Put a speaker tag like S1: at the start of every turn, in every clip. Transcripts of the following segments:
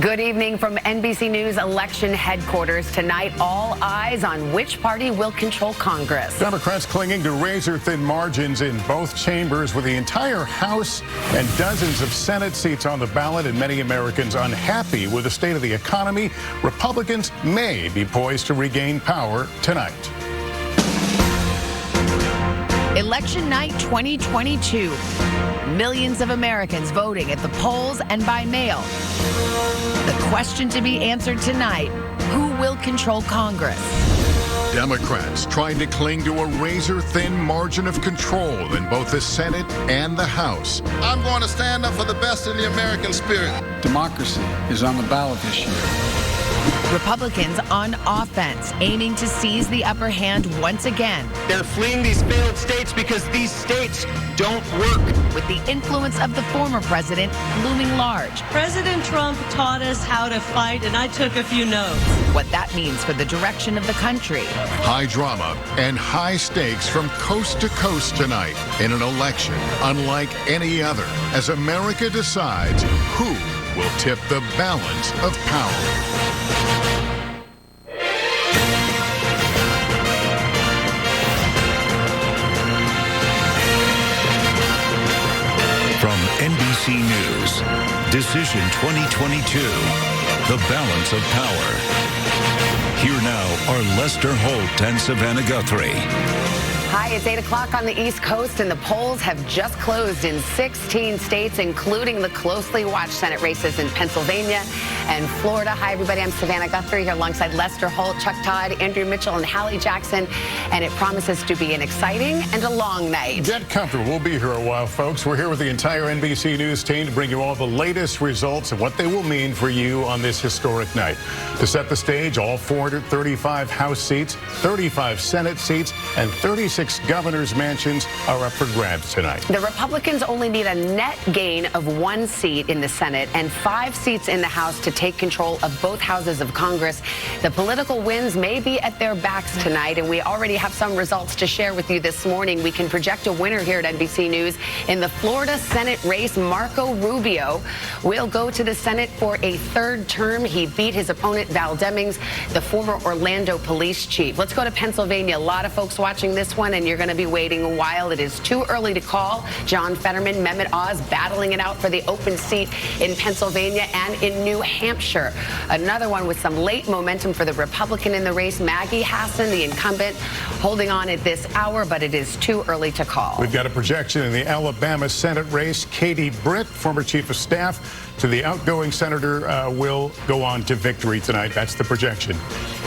S1: Good evening from NBC News election headquarters. Tonight, all eyes on which party will control Congress.
S2: Democrats clinging to razor-thin margins in both chambers with the entire House and dozens of Senate seats on the ballot and many Americans unhappy with the state of the economy. Republicans may be poised to regain power tonight.
S1: Election night 2022. Millions of Americans voting at the polls and by mail. The question to be answered tonight, who will control Congress?
S3: Democrats trying to cling to a razor-thin margin of control in both the Senate and the House.
S4: I'm going to stand up for the best in the American spirit.
S5: Democracy is on the ballot this year.
S1: Republicans on offense, aiming to seize the upper hand once again.
S6: They're fleeing these failed states because these states don't work.
S1: With the influence of the former president looming large.
S7: President Trump taught us how to fight, and I took a few notes.
S1: What that means for the direction of the country.
S3: High drama and high stakes from coast to coast tonight in an election unlike any other as America decides who will tip the balance of power.
S8: From NBC News, Decision 2022, The Balance of Power. Here now are Lester Holt and Savannah Guthrie.
S1: Hi, it's 8 o'clock on the East Coast, and the polls have just closed in 16 states, including the closely watched Senate races in Pennsylvania and Florida. Hi, everybody. I'm Savannah Guthrie here alongside Lester Holt, Chuck Todd, Andrew Mitchell, and Hallie Jackson. And it promises to be an exciting and a long night.
S2: Get comfortable. We'll be here a while, folks. We're here with the entire NBC News team to bring you all the latest results and what they will mean for you on this historic night. To set the stage, all 435 House seats, 35 Senate seats, and 36 governor's mansions are up for grabs tonight.
S1: The Republicans only need a net gain of 1 seat in the Senate and 5 seats in the House to take control of both houses of Congress. The political winds may be at their backs tonight, and we already have some results to share with you this morning. We can project a winner here at NBC News in the Florida Senate race. Marco Rubio will go to the Senate for a 3rd term. He beat his opponent, Val Demings, the former Orlando police chief. Let's go to Pennsylvania. A lot of folks watching this one, and you're going to be waiting a while. It is too early to call. John Fetterman, Mehmet Oz battling it out for the open seat in Pennsylvania and in New Hampshire. Another one with some late momentum for the Republican in the race, Maggie Hassan, the incumbent, holding on at this hour, but it is too early to call.
S2: We've got a projection in the Alabama Senate race. Katie Britt, former chief of staff to the outgoing senator, will go on to victory tonight. That's the projection.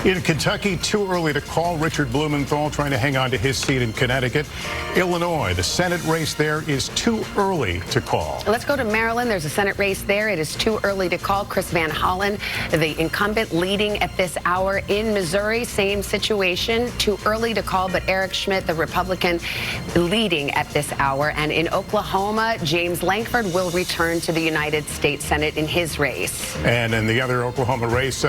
S2: In Kentucky, too early to call. Richard Blumenthal trying to hang on to his seat in Connecticut. Illinois, the Senate race there is too early to call.
S1: Let's go to Maryland. There's a Senate race there. It is too early to call. Chris Van Hollen, the incumbent, leading at this hour. In Missouri, same situation. Too early to call, but Eric Schmidt, the Republican, leading at this hour. And in Oklahoma, James Lankford will return to the United States Senate in his race.
S2: And in the other Oklahoma race,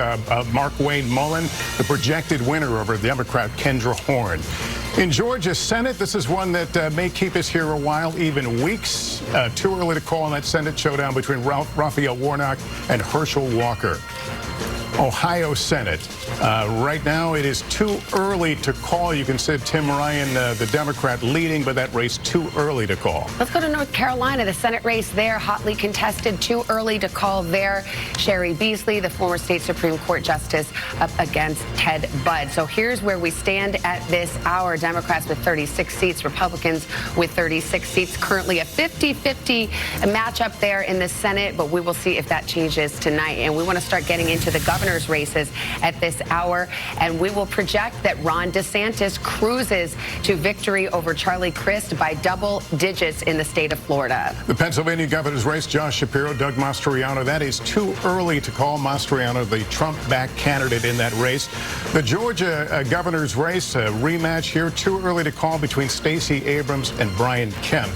S2: Mark Wayne Mullen, the projected winner over Democrat Kendra Horn. In Georgia's Senate, this is one that may keep us here a while, even weeks. Too early to call on that Senate showdown between Raphael Warnock and Herschel Walker. Ohio Senate. Right now, it is too early to call. You can see Tim Ryan, the Democrat, leading, but that race too early to call.
S1: Let's go to North Carolina. The Senate race there, hotly contested. Too early to call there. Sherry Beasley, the former state Supreme Court justice, up against Ted Budd. So here's where we stand at this hour. Democrats with 36 seats, Republicans with 36 seats. Currently a 50-50 matchup there in the Senate, but we will see if that changes tonight. And we want to start getting into the governor's races at this hour, and we will project that Ron DeSantis cruises to victory over Charlie Crist by double digits in the state of Florida.
S2: The Pennsylvania governor's race, Josh Shapiro, Doug Mastriano, that is too early to call. Mastriano, the Trump-backed candidate in that race. The Georgia governor's race, a rematch here, too early to call between Stacey Abrams and Brian Kemp.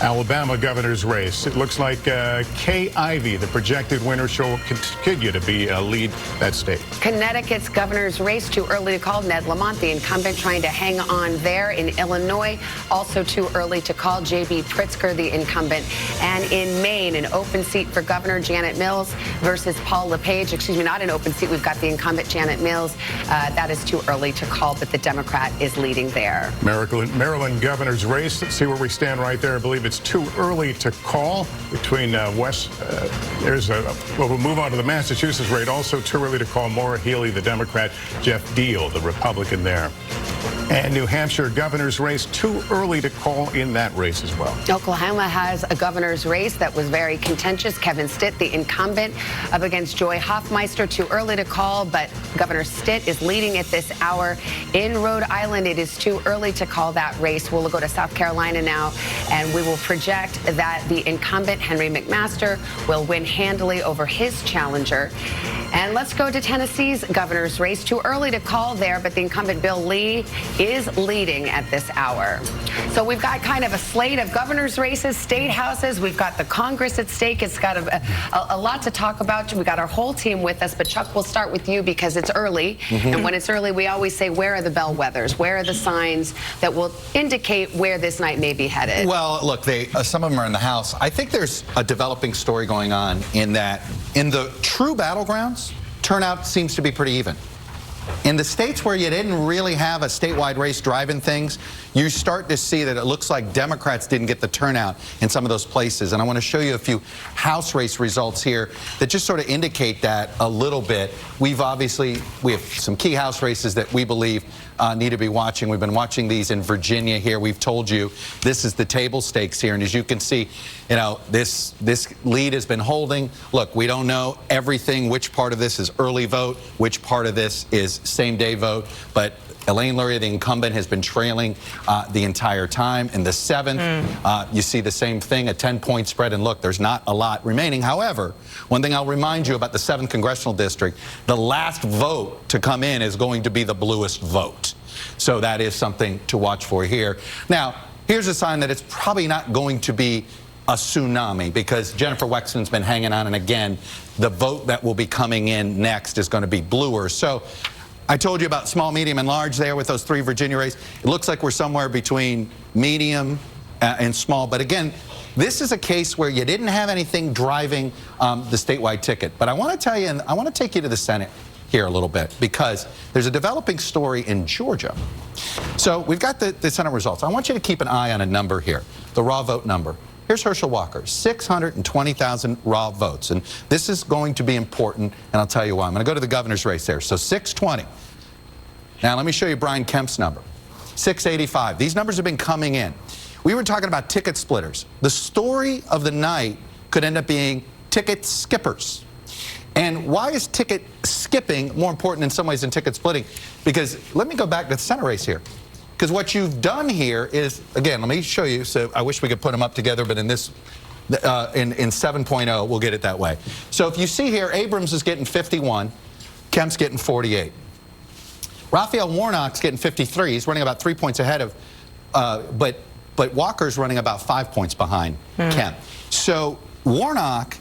S2: Alabama governor's race. It looks like Kay Ivey, the projected winner, will continue to be lead that state.
S1: Connecticut's governor's race, too early to call. Ned Lamont, the incumbent, trying to hang on there. In Illinois, also too early to call. J.B. Pritzker, the incumbent. And in Maine, an open seat for Governor Janet Mills versus Paul LePage. Excuse me, not an open seat. We've got the incumbent Janet Mills. That is too early to call, but the Democrat is leading there.
S2: Maryland governor's race. Let's see where we stand right there. I believe it's too early to call between we'll move on to the Massachusetts race. Also too early to call. Maura Healey, the Democrat, Jeff Deal, the Republican there. And New Hampshire governor's race, too early to call in that race as well.
S1: Oklahoma has a governor's race that was very contentious. Kevin Stitt, the incumbent, up against Joy Hoffmeister. Too early to call, but Governor Stitt is leading at this hour. In Rhode Island, it is too early to call that race. We'll go to South Carolina now, and we will project that the incumbent, Henry McMaster, will win handily over his challenger. And let's go to Tennessee's governor's race. Too early to call there, but the incumbent Bill Lee is leading at this hour. So we've got kind of a slate of governor's races, state houses. We've got the Congress at stake. It's got a lot to talk about. We've got our whole team with us, but Chuck, we'll start with you because it's early. And when it's early, we always say, where are the bellwethers? Where are the signs that will indicate where this night may be headed?
S9: Well, look, some of them are in the House. I think there's a developing story going on in that in the true battlegrounds, turnout seems to be pretty even. In the states where you didn't really have a statewide race driving things, you start to see that it looks like Democrats didn't get the turnout in some of those places. And I want to show you a few House race results here that just sort of indicate that a little bit. We have some key House races that we believe need to be watching. We've been watching these in Virginia here. We've told you this is the table stakes here. And as you can see, you know, this lead has been holding. Look, we don't know everything, which part of this is early vote, which part of this is same-day vote, but Elaine Luria, the incumbent, has been trailing the entire time. In the 7th, you see the same thing, a 10-point spread. And look, there's not a lot remaining. However, one thing I'll remind you about the 7th Congressional District, the last vote to come in is going to be the bluest vote. So that is something to watch for here. Now, here's a sign that it's probably not going to be a tsunami because Jennifer Wexton's been hanging on. And again, the vote that will be coming in next is going to be bluer. So I told you about small, medium, and large there with those 3 Virginia races. It looks like we're somewhere between medium and small. But again, this is a case where you didn't have anything driving the statewide ticket. But I want to tell you, and I want to take you to the Senate here a little bit because there's a developing story in Georgia. So we've got the Senate results. I want you to keep an eye on a number here, the raw vote number. Here's Herschel Walker, 620,000 raw votes. And this is going to be important, and I'll tell you why. I'm going to go to the governor's race there. So 620. Now, let me show you Brian Kemp's number, 685. These numbers have been coming in. We were talking about ticket splitters. The story of the night could end up being ticket skippers. And why is ticket skipping more important in some ways than ticket splitting? Because let me go back to the Senate race here. Because what you've done here is, again, let me show you. So I wish we could put them up together, but in this, in 7.0, we'll get it that way. So if you see here, Abrams is getting 51, Kemp's getting 48. Raphael Warnock's getting 53. He's running about 3 points ahead of, but Walker's running about 5 points behind Kemp. So Warnock,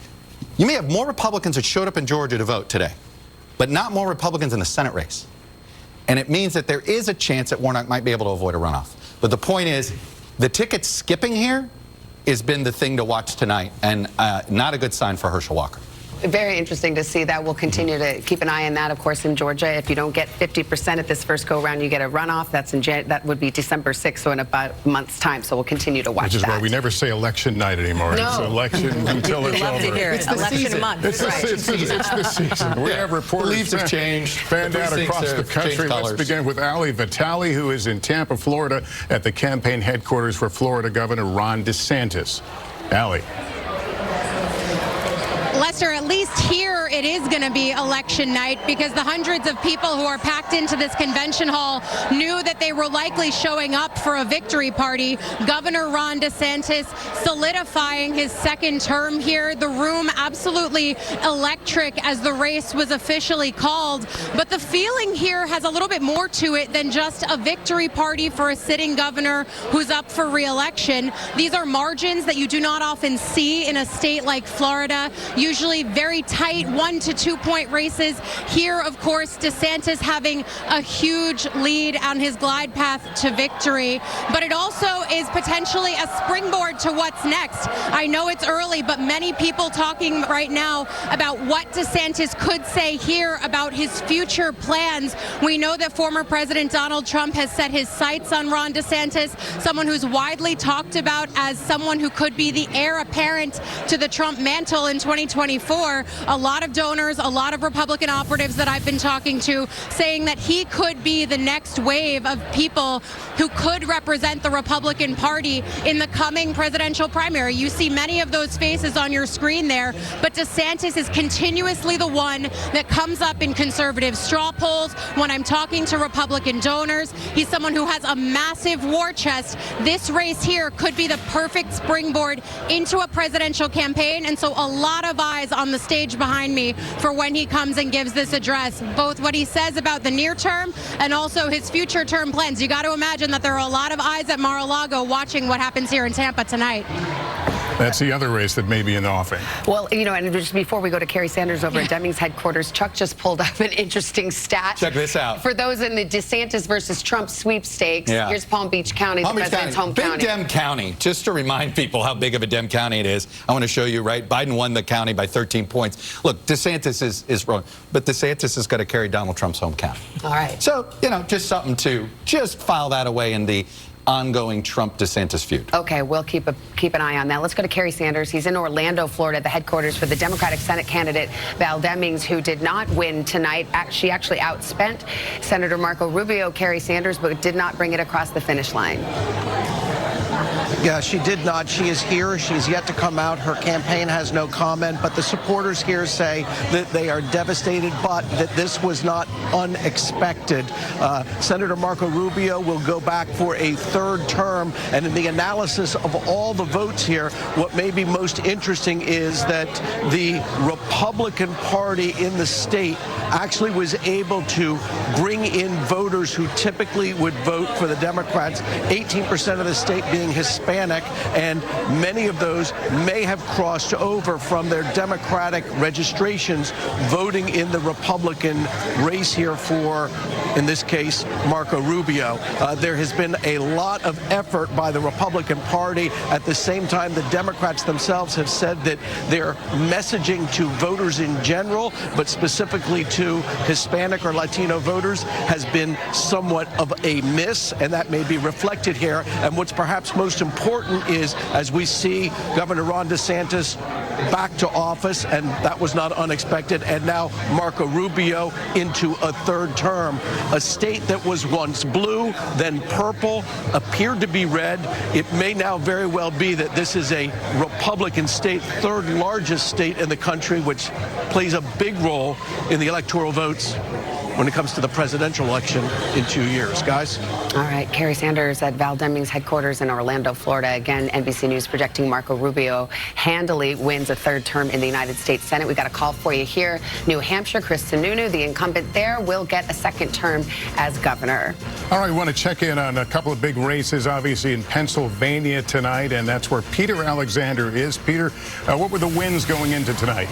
S9: you may have more Republicans that showed up in Georgia to vote today, but not more Republicans in the Senate race. And it means that there is a chance that Warnock might be able to avoid a runoff. But the point is, the ticket skipping here has been the thing to watch tonight, and not a good sign for Herschel Walker.
S1: Very interesting to see that. We'll continue to keep an eye on that, of course, in Georgia. If you don't get 50% at this first go-round, you get a runoff. That would be December 6th, so in about a month's time. So we'll continue to watch that.
S2: Which is why we never say election night anymore.
S1: No.
S2: It's election until it's over.
S1: To hear it.
S9: It's the
S1: election
S9: season.
S1: month.
S2: It's the season. We have reporters.
S9: The leaves have changed.
S2: Fanned out across the country. Let's begin with Ali Vitale, who is in Tampa, Florida, at the campaign headquarters for Florida Governor Ron DeSantis. Ali.
S10: Lester, at least here it is going to be election night, because the hundreds of people who are packed into this convention hall knew that they were likely showing up for a victory party. Governor Ron DeSantis solidifying his second term here. The room absolutely electric as the race was officially called. But the feeling here has a little bit more to it than just a victory party for a sitting governor who's up for re-election. These are margins that you do not often see in a state like Florida. Usually very tight 1 to 2 point races. Here, of course, DeSantis having a huge lead on his glide path to victory. But it also is potentially a springboard to what's next. I know it's early, but many people talking right now about what DeSantis could say here about his future plans. We know that former President Donald Trump has set his sights on Ron DeSantis, someone who's widely talked about as someone who could be the heir apparent to the Trump mantle in 2024. A lot of donors, a lot of Republican operatives that I've been talking to saying that he could be the next wave of people who could represent the Republican Party in the coming presidential primary. You see many of those faces on your screen there, but DeSantis is continuously the one that comes up in conservative straw polls. When I'm talking to Republican donors, he's someone who has a massive war chest. This race here could be the perfect springboard into a presidential campaign, and so a lot of eyes on the stage behind me for when he comes and gives this address, both what he says about the near term and also his future term plans. You got to imagine that there are a lot of eyes at Mar-a-Lago watching what happens here in Tampa tonight.
S2: That's the other race that may be in the offing.
S1: Well, you know, and just before we go to Kerry Sanders over at Deming's headquarters, Chuck just pulled up an interesting stat.
S9: Check this out.
S1: For those in the DeSantis versus Trump sweepstakes, here's Palm Beach County, the president's home county.
S9: Big Dem County. Just to remind people how big of a Dem County it is, I want to show you, right? Biden won the county by 13 points. Look, DeSantis is wrong, but DeSantis has got to carry Donald Trump's home county.
S1: All right.
S9: So, you know, just something to just file that away in the ongoing Trump-DeSantis feud.
S1: Okay, we'll keep an eye on that. Let's go to Kerry Sanders. He's in Orlando, Florida, the headquarters for the Democratic Senate candidate Val Demings, who did not win tonight. She actually outspent Senator Marco Rubio, Kerry Sanders, but did not bring it across the finish line.
S11: Yeah, she did not. She is here. She's yet to come out. Her campaign has no comment, but the supporters here say that they are devastated, but that this was not unexpected. Senator Marco Rubio will go back for a third term, and in the analysis of all the votes here, what may be most interesting is that the Republican Party in the state actually was able to bring in voters who typically would vote for the Democrats, 18% of the state being Hispanic, and many of those may have crossed over from their Democratic registrations, voting in the Republican race here for, in this case, Marco Rubio. There has been a lot of effort by the Republican Party. At the same time, the Democrats themselves have said that their messaging to voters in general, but specifically to Hispanic or Latino voters, has been somewhat of a miss, and that may be reflected here. And what's perhaps most important is, as we see Governor Ron DeSantis back to office, and that was not unexpected, and now Marco Rubio into a third term. A state that was once blue, then purple, appeared to be red. It may now very well be that this is a Republican state, third largest state in the country, which plays a big role in the electoral votes when it comes to the presidential election in 2 years. Guys?
S1: All right, Kerry Sanders at Val Demings headquarters in Orlando, Florida. Again, NBC News projecting Marco Rubio handily wins a third term in the United States Senate. We got a call for you here. New Hampshire, Chris Sununu, the incumbent there, will get a second term as governor.
S2: All right, we want to check in on a couple of big races, obviously, in Pennsylvania tonight, and that's where Peter Alexander is. Peter, what were the wins going into tonight?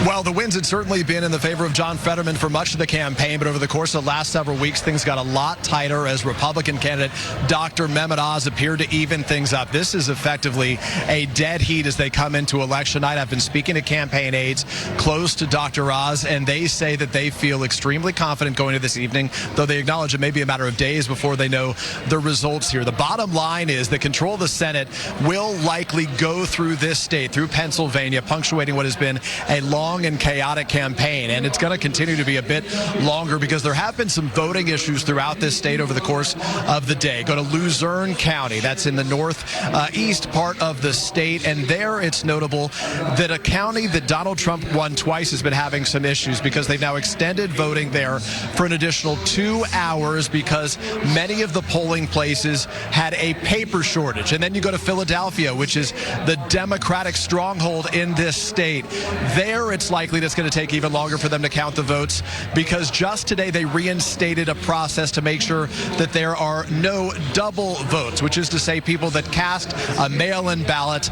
S12: Well, the wins had certainly been in the favor of John Fetterman for much of the campaign, but over the course of the last several weeks, things got a lot tighter as Republican candidate Dr. Mehmet Oz appeared to even things up. This is effectively a dead heat as they come into election night. I've been speaking to campaign aides close to Dr. Oz, and they say that they feel extremely confident going into this evening, though they acknowledge it may be a matter of days before they know the results here. The bottom line is that control of the Senate will likely go through this state, through Pennsylvania, punctuating what has been been a long and chaotic campaign, and it's going to continue to be a bit longer because there have been some voting issues throughout this state over the course of the day. Go to Luzerne County. That's in the northeast part of the state, and there it's notable that a county that Donald Trump won twice has been having some issues because they've now extended voting there for an additional 2 hours because many of the polling places had a paper shortage. And then you go to Philadelphia, which is the Democratic stronghold in this state. There it's likely that it's going to take even longer for them to count the votes because just today they reinstated a process to make sure that there are no double votes, which is to say people that cast a mail-in ballot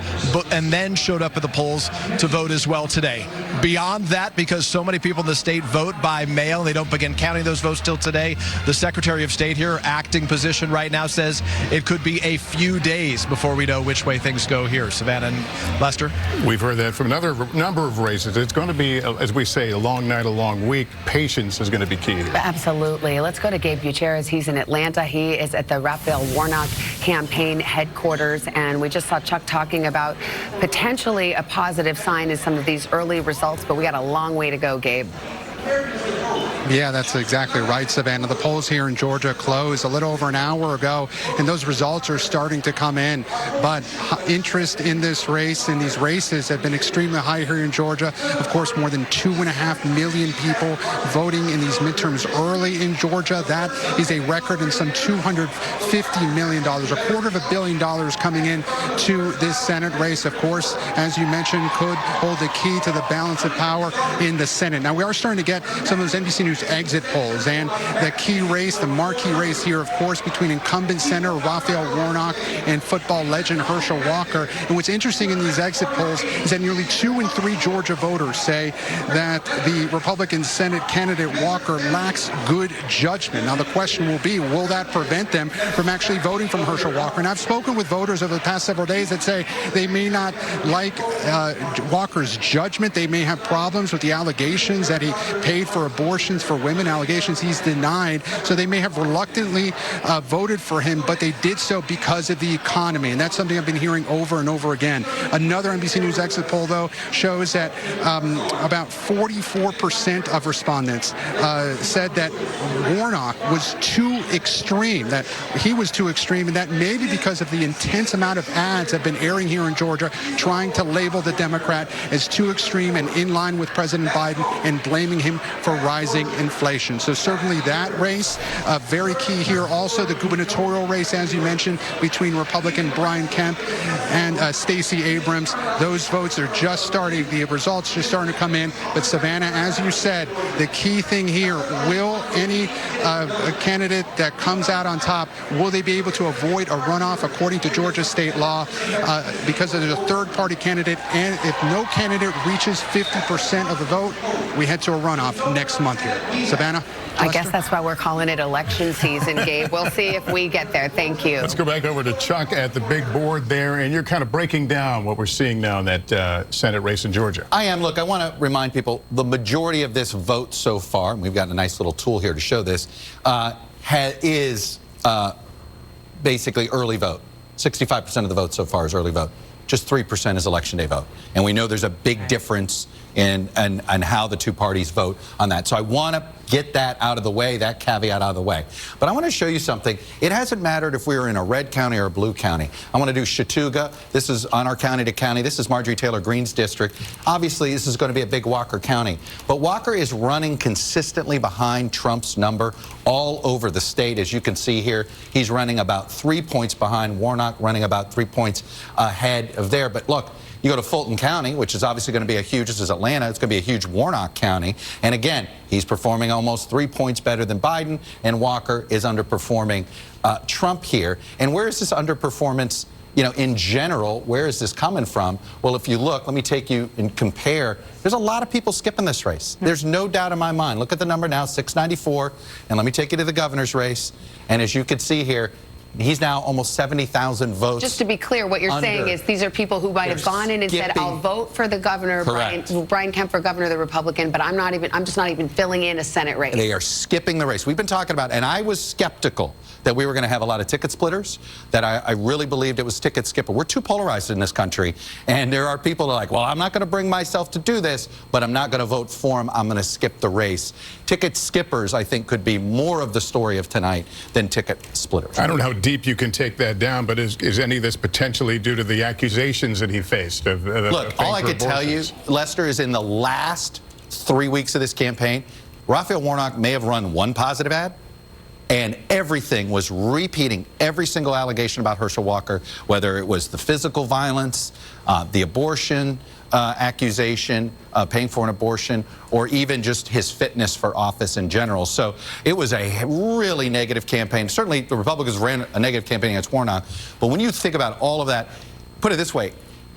S12: and then showed up at the polls to vote as well today. Beyond that, because so many people in the state vote by mail, they don't begin counting those votes till today. The Secretary of State here, acting position right now, says it could be a few days before we know which way things go here. Savannah and Lester?
S2: We've heard that from another number of races. It's going to be, as we say, a long night, a long week. Patience is going to be key here.
S1: Absolutely. Let's go to Gabe Gutierrez. He's in Atlanta. He is at the Raphael Warnock campaign headquarters, and we just saw Chuck talking about potentially a positive sign in some of these early results, but we got a long way to go, Gabe.
S13: Yeah, that's exactly right, Savannah. The polls here in Georgia closed a little over an hour ago, and those results are starting to come in. But interest in this race, in these races, have been extremely high here in Georgia. Of course, more than 2.5 million people voting in these midterms early in Georgia. That is a record, and some $250 million, $250 million coming in to this Senate race. Of course, as you mentioned, could hold the key to the balance of power in the Senate. Now, we are starting to get some of those NBC News exit polls, and the key race, the marquee race here, of course, between incumbent Senator Raphael Warnock and football legend Herschel Walker. And what's interesting in these exit polls is that nearly 2 in 3 Georgia voters say that the Republican Senate candidate Walker lacks good judgment. Now, the question will be, will that prevent them from actually voting for Herschel Walker? And I've spoken with voters over the past several days that say they may not like Walker's judgment. They may have problems with the allegations that he paid for abortions for women, allegations he's denied. So they may have reluctantly voted for him, but they did so because of the economy. And that's something I've been hearing over and over again. Another NBC News exit poll, though, shows that about 44% of respondents said that Warnock was too extreme, that he was too extreme, and that maybe because of the intense amount of ads that have been airing here in Georgia trying to label the Democrat as too extreme and in line with President Biden and blaming him for rising inflation. So certainly that race, very key here. Also the gubernatorial race, as you mentioned, between Republican Brian Kemp and Stacey Abrams. Those votes are just starting. The results just starting to come in. But Savannah, as you said, the key thing here, will any candidate that comes out on top, will they be able to avoid a runoff according to Georgia state law? Because there's a third-party candidate, and if no candidate reaches 50% of the vote, we head to a runoff next month here. Savannah?
S1: I guess that's why we're calling it election season, Gabe. We'll see if we get there. Thank you.
S2: Let's go back over to Chuck at the big board there, and you're kind of breaking down what we're seeing now in that Senate race in Georgia.
S9: I am. Look, I want to remind people the majority of this vote so far, and we've got a nice little tool here to show this, is basically early vote. 65% of the vote so far is early vote. Just 3% is election day vote. And we know there's a big difference in how the two parties vote on that. So I want to get that out of the way, that caveat out of the way. But I want to show you something. It hasn't mattered if we were in a red county or a blue county. I want to do Chattooga. This is on our county to county. This is Marjorie Taylor Greene's district. Obviously, this is going to be a big Walker County. But Walker is running consistently behind Trump's number all over the state. As you can see here, he's running about 3 points behind Warnock, running about 3 points ahead of there. But look, you go to Fulton County, which is obviously going to be a huge, this is Atlanta, it's going to be a huge Warnock County. And again, he's performing almost 3 points better than Biden, and Walker is underperforming Trump here. And where is this underperformance, you know, in general, where is this coming from? Well, if you look, let me take you and compare. There's a lot of people skipping this race. There's no doubt in my mind. Look at the number now, 694. And let me take you to the governor's race. And as you can see here, he's now almost 70,000 votes.
S1: Just to be clear, what you're saying is these are people who might have gone in and said, I'll vote for the governor, Brian Kemp for governor, the Republican, but I'm just not even filling in a Senate race.
S9: They are skipping the race. We've been talking about, and I was skeptical that we were going to have a lot of ticket splitters, that I really believed it was ticket skipper. We're too polarized in this country, and there are people that are like, well, I'm not going to bring myself to do this, but I'm not going to vote for him. I'm going to skip the race. Ticket skippers, I think, could be more of the story of tonight than ticket splitters.
S2: I don't know how deep you can take that down, but is any of this potentially due to the accusations that he faced?
S9: Look, all I could tell you, Lester, is in the last 3 weeks of this campaign, Raphael Warnock may have run one positive ad, and everything was repeating every single allegation about Herschel Walker, whether it was the physical violence, the abortion accusation, paying for an abortion, or even just his fitness for office in general. So it was a really negative campaign. Certainly the Republicans ran a negative campaign against Warnock, but when you think about all of that, put it this way,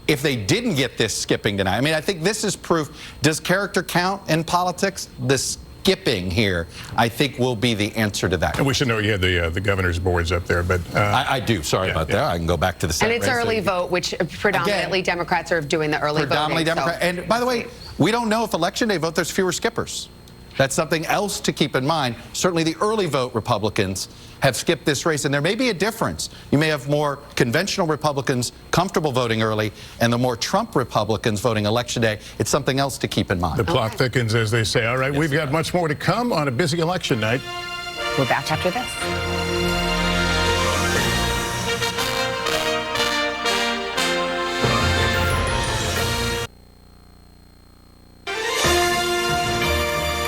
S9: if they didn't get this skipping tonight, I mean, I think this is proof. Does character count in politics? The skipping here, I think, will be the answer to that.
S2: And we should know you had the governor's boards up there, but
S9: I do. Sorry about that. I can go back to the Senate.
S1: And it's early vote, which predominantly Democrats are doing the early voting.
S9: Predominantly Democrat. So. And by the way, we don't know if Election Day vote there's fewer skippers. That's something else to keep in mind. Certainly the early vote Republicans have skipped this race, and there may be a difference. You may have more conventional Republicans comfortable voting early, and the more Trump Republicans voting Election Day. It's something else to keep in mind.
S2: The plot thickens, as they say. All right, we've got much more to come on a busy election night.
S1: We're back after this.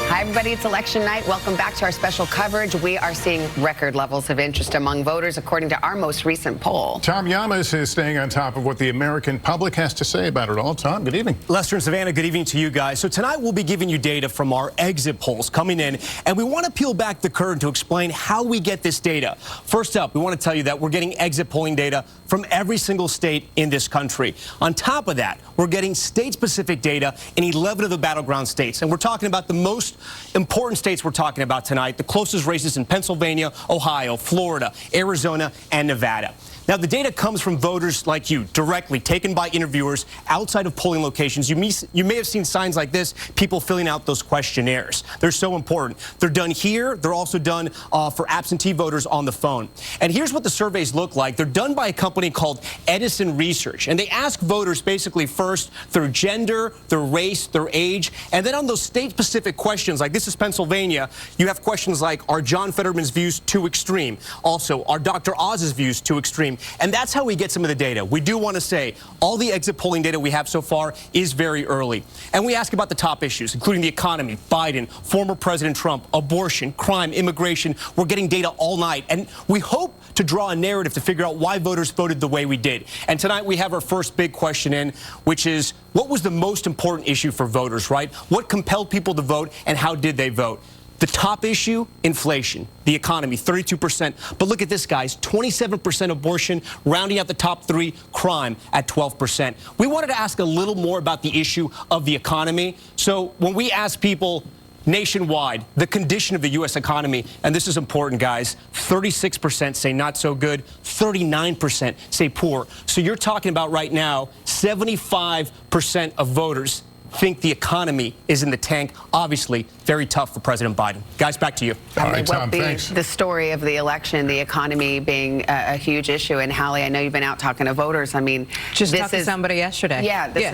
S1: Hi, everybody. It's election night. Welcome back to our special coverage. We are seeing record levels of interest among voters, according to our most recent poll.
S2: Tom Yamas is staying on top of what the American public has to say about it all. Tom, good evening.
S14: Lester and Savannah, good evening to you guys. So tonight we'll be giving you data from our exit polls coming in, and we want to peel back the curtain to explain how we get this data. First up, we want to tell you that we're getting exit polling data from every single state in this country. On top of that, we're getting state-specific data in 11 of the battleground states, and we're talking about the most important states we're talking about tonight, the closest races in Pennsylvania, Ohio, Florida, Arizona, and Nevada. Now, the data comes from voters like you, directly taken by interviewers outside of polling locations. You may have seen signs like this, people filling out those questionnaires. They're so important. They're done here. They're also done for absentee voters on the phone. And here's what the surveys look like. They're done by a company called Edison Research. And they ask voters basically first their gender, their race, their age. And then on those state-specific questions, like this is Pennsylvania, you have questions like, are John Fetterman's views too extreme? Also, are Dr. Oz's views too extreme? And that's how we get some of the data. We do want to say all the exit polling data we have so far is very early. And we ask about the top issues, including the economy, Biden, former President Trump, abortion, crime, immigration. We're getting data all night. And we hope to draw a narrative to figure out why voters voted the way we did. And tonight we have our first big question in, which is, what was the most important issue for voters, right? What compelled people to vote, and how did they vote? The top issue, inflation. The economy, 32%. But look at this, guys, 27% abortion, rounding out the top three, crime at 12%. We wanted to ask a little more about the issue of the economy. So when we ask people nationwide, the condition of the U.S. economy, and this is important, guys, 36% say not so good, 39% say poor. So you're talking about right now, 75% of voters think the economy is in the tank. Obviously, very tough for President Biden. Guys, back to you.
S2: All right, Tom, thanks.
S1: The story of the election, the economy being a huge issue. And Hallie, I know you've been out talking to voters. I mean,
S15: just talked to somebody yesterday.
S1: Yeah, this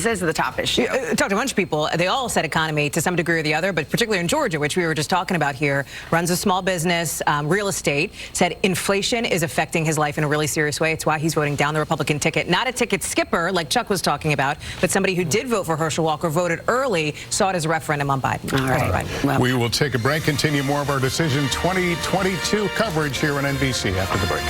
S1: is the top issue.
S15: Talked to a bunch of people. They all said economy to some degree or the other, but particularly in Georgia, which we were just talking about here, runs a small business, real estate, said inflation is affecting his life in a really serious way. It's why he's voting down the Republican ticket. Not a ticket skipper like Chuck was talking about, but somebody who did vote for Herschel Walker, voted early, saw it as a referendum on Biden.
S1: All right.
S2: Well, we will take a break, continue more of our Decision 2022 coverage here on NBC after the break.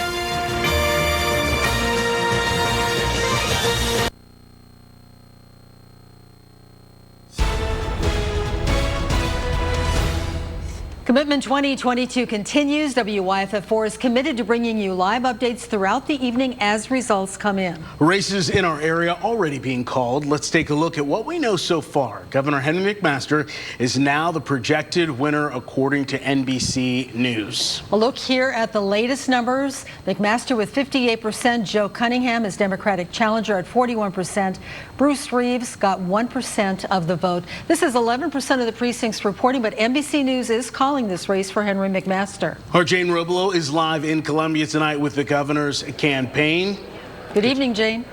S16: Commitment 2022 continues. WYFF4 is committed to bringing you live updates throughout the evening as results come in.
S17: Races in our area already being called. Let's take a look at what we know so far. Governor Henry McMaster is now the projected winner according to NBC News.
S16: A look here at the latest numbers. McMaster with 58%. Joe Cunningham is Democratic challenger at 41%. Bruce Reeves got 1% of the vote. This is 11% of the precincts reporting, but NBC News is calling calling this race for Henry McMaster.
S17: Our Jane Robelo is live in Columbia tonight with the governor's campaign.
S16: Good evening, Jane.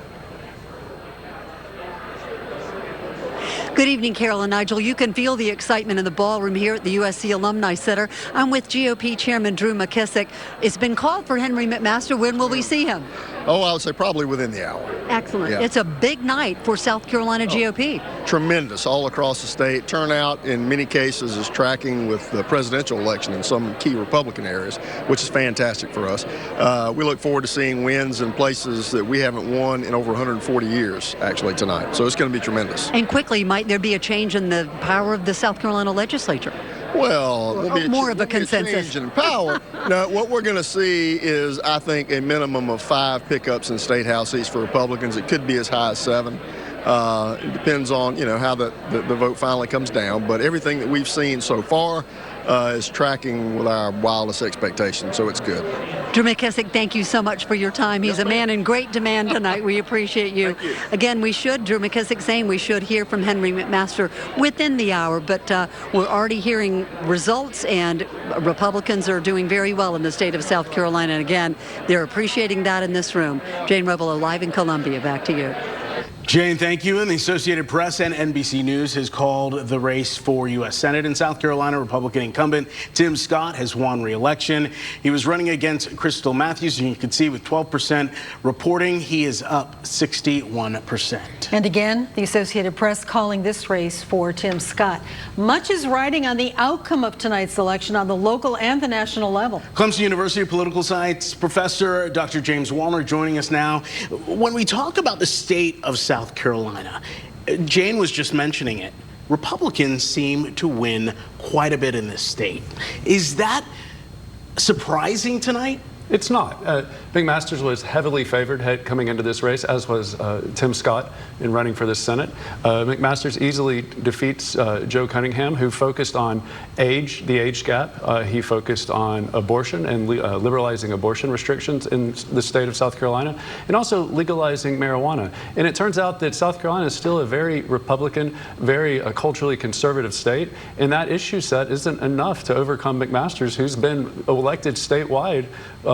S18: Good evening, Carol and Nigel. You can feel the excitement in the ballroom here at the USC Alumni Center. I'm with GOP Chairman Drew McKissick. It's been called for Henry McMaster. When will we see him?
S19: Oh, I would say probably within the hour.
S18: Excellent.
S19: Yeah.
S18: It's a big night for South Carolina GOP.
S19: Tremendous all across the state. Turnout in many cases is tracking with the presidential election in some key Republican areas, which is fantastic for us. We look forward to seeing wins in places that we haven't won in over 140 years, actually, tonight. So it's going to be tremendous.
S18: And quickly, might there be a change in the power of the South Carolina legislature?
S19: Well,
S18: more of a consensus.
S19: Change in power. No, what we're going to see is, I think, a minimum of 5 pickups in state house seats for Republicans. It could be as high as 7. It depends on, how the vote finally comes down. But everything that we've seen so far is tracking with our wildest expectations, so it's good.
S18: Drew McKissick, thank you so much for your time. He's a man in great demand tonight. We appreciate you.
S19: Thank you.
S18: Again, Drew McKissick saying we should hear from Henry McMaster within the hour, but we're already hearing results, and Republicans are doing very well in the state of South Carolina. And again, they're appreciating that in this room. Jane Robelo, live in Columbia. Back to you.
S17: Jane, thank you. And the Associated Press and NBC News has called the race for U.S. Senate in South Carolina. Republican incumbent Tim Scott has won re-election. He was running against Crystal Matthews, and you can see with 12% reporting, he is up 61%.
S16: And again, the Associated Press calling this race for Tim Scott. Much is riding on the outcome of tonight's election on the local and the national level.
S17: Clemson University political science professor Dr. James Wallner joining us now. When we talk about the state of South Carolina, Jane was just mentioning it. Republicans seem to win quite a bit in this state. Is that surprising tonight?
S20: It's not. McMaster was heavily favored coming into this race, as was Tim Scott in running for the Senate. McMaster easily defeats Joe Cunningham, who focused on age, the age gap. He focused on abortion and liberalizing abortion restrictions in the state of South Carolina, and also legalizing marijuana. And it turns out that South Carolina is still a very Republican, very culturally conservative state, and that issue set isn't enough to overcome McMaster, who's been elected statewide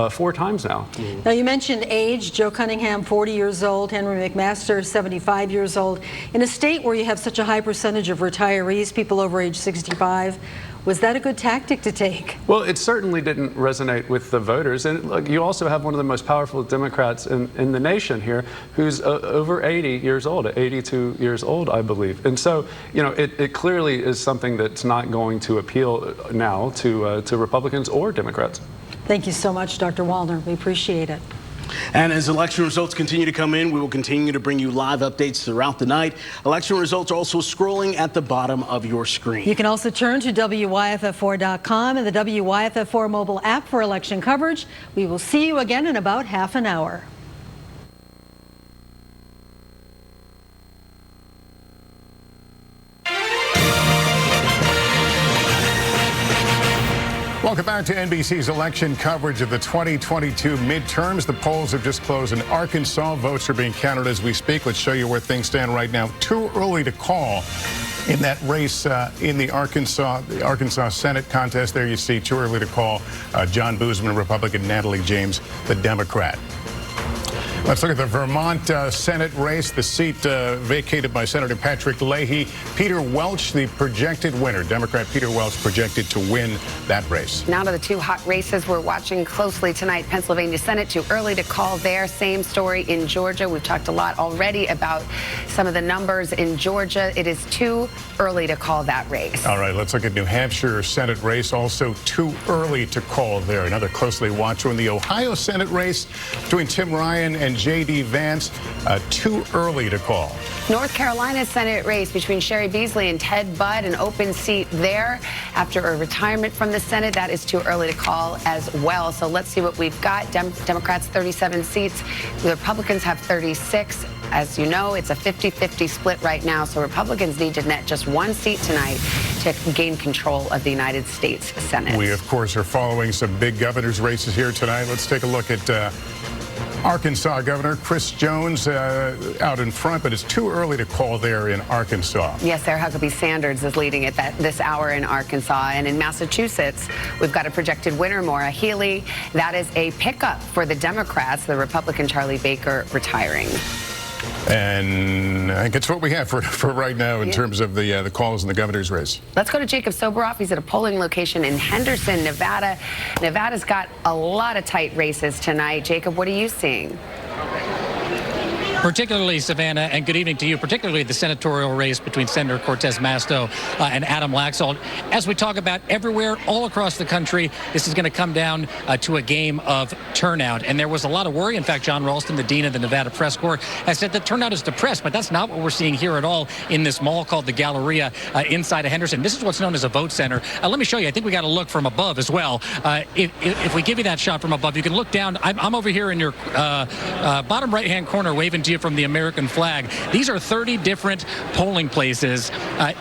S20: 4 times now.
S16: Now, you mentioned age. Joe Cunningham, 40 years old. Henry McMaster, 75 years old. In a state where you have such a high percentage of retirees, people over age 65, was that a good tactic to take?
S20: Well, it certainly didn't resonate with the voters. And look, you also have one of the most powerful Democrats in the nation here, who's over 80 years old, 82 years old, I believe. And so, it clearly is something that's not going to appeal now to Republicans or Democrats.
S16: Thank you so much, Dr. Wallner. We appreciate it.
S17: And as election results continue to come in, we will continue to bring you live updates throughout the night. Election results are also scrolling at the bottom of your screen.
S16: You can also turn to WYFF4.com and the WYFF4 mobile app for election coverage. We will see you again in about half an hour.
S2: Welcome back to NBC's election coverage of the 2022 midterms. The polls have just closed in Arkansas. Votes are being counted as we speak. Let's show you where things stand right now. Too early to call in that race in the Arkansas Senate contest. There you see, too early to call. John Boozman, Republican, Natalie James, the Democrat. Let's look at the Vermont Senate race, the seat vacated by Senator Patrick Leahy. Peter Welch, the projected winner. Democrat Peter Welch projected to win that race.
S1: Now to the 2 hot races we're watching closely tonight. Pennsylvania Senate, too early to call there. Same story in Georgia. We've talked a lot already about some of the numbers in Georgia. It is too early to call that race.
S2: All right, let's look at New Hampshire Senate race. Also too early to call there. Another closely watched one. The Ohio Senate race between Tim Ryan and J.D. Vance, too early to call.
S1: North Carolina Senate race between Sherry Beasley and Ted Budd, an open seat there after a retirement from the Senate. That is too early to call as well. So let's see what we've got. Democrats 37 seats. The Republicans have 36. As you know, it's a 50-50 split right now. So Republicans need to net just 1 seat tonight to gain control of the United States Senate.
S2: We, of course, are following some big governor's races here tonight. Let's take a look at Arkansas Governor Chris Jones out in front, but it's too early to call there in Arkansas.
S1: Yes, Sarah Huckabee Sanders is leading at this hour in Arkansas. And in Massachusetts, we've got a projected winner, Maura Healey. That is a pickup for the Democrats, the Republican Charlie Baker retiring.
S2: And I think it's what we have for right now in terms of the calls in the governor's race.
S1: Let's go to Jacob Soboroff. He's at a polling location in Henderson, Nevada. Nevada's got a lot of tight races tonight. Jacob, what are you seeing?
S21: Particularly, Savannah, and good evening to you, particularly the senatorial race between Senator Cortez Masto and Adam Laxalt. As we talk about everywhere, all across the country, this is going to come down to a game of turnout. And there was a lot of worry. In fact, John Ralston, the dean of the Nevada Press Corps, has said that turnout is depressed, but that's not what we're seeing here at all in this mall called the Galleria inside of Henderson. This is what's known as a vote center. Let me show you. I think we got to look from above as well. If we give you that shot from above, you can look down. I'm over here in your bottom right-hand corner waving to you from the American flag. These are 30 different polling places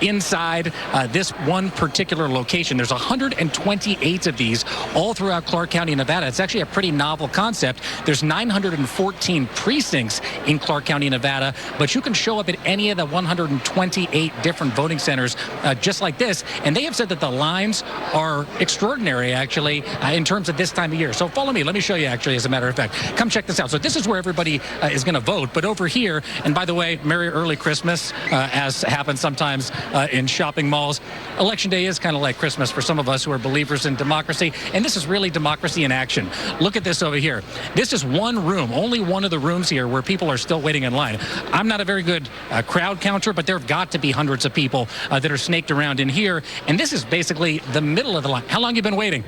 S21: inside this one particular location. There's 128 of these all throughout Clark County, Nevada. It's actually a pretty novel concept. There's 914 precincts in Clark County, Nevada, but you can show up at any of the 128 different voting centers just like this, and they have said that the lines are extraordinary, actually, in terms of this time of year. So follow me. Let me show you, actually, as a matter of fact. Come check this out. So this is where everybody is going to vote. But over here, and by the way, Merry Early Christmas, as happens sometimes in shopping malls. Election day is kind of like Christmas for some of us who are believers in democracy, and this is really democracy in action. Look at this over here. This is one room, only one of the rooms here where people are still waiting in line. I'm not a very good crowd counter, but there have got to be hundreds of people that are snaked around in here, and this is basically the middle of the line. How long have you been waiting?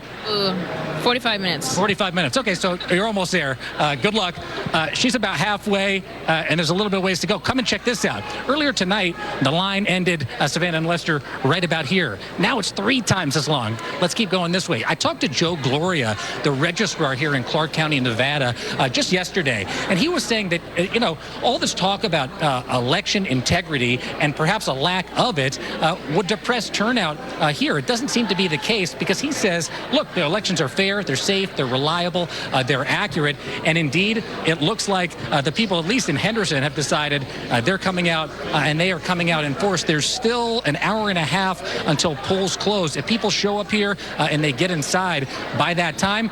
S22: 45 minutes.
S21: 45 minutes. Okay, so you're almost there. Good luck. She's about halfway, and there's a little bit of ways to go. Come and check this out. Earlier tonight, the line ended, Savannah and Lester, right about here. Now it's 3 times as long. Let's keep going this way. I talked to Joe Gloria, the registrar here in Clark County, Nevada, just yesterday, and he was saying that, all this talk about election integrity and perhaps a lack of it would depress turnout here. It doesn't seem to be the case because he says, look, the elections are fair, they're safe, they're reliable, they're accurate, and indeed, it looks like the people, at least in Henderson, have decided they're coming out, and they are coming out in force. There's still an hour and a half until polls close. If people show up here and they get inside by that time,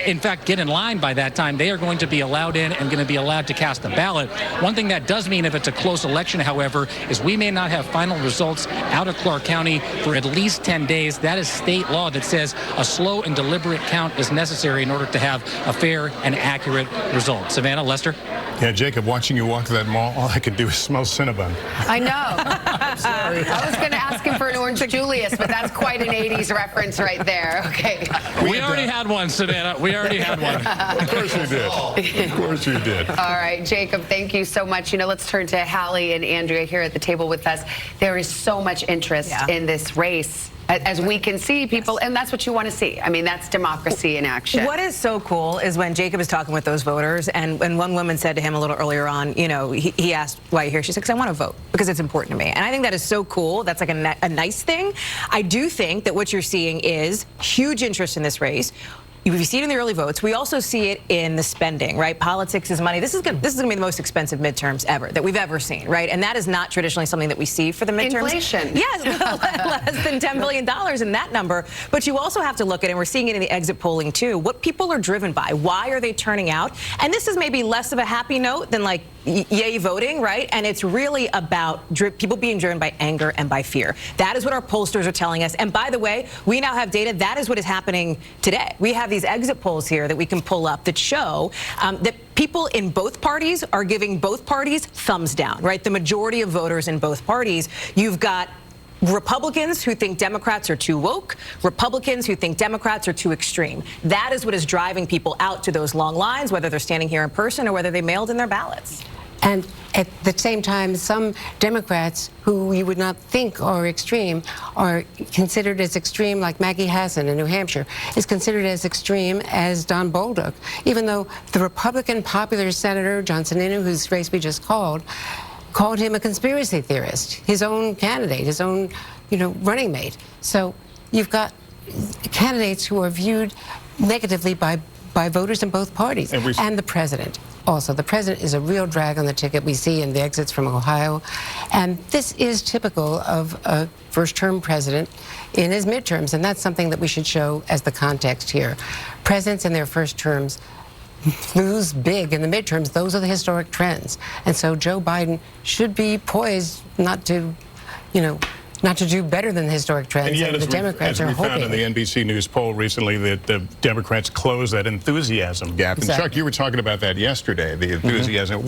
S21: in fact, get in line by that time, they are going to be allowed in and going to be allowed to cast a ballot. One thing that does mean if it's a close election, however, is we may not have final results out of Clark County for at least 10 days. That is state law that says a slow and deliberate count is necessary in order to have a fair and accurate result. Savannah, Lester?
S2: Yeah, Jacob, watching you walk to that mall, all I could do is smell Cinnabon.
S1: I know. I'm sorry. I was going to ask him for an Orange Julius, but that's quite an 80s reference right there. Okay.
S21: We already had one, Savannah. We already had one.
S2: Of course you did. Of course you did.
S1: All right, Jacob, thank you so much. Let's turn to Hallie and Andrea here at the table with us. There is so much interest in this race. As we can see, people, and that's what you want to see. I mean, that's democracy in action.
S15: What is so cool is when Jacob is talking with those voters, and when one woman said to him a little earlier on, he asked, why are you here? She said, because I want to vote, because it's important to me. And I think that is so cool. That's like a nice thing. I do think that what you're seeing is huge interest in this race. We see it in the early votes. We also see it in the spending, right? Politics is money. This is going to be the most expensive midterms ever that we've ever seen, right? And that is not traditionally something that we see for the midterms.
S1: Inflation.
S15: Yes, less than $10 billion in that number. But you also have to look at, and we're seeing it in the exit polling too, what people are driven by. Why are they turning out? And this is maybe less of a happy note than like yay voting, right? And it's really about people being driven by anger and by fear. That is what our pollsters are telling us. And by the way, we now have data. That is what is happening today. We have these exit polls here that we can pull up that show that people in both parties are giving both parties thumbs down, right? The majority of voters in both parties. You've got Republicans who think Democrats are too woke, Republicans who think Democrats are too extreme. That is what is driving people out to those long lines, whether they're standing here in person or whether they mailed in their ballots.
S23: And at the same time, some Democrats who you would not think are extreme are considered as extreme, like Maggie Hassan in New Hampshire is considered as extreme as Don Bolduc, even though the Republican popular Senator John Sununu, whose race we just called him a conspiracy theorist, his own candidate, his own, running mate. So you've got candidates who are viewed negatively by by voters in both parties and the president. Also, the president is a real drag on the ticket we see in the exits from Ohio. And this is typical of a first-term president in his midterms, and that's something that we should show as the context here. Presidents in their first terms lose big in the midterms. Those are the historic trends. And so Joe Biden should be poised not to, not to do better than the historic trends.
S2: And yet,
S23: the Democrats
S2: as
S23: are
S2: we
S23: hoping.
S2: found in the NBC News poll recently, that the Democrats closed that enthusiasm gap. And
S23: Exactly.
S2: Chuck, you were talking about that yesterday, the enthusiasm.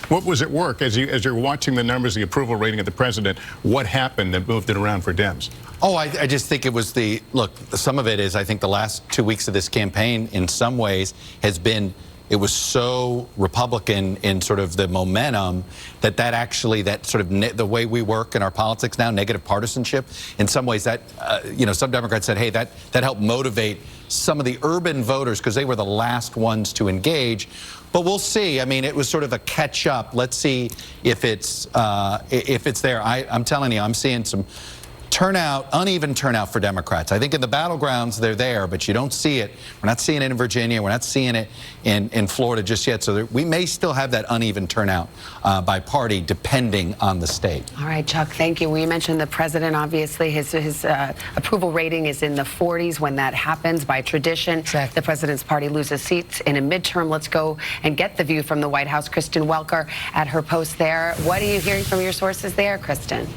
S2: What was at work as you're watching the numbers, the approval rating of the president? What happened that moved it around for Dems?
S9: Oh, I just think it was look, some of it is, I think the last 2 weeks of this campaign in some ways has been, it was so Republican in sort of the momentum that actually, that sort of the way we work in our politics now, negative partisanship, in some ways that, some Democrats said, hey, that helped motivate some of the urban voters because they were the last ones to engage. But we'll see. I mean, it was sort of a catch up. Let's see if it's there. I'm telling you, I'm seeing some turnout, uneven turnout for Democrats. I think in the battlegrounds they're there, but you don't see it. We're not seeing it in Virginia. We're not seeing it in Florida just yet. So we may still have that uneven turnout by party depending on the state.
S1: All right, Chuck, thank you. We mentioned the president, obviously, his approval rating is in the 40s. When that happens, by tradition, the president's party loses seats in a midterm. Let's go and get the view from the White House. Kristen Welker at her post there. What are you hearing from your sources there, Kristen?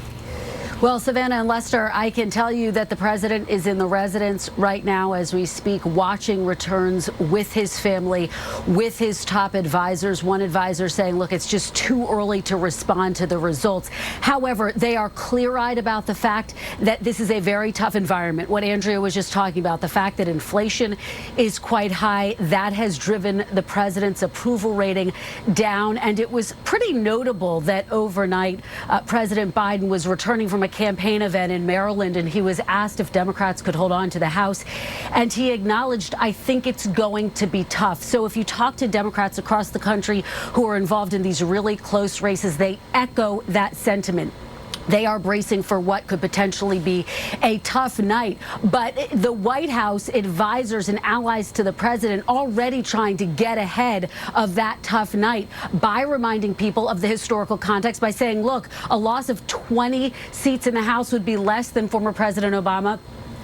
S4: Well, Savannah and Lester, I can tell you that the president is in the residence right now as we speak, watching returns with his family, with his top advisors. One advisor saying, look, it's just too early to respond to the results. However, they are clear-eyed about the fact that this is a very tough environment. What Andrea was just talking about, the fact that inflation is quite high, that has driven the president's approval rating down. And it was pretty notable that overnight, President Biden was returning from a campaign event in Maryland, and he was asked if Democrats could hold on to the House, and he acknowledged, I think it's going to be tough. So if you talk to Democrats across the country who are involved in these really close races, they echo that sentiment. They are bracing for what could potentially be a tough night. But the White House advisors and allies to the president already trying to get ahead of that tough night by reminding people of the historical context, by saying, look, a loss of 20 seats in the House would be less than former President Obama,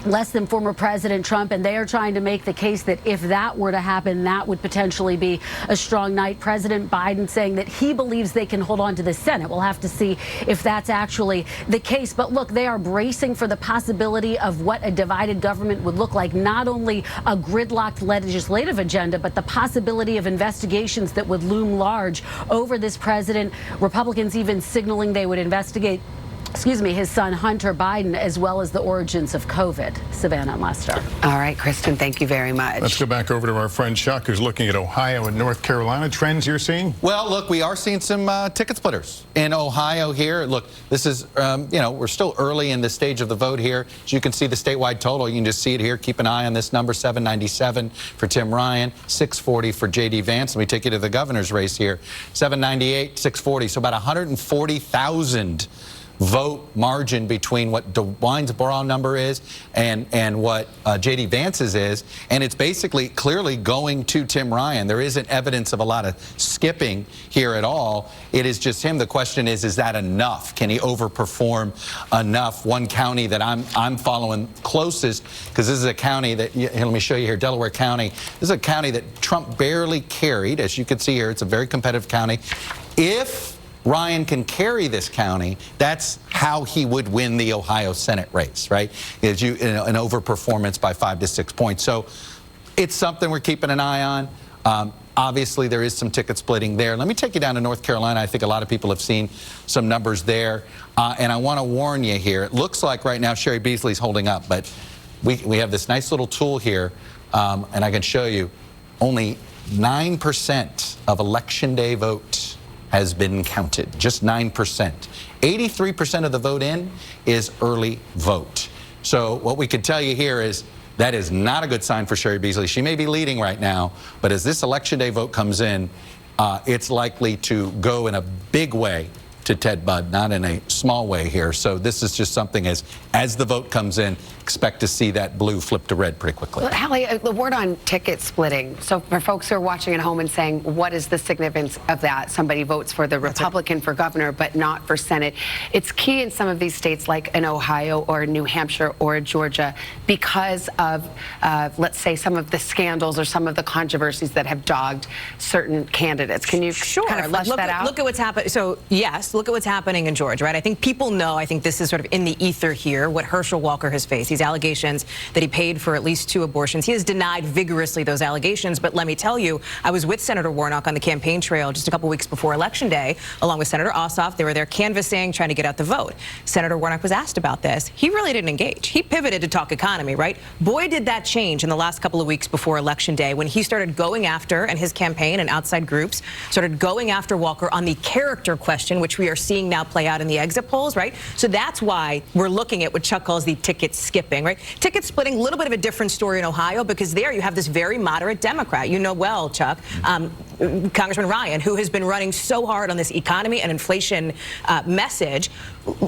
S4: less than former President Trump, and they are trying to make the case that if that were to happen, that would potentially be a strong night. President Biden saying that he believes they can hold on to the Senate. We'll have to see if that's actually the case. But look, they are bracing for the possibility of what a divided government would look like, not only a gridlocked legislative agenda, but the possibility of investigations that would loom large over this president. Republicans even signaling they would investigate his son Hunter Biden, as well as the origins of COVID. Savannah and Lester.
S1: All right, Kristen, thank you very much.
S2: Let's go back over to our friend Chuck, who's looking at Ohio and North Carolina. Trends you're seeing?
S9: Well, look, we are seeing some ticket splitters in Ohio here. Look, this is, we're still early in the stage of the vote here. As you can see the statewide total, you can just see it here. Keep an eye on this number, 797 for Tim Ryan, 640 for J.D. Vance. Let me take you to the governor's race here, 798, 640. So about 140,000 vote margin between what DeWine's Brown number is and what J.D. Vance's is, and it's basically clearly going to Tim Ryan. There isn't evidence of a lot of skipping here at all. It is just him. The question is that enough? Can he overperform enough? One county that I'm following closest, because this is a county that, let me show you here, Delaware County. This is a county that Trump barely carried. As you can see here, it's a very competitive county. If Ryan can carry this county, that's how he would win the Ohio Senate race, right? Is an overperformance by 5 to 6 points. So it's something we're keeping an eye on. Obviously, there is some ticket splitting there. Let me take you down to North Carolina. I think a lot of people have seen some numbers there. And I want to warn you here. It looks like right now Sherry Beasley's holding up, but we have this nice little tool here, and I can show you only 9% of Election Day vote has been counted, just 9%. 83% of the vote in is early vote. So what we could tell you here is that is not a good sign for Sherry Beasley. She may be leading right now, but as this Election Day vote comes in, it's likely to go in a big way to Ted Budd, not in a small way here. So this is just something as the vote comes in, expect to see that blue flip to red pretty quickly.
S1: Well, Hallie, the word on ticket splitting. So for folks who are watching at home and saying, what is the significance of that? Somebody votes for the Republican for governor, but not for Senate. It's key in some of these states like in Ohio or New Hampshire or Georgia because of, let's say, some of the scandals or some of the controversies that have dogged certain candidates. Can you kind of flesh that out?
S15: Look at what's happening. So, yes, look at what's happening in Georgia, right? I think people know, I think this is sort of in the ether here, what Herschel Walker has faced. These allegations that he paid for at least 2 abortions. He has denied vigorously those allegations, but let me tell you, I was with Senator Warnock on the campaign trail just a couple weeks before Election Day, along with Senator Ossoff. They were there canvassing, trying to get out the vote. Senator Warnock was asked about this. He really didn't engage. He pivoted to talk economy, right? Boy, did that change in the last couple of weeks before Election Day when he started going after, and his campaign and outside groups started going after Walker on the character question, which we are seeing now play out in the exit polls, right? So that's why we're looking at what Chuck calls the ticket skipping, right? Ticket splitting, a little bit of a different story in Ohio because there you have this very moderate Democrat. You know well, Chuck, Congressman Ryan, who has been running so hard on this economy and inflation message,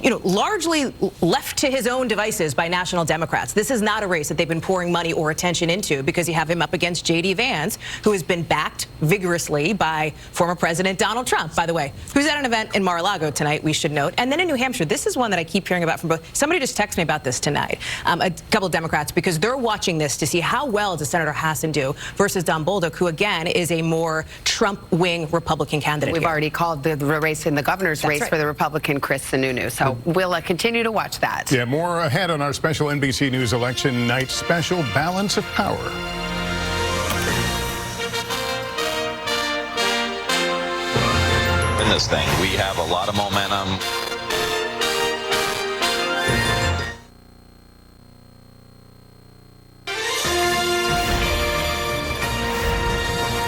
S15: you know, largely left to his own devices by national Democrats. This is not a race that they've been pouring money or attention into because you have him up against J.D. Vance, who has been backed vigorously by former President Donald Trump, by the way, who's at an event in Mar-a-Lago tonight, we should note. And then in New Hampshire, this is one that I keep hearing about from both. Somebody just texted me about this tonight, a couple of Democrats, because they're watching this to see how well does Senator Hassan do versus Don Bolduc, who, again, is a more Trump wing Republican candidate.
S1: We've already called the race in the governor's race for the Republican Chris Sununu. So we'll continue to watch that.
S2: Yeah, more ahead on our special NBC News Election Night special, Balance of Power.
S5: In this thing, we have a lot of momentum.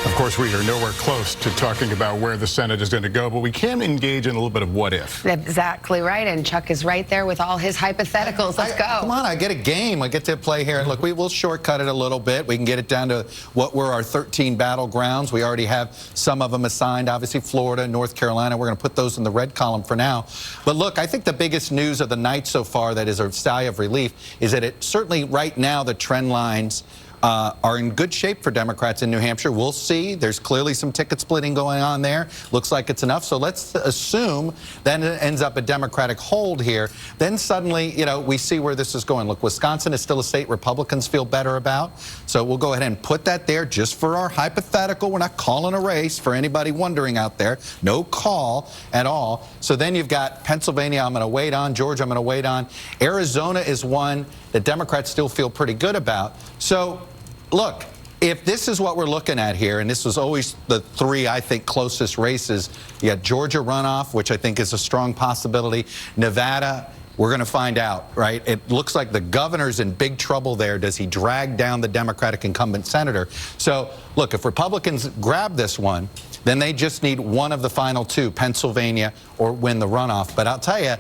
S2: Of course, we are nowhere close to talking about where the Senate is going to go, but we can engage in a little bit of what if.
S1: Exactly right, and Chuck is right there with all his hypotheticals. Let's go.
S9: Come on, I get a game. I get to play here. And look, we will shortcut it a little bit. We can get it down to what were our 13 battlegrounds. We already have some of them assigned, obviously Florida, North Carolina. We're going to put those in the red column for now. But look, I think the biggest news of the night so far that is a sigh of relief is that it certainly right now the trend lines are in good shape for Democrats in New Hampshire. We'll see. There's clearly some ticket splitting going on there. Looks like it's enough. So let's assume that it ends up a Democratic hold here. Then suddenly, you know, we see where this is going. Look, Wisconsin is still a state Republicans feel better about. So we'll go ahead and put that there just for our hypothetical. We're not calling a race for anybody wondering out there. No call at all. So then you've got Pennsylvania I'm going to wait on. Georgia I'm going to wait on. Arizona is one that Democrats still feel pretty good about. So look, if this is what we're looking at here, and this was always the 3, I think, closest races, you got Georgia runoff, which I think is a strong possibility. Nevada, we're going to find out, right? It looks like the governor's in big trouble there. Does he drag down the Democratic incumbent senator? So, look, if Republicans grab this one, then they just need one of the final 2, Pennsylvania or win the runoff. But I'll tell you,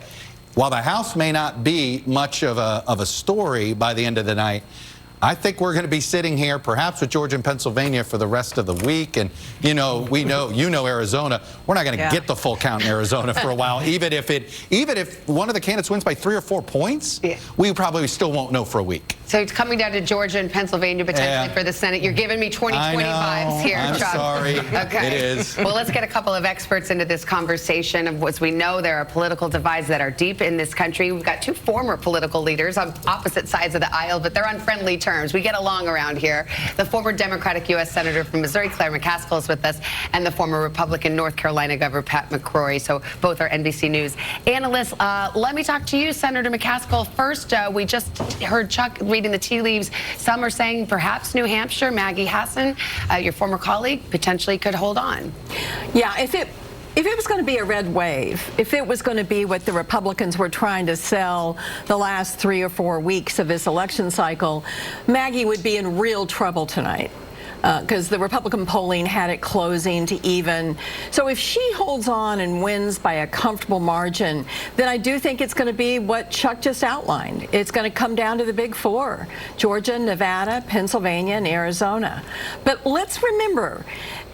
S9: while the House may not be much of a story by the end of the night, I think we're going to be sitting here, perhaps with Georgia and Pennsylvania, for the rest of the week. And, you know, Arizona. We're not going to get the full count in Arizona for a while. Even if one of the candidates wins by 3 or 4 points, we probably still won't know for a week.
S1: So it's coming down to Georgia and Pennsylvania potentially for the Senate. You're giving me 2020 vibes here,
S9: I'm
S1: Chuck.
S9: Sorry.
S1: Okay.
S9: It is.
S1: Well, let's get a couple of experts into this conversation. As we know, there are political divides that are deep in this country. We've got 2 former political leaders on opposite sides of the aisle, but they're on friendly terms. We get along around here. The former Democratic U.S. Senator from Missouri, Claire McCaskill, is with us, and the former Republican North Carolina Governor, Pat McCrory. So both are NBC News analysts. Let me talk to you, Senator McCaskill. First, we just heard Chuck reading the tea leaves. Some are saying perhaps New Hampshire, Maggie Hassan, your former colleague, potentially could hold on.
S6: Yeah, if it was going to be a red wave, if it was going to be what the Republicans were trying to sell the last 3 or 4 weeks of this election cycle, Maggie would be in real trouble tonight. Because the Republican polling had it closing to even. So if she holds on and wins by a comfortable margin, then I do think it's going to be what Chuck just outlined. It's going to come down to the big 4, Georgia, Nevada, Pennsylvania, and Arizona. But let's remember,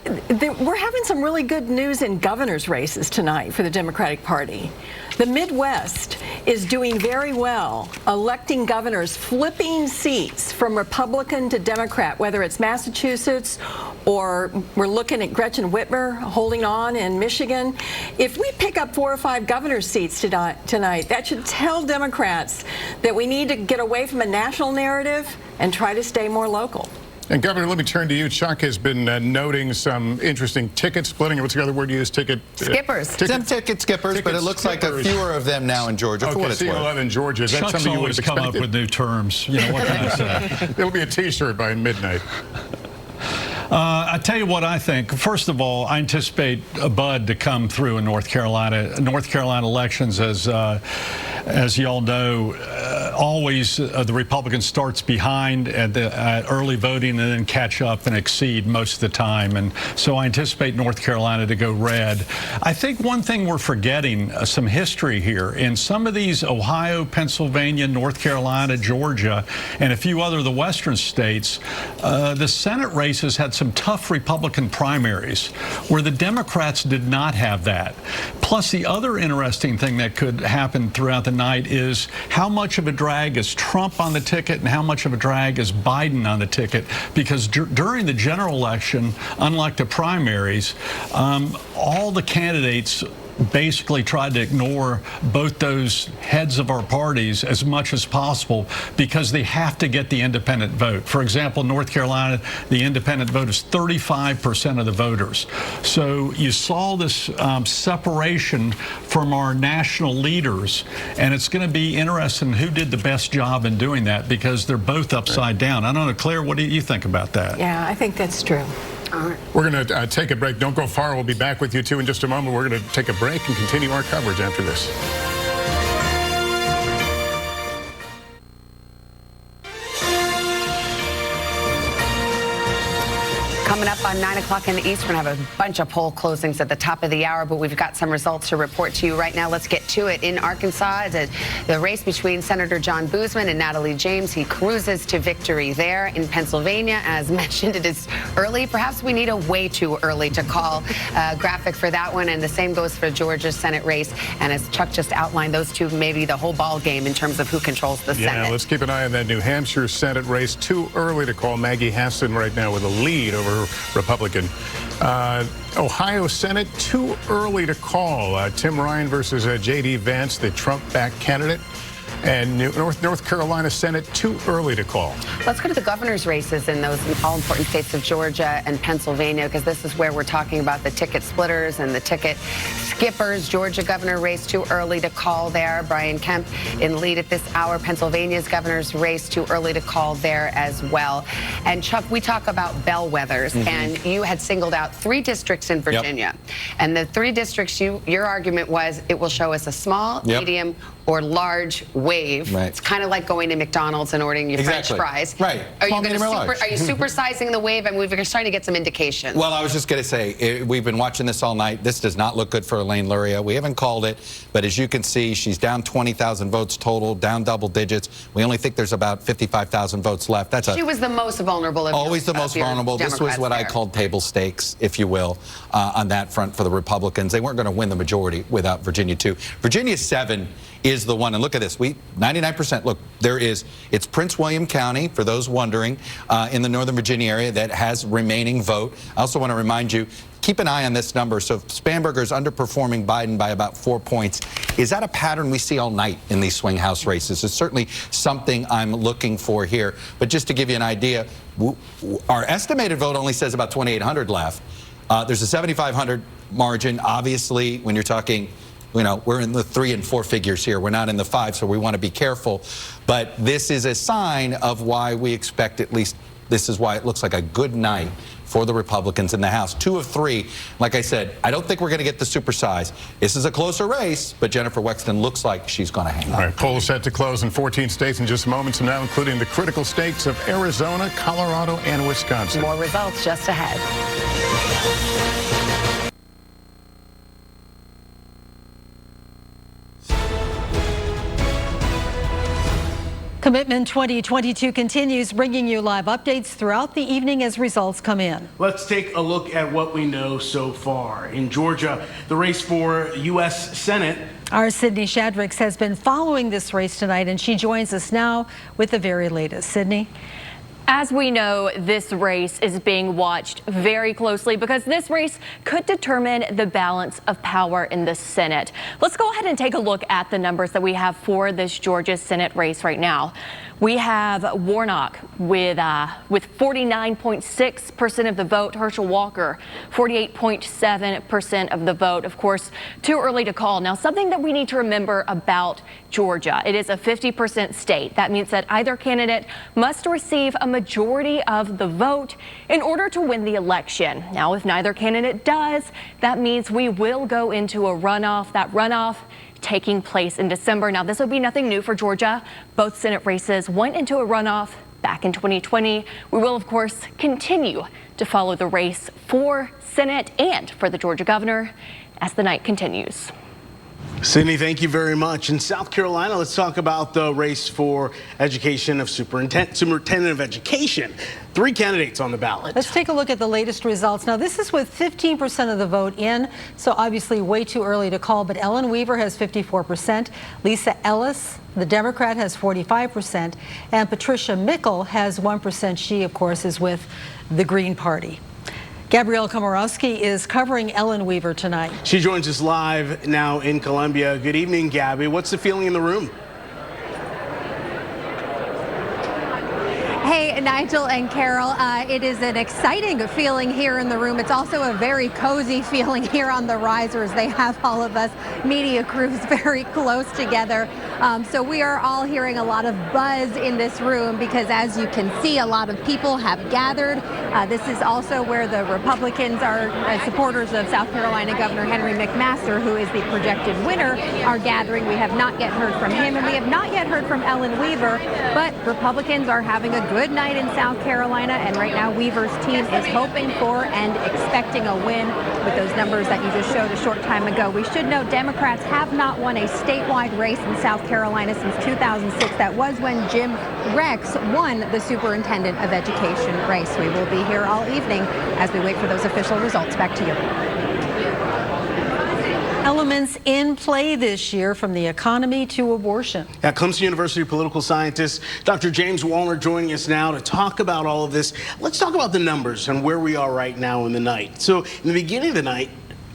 S6: we're having some really good news in governor's races tonight for the Democratic Party. The Midwest is doing very well, electing governors, flipping seats from Republican to Democrat, whether it's Massachusetts or we're looking at Gretchen Whitmer holding on in Michigan. If we pick up 4 or 5 governor's seats tonight, that should tell Democrats that we need to get away from a national narrative and try to stay more local.
S2: And Governor, let me turn to you. Chuck has been noting some interesting ticket splitting. What's the other word you use?
S1: Skippers.
S9: Some ticket skippers, but it looks like a fewer of them now in Georgia.
S2: Okay,
S9: for what it's worth.
S2: a lot in Georgia. Is that
S3: Chuck's
S2: something you would
S3: always
S2: have
S3: come
S2: expected?
S3: up with new terms. You know, what can I say?
S2: It'll be a T-shirt by midnight.
S3: I tell you what I think. First of all, I anticipate a bud to come through in North Carolina. North Carolina elections, as you all know, always the Republican starts behind at early voting and then catch up and exceed most of the time. And so I anticipate North Carolina to go red. I think one thing we're forgetting, some history here. In some of these Ohio, Pennsylvania, North Carolina, Georgia, and a few other of the western states, the Senate races had some tough Republican primaries where the Democrats did not have that. Plus, the other interesting thing that could happen throughout the night is how much of a drag is Trump on the ticket and how much of a drag is Biden on the ticket, because during the general election, unlike the primaries, all the candidates basically tried to ignore both those heads of our parties as much as possible because they have to get the independent vote. For example, North Carolina, the independent vote is 35% of the voters. So you saw this separation from our national leaders, and it's going to be interesting who did the best job in doing that because they're both upside down. I don't know, Claire, what do you think about that?
S6: Yeah, I think that's true.
S2: We're going to take a break. Don't go far. We'll be back with you, too, in just a moment. We're going to take a break and continue our coverage after this.
S1: Coming up on 9 o'clock in the East, we're going to have a bunch of poll closings at the top of the hour, but we've got some results to report to you right now. Let's get to it. In Arkansas, the race between Senator John Boozman and Natalie James, he cruises to victory there. In Pennsylvania, as mentioned, it is early. Perhaps we need a way too early to call graphic for that one, and the same goes for Georgia's Senate race. And as Chuck just outlined, those two may be the whole ball game in terms of who controls the Senate.
S2: Yeah, let's keep an eye on that New Hampshire Senate race. Too early to call. Maggie Hassan right now with a lead over Republican. Ohio Senate, too early to call. Tim Ryan versus J.D. Vance, the Trump-backed candidate. And North Carolina Senate, too early to call.
S1: Let's go to the governor's races in those all-important states of Georgia and Pennsylvania, because this is where we're talking about the ticket splitters and the ticket skippers. Georgia governor race, too early to call there. Brian Kemp in lead at this hour. Pennsylvania's governor's race, too early to call there as well. And Chuck, we talk about bellwethers, and you had singled out 3 districts in Virginia. Yep. And the 3 districts, your argument was it will show us a small, medium, or large wave. Right. It's kind of like going to McDonald's and ordering your French fries.
S9: Right.
S1: Are you supersizing the wave? And we're just trying to get some indication.
S9: Well, I was just going to say, we've been watching this all night. This does not look good for Elaine Luria. We haven't called it, but as you can see, she's down 20,000 votes total, down double digits. We only think there's about 55,000 votes left.
S1: She was the most vulnerable.
S9: Always the most vulnerable. This was what I called table stakes, if you will, on that front for the Republicans. They weren't going to win the majority without Virginia 2. Virginia 7 is the one, and look at this, 99%, look, it's Prince William County, for those wondering, in the Northern Virginia area that has remaining vote. I also want to remind you, keep an eye on this number. So if Spanberger's underperforming Biden by about 4 points, is that a pattern we see all night in these swing house races? It's certainly something I'm looking for here. But just to give you an idea, our estimated vote only says about 2,800 left. There's a 7,500 margin. Obviously, when you're talking, we're in the 3 and 4 figures here. We're not in the 5, so we want to be careful. But this is a sign of why we expect, at least this is why it looks like a good night for the Republicans in the House. 2 of 3. Like I said, I don't think we're going to get the supersize. This is a closer race, but Jennifer Wexton looks like she's going to hang on.
S2: All right, polls set to close in 14 states in just moments from now, including the critical states of Arizona, Colorado, and Wisconsin.
S1: More results just ahead.
S16: Commitment 2022 continues, bringing you live updates throughout the evening as results come in.
S17: Let's take a look at what we know so far. In Georgia, the race for U.S. Senate.
S16: Our Sydney Shadricks has been following this race tonight, and she joins us now with the very latest. Sydney?
S7: As we know, this race is being watched very closely because this race could determine the balance of power in the Senate. Let's go ahead and take a look at the numbers that we have for this Georgia Senate race right now. We have Warnock with 49.6% of the vote. Herschel Walker, 48.7% of the vote. Of course, too early to call. Now, something that we need to remember about Georgia, it is a 50% state. That means that either candidate must receive a majority of the vote in order to win the election. Now, if neither candidate does, that means we will go into a runoff. That runoff taking place in December. Now, this will be nothing new for Georgia. Both Senate races went into a runoff back in 2020. We will, of course, continue to follow the race for Senate and for the Georgia governor as the night continues.
S17: Sydney, thank you very much. In South Carolina, let's talk about the race for education of superintendent of education. 3 candidates on the ballot.
S16: Let's take a look at the latest results. Now, this is with 15% of the vote in, so obviously way too early to call, but Ellen Weaver has 54%. Lisa Ellis, the Democrat, has 45%, and Patricia Mickle has 1%. She, of course, is with the Green Party. Gabrielle Komorowski is covering Ellen Weaver tonight.
S17: She joins us live now in Columbia. Good evening, Gabby. What's the feeling in the room?
S8: Hey, Nigel and Carol, it is an exciting feeling here in the room. It's also a very cozy feeling here on the risers. They have all of us media crews very close together. So we are all hearing a lot of buzz in this room because, as you can see, a lot of people have gathered. This is also where the Republicans are, supporters of South Carolina Governor Henry McMaster, who is the projected winner, are gathering. We have not yet heard from him, and we have not yet heard from Ellen Weaver, but Republicans are having a good night in South Carolina, and right now Weaver's team is hoping for and expecting a win with those numbers that you just showed a short time ago. We should note Democrats have not won a statewide race in South Carolina since 2006. That was when Jim Rex won the superintendent of education race. We will be here all evening as we wait for those official results. Back to you.
S16: Elements in play this year, from the economy to abortion.
S17: At Clemson University political scientist Dr. James Wallner joining us now to talk about all of this. Let's talk about the numbers and where we are right now in the night. So in the beginning of the night,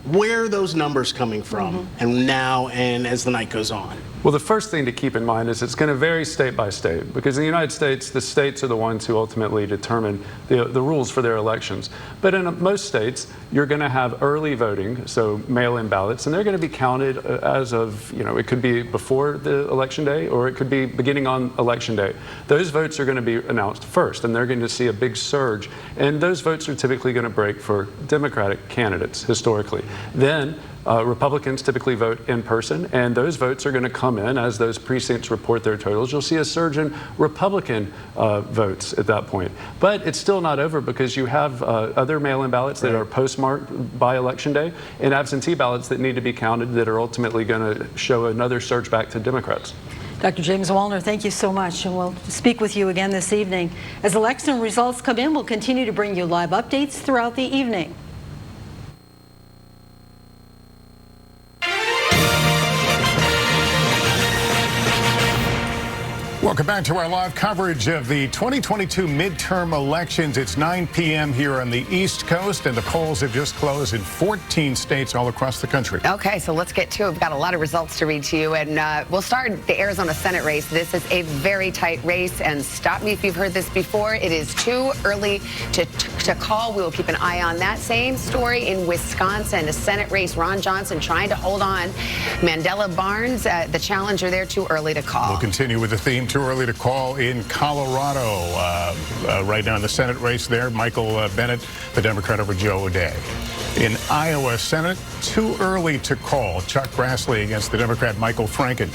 S17: where are those numbers coming from and now and as the night goes on?
S20: Well, the first thing to keep in mind is it's going to vary state by state, because in the United States, the states are the ones who ultimately determine the rules for their elections. But in most states, you're going to have early voting, so mail-in ballots, and they're going to be counted as of, it could be before the election day or it could be beginning on election day. Those votes are going to be announced first, and they're going to see a big surge. And those votes are typically going to break for Democratic candidates historically. Then Republicans typically vote in person, and those votes are going to come in as those precincts report their totals. You'll see a surge in Republican votes at that point. But it's still not over, because you have other mail-in ballots that are postmarked by Election Day and absentee ballots that need to be counted that are ultimately going to show another surge back to Democrats.
S16: Dr. James Wallner, thank you so much, and we'll speak with you again this evening. As election results come in, we'll continue to bring you live updates throughout the evening.
S2: Welcome back to our live coverage of the 2022 midterm elections. It's 9 p.m. here on the East Coast, and the polls have just closed in 14 states all across the country.
S1: Okay, so let's get to it. We've got a lot of results to read to you, and we'll start the Arizona Senate race. This is a very tight race, and stop me if you've heard this before. It is too early to call. We will keep an eye on that. Same story in Wisconsin, a Senate race. Ron Johnson trying to hold on. Mandela Barnes, the challenger there, too early to call.
S2: We'll continue with the theme. Too early to call in Colorado. Right now in the Senate race there, Michael Bennet, the Democrat, over Joe O'Dea. In Iowa Senate, too early to call. Chuck Grassley against the Democrat Michael Franken.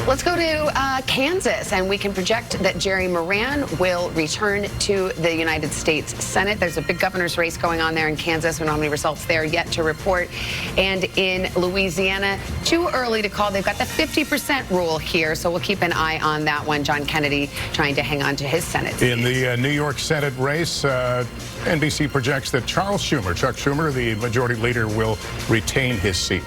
S1: Let's go to Kansas, and we can project that Jerry Moran will return to the United States Senate. There's a big governor's race going on there in Kansas. We don't have any results there yet to report. And in Louisiana, too early to call. They've got the 50% rule here, so we'll keep an eye on that one. John Kennedy trying to hang on to his Senate seat.
S2: In the New York Senate race, NBC projects that Chuck Schumer, the majority leader, will retain his seat.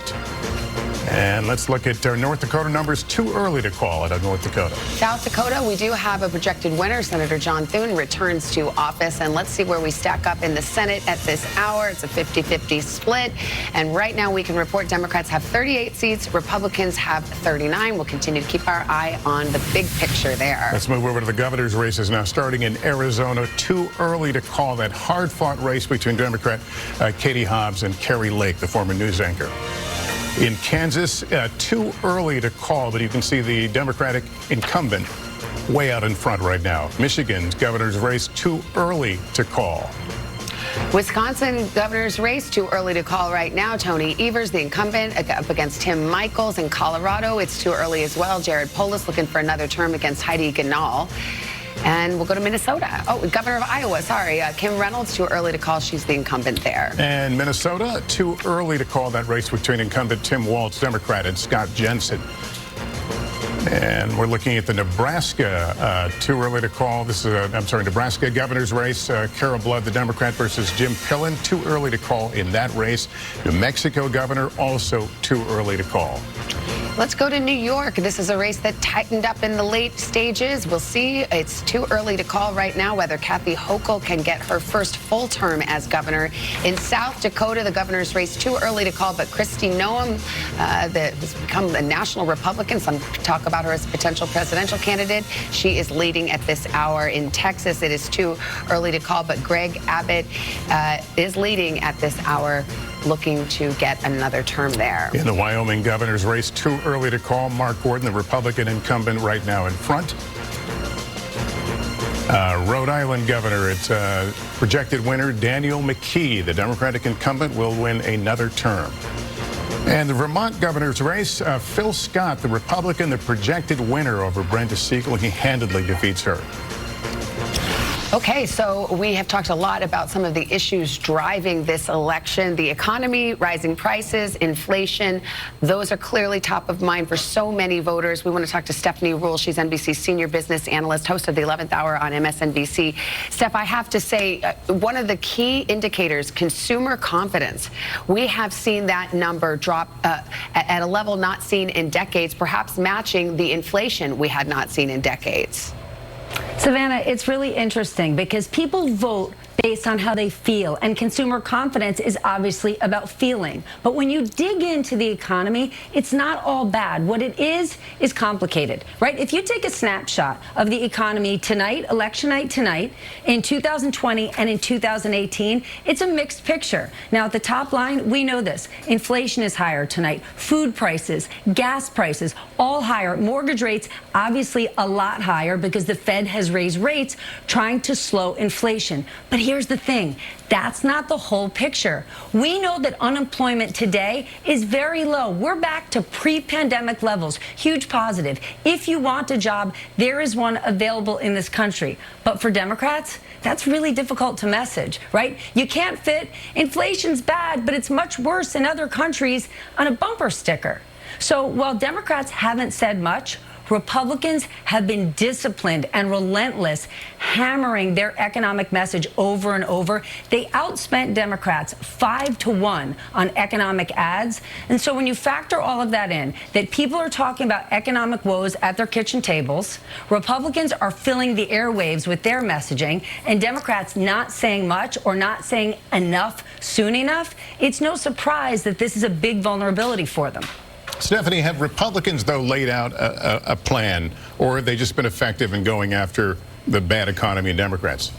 S2: And let's look at North Dakota numbers. Too early to call it on North Dakota.
S1: South Dakota, we do have a projected winner. Senator John Thune returns to office. And let's see where we stack up in the Senate at this hour. It's a 50-50 split. And right now we can report Democrats have 38 seats. Republicans have 39. We'll continue to keep our eye on the big picture there.
S2: Let's move over to the governor's races now, starting in Arizona. Too early to call that hard-fought race between Democrat Katie Hobbs and Carrie Lake, the former news anchor. In Kansas, too early to call, but you can see the Democratic incumbent way out in front right now. Michigan's governor's race, too early to call.
S1: Wisconsin governor's race, too early to call right now. Tony Evers, the incumbent, up against Tim Michels. In Colorado, it's too early as well. Jared Polis looking for another term against Heidi Ganahl. And we'll go to Minnesota. Oh, governor of Iowa, sorry. Kim Reynolds, too early to call. She's the incumbent there.
S2: And Minnesota, too early to call that race between incumbent Tim Walz, Democrat, and Scott Jensen. And we're looking at the Nebraska, too early to call. This is, Nebraska governor's race. Carol Blood, the Democrat, versus Jim Pillen. Too early to call in that race. New Mexico governor, also too early to call.
S1: Let's go to New York. This is a race that tightened up in the late stages. We'll see. It's too early to call right now whether Kathy Hochul can get her first full term as governor. In South Dakota, the governor's race, too early to call, but Kristi Noem, that has become a national Republican. Some talk about her as a potential presidential candidate. She is leading at this hour. In Texas, it is too early to call, but Greg Abbott is leading at this hour, looking to get another term there.
S2: In the Wyoming governor's race, too early to call. Mark Gordon, the Republican incumbent, right now in front. Rhode Island governor, it's projected winner Daniel McKee. The Democratic incumbent will win another term. And the Vermont governor's race, Phil Scott, the Republican, the projected winner over Brenda Siegel. He handedly defeats her.
S1: Okay, so we have talked a lot about some of the issues driving this election. The economy, rising prices, inflation, those are clearly top of mind for so many voters. We want to talk to Stephanie Ruhle. She's NBC's senior business analyst, host of the 11th Hour on MSNBC. Steph, I have to say, one of the key indicators, consumer confidence. We have seen that number drop at a level not seen in decades, perhaps matching the inflation we had not seen in decades.
S4: Savannah, it's really interesting because people vote based on how they feel, and consumer confidence is obviously about feeling. But when you dig into the economy, it's not all bad. What it is complicated, right? If you take a snapshot of the economy tonight, election night tonight, in 2020 and in 2018, it's a mixed picture. Now, at the top line, we know this. Inflation is higher tonight. Food prices, gas prices, all higher. Mortgage rates, obviously a lot higher because the Fed has raised rates trying to slow inflation. But here's the thing, that's not the whole picture. We know that unemployment today is very low. We're back to pre-pandemic levels, huge positive. If you want a job, there is one available in this country. But for Democrats, that's really difficult to message, right? You can't fit inflation's bad, but it's much worse in other countries on a bumper sticker. So while Democrats haven't said much, Republicans have been disciplined and relentless, hammering their economic message over and over. They outspent Democrats 5-1 on economic ads. And so when you factor all of that in, that people are talking about economic woes at their kitchen tables, Republicans are filling the airwaves with their messaging, and Democrats not saying much or not saying enough soon enough, it's no surprise that this is a big vulnerability for them.
S2: Stephanie, have Republicans, though, laid out a plan, or have they just been effective in going after the bad economy in Democrats?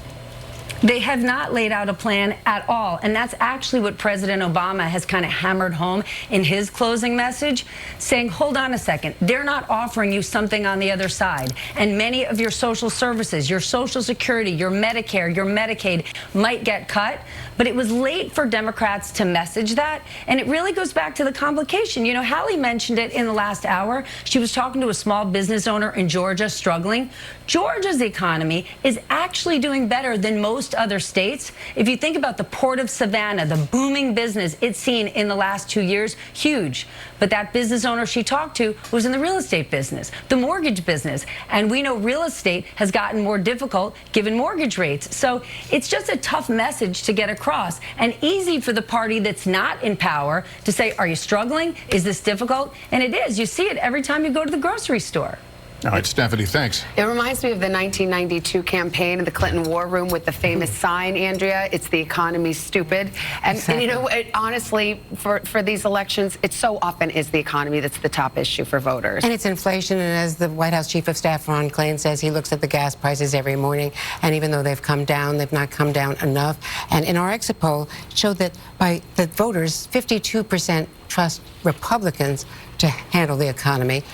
S10: They have not laid out a plan at all. And that's actually what President Obama has kind of hammered home in his closing message, saying, hold on a second, they're not offering you something on the other side. And many of your social services, your Social Security, your Medicare, your Medicaid might get cut. But it was late for Democrats to message that. And it really goes back to the complication. You know, Hallie mentioned it in the last hour. She was talking to a small business owner in Georgia struggling. Georgia's economy is actually doing better than most other states. If you think about the Port of Savannah, the booming business it's seen in the last 2 years, huge. But that business owner she talked to was in the real estate business, the mortgage business. And we know real estate has gotten more difficult given mortgage rates. So it's just a tough message to get across, and easy for the party that's not in power to say, are you struggling? Is this difficult? And it is. You see it every time you go to the grocery store.
S2: All right, Stephanie, thanks.
S1: It reminds me of the 1992 campaign in the Clinton War Room with the famous sign, Andrea, it's the economy, stupid. And you know, honestly, for these elections, it so often is the economy that's the top issue for voters.
S23: And it's inflation, and as the White House Chief of Staff, Ron Klain, says, he looks at the gas prices every morning, and even though they've come down, they've not come down enough. And in our exit poll, it showed that by the voters, 52% trust Republicans to handle the economy.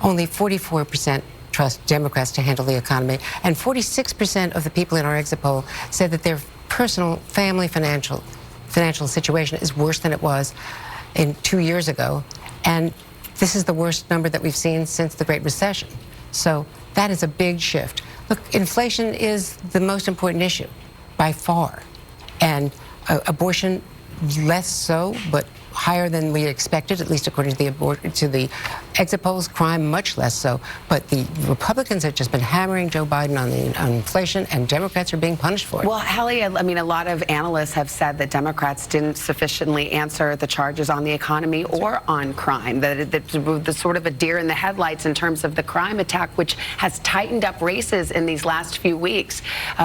S23: Only 44% trust Democrats to handle the economy, and 46% of the people in our exit poll said that their personal family financial situation is worse than it was 2 years ago, and this is the worst number that we've seen since the Great Recession. So that is a big shift. Look, inflation is the most important issue by far, and abortion less so, but higher than we expected, at least according to the exit polls. Crime, much less so. But the Republicans have just been hammering Joe Biden on inflation, and Democrats are being punished for it.
S1: Well, Hallie, I mean, a lot of analysts have said that Democrats didn't sufficiently answer the charges on the economy or on crime. That the sort of a deer in the headlights in terms of the crime attack, which has tightened up races in these last few weeks,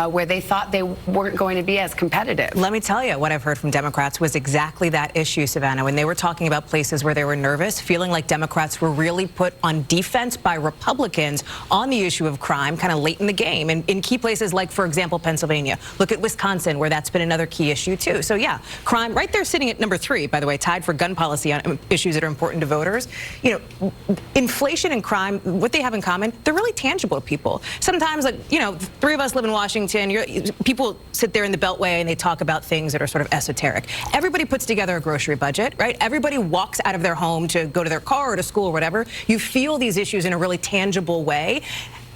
S1: where they thought they weren't going to be as competitive.
S15: Let me tell you, what I've heard from Democrats was exactly that issue, Savannah, when they were talking about places where they were nervous, feeling like Democrats were really put on defense by Republicans on the issue of crime kind of late in the game. And in key places like, for example, Pennsylvania. Look at Wisconsin, where that's been another key issue, too. So, yeah, crime right there sitting at number 3, by the way, tied for gun policy on issues that are important to voters. You know, inflation and crime, what they have in common, they're really tangible to people. Sometimes, like, you know, 3 of us live in Washington. People sit there in the Beltway and they talk about things that are sort of esoteric. Everybody puts together a grocery budget, right? Everybody walks out of their home to go to their car or to school or whatever. You feel these issues in a really tangible way.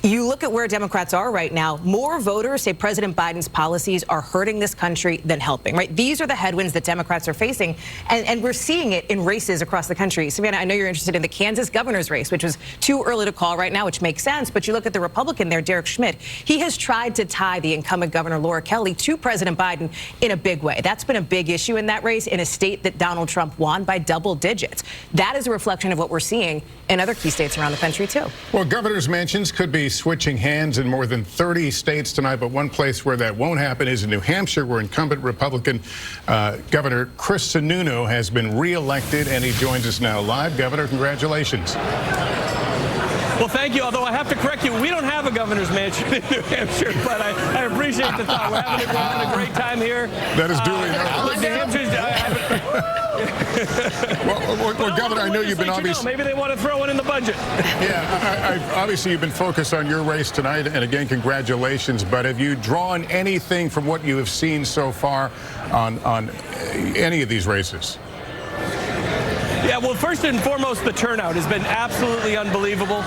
S15: You look at where Democrats are right now, more voters say President Biden's policies are hurting this country than helping, right? These are the headwinds that Democrats are facing, and we're seeing it in races across the country. Savannah, I know you're interested in the Kansas governor's race, which was too early to call right now, which makes sense, but you look at the Republican there, Derek Schmidt. He has tried to tie the incumbent governor, Laura Kelly, to President Biden in a big way. That's been a big issue in that race in a state that Donald Trump won by double digits. That is a reflection of what we're seeing in other key states around the country, too.
S2: Well, governor's mansions could be switching hands in more than 30 states tonight, but one place where that won't happen is in New Hampshire, where incumbent Republican Governor Chris Sununu has been reelected, and he joins us now live. Governor, congratulations.
S11: Well, thank you. Although I have to correct you, we don't have a governor's mansion in New Hampshire, but I appreciate the thought. We're having a great time here.
S2: That is duly noted.
S11: New Hampshire's,
S2: well, Governor, I know you've been obvious.
S11: Maybe they want to throw it in the budget.
S2: Yeah, obviously you've been focused on your race tonight, and again, congratulations. But have you drawn anything from what you have seen so far on any of these races?
S11: Yeah, well, first and foremost, the turnout has been absolutely unbelievable.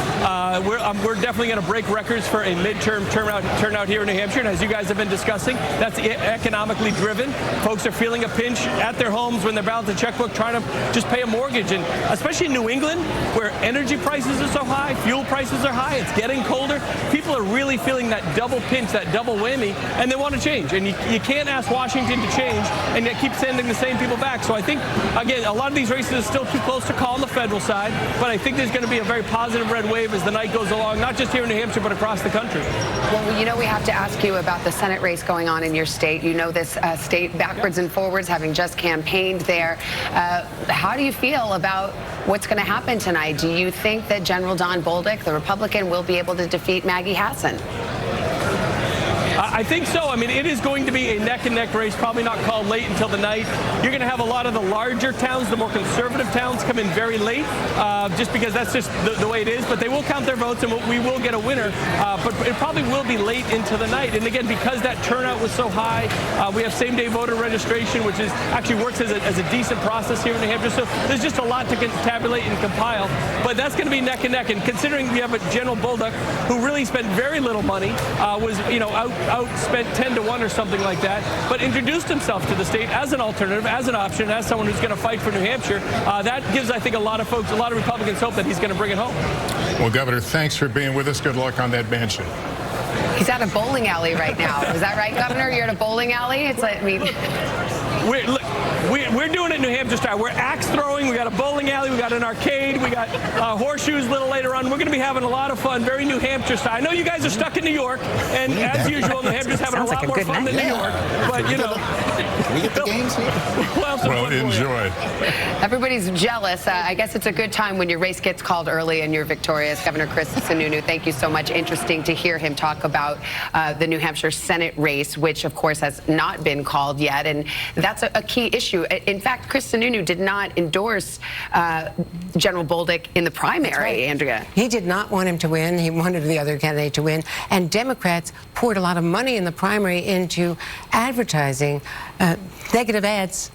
S11: We're definitely going to break records for a midterm turnout here in New Hampshire. And as you guys have been discussing, that's economically driven. Folks are feeling a pinch at their homes when they're balancing a checkbook, trying to just pay a mortgage. And especially in New England, where energy prices are so high, fuel prices are high, it's getting colder. People are really feeling that double pinch, that double whammy, and they want to change. And you can't ask Washington to change and yet keep sending the same people back. So I think, again, a lot of these races are still too close to call on the federal side, but I think there's going to be a very positive red wave as the night goes along, not just here in New Hampshire, but across the country.
S1: Well, you know, we have to ask you about the Senate race going on in your state. You know this state backwards and forwards, having just campaigned there. How do you feel about what's going to happen tonight? Do you think that General Don Bolduc, the Republican, will be able to defeat Maggie Hassan?
S11: I think so. I mean, it is going to be a neck-and-neck race, probably not called late until the night. You're going to have a lot of the larger towns, the more conservative towns, come in very late, just because that's just the way it is. But they will count their votes, and we will get a winner. But it probably will be late into the night. And again, because that turnout was so high, we have same-day voter registration, which is actually works as a decent process here in New Hampshire. So there's just a lot to tabulate and compile. But that's going to be neck and neck. And considering we have a General Bolduc who really spent very little money, was outspent 10-1 or something like that, but introduced himself to the state as an alternative, as an option, as someone who's going to fight for New Hampshire. That gives, I think, a lot of folks, a lot of Republicans hope that he's going to bring it home.
S2: Well, Governor, thanks for being with us. Good luck on that mansion.
S1: He's at a bowling alley right now. Is that right, Governor? You're at a bowling alley? It's like,
S11: we're doing it New Hampshire style. We're axe throwing. We got a bowling alley. We got an arcade. We got horseshoes a little later on. We're going to be having a lot of fun. Very New Hampshire style. I know you guys are stuck in New York, and as usual, New Hampshire's having a lot more fun than New York. But you know,
S9: can we get the games here?
S2: Well, enjoy.
S1: Everybody's jealous. I guess it's a good time when your race gets called early and you're victorious. Governor Chris Sununu, thank you so much. Interesting to hear him talk about the New Hampshire Senate race, which of course has not been called yet, and that's a key issue. In fact, Chris Sununu did not endorse General Bolduc in the primary, right. Andrea.
S23: He did not want him to win. He wanted the other candidate to win. And Democrats poured a lot of money in the primary into advertising, negative ads,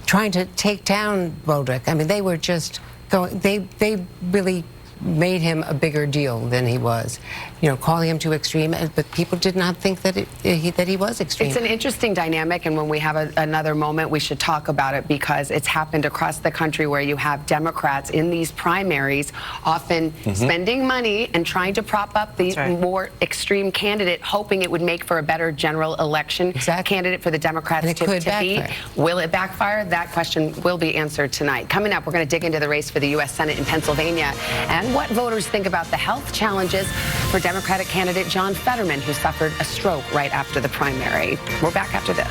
S23: trying to take down Bolduc. I mean, they were just going, they really made him a bigger deal than he was, you know, calling him too extreme, but people did not think that he was extreme.
S1: It's an interesting dynamic, and when we have another moment, we should talk about it, because it's happened across the country where you have Democrats in these primaries often spending money and trying to prop up the more extreme candidate, hoping it would make for a better general election candidate for the Democrats to beat. Will it backfire? That question will be answered tonight. Coming up, we're going to dig into the race for the U.S. Senate in Pennsylvania and what voters think about the health challenges for Democratic candidate John Fetterman, who suffered a stroke right after the primary. We're back after this.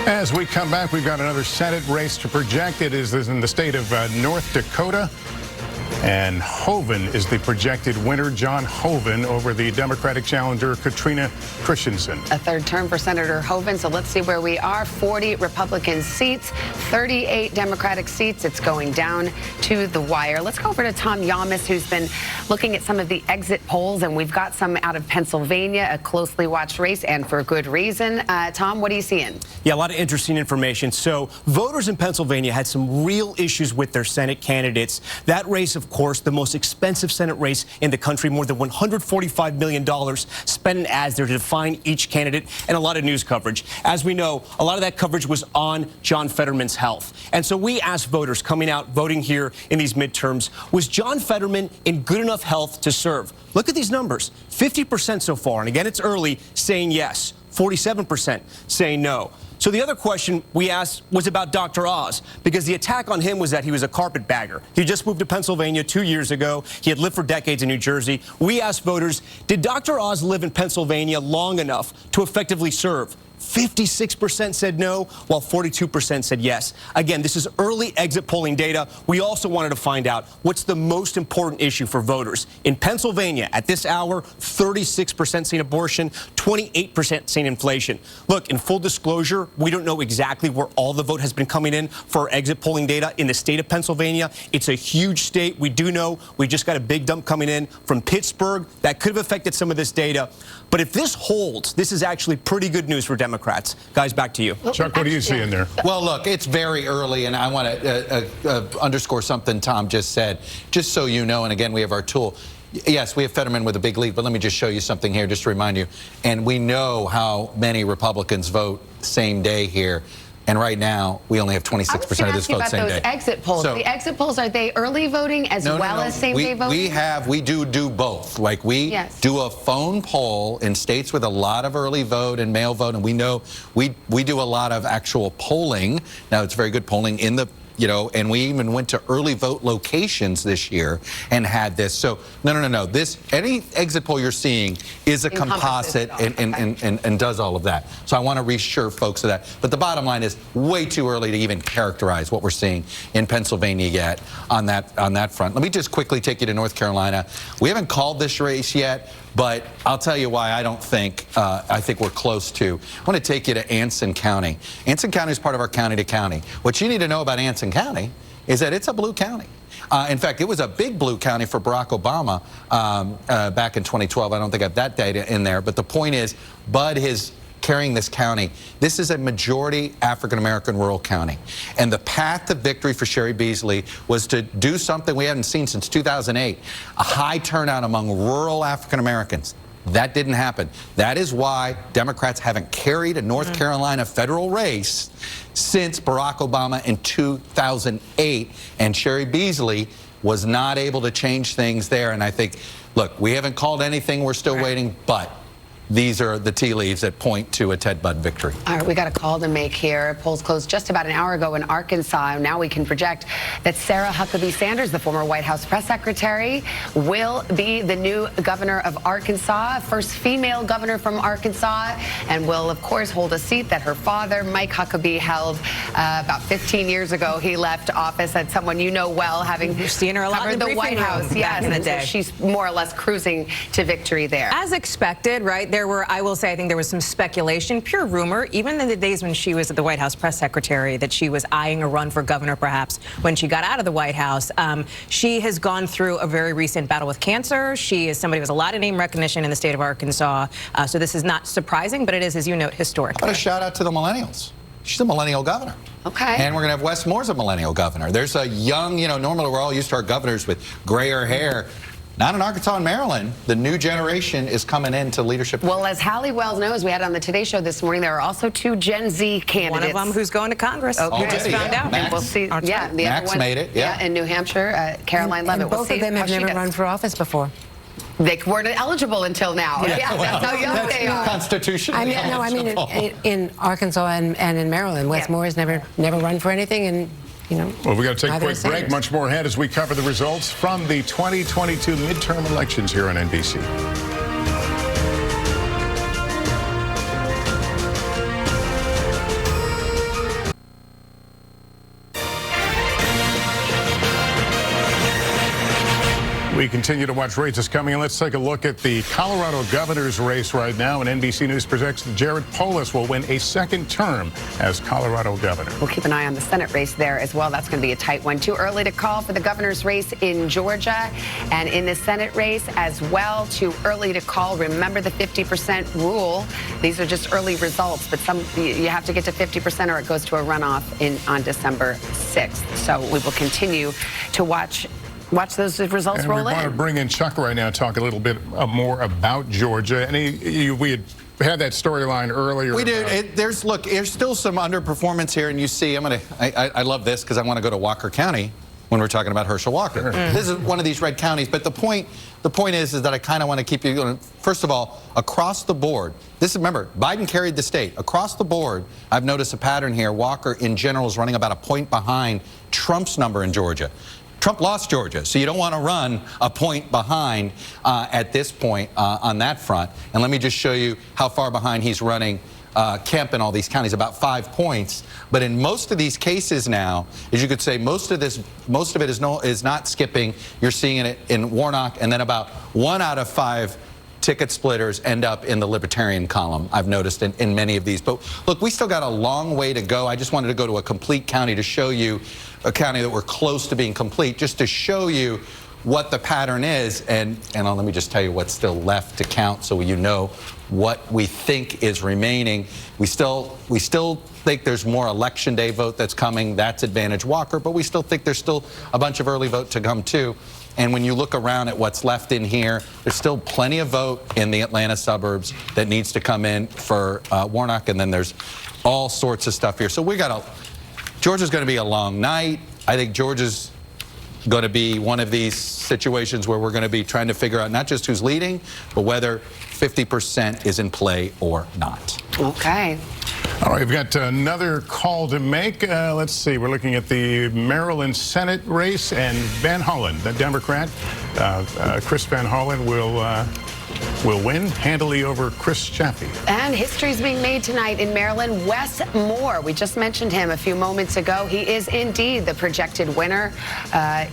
S2: As we come back, we've got another Senate race to project. It is in the state of North Dakota. And Hoeven is the projected winner, John Hoeven, over the Democratic challenger, Katrina Christensen.
S1: A third term for Senator Hoeven, so let's see where we are. 40 Republican seats, 38 Democratic seats. It's going down to the wire. Let's go over to Tom Yamas, who's been looking at some of the exit polls, and we've got some out of Pennsylvania, a closely watched race, and for good reason. Tom, what are you seeing?
S12: Yeah, a lot of interesting information. So voters in Pennsylvania had some real issues with their Senate candidates. That race, of course, the most expensive Senate race in the country, more than $145 million spent in ads there to define each candidate, and a lot of news coverage. As we know, a lot of that coverage was on John Fetterman's health. And so we asked voters coming out, voting here in these midterms, was John Fetterman in good enough health to serve? Look at these numbers, 50% so far, and again, it's early, saying yes, 47% saying no. So the other question we asked was about Dr. Oz, because the attack on him was that he was a carpetbagger. He just moved to Pennsylvania 2 years ago. He had lived for decades in New Jersey. We asked voters, did Dr. Oz live in Pennsylvania long enough to effectively serve? 56% said no, while 42% said yes. Again, this is early exit polling data. We also wanted to find out what's the most important issue for voters. In Pennsylvania, at this hour, 36% saying abortion, 28% saying inflation. Look, in full disclosure, we don't know exactly where all the vote has been coming in for our exit polling data in the state of Pennsylvania. It's a huge state. We do know we just got a big dump coming in from Pittsburgh. That could have affected some of this data. But if this holds, this is actually pretty good news for Democrats. Guys, back to you.
S2: Chuck, what do you see in there?
S9: Well, look, it's very early, and I want to underscore something Tom just said. Just so you know, and again, we have our tool. Yes, we have Fetterman with a big lead, but let me just show you something here just to remind you. And we know how many Republicans vote same day here. And right now, we only have 26% of this vote same day.
S1: Those exit polls. So, the exit polls, are they early voting as well as same-day voting?
S9: We do both. Like we do a phone poll in states with a lot of early vote and mail vote, and we know we do a lot of actual polling. Now, it's very good polling in the you know, and we even went to early vote locations this year and had this. So no. This, any exit poll you're seeing is a composite and does all of that. So I want to reassure folks of that. But the bottom line is way too early to even characterize what we're seeing in Pennsylvania yet on that front. Let me just quickly take you to North Carolina. We haven't called this race yet, but I'll tell you why I don't think, I think we're close to. I want to take you to Anson County. Anson County is part of our county to county. What you need to know about Anson County is that it's a blue county. In fact, it was a big blue county for Barack Obama back in 2012. I don't think I have that data in there, but the point is, Bud is carrying this county. This is a majority African-American rural county. And the path to victory for Sherry Beasley was to do something we haven't seen since 2008, a high turnout among rural African-Americans. That didn't happen. That is why Democrats haven't carried a North Carolina federal race since Barack Obama in 2008. And Sherry Beasley was not able to change things there. And I think, look, we haven't called anything. We're still waiting, but these are the tea leaves that point to a Ted Budd victory.
S1: All right, we got a call to make here. Polls closed just about an hour ago in Arkansas. Now we can project that Sarah Huckabee Sanders, the former White House press secretary, will be the new governor of Arkansas, first female governor from Arkansas, and will, of course, hold a seat that her father, Mike Huckabee, held about 15 years ago. He left office. That's someone you know well, having
S15: seen her a lot in the
S1: White House.
S15: Yes,
S1: and so she's more or less cruising to victory there.
S15: As expected, right? There were, I will say, I think there was some speculation, pure rumor, even in the days when she was at the White House press secretary, that she was eyeing a run for governor, perhaps, when she got out of the White House. She has gone through a very recent battle with cancer. She is somebody with a lot of name recognition in the state of Arkansas. So this is not surprising, but it is, as you note, historic.
S9: But a shout out to the millennials. She's a millennial governor.
S1: Okay.
S9: And we're going to have Wes Moore's a millennial governor. There's a young, you know, normally we're all used to our governors with grayer hair. Not in Arkansas and Maryland. The new generation is coming into leadership.
S1: Well, as Hallie Wells knows, we had on the Today Show this morning, there are also 2 Gen Z candidates.
S15: One of them who's going to Congress.
S1: Okay.
S15: You just found out.
S1: And we'll see. Yeah, the
S9: Max
S1: other one,
S9: made it. Yeah.
S1: In New Hampshire, Caroline Levitt.
S23: Both of them have never run for office before.
S1: They weren't eligible until now. Yeah,
S9: well,
S1: that's how young they are.
S9: Constitutionally.
S23: I mean, in Arkansas and in Maryland, Wes Moore has never run for anything, and you know.
S2: Well, we got to take a quick break. Much more ahead as we cover the results from the 2022 midterm elections here on NBC. We continue to watch races coming in. Let's take a look at the Colorado governor's race right now. And NBC News projects that Jared Polis will win a second term as Colorado governor.
S1: We'll keep an eye on the Senate race there as well. That's going to be a tight one. Too early to call for the governor's race in Georgia. And in the Senate race as well, too early to call. Remember the 50% rule. These are just early results, but you have to get to 50% or it goes to a runoff on December 6th. So we will continue to watch those results roll in.
S2: We want to bring in Chuck right now to talk a little bit more about Georgia. We had that storyline earlier.
S9: We did. There's still some underperformance here, and you see, I love this because I want to go to Walker County when we're talking about Herschel Walker. This is one of these red counties, but the point is that I kind of want to keep you going. First of all, across the board, remember, Biden carried the state. Across the board, I've noticed a pattern here. Walker, in general, is running about a point behind Trump's number in Georgia. Trump lost Georgia, so you don't want to run a point behind at this point on that front. And let me just show you how far behind he's running Kemp in all these counties, about 5 points. But in most of these cases now, as you could say, most of it is not skipping. You're seeing it in Warnock, and then about 1 out of 5 ticket splitters end up in the Libertarian column, I've noticed in many of these. But look, we still got a long way to go. I just wanted to go to a complete county to show you a county that we're close to being complete, just to show you what the pattern is. And let me just tell you what's still left to count so you know what we think is remaining. We still think there's more election day vote that's coming. That's advantage Walker, but we still think there's still a bunch of early vote to come too. And when you look around at what's left in here, there's still plenty of vote in the Atlanta suburbs that needs to come in for Warnock, and then there's all sorts of stuff here. So Georgia's going to be a long night. I think Georgia's going to be one of these situations where we're going to be trying to figure out not just who's leading, but whether 50% is in play or not.
S1: Okay.
S2: All right, we've got another call to make. Let's see. We're looking at the Maryland Senate race, and Van Hollen, the Democrat, Chris Van Hollen will win handily over Chris Chaffee.
S1: And history's being made tonight in Maryland. Wes Moore, we just mentioned him a few moments ago. He is indeed the projected winner,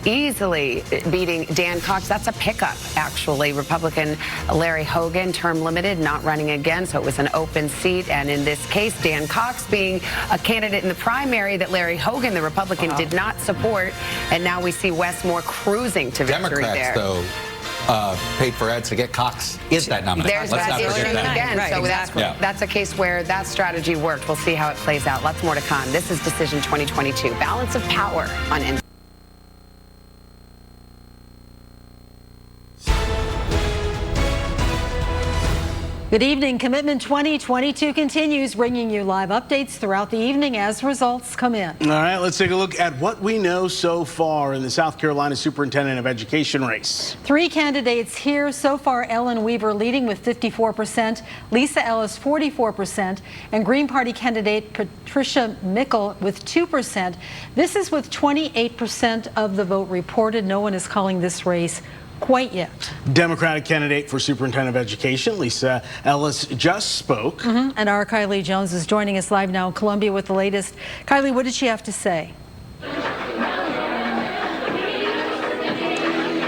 S1: easily beating Dan Cox. That's a pickup, actually. Republican Larry Hogan, term limited, not running again, so it was an open seat. And in this case, Dan Cox being a candidate in the primary that Larry Hogan, the Republican, did not support. And now we see Wes Moore cruising to victory there.
S9: Democrats, though, paid for ads to get Cox is that nomination.
S1: There's that issue again.
S15: Right,
S1: so
S15: exactly.
S1: that's a case where that strategy worked. We'll see how it plays out. Lots more to come. This is Decision 2022. Balance of power on NBC.
S16: Good evening. Commitment 2022 continues, bringing you live updates throughout the evening as results come in.
S17: All right, let's take a look at what we know so far in the South Carolina Superintendent of Education race.
S16: 3 candidates here so far. Ellen Weaver leading with 54%, Lisa Ellis 44%, and Green Party candidate Patricia Mickle with 2%. This is with 28% of the vote reported. No one is calling this race quite yet.
S17: Democratic candidate for Superintendent of Education, Lisa Ellis, just spoke.
S16: And our Kylie Jones is joining us live now in Columbia with the latest. Kylie, what did she have to say?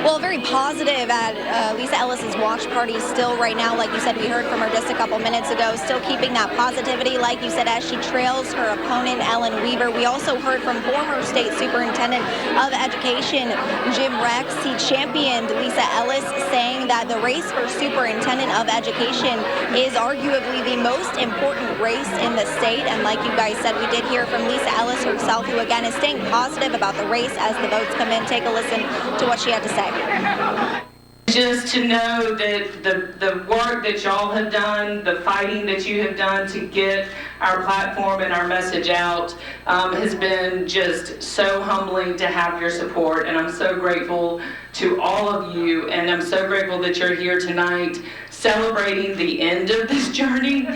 S13: Well, very positive at Lisa Ellis's watch party still right now. Like you said, we heard from her just a couple minutes ago, still keeping that positivity, like you said, as she trails her opponent, Ellen Weaver. We also heard from former state superintendent of education, Jim Rex. He championed Lisa Ellis, saying that the race for superintendent of education is arguably the most important race in the state. And like you guys said, we did hear from Lisa Ellis herself, who again is staying positive about the race as the votes come in. Take a listen to what she had to say.
S14: Just to know that the work that y'all have done, the fighting that you have done to get our platform and our message out has been just so humbling to have your support. And I'm so grateful to all of you. And I'm so grateful that you're here tonight celebrating the end of this journey.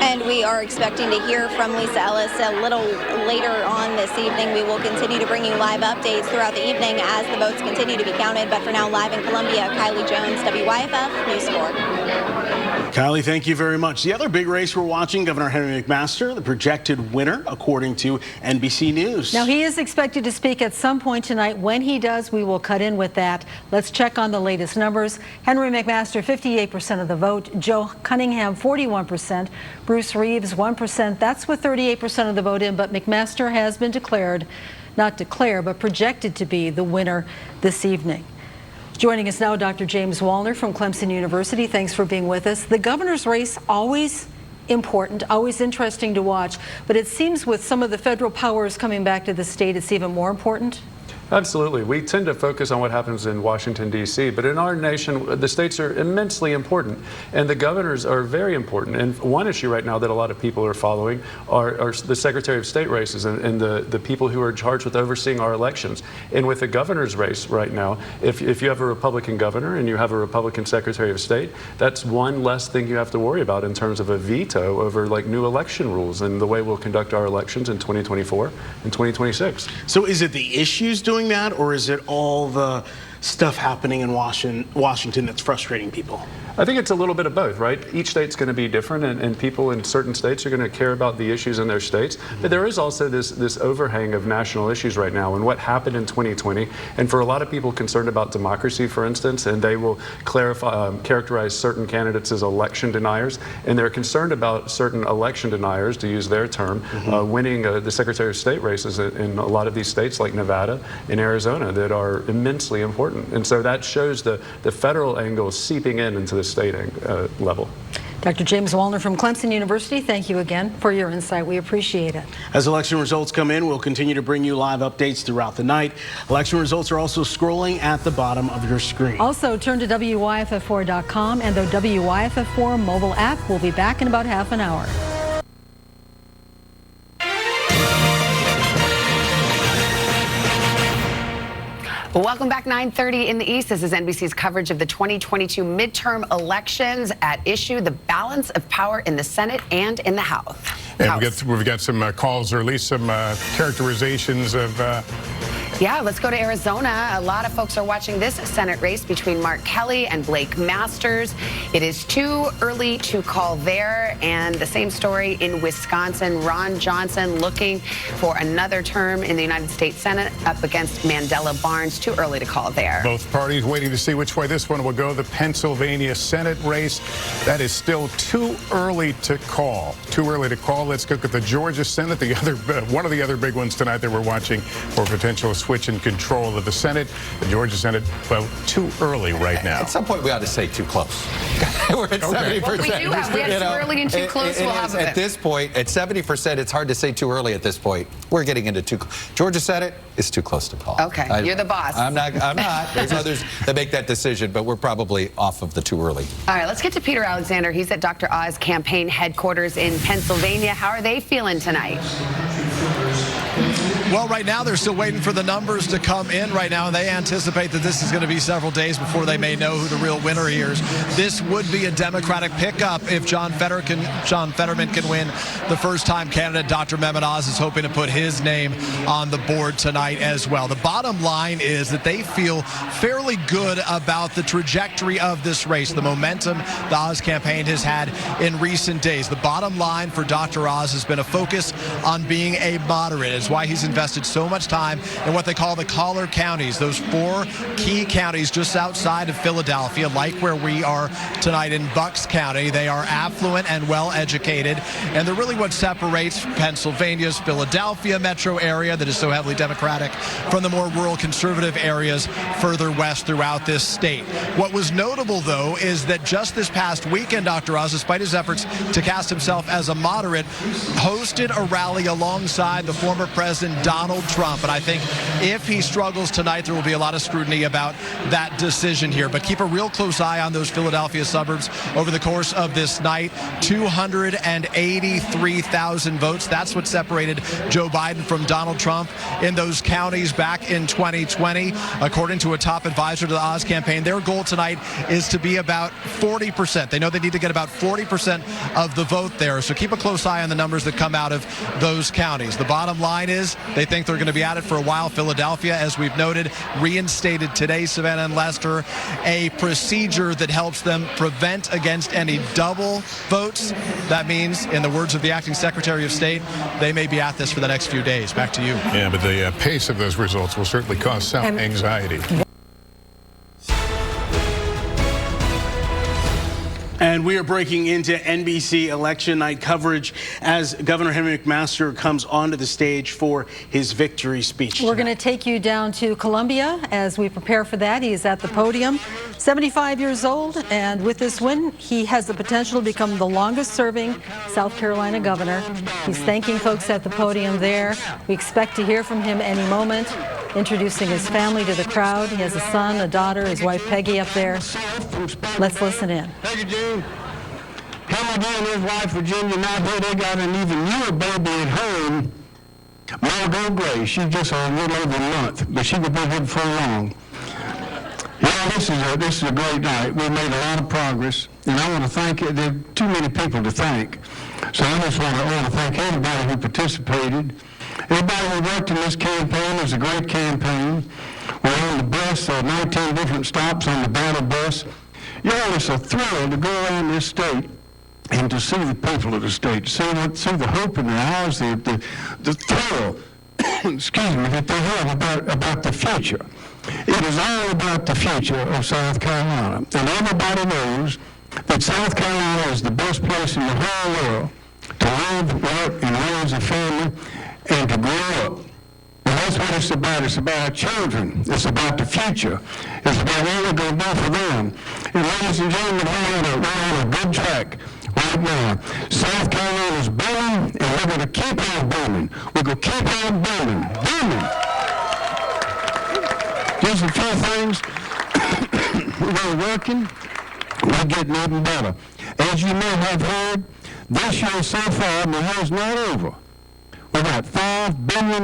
S13: And we are expecting to hear from Lisa Ellis a little later on this evening. We will continue to bring you live updates throughout the evening as the votes continue to be counted. But for now, live in Columbia, Kylie Jones, WYFF News 4.
S17: Kylie, thank you very much. The other big race we're watching, Governor Henry McMaster, the projected winner, according to NBC News.
S16: Now, he is expected to speak at some point tonight. When he does, we will cut in with that. Let's check on the latest numbers. Henry McMaster, 58% of the vote. Joe Cunningham, 41%. Bruce Reeves, 1%. That's with 38% of the vote in, but McMaster has been declared, not declared, but projected to be the winner this evening. Joining us now, Dr. James Wallner from Clemson University. Thanks for being with us. The governor's race, always important, always interesting to watch, but it seems with some of the federal powers coming back to the state, it's even more important.
S20: Absolutely. We tend to focus on what happens in Washington, D.C., but in our nation, the states are immensely important, and the governors are very important. And one issue right now that a lot of people are following are the Secretary of State races and the people who are charged with overseeing our elections. And with the governor's race right now, if you have a Republican governor and you have a Republican Secretary of State, that's one less thing you have to worry about in terms of a veto over like new election rules and the way we'll conduct our elections in 2024 and 2026.
S17: So is it the issues doing that, or is it all the stuff happening in Washington that's frustrating people?
S20: I think it's a little bit of both, right? Each state's going to be different, and people in certain states are going to care about the issues in their states. But there is also this overhang of national issues right now, and what happened in 2020. And for a lot of people concerned about democracy, for instance, and they will characterize certain candidates as election deniers, and they're concerned about certain election deniers, to use their term, winning the Secretary of State races in a lot of these states like Nevada and Arizona that are immensely important. And so that shows the federal angle seeping into the state level.
S16: Dr. James Wallner from Clemson University, thank you again for your insight. We appreciate it.
S17: As election results come in, we'll continue to bring you live updates throughout the night. Election results are also scrolling at the bottom of your screen.
S16: Also, turn to WYFF4.com and the WYFF4 mobile app. We'll be back in about half an hour.
S1: Well, welcome back, 9:30 in the East. This is NBC's coverage of the 2022 midterm elections. At issue, the balance of power in the Senate and in the House.
S2: And we've got some calls, or at least some characterizations of...
S1: Yeah, let's go to Arizona. A lot of folks are watching this Senate race between Mark Kelly and Blake Masters. It is too early to call there. And the same story in Wisconsin. Ron Johnson looking for another term in the United States Senate up against Mandela Barnes. Too early to call there.
S2: Both parties waiting to see which way this one will go. The Pennsylvania Senate race, that is still too early to call. Too early to call. Let's look at the Georgia Senate, the other one of the other big ones tonight that we're watching for potential switch in control of the Senate. The Georgia Senate, well, too early right now.
S9: At some point, we ought to say too close. We're at 70%.
S1: Well, we do have. We have too early and too close. We'll have
S9: at this point, at 70%, it's hard to say too early at this point. We're getting into too close. Georgia Senate is too close to call.
S1: Okay, you're the boss.
S9: I'm not. There's others that make that decision, but we're probably off of the too early.
S1: All right, let's get to Peter Alexander. He's at Dr. Oz campaign headquarters in Pennsylvania. How are they feeling tonight?
S18: Well, right now they're still waiting for the numbers to come in right now, and they anticipate that this is going to be several days before they may know who the real winner here is. This would be a Democratic pickup if John Fetterman can win. The first-time candidate, Dr. Mehmet Oz, is hoping to put his name on the board tonight as well. The bottom line is that they feel fairly good about the trajectory of this race, the momentum the Oz campaign has had in recent days. The bottom line for Dr. Oz has been a focus on being a moderate. It's why he's invested so much time in what they call the collar counties, those 4 key counties just outside of Philadelphia, like where we are tonight in Bucks County. They are affluent and well-educated, and they're really what separates Pennsylvania's Philadelphia metro area that is so heavily Democratic from the more rural conservative areas further west throughout this state. What was notable, though, is that just this past weekend, Dr. Oz, despite his efforts to cast himself as a moderate, hosted a rally alongside the former President Donald Trump. And I think if he struggles tonight, there will be a lot of scrutiny about that decision here. But keep a real close eye on those Philadelphia suburbs over the course of this night. 283,000 votes. That's what separated Joe Biden from Donald Trump in those counties back in 2020. According to a top advisor to the Oz campaign, their goal tonight is to be about 40%. They know they need to get about 40% of the vote there. So keep a close eye on the numbers that come out of those counties. The bottom line is they think they're going to be at it for a while. Philadelphia, as we've noted, reinstated today, Savannah and Lester, a procedure that helps them prevent against any double votes. That means, in the words of the acting Secretary of State, they may be at this for the next few days. Back to you.
S2: Yeah, but the pace of those results will certainly cause some anxiety.
S17: And we are breaking into NBC election night coverage as Governor Henry McMaster comes onto the stage for his victory speech.
S16: We're going to take you down to Columbia as we prepare for that. He is at the podium, 75 years old, and with this win, he has the potential to become the longest-serving South Carolina governor. He's thanking folks at the podium there. We expect to hear from him any moment, introducing his family to the crowd. He has a son, a daughter, his wife Peggy up there. Let's listen in.
S19: Thank you, June. Henry and his wife Virginia, now they got an even newer baby at home, Margot Gray. She's just a little over a month, but she could be here before long. This is a great night. We made a lot of progress, and I want to thank you. There are too many people to thank, so I just want to thank everybody who participated. Everybody who worked in this campaign. It was a great campaign. We're on the bus, 19 different stops on the battle bus. Y'all, it's a thrill to go around this state and to see the people of the state, to see the hope in their eyes, the thrill, excuse me, that they have about the future. It is all about the future of South Carolina. And everybody knows that South Carolina is the best place in the whole world to live, work, and raise a family and to grow up. And that's what it's about. It's about our children. It's about the future. It's about what we're going to do for them. And ladies and gentlemen, we're on a good track right now. South Carolina's booming, and we're going to keep on booming. We're going to keep on booming. Booming. Just a few things. We're working. We're getting even better. As you may have heard, this year so far, the year's not over. We got $5 billion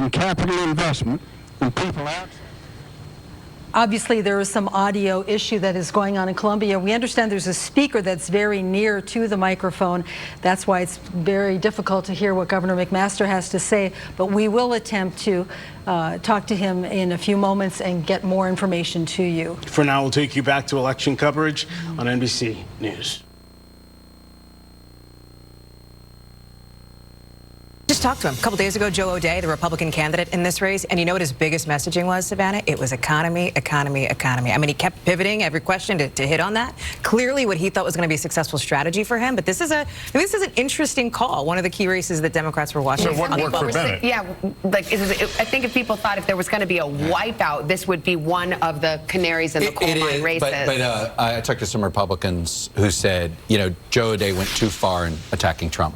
S19: in capital investment in people out.
S16: obviously there is some audio issue that is going on in Colombia. We understand there's a speaker that's very near to the microphone. That's why it's very difficult to hear what Governor McMaster has to say. But we will attempt to talk to him in a few moments and get more information to you.
S17: For now, we'll take you back to election coverage on NBC News.
S15: Just talked to him a couple days ago, Joe O'Dea, the Republican candidate in this race, and you know what his biggest messaging was, Savannah? It was economy, economy, economy. I mean, he kept pivoting every question to hit on that. Clearly what he thought was going to be a successful strategy for him, but this is an interesting call, one of the key races that Democrats were watching.
S2: So what worked for Bennett?
S1: Yeah, like I think if people thought if there was going to be a wipeout, this would be one of the canaries in the coal mine races.
S9: But I talked to some Republicans who said, you know, Joe O'Dea went too far in attacking Trump.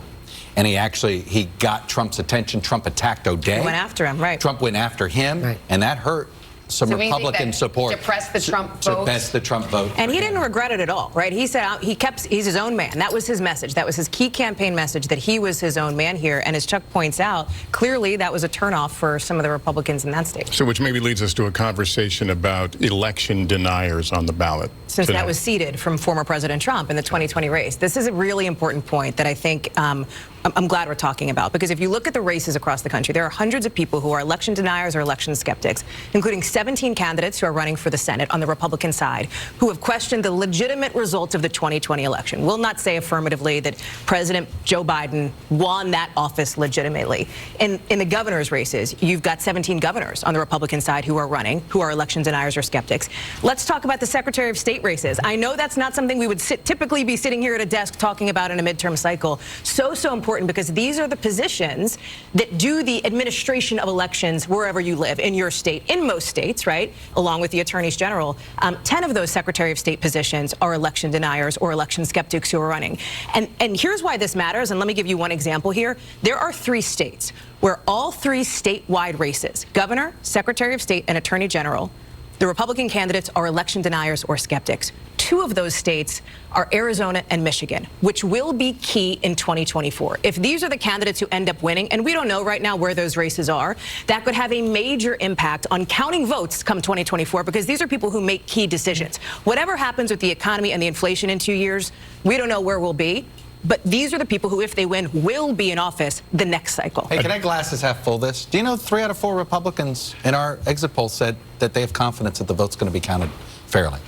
S9: And he got Trump's attention. Trump attacked O'Dea.
S15: He went after him, right.
S9: Trump went after him, and that hurt some Republican support.
S1: Depressed the Trump vote.
S9: Suppressed the Trump vote.
S15: And he didn't regret it at all, right? He said he's his own man. That was his message. That was his key campaign message, that he was his own man here. And as Chuck points out, clearly that was a turnoff for some of the Republicans in that state.
S2: So which maybe leads us to a conversation about election deniers on the ballot.
S15: Since that was ceded from former President Trump in the 2020 race. This is a really important point that I think I'm glad we're talking about, because if you look at the races across the country, there are hundreds of people who are election deniers or election skeptics, including 17 candidates who are running for the Senate on the Republican side, who have questioned the legitimate results of the 2020 election. Will not say affirmatively that President Joe Biden won that office legitimately. In the governor's races, you've got 17 governors on the Republican side who are running, who are election deniers or skeptics. Let's talk about the Secretary of State races. I know that's not something we would typically be sitting here at a desk talking about in a midterm cycle. So important, because these are the positions that do the administration of elections wherever you live in your state, in most states, right, along with the attorneys general. 10 of those Secretary of State positions are election deniers or election skeptics who are running. And here's why this matters, and let me give you one example here. There are 3 states where all 3 statewide races, governor, Secretary of State, and attorney general, the Republican candidates are election deniers or skeptics. 2 of those states are Arizona and Michigan, which will be key in 2024. If these are the candidates who end up winning, and we don't know right now where those races are, that could have a major impact on counting votes come 2024, because these are people who make key decisions. Whatever happens with the economy and the inflation in 2 years, we don't know where we'll be. But these are the people who, if they win, will be in office the next cycle.
S9: Hey, can I glasses half full this? Do you know 3 out of 4 Republicans in our exit poll said that they have confidence that the vote's going to be counted fairly?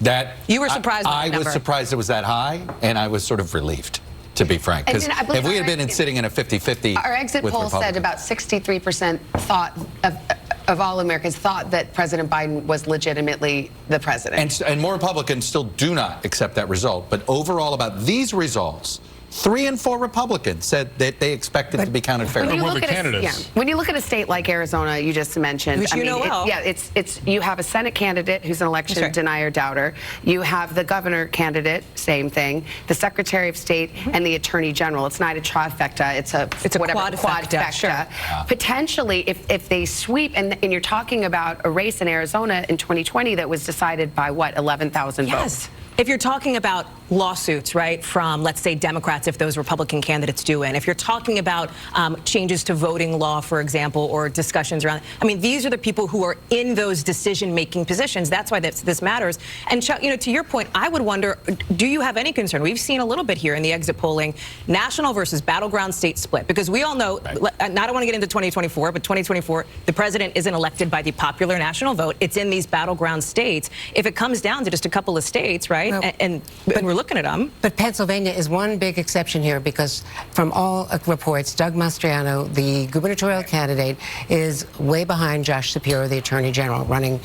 S9: That
S15: you were surprised by that
S9: number. I was surprised it was that high, and I was sort of relieved, to be frank. Because if we had been sitting in a 50-50
S1: Our exit poll said about 63% thought of all Americans thought that President Biden was legitimately the president.
S9: And more Republicans still do not accept that result. But overall, about these results, 3 and 4 Republicans said that they expected to be counted fairly.
S1: When you look at a state like Arizona, you just mentioned,
S15: which
S1: you have a Senate candidate who's an election denier doubter. You have the governor candidate, same thing. The Secretary of State and the Attorney General. It's not a trifecta. It's a quadfecta.
S15: Sure.
S1: Potentially, if they sweep, and you're talking about a race in Arizona in 2020 that was decided by what, 11,000 votes.
S15: If you're talking about lawsuits, right, from, let's say, Democrats, if those Republican candidates do win, if you're talking about changes to voting law, for example, or discussions around, I mean, these are the people who are in those decision-making positions. That's why this matters. And, Chuck, you know, to your point, I would wonder, do you have any concern? We've seen a little bit here in the exit polling, national versus battleground state split, because we all know, I don't want to get into 2024, but 2024, the president isn't elected by the popular national vote. It's in these battleground states. If it comes down to just a couple of states, right, and we're looking at them.
S23: But Pennsylvania is one big exception here, because from all reports, Doug Mastriano, the gubernatorial candidate, is way behind Josh Shapiro, the attorney general, running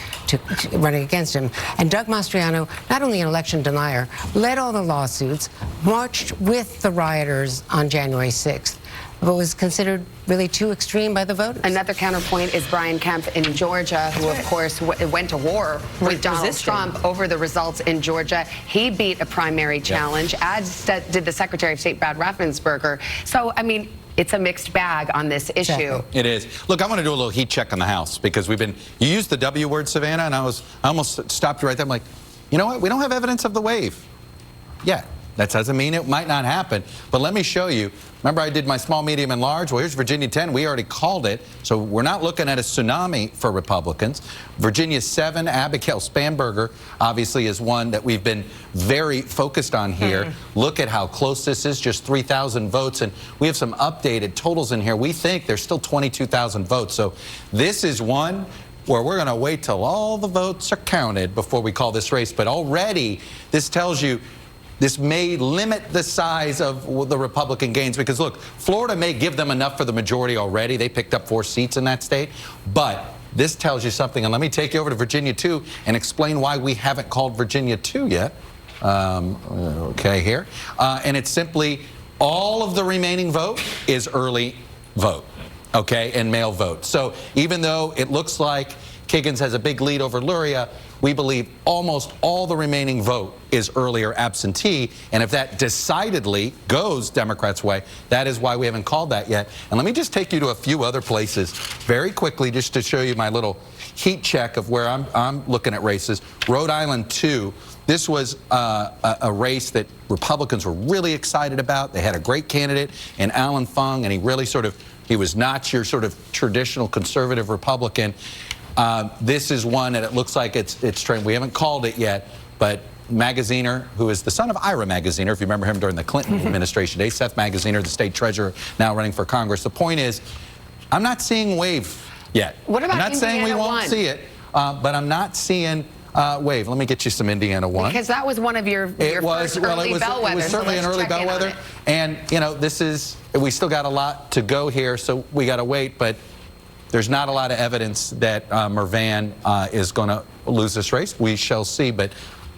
S23: against him. And Doug Mastriano, not only an election denier, led all the lawsuits, marched with the rioters on January 6th. But was considered really too extreme by the voters.
S1: Another counterpoint is Brian Kemp in Georgia, who, of course, went to war with Donald Trump over the results in Georgia. He beat a primary challenge, as did the Secretary of State, Brad Raffensperger. So, I mean, it's a mixed bag on this issue.
S9: It is. Look, I want to do a little heat check on the House, because you used the W word, Savannah, and I almost stopped you right there. I'm like, you know what? We don't have evidence of the wave yet. That doesn't mean it might not happen. But let me show you. Remember I did my small, medium, and large? Well, here's Virginia 10. We already called it. So we're not looking at a tsunami for Republicans. Virginia 7, Abigail Spanberger, obviously is one that we've been very focused on here. Look at how close this is, just 3,000 votes. And we have some updated totals in here. We think there's still 22,000 votes. So this is one where we're going to wait till all the votes are counted before we call this race. But already this tells you this may limit the size of the Republican gains because, look, Florida may give them enough for the majority already. They picked up 4 seats in that state. But this tells you something. And let me take you over to Virginia 2 and explain why we haven't called Virginia 2 yet. Okay, here. And it's simply all of the remaining vote is early vote, okay, and mail vote. So even though it looks like Kiggins has a big lead over Luria, we believe almost all the remaining vote is early or absentee. And if that decidedly goes Democrats' way, that is why we haven't called that yet. And let me just take you to a few other places very quickly just to show you my little heat check of where I'm looking at races. Rhode Island 2. This was a race that Republicans were really excited about. They had a great candidate in Alan Fung, and he really he was not your sort of traditional conservative Republican. This is one that it looks like it's trend. We haven't called it yet, but Magaziner, who is the son of Ira Magaziner, if you remember him during the Clinton administration days, Seth Magaziner, the state treasurer, now running for Congress. The point is, I'm not seeing wave yet.
S1: What about
S9: I'm not saying we
S1: Indiana
S9: won't
S1: 1?
S9: see it, but I'm not seeing wave. Let me get you some Indiana 1.
S1: Because that was one of your first early bellwethers.
S9: It was certainly an early bellwether. And, you know, we still got a lot to go here, so we got to wait. But there's not a lot of evidence that Mervan is going to lose this race. We shall see. But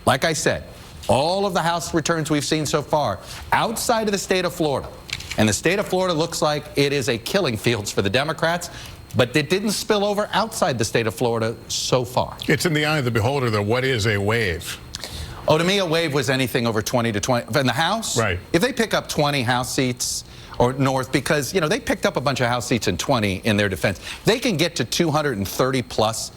S9: like I said, all of the House returns we've seen so far outside of the state of Florida, and the state of Florida looks like it is a killing fields for the Democrats. But it didn't spill over outside the state of Florida so far.
S2: It's in the eye of the beholder, though. What is a wave?
S9: Oh, to me, a wave was anything over 20 to 20. In the House,
S2: right.
S9: If they pick up 20 House seats or north, because, you know, they picked up a bunch of House seats in 20 in their defense. They can get to 230 plus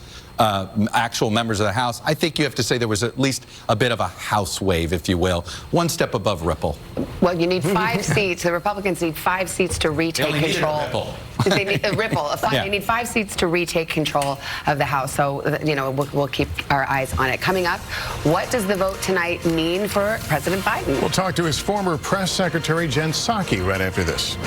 S9: actual members of the House. I think you have to say there was at least a bit of a House wave, if you will, one step above Ripple.
S1: Well, you need 5 seats. The Republicans need 5 seats to retake control. They need a Ripple.
S9: Yeah.
S1: They need 5 seats to retake control of the House. So, you know, we'll keep our eyes on it. Coming up, what does the vote tonight mean for President Biden?
S2: We'll talk to his former press secretary, Jen Psaki, right after this.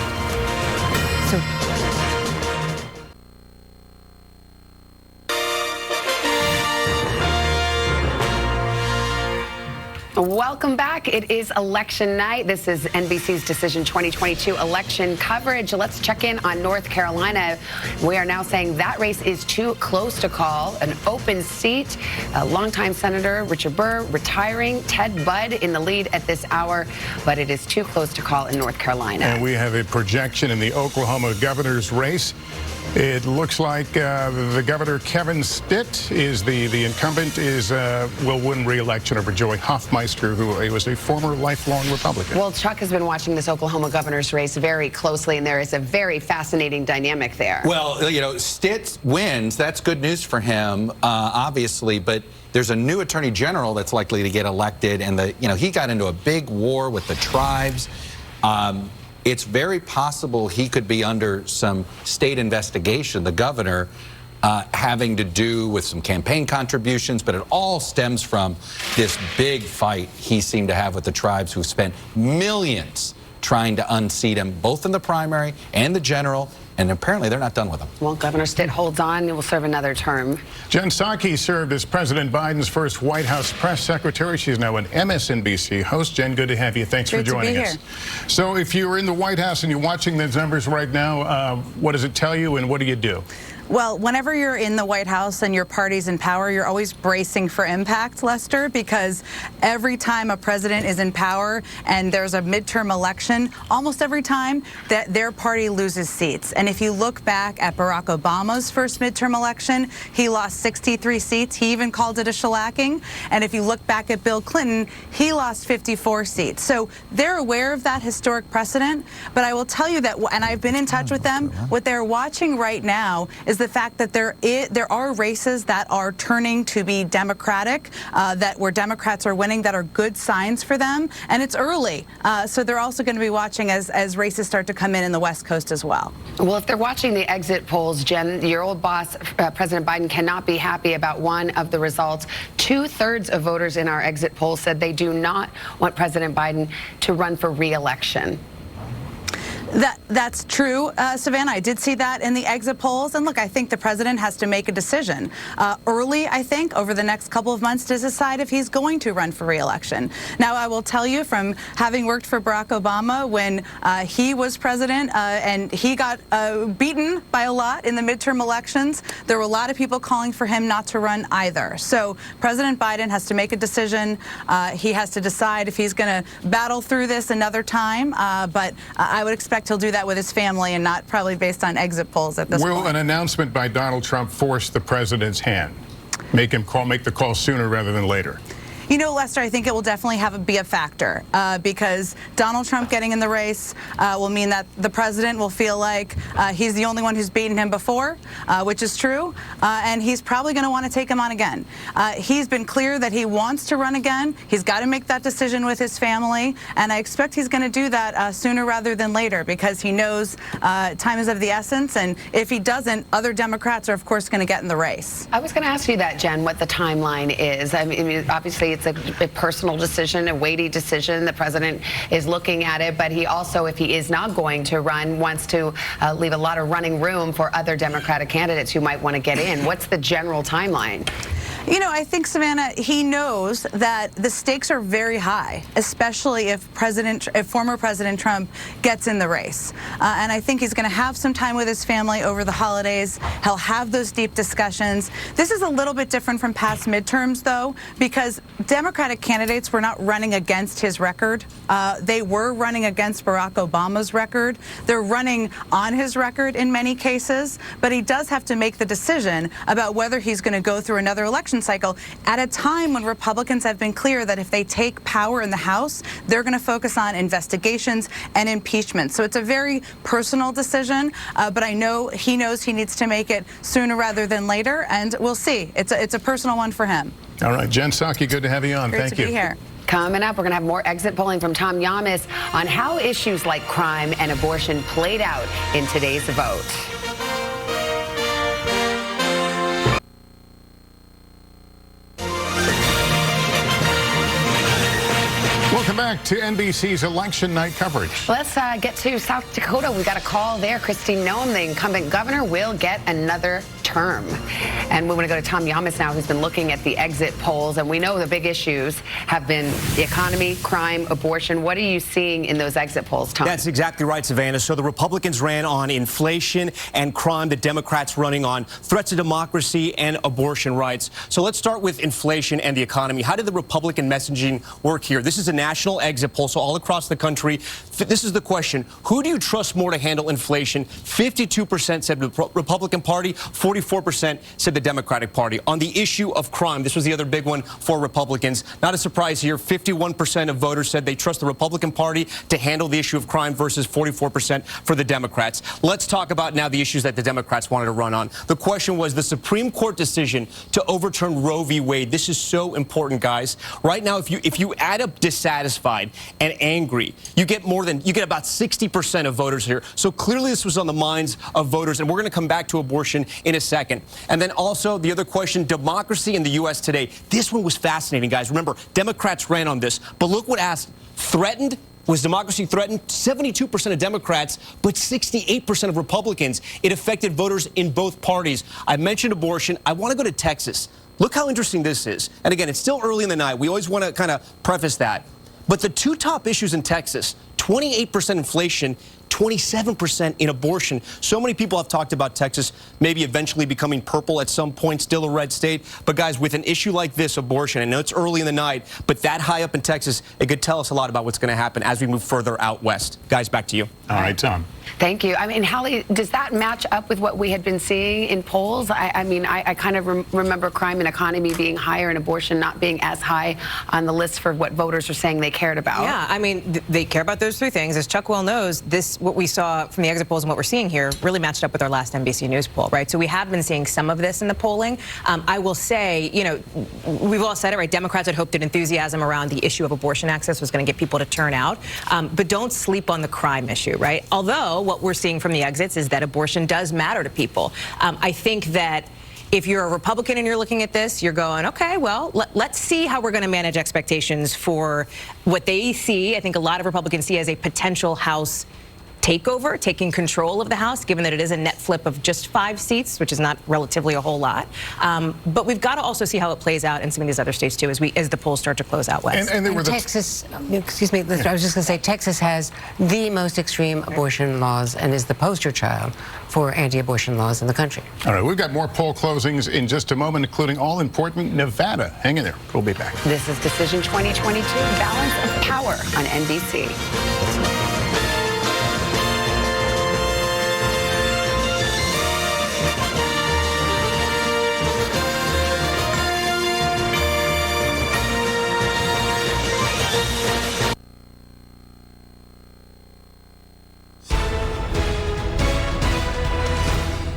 S1: Welcome back. It is election night. This is NBC's Decision 2022 election coverage. Let's check in on North Carolina. We are now saying that race is too close to call. An open seat. Longtime Senator Richard Burr retiring. Ted Budd in the lead at this hour, but it is too close to call in North Carolina.
S2: And we have a projection in the Oklahoma governor's race. It looks like the governor, Kevin Stitt, is the incumbent, will win re-election over Joey Hoffmeister, who was a former lifelong Republican.
S1: Well, Chuck has been watching this Oklahoma governor's race very closely, and there is a very fascinating dynamic there.
S9: Well, you know, Stitt wins. That's good news for him, obviously, but there's a new attorney general that's likely to get elected, and he got into a big war with the tribes. It's very possible he could be under some state investigation, the governor, having to do with some campaign contributions, but it all stems from this big fight he seemed to have with the tribes, who spent millions trying to unseat him, both in the primary and the general, and apparently they're not done with him.
S1: Well, Governor Stitt holds on and will serve another term.
S2: Jen Psaki served as President Biden's first White House press secretary. She's now an MSNBC host. Jen, good to have you. Thanks for joining us. So if you're in the White House and you're watching those numbers right now, what does it tell you and what do you do?
S5: Well, whenever you're in the White House and your party's in power, you're always bracing for impact, Lester, because every time a president is in power and there's a midterm election, almost every time that their party loses seats. And if you look back at Barack Obama's first midterm election, he lost 63 seats. He even called it a shellacking. And if you look back at Bill Clinton, he lost 54 seats. So they're aware of that historic precedent. But I will tell you that, and I've been in touch with them, what they're watching right now is is the fact that there are races that are turning to be Democratic, that where Democrats are winning, that are good signs for them, and it's early. So they're also going to be watching as races start to come in the West Coast as well.
S1: Well, if they're watching the exit polls, Jen, your old boss, President Biden, cannot be happy about one of the results. 2/3 of voters in our exit polls said they do not want President Biden to run for re-election.
S5: That's true, Savannah. I did see that in the exit polls. And look, I think the president has to make a decision early, I think, over the next couple of months to decide if he's going to run for re-election. Now, I will tell you, from having worked for Barack Obama when he was president and he got beaten by a lot in the midterm elections, there were a lot of people calling for him not to run either. So President Biden has to make a decision. He has to decide if he's going to battle through this another time. But I would expect he'll do that with his family and not probably based on exit polls at this point.
S2: Will an announcement by Donald Trump force the president's hand? Make the call sooner rather than later?
S5: You know, Lester, I think it will definitely be a factor because Donald Trump getting in the race will mean that the president will feel like he's the only one who's beaten him before, which is true, and he's probably going to want to take him on again. He's been clear that he wants to run again. He's got to make that decision with his family, and I expect he's going to do that sooner rather than later because he knows time is of the essence, and if he doesn't, other Democrats are, of course, going to get in the race.
S1: I was going to ask you that, Jen, what the timeline is. I mean, obviously, it's a personal decision, a weighty decision. The president is looking at it, but he also, if he is not going to run, wants to leave a lot of running room for other Democratic candidates who might want to get in. What's the general timeline?
S5: You know, I think, Savannah, he knows that the stakes are very high, especially if former President Trump gets in the race. And I think he's going to have some time with his family over the holidays. He'll have those deep discussions. This is a little bit different from past midterms, though, because Democratic candidates were not running against his record. They were running against Barack Obama's record. They're running on his record in many cases, but he does have to make the decision about whether he's going to go through another election cycle at a time when Republicans have been clear that if they take power in the House, they're going to focus on investigations and impeachment. So it's a very personal decision, but I know he knows he needs to make it sooner rather than later, and we'll see. It's a personal one for him.
S2: All right, Jen Psaki, good to have you on.
S5: Great
S2: Thank
S5: to
S2: you.
S5: be here.
S1: Coming up, we're going to have more exit polling from Tom Yamas on how issues like crime and abortion played out in today's vote.
S2: Welcome back to NBC's election night coverage.
S1: Let's get to South Dakota. We got a call there. Kristi Noem, the incumbent governor, will get another term. And we want to go to Tom Yamas now, who's been looking at the exit polls. And we know the big issues have been the economy, crime, abortion. What are you seeing in those exit polls, Tom?
S12: That's exactly right, Savannah. So the Republicans ran on inflation and crime. The Democrats running on threats to democracy and abortion rights. So let's start with inflation and the economy. How did the Republican messaging work here? This is a national exit poll, so all across the country. This is the question. Who do you trust more to handle inflation? 52% said the Republican Party, 44% said the Democratic Party. On the issue of crime, this was the other big one for Republicans. Not a surprise here. 51% of voters said they trust the Republican Party to handle the issue of crime versus 44% for the Democrats. Let's talk about now the issues that the Democrats wanted to run on. The question was the Supreme Court decision to overturn Roe v. Wade. This is so important, guys. Right now, if you add up dissatisfied and angry, you get about 60% of voters here. So clearly this was on the minds of voters, and we're going to come back to abortion in a second. And then also the other question, democracy in the U.S. today. This one was fascinating, guys. Remember, Democrats ran on this, but look what asked. Threatened? Was democracy threatened? 72% of Democrats, but 68% of Republicans. It affected voters in both parties. I mentioned abortion. I want to go to Texas. Look how interesting this is. And again, it's still early in the night. We always want to kind of preface that. But the two top issues in Texas, 28% inflation, 27% in abortion. So many people have talked about Texas maybe eventually becoming purple at some point, still a red state. But guys, with an issue like this, abortion, I know it's early in the night, but that high up in Texas, it could tell us a lot about what's going to happen as we move further out west. Guys, back to you.
S2: All right, Tom.
S1: Thank you. I mean, Hallie, does that match up with what we had been seeing in polls? I mean, I kind of remember crime and economy being higher and abortion not being as high on the list for what voters are saying they cared about.
S15: Yeah, I mean, they care about those three things. As Chuck well knows, what we saw from the exit polls and what we're seeing here really matched up with our last NBC News poll, right? So we have been seeing some of this in the polling. I will say, you know, we've all said it, right? Democrats had hoped that enthusiasm around the issue of abortion access was going to get people to turn out. But don't sleep on the crime issue, right? Although what we're seeing from the exits is that abortion does matter to people. I think that if you're a Republican and you're looking at this, you're going, okay, well, let's see how we're going to manage expectations for what they see. I think a lot of Republicans see as a potential House takeover, taking control of the House, given that it is a net flip of just 5 seats, which is not relatively a whole lot. But we've got to also see how it plays out in some of these other states, too, as the polls start to close out west.
S23: And Texas, excuse me, I was just going to say, Texas has the most extreme abortion laws and is the poster child for anti-abortion laws in the country.
S2: All right, we've got more poll closings in just a moment, including all-important Nevada. Hang in there. We'll be back.
S1: This is Decision 2022, Balance of Power on NBC.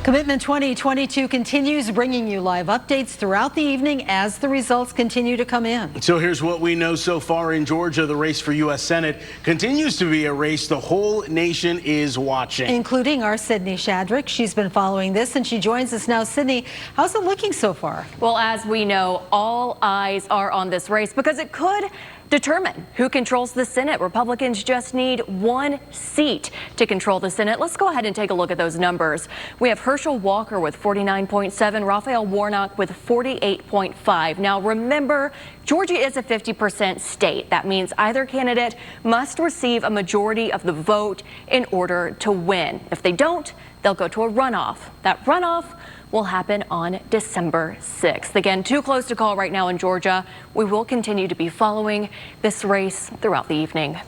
S16: Commitment 2022 continues bringing you live updates throughout the evening as the results continue to come in.
S17: So here's what we know so far in Georgia. The race for U.S. Senate continues to be a race the whole nation is watching.
S16: Including our Sydney Shadrick. She's been following this and she joins us now. Sydney, how's it looking so far?
S7: Well, as we know, all eyes are on this race because it could determine who controls the Senate. Republicans just need 1 seat to control the Senate. Let's go ahead and take a look at those numbers. We have Herschel Walker with 49.7, Raphael Warnock with 48.5. Now remember, Georgia is a 50% state. That means either candidate must receive a majority of the vote in order to win. If they don't, they'll go to a runoff. That runoff will happen on December 6th. Again, too close to call right now in Georgia. We will continue to be following this race throughout the evening.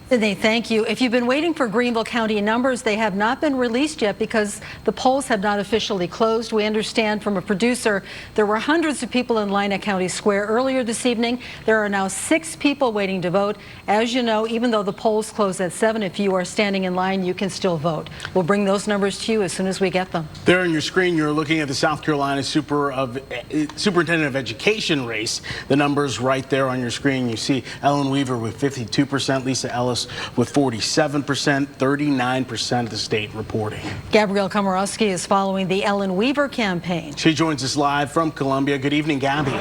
S16: Sydney, thank you. If you've been waiting for Greenville County numbers, they have not been released yet because the polls have not officially closed. We understand from a producer there were hundreds of people in line at County Square earlier this evening. There are now 6 people waiting to vote. As you know, even though the polls close at 7, if you are standing in line, you can still vote. We'll bring those numbers to you as soon as we get them.
S17: There on your screen, you're looking at the South Carolina Superintendent of Education race. The numbers right there on your screen. You see Ellen Weaver with 52%, Lisa Ellis with 47%, 39% of the state reporting.
S16: Gabrielle Komorowski is following the Ellen Weaver campaign.
S17: She joins us live from Columbia. Good evening, Gabby.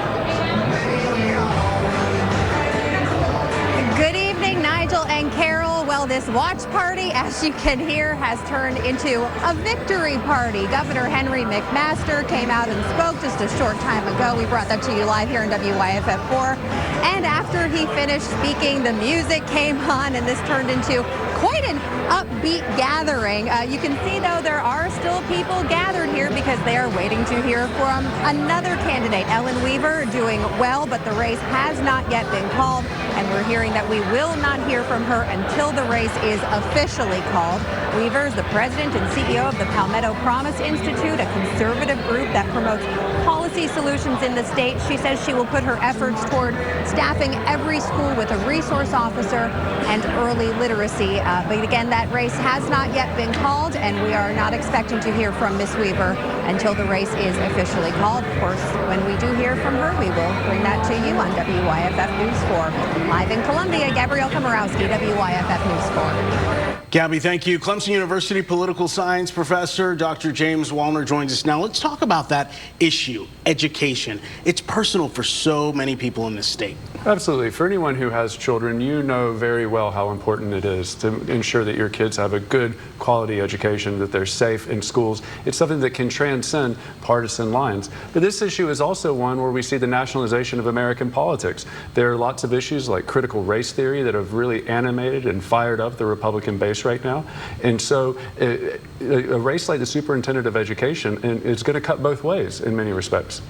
S8: Good evening, Nigel and Carol. Well, this watch party, as you can hear, has turned into a victory party. Governor Henry McMaster came out and spoke just a short time ago. We brought that to you live here in WYFF4. And after he finished speaking, the music came on, and this turned into quite an upbeat gathering. You can see, though, there are still people gathered here because they are waiting to hear from another candidate. Ellen Weaver doing well, but the race has not yet been called, and we're hearing that we will not hear from her until the race is officially called. Weaver is the president and CEO of the Palmetto Promise Institute, a conservative group that promotes policy solutions in the state. She says she will put her efforts toward staffing every school with a resource officer and early literacy. But again, that race has not yet been called, and we are not expecting to hear from Miss Weaver until the race is officially called. Of course, when we do hear from her, we will bring that to you on WYFF News 4. Live in Columbia, Gabrielle Komorowski, WYFF News 4.
S17: Gabby, thank you. Clemson University political science professor Dr. James Wallner joins us now. Let's talk about that issue, education. It's personal for so many people in this state.
S20: Absolutely. For anyone who has children, you know very well how important it is to ensure that your kids have a good quality education, that they're safe in schools. It's something that can transcend partisan lines. But this issue is also one where we see the nationalization of American politics. There are lots of issues like critical race theory that have really animated and fired up the Republican base right now. And so a race like the Superintendent of Education is going to cut both ways in many respects.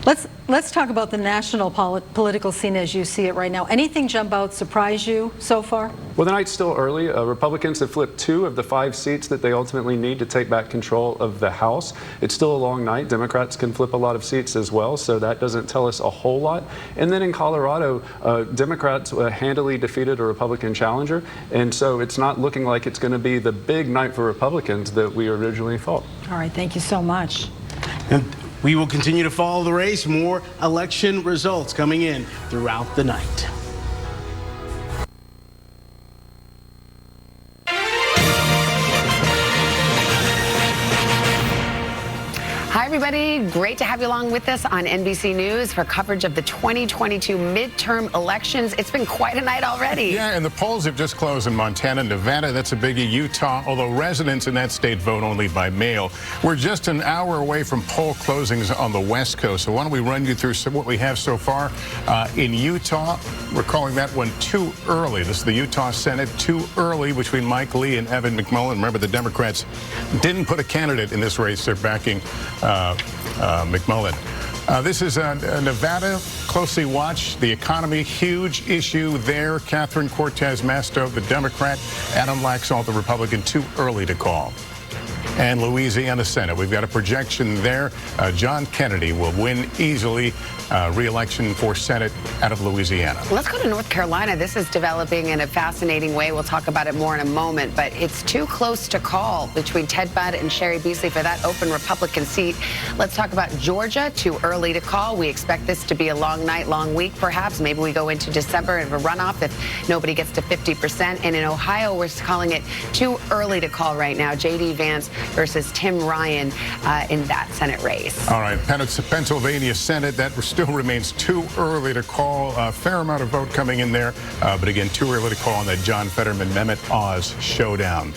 S16: Let's talk about the national political scene as you see it right now. Anything jump out, surprise you so far?
S20: Well, the night's still early. Republicans have flipped 2 of the 5 seats that they ultimately need to take back control of the House. It's still a long night. Democrats can flip a lot of seats as well, so that doesn't tell us a whole lot. And then in Colorado, Democrats handily defeated a Republican challenger, and so it's not looking like it's going to be the big night for Republicans that we originally thought.
S16: All right, thank you so much.
S17: And we will continue to follow the race. More election results coming in throughout the night.
S1: Hi, everybody. Great to have you along with us on NBC News for coverage of the 2022 midterm elections. It's been quite a night already.
S2: Yeah, and the polls have just closed in Montana, Nevada. That's a biggie. Utah, although residents in that state vote only by mail. We're just an hour away from poll closings on the West Coast. So why don't we run you through what we have so far. In Utah, we're calling that one too early. This is the Utah Senate, too early between Mike Lee and Evan McMullen. Remember, the Democrats didn't put a candidate in this race. They're backing McMullen. This is Nevada. Closely watched. The economy, huge issue there. Catherine Cortez Masto, the Democrat. Adam Laxalt, the Republican, too early to call. And Louisiana Senate. We've got a projection there. John Kennedy will win easily. Re-election for Senate out of Louisiana.
S1: Let's go to North Carolina. This is developing in a fascinating way. We'll talk about it more in a moment, but it's too close to call between Ted Budd and Sherry Beasley for that open Republican seat. Let's talk about Georgia. Too early to call. We expect this to be a long night, long week, perhaps. Maybe we go into December of a runoff if nobody gets to 50%. And in Ohio, we're calling it too early to call right now. J.D. Vance versus Tim Ryan in that Senate race.
S2: All right, Pennsylvania Senate, that still remains too early to call. A fair amount of vote coming in there, but again, too early to call on that John Fetterman-Mehmet Oz showdown.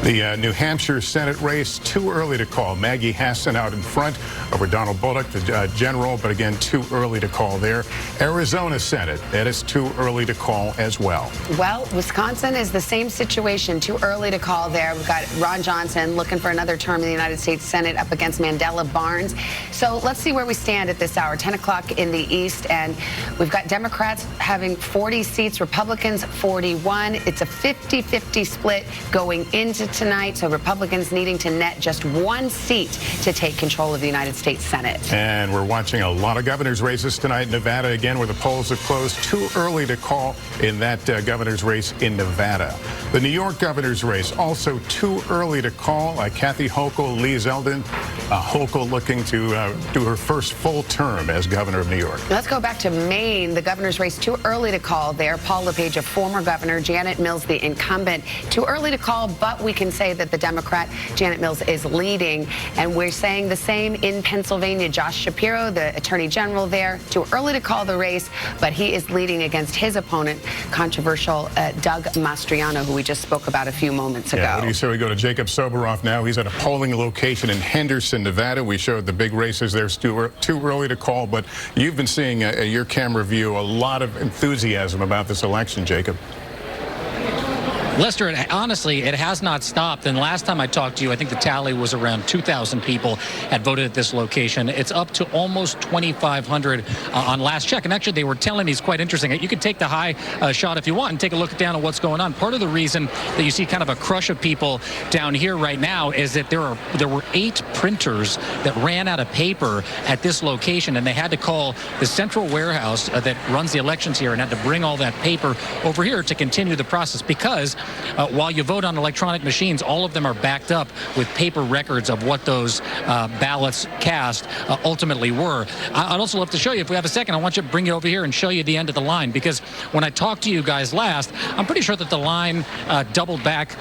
S2: The New Hampshire Senate race, too early to call. Maggie Hassan out in front over Donald Bullock, the general, but again, too early to call there. Arizona Senate, that is too early to call as well.
S1: Well, Wisconsin is the same situation, too early to call there. We've got Ron Johnson looking for another term in the United States Senate up against Mandela Barnes. So let's see where we stand at this hour, 10 o'clock in the East, and we've got Democrats having 40 seats, Republicans 41. It's a 50-50 split going into tonight, so Republicans needing to net just 1 seat to take control of the United States Senate.
S2: And we're watching a lot of governor's races tonight in Nevada, again, where the polls have closed. Too early to call in that governor's race in Nevada. The New York governor's race, also too early to call. Kathy Hochul, Lee Zeldin. Hochul looking to do her first full term as governor of New York.
S1: Let's go back to Maine. The governor's race, too early to call there. Paul LePage, a former governor. Janet Mills, the incumbent. Too early to call, but we can say that the Democrat, Janet Mills, is leading. And we're saying the same in Pennsylvania. Josh Shapiro, the attorney general there, too early to call the race, but he is leading against his opponent, controversial Doug Mastriano, who we just spoke about a few moments ago.
S2: What do you say we go to Jacob Soboroff now? He's at a polling location in Henderson, Nevada. We showed the big races there. Too early to call, but you've been seeing your camera view a lot of enthusiasm about this election, Jacob.
S3: Lester, honestly, it has not stopped. And last time I talked to you, I think the tally was around 2,000 people had voted at this location. It's up to almost 2,500 on last check. And actually, they were telling me it's quite interesting. You can take the high shot if you want and take a look down at what's going on. Part of the reason that you see kind of a crush of people down here right now is that there were 8 printers that ran out of paper at this location, and they had to call the central warehouse that runs the elections here and had to bring all that paper over here to continue the process, because while you vote on electronic machines, all of them are backed up with paper records of what those ballots cast ultimately were. I'd also love to show you, if we have a second, I want you to bring you over here and show you the end of the line, because when I talked to you guys last, I'm pretty sure that the line doubled back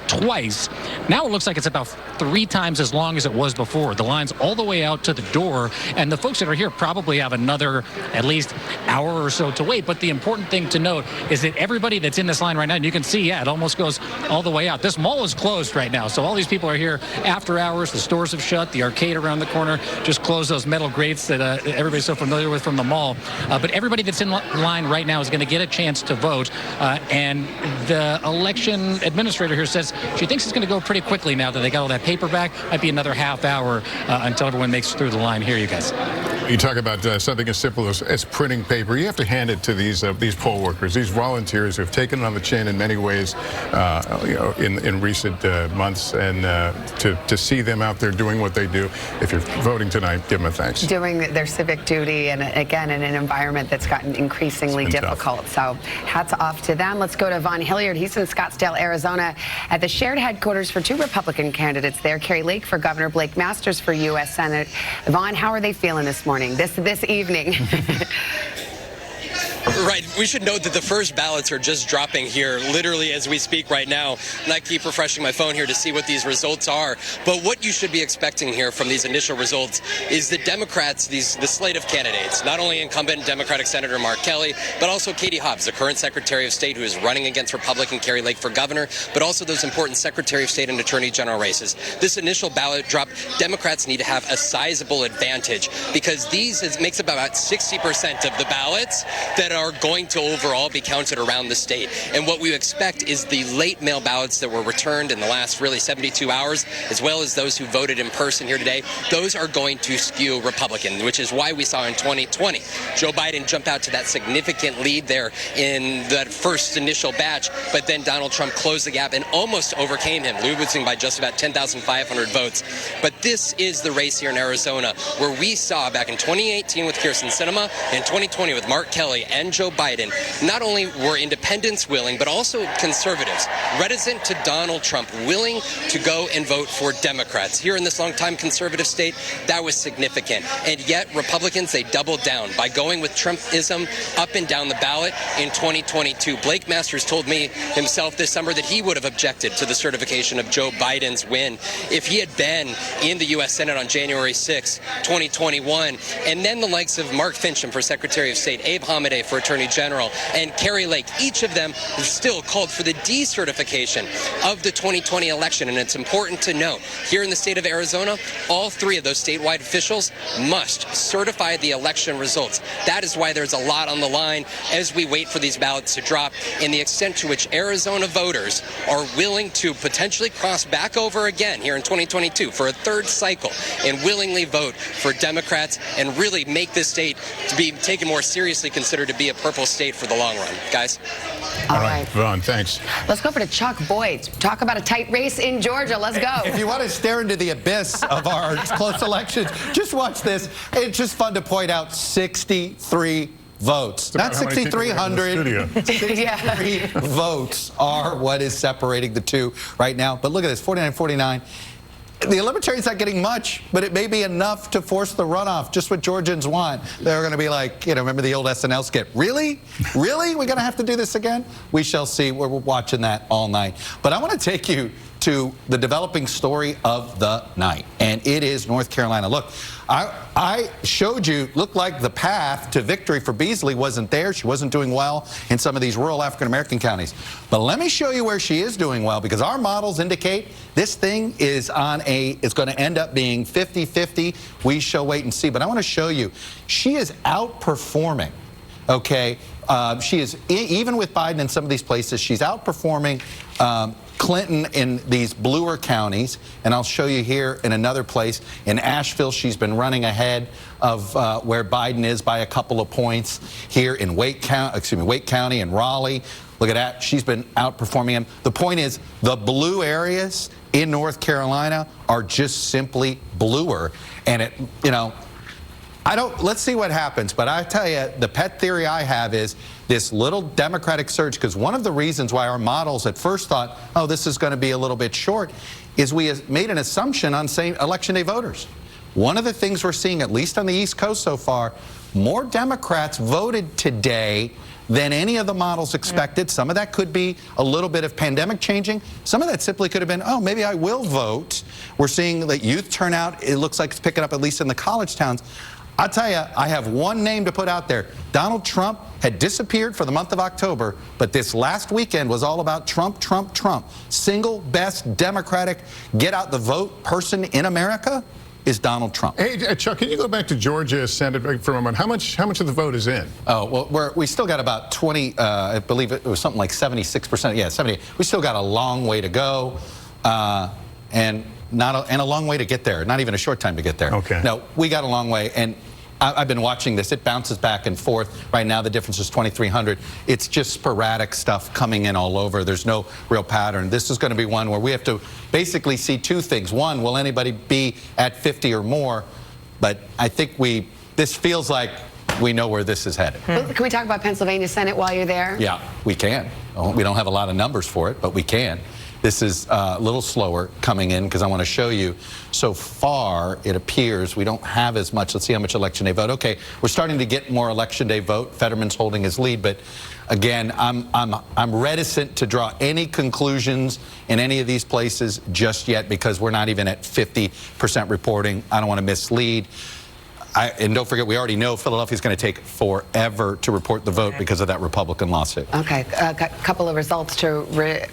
S3: twice. Now it looks like it's about 3 times as long as it was before. The line's all the way out to the door, and the folks that are here probably have another at least hour or so to wait. But the important thing to note is that everybody that's in this line right now, and you can see, yeah, it almost goes all the way out. This mall is closed right now, so all these people are here after hours. The stores have shut. The arcade around the corner just closed those metal grates that everybody's so familiar with from the mall. But everybody that's in line right now is going to get a chance to vote. And the election administrator here says she thinks it's going to go pretty quickly now that they got all that paper back. Might be another half hour until everyone makes it through the line here, you guys.
S2: You talk about something as simple as printing paper. You have to hand it to these poll workers, these volunteers who have taken it on the chin in many ways, in recent months, and to see them out there doing what they do. If you're voting tonight, give them a thanks.
S1: Doing their civic duty, and again, in an environment that's gotten increasingly difficult. Tough. So hats off to them. Let's go to Vaughn Hilliard. He's in Scottsdale, Arizona, at the shared headquarters for two Republican candidates there. Carrie Lake for governor, Blake Masters for U.S. Senate. Vaughn, how are they feeling this morning, this evening?
S6: Right. We should note that the first ballots are just dropping here literally as we speak right now. And I keep refreshing my phone here to see what these results are. But what you should be expecting here from these initial results is the Democrats, the slate of candidates, not only incumbent Democratic Senator Mark Kelly, but also Katie Hobbs, the current Secretary of State who is running against Republican Carrie Lake for governor, but also those important Secretary of State and Attorney General races. This initial ballot drop, Democrats need to have a sizable advantage because it makes up about 60% of the ballots that are going to overall be counted around the state. And what we expect is the late mail ballots that were returned in the last really 72 hours, as well as those who voted in person here today, those are going to skew Republican, which is why we saw in 2020 Joe Biden jump out to that significant lead there in that first initial batch, but then Donald Trump closed the gap and almost overcame him, losing by just about 10,500 votes. But this is the race here in Arizona where we saw back in 2018 with Kyrsten Sinema and 2020 with Mark Kelly and Joe Biden, not only were independents willing, but also conservatives, reticent to Donald Trump, willing to go and vote for Democrats. Here in this longtime conservative state, that was significant. And yet Republicans, they doubled down by going with Trumpism up and down the ballot in 2022. Blake Masters told me himself this summer that he would have objected to the certification of Joe Biden's win if he had been in the U.S. Senate on January 6, 2021. And then the likes of Mark Finchem for Secretary of State, Abe Hamadeh for Attorney General, and Carrie Lake, each of them still called for the decertification of the 2020 election. And it's important to note, here in the state of Arizona, all three of those statewide officials must certify the election results. That is why there's a lot on the line as we wait for these ballots to drop, and the extent to which Arizona voters are willing to potentially cross back over again here in 2022 for a third cycle and willingly vote for Democrats and really make this state to be taken more seriously, considered to be a purple state for the long run. Guys?
S2: All right, Vaughn, thanks.
S1: Let's go over to Chuck Boyd. Talk about a tight race in Georgia. Let's go.
S9: If you want to stare into the abyss of our close elections, just watch this. It's just fun to point out 63 votes. Not 6,300. 63 votes are what is separating the two right now. But look at this, 49-49. The Libertarians not getting much, but it may be enough to force the runoff, just what Georgians want. They're going to be like, remember the old SNL skit? Really? Really? We're going to have to do this again? We shall see. We're watching that all night. But I want to take you to the developing story of the night, and it is North Carolina. Look, I showed you, looked like the path to victory for Beasley wasn't there. She wasn't doing well in some of these rural African-American counties. But let me show you where she is doing well, because our models indicate this thing is it's going to end up being 50-50. We shall wait and see. But I want to show you, she is outperforming, okay? She is, even with Biden in some of these places, she's outperforming Clinton in these bluer counties, and I'll show you here in another place. In Asheville, she's been running ahead of where Biden is by a couple of points. Here in Wake County and Raleigh, look at that. She's been outperforming him. The point is, the blue areas in North Carolina are just simply bluer, and let's see what happens. But I tell you, the pet theory I have is this little Democratic surge, because one of the reasons why our models at first thought, oh, this is going to be a little bit short, is we made an assumption on, say, Election Day voters. One of the things we're seeing, at least on the East Coast so far, more Democrats voted today than any of the models expected. Some of that could be a little bit of pandemic changing. Some of that simply could have been, oh, maybe I will vote. We're seeing that youth turnout, it looks like it's picking up, at least in the college towns. I'll tell you, I have one name to put out there. Donald Trump had disappeared for the month of October, but this last weekend was all about Trump, Trump, Trump. Single best Democratic get out the vote person in America is Donald Trump.
S2: Hey, Chuck, can you go back to Georgia Senate for a moment? How much of the vote is in?
S9: Oh, well, we still got about 20, I believe it was something like 76%. Yeah, 70. We still got a long way to go. And a long way to get there. Not even a short time to get there.
S2: Okay.
S9: No, we got a long way. And I've been watching this. It bounces back and forth. Right now, the difference is 2,300. It's just sporadic stuff coming in all over. There's no real pattern. This is going to be one where we have to basically see two things. One, will anybody be at 50 or more? But I think this feels like we know where this is headed.
S1: Can we talk about Pennsylvania Senate while you're there?
S9: Yeah, we can. We don't have a lot of numbers for it, but we can. This is a little slower coming in because I want to show you. So far, it appears we don't have as much. Let's see how much election day vote. Okay, we're starting to get more election day vote. Fetterman's holding his lead, but again, I'm reticent to draw any conclusions in any of these places just yet because we're not even at 50% reporting. I don't want to mislead. And don't forget, we already know Philadelphia's going to take forever to report the vote because of that Republican lawsuit.
S1: Okay, a couple of results to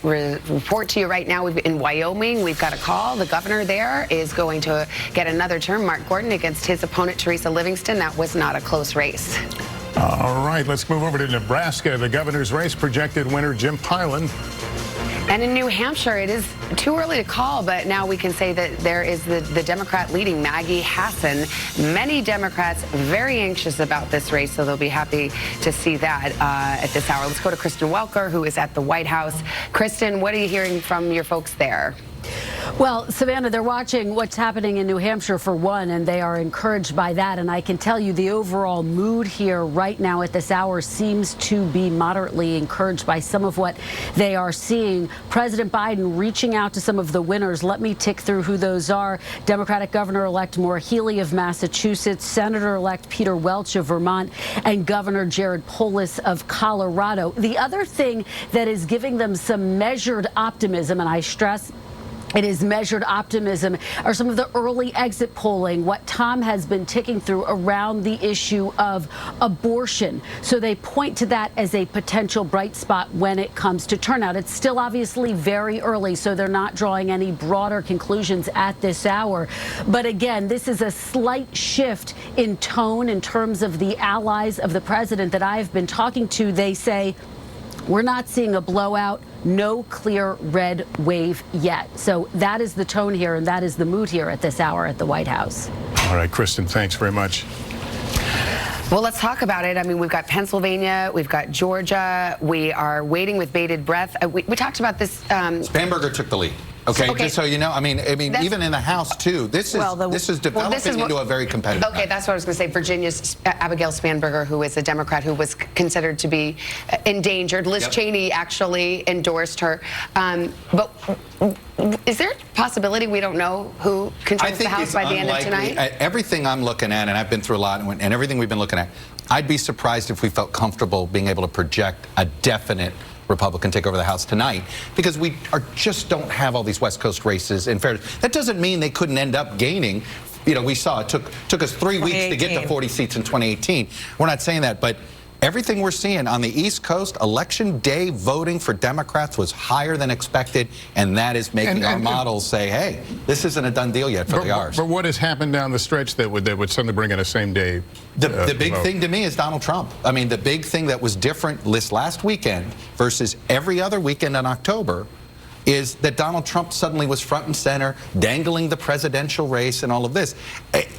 S1: report to you right now. In Wyoming, we've got a call. The governor there is going to get another term, Mark Gordon, against his opponent, Teresa Livingston. That was not a close race.
S2: All right, let's move over to Nebraska. The governor's race, projected winner Jim Pilon.
S1: And in New Hampshire, it is too early to call, but now we can say that there is the Democrat leading, Maggie Hassan. Many Democrats very anxious about this race, so they'll be happy to see that at this hour. Let's go to Kristen Welker, who is at the White House. Kristen, what are you hearing from your folks there?
S4: Well, Savannah, they're watching what's happening in New Hampshire for one, and they are encouraged by that. And I can tell you the overall mood here right now at this hour seems to be moderately encouraged by some of what they are seeing. President Biden reaching out to some of the winners. Let me tick through who those are. Democratic Governor-elect Maura Healey of Massachusetts, Senator-elect Peter Welch of Vermont, and Governor Jared Polis of Colorado. The other thing that is giving them some measured optimism, and I stress it is measured optimism, are some of the early exit polling, what Tom has been ticking through around the issue of abortion. So they point to that as a potential bright spot when it comes to turnout. It's still obviously very early, so they're not drawing any broader conclusions at this hour. But again, this is a slight shift in tone in terms of the allies of the president that I've been talking to. They say, we're not seeing a blowout, no clear red wave yet. So that is the tone here, and that is the mood here at this hour at the White House.
S2: All right, Kristen, thanks very much.
S1: Well, let's talk about it. I mean, we've got Pennsylvania, we've got Georgia. We are waiting with bated breath. We talked about this.
S9: Spanberger took the lead. Okay, just so you know, I mean, even in the House too. This is developing into a very competitive.
S1: Okay, that's what I was going to say. Virginia's Abigail Spanberger, who is a Democrat who was considered to be endangered. Liz Cheney actually endorsed her. But is there a possibility we don't know who controls the House by the end of tonight?
S9: Everything I'm looking at, and I've been through a lot, and everything we've been looking at, I'd be surprised if we felt comfortable being able to project a definite Republican take over the House tonight, because we just don't have all these West Coast races in fairness. That doesn't mean they couldn't end up gaining. You know, we saw it took us 3 weeks to get to 40 seats in 2018. We're not saying that, but everything we're seeing on the East Coast, election day voting for Democrats was higher than expected, and that is making our models say, hey, this isn't a done deal yet for the R's.
S2: But what has happened down the stretch that would suddenly bring in a same day?
S9: The big thing to me is Donald Trump. I mean, the big thing that was different this last weekend versus every other weekend in October is that Donald Trump suddenly was front and center, dangling the presidential race and all of this.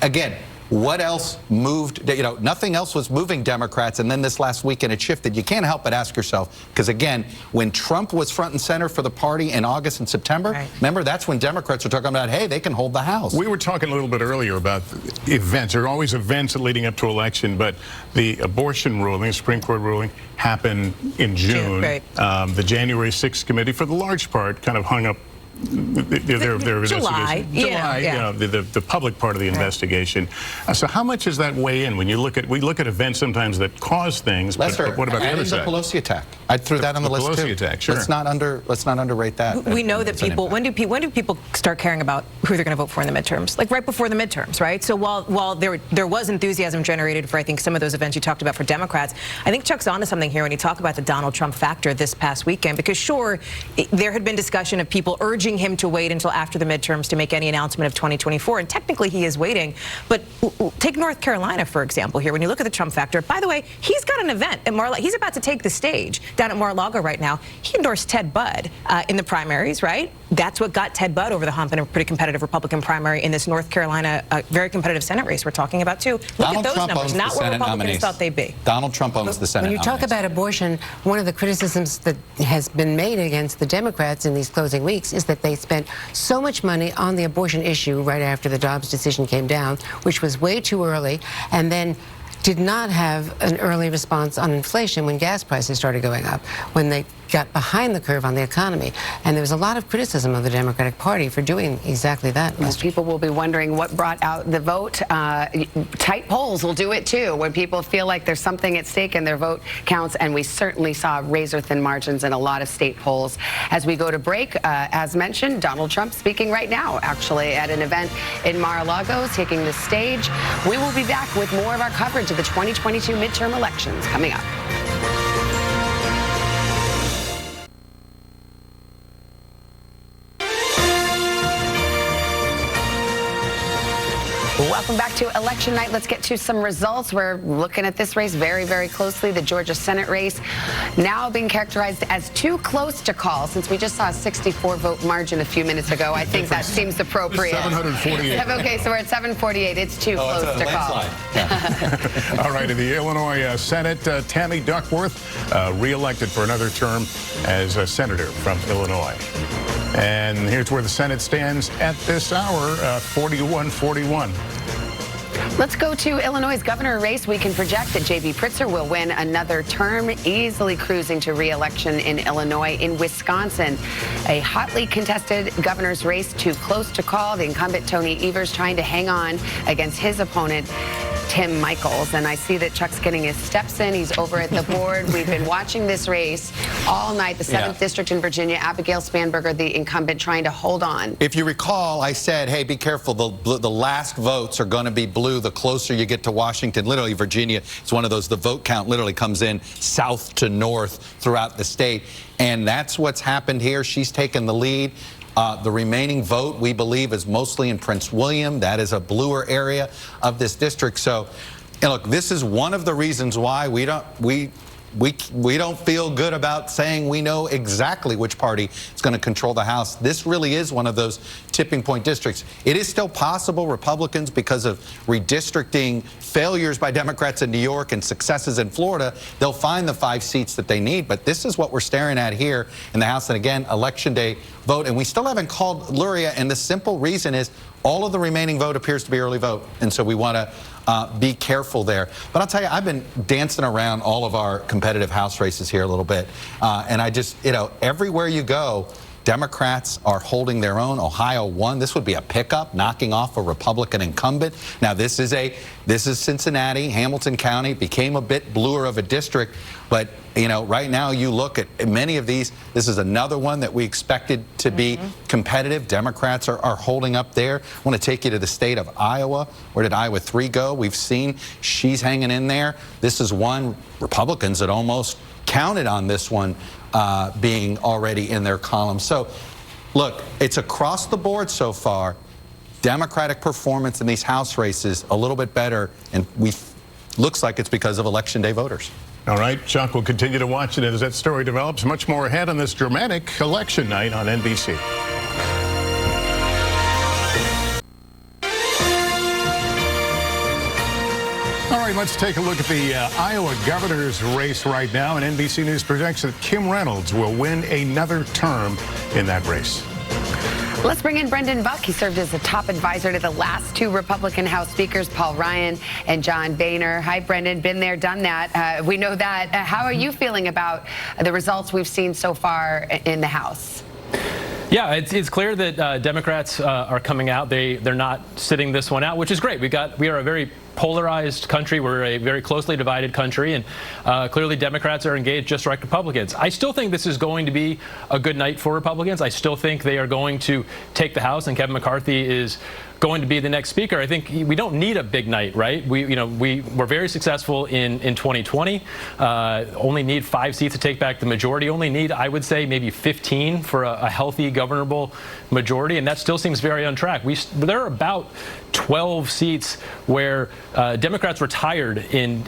S9: Again, what else moved? You know, nothing else was moving Democrats, and then this last weekend it shifted. You can't help but ask yourself, because again, when Trump was front and center for the party in August and September, remember, that's when Democrats were talking about, hey, they can hold the House.
S2: We were talking a little bit earlier about events. There are always events leading up to election, but the abortion ruling, the Supreme Court ruling, happened in June. The January 6th committee, for the large part, kind of hung up their
S15: July.
S2: You know, the public part of the investigation. So how much does that weigh in when you look at events sometimes that cause things?
S9: Lester,
S2: but what about the other side?
S9: The Pelosi attack. I threw that on the list too.
S2: Pelosi attack, sure.
S9: Let's not underrate that.
S15: We know that people. When do people start caring about who they're going to vote for in the midterms? Like right before the midterms, right? So while there was enthusiasm generated for, I think, some of those events you talked about for Democrats, I think Chuck's onto something here when you talk about the Donald Trump factor this past weekend, because sure, there had been discussion of people urging him to wait until after the midterms to make any announcement of 2024, and technically he is waiting. But take North Carolina, for example, here. When you look at the Trump factor, by the way, he's got an event at Mar-a-Lago. He's about to take the stage down at Mar-a-Lago right now. He endorsed Ted Budd in the primaries, right? that's what got Ted Budd over the hump in a pretty competitive Republican primary in this North Carolina very competitive Senate race we're talking about, too. Look at those numbers, not where Republicans thought they'd be.
S9: Donald Trump owns the Senate
S23: When you talk
S9: nominees.
S23: about abortion, one of the criticisms that has been made against the Democrats in these closing weeks is that they spent so much money on the abortion issue right after the Dobbs decision came down, which was way too early, and then did not have an early response on inflation when gas prices started going up, when they got behind the curve on the economy. And there was a lot of criticism of the Democratic Party for doing exactly that.
S1: Most people will be wondering what brought out the vote. Tight polls will do it too, when people feel like there's something at stake and their vote counts. And we certainly saw razor-thin margins in a lot of state polls. As we go to break, as mentioned, Donald Trump speaking right now, actually, at an event in Mar-a-Lago, taking the stage. We will be back with more of our coverage of the 2022 midterm elections coming up. Welcome back to election night. Let's get to some results. We're looking at this race very, very closely. The Georgia Senate race now being characterized as too close to call. Since we just saw a 64-vote margin a few minutes ago, I think that seems appropriate.
S2: 748.
S1: Okay, so we're at 748. It's too close to call.
S2: Yeah. All right, in the Illinois Senate, Tammy Duckworth reelected for another term as a senator from Illinois. And here's where the Senate stands at this hour, 41-41.
S1: Let's go to Illinois' governor race. We can project that J.B. Pritzker will win another term, easily cruising to re-election in Illinois. In Wisconsin, a hotly contested governor's race, too close to call. The incumbent Tony Evers trying to hang on against his opponent, Tim Michaels. And I see that Chuck's getting his steps in. He's over at the board. We've been watching this race all night. The 7th District in Virginia, Abigail Spanberger, the incumbent, trying to hold on.
S9: If you recall, I said, hey, be careful. The last votes are going to be blue the closer you get to Washington. Literally, Virginia is one of those. The vote count literally comes in south to north throughout the state. And that's what's happened here. She's taken the lead. The remaining vote, we believe, is mostly in Prince William. That is a bluer area of this district. So, look, this is one of the reasons why we don't feel good about saying we know exactly which party is going to control the House. This really is one of those tipping point districts. It is still possible Republicans, because of redistricting failures by Democrats in New York and successes in Florida, they'll find the 5 seats that they need. But this is what we're staring at here in the House. And again, Election Day vote. And we still haven't called Luria. And the simple reason is all of the remaining vote appears to be early vote. And so we want to be careful there. But I'll tell you, I've been dancing around all of our competitive House races here a little bit. And I just, everywhere you go, Democrats are holding their own. Ohio won. This would be a pickup, knocking off a Republican incumbent. Now, this is Cincinnati. Hamilton County became a bit bluer of a district. But, right now you look at many of these. This is another one that we expected to be competitive. Democrats are holding up there. I want to take you to the state of Iowa. Where did Iowa 3 go? We've seen she's hanging in there. This is one Republicans that almost counted on this one being already in their column. So, look, it's across the board so far. Democratic performance in these House races a little bit better, and looks like it's because of Election Day voters.
S2: All right, Chuck, we'll continue to watch it as that story develops. Much more ahead on this dramatic election night on NBC. All right, let's take a look at the Iowa governor's race right now. And NBC News projects that Kim Reynolds will win another term in that race.
S1: Let's bring in Brendan Buck. He served as the top advisor to the last 2 Republican House speakers, Paul Ryan and John Boehner. Hi, Brendan. Been there, done that. We know that. How are you feeling about the results we've seen so far in the House?
S11: Yeah, it's clear that Democrats are coming out. They're not sitting this one out, which is great. We are a very polarized country. We're a very closely divided country, and clearly Democrats are engaged just like Republicans. I still think this is going to be a good night for Republicans. I still think they are going to take the House, and Kevin McCarthy is going to be the next speaker. I think we don't need a big night, right? We were very successful in 2020. Only need 5 seats to take back the majority. Only need, I would say, maybe 15 for a healthy governable majority, and that still seems very on track. There are about 12 seats where Democrats were tired in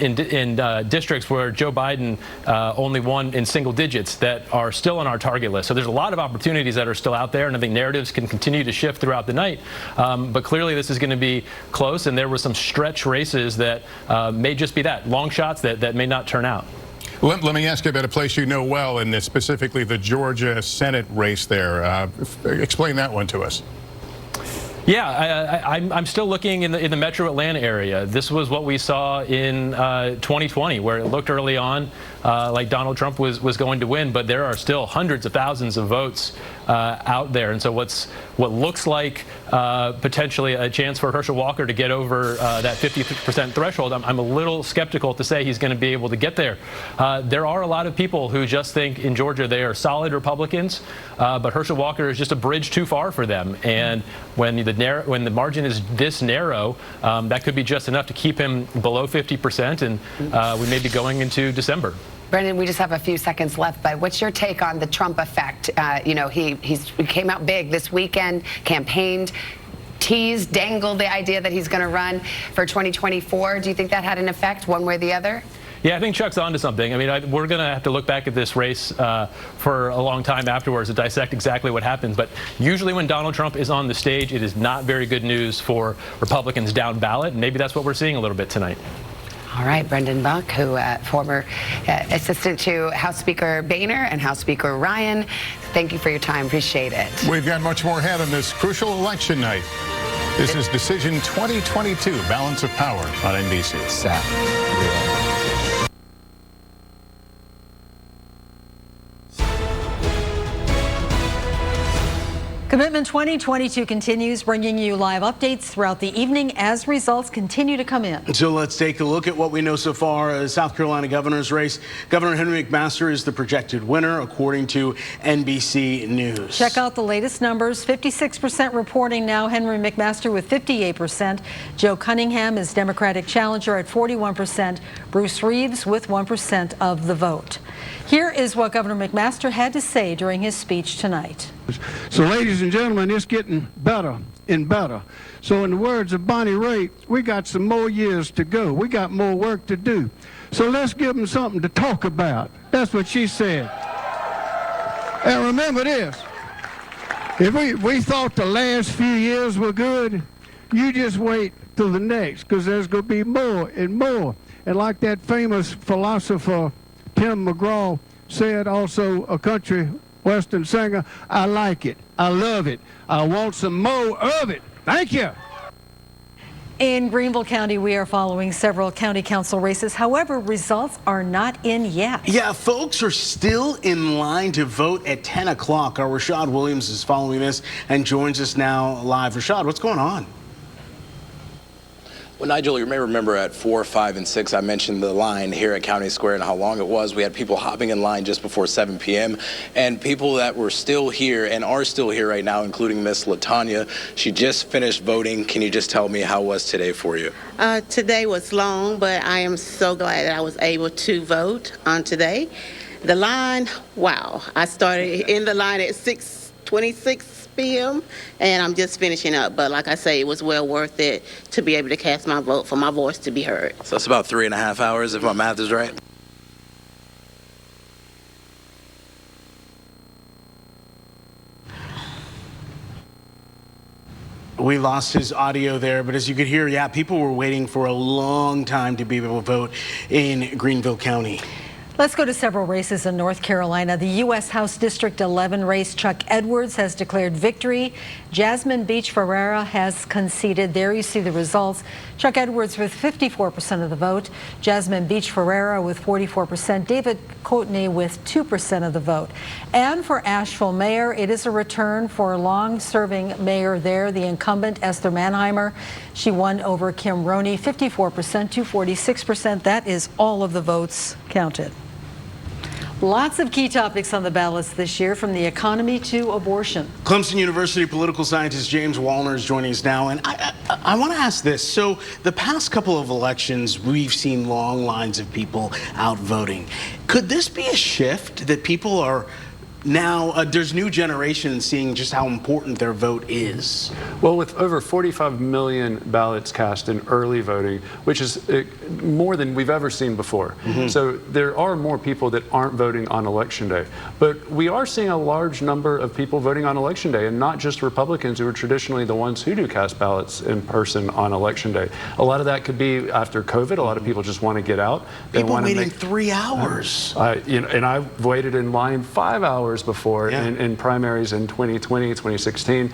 S11: districts where Joe Biden only won in single digits that are still on our target list. So there's a lot of opportunities that are still out there, and I think narratives can continue to shift throughout the night. But clearly this is going to be close, and there were some stretch races that may just be that, long shots that may not turn out.
S2: Let me ask you about a place you know well, and specifically the Georgia Senate race there. Explain that one to us.
S11: Yeah, I'm still looking in the metro Atlanta area. This was what we saw in 2020, where it looked early on like Donald Trump was going to win, but there are still hundreds of thousands of votes out there. And so what looks like potentially a chance for Herschel Walker to get over that 50% threshold, I'm a little skeptical to say he's going to be able to get there. There are a lot of people who just think in Georgia they are solid Republicans, but Herschel Walker is just a bridge too far for them. And when the margin is this narrow, that could be just enough to keep him below 50%, and we may be going into December.
S1: Brendan, we just have a few seconds left, but what's your take on the Trump effect? You know, he came out big this weekend, campaigned, teased, dangled the idea that he's going to run for 2024. Do you think that had an effect one way or the other?
S11: Yeah, I think Chuck's onto something. I mean, we're going to have to look back at this race for a long time afterwards to dissect exactly what happened. But usually when Donald Trump is on the stage, it is not very good news for Republicans down ballot. And maybe that's what we're seeing a little bit tonight.
S1: All right, Brendan Buck, who former assistant to House Speaker Boehner and House Speaker Ryan, thank you for your time. Appreciate it.
S2: We've got much more ahead on this crucial election night. This is Decision 2022, Balance of Power on NBC.
S16: Commitment 2022 continues, bringing you live updates throughout the evening as results continue to come in.
S17: So let's take a look at what we know so far. South Carolina governor's race. Governor Henry McMaster is the projected winner, according to NBC News.
S16: Check out the latest numbers. 56% reporting now Henry McMaster with 58%. Joe Cunningham is Democratic challenger at 41%. Bruce Reeves with 1% of the vote. Here is what Governor McMaster had to say during his speech tonight.
S19: So, ladies and gentlemen, it's getting better and better. So in the words of Bonnie Raitt, we got some more years to go. We got more work to do. So let's give them something to talk about. That's what she said. And remember this, if we thought the last few years were good, you just wait till the next, because there's going to be more and more. And like that famous philosopher Tim McGraw said, also a country western singer, I like it, I love it, I want some more of it. Thank you.
S16: In Greenville County, we are following several county council races. However, results are not in yet.
S17: Yeah, folks are still in line to vote at 10 o'clock. Our Rashad Williams is following this and joins us now live. Rashad, what's going on?
S10: Well, Nigel, you may remember at 4, 5, and 6, I mentioned the line here at County Square and how long it was. We had people hopping in line just before 7 p.m. and people that were still here and are still here right now, including Miss LaTanya. She just finished voting. Can you just tell me how was today for you?
S21: Today was long, but I am so glad that I was able to vote on today. The line, wow. I started in the line at 6:26 p.m. and I'm just finishing up, but like I say, it was well worth it to be able to cast my vote, for my voice to be heard.
S10: So that's about 3.5 hours if my math is right.
S17: We lost his audio there, but as you could hear, yeah, people were waiting for a long time to be able to vote in Greenville County.
S16: Let's go to several races in North Carolina. The U.S. House District 11 race, Chuck Edwards has declared victory. Jasmine Beach Ferreira has conceded. There you see the results. Chuck Edwards with 54% of the vote. Jasmine Beach Ferreira with 44%. David Courtney with 2% of the vote. And for Asheville mayor, it is a return for long-serving mayor there, the incumbent Esther Mannheimer. She won over Kim Roney, 54% to 46%. That is all of the votes counted. Lots of key topics on the ballots this year, from the economy to abortion.
S17: Clemson University political scientist James Wallner is joining us now, and I want to ask this. So the past couple of elections, we've seen long lines of people out voting. Could this be a shift that people are now there's new generations seeing just how important their vote is.
S20: Well, with over 45 million ballots cast in early voting, which is more than we've ever seen before. So there are more people that aren't voting on Election Day. But we are seeing a large number of people voting on Election Day, and not just Republicans who are traditionally the ones who do cast ballots in person on Election Day. A lot of that could be after COVID. A lot of people just want to get out.
S17: People waiting 3 hours.
S20: And I waited in line 5 hours before in primaries in 2020, 2016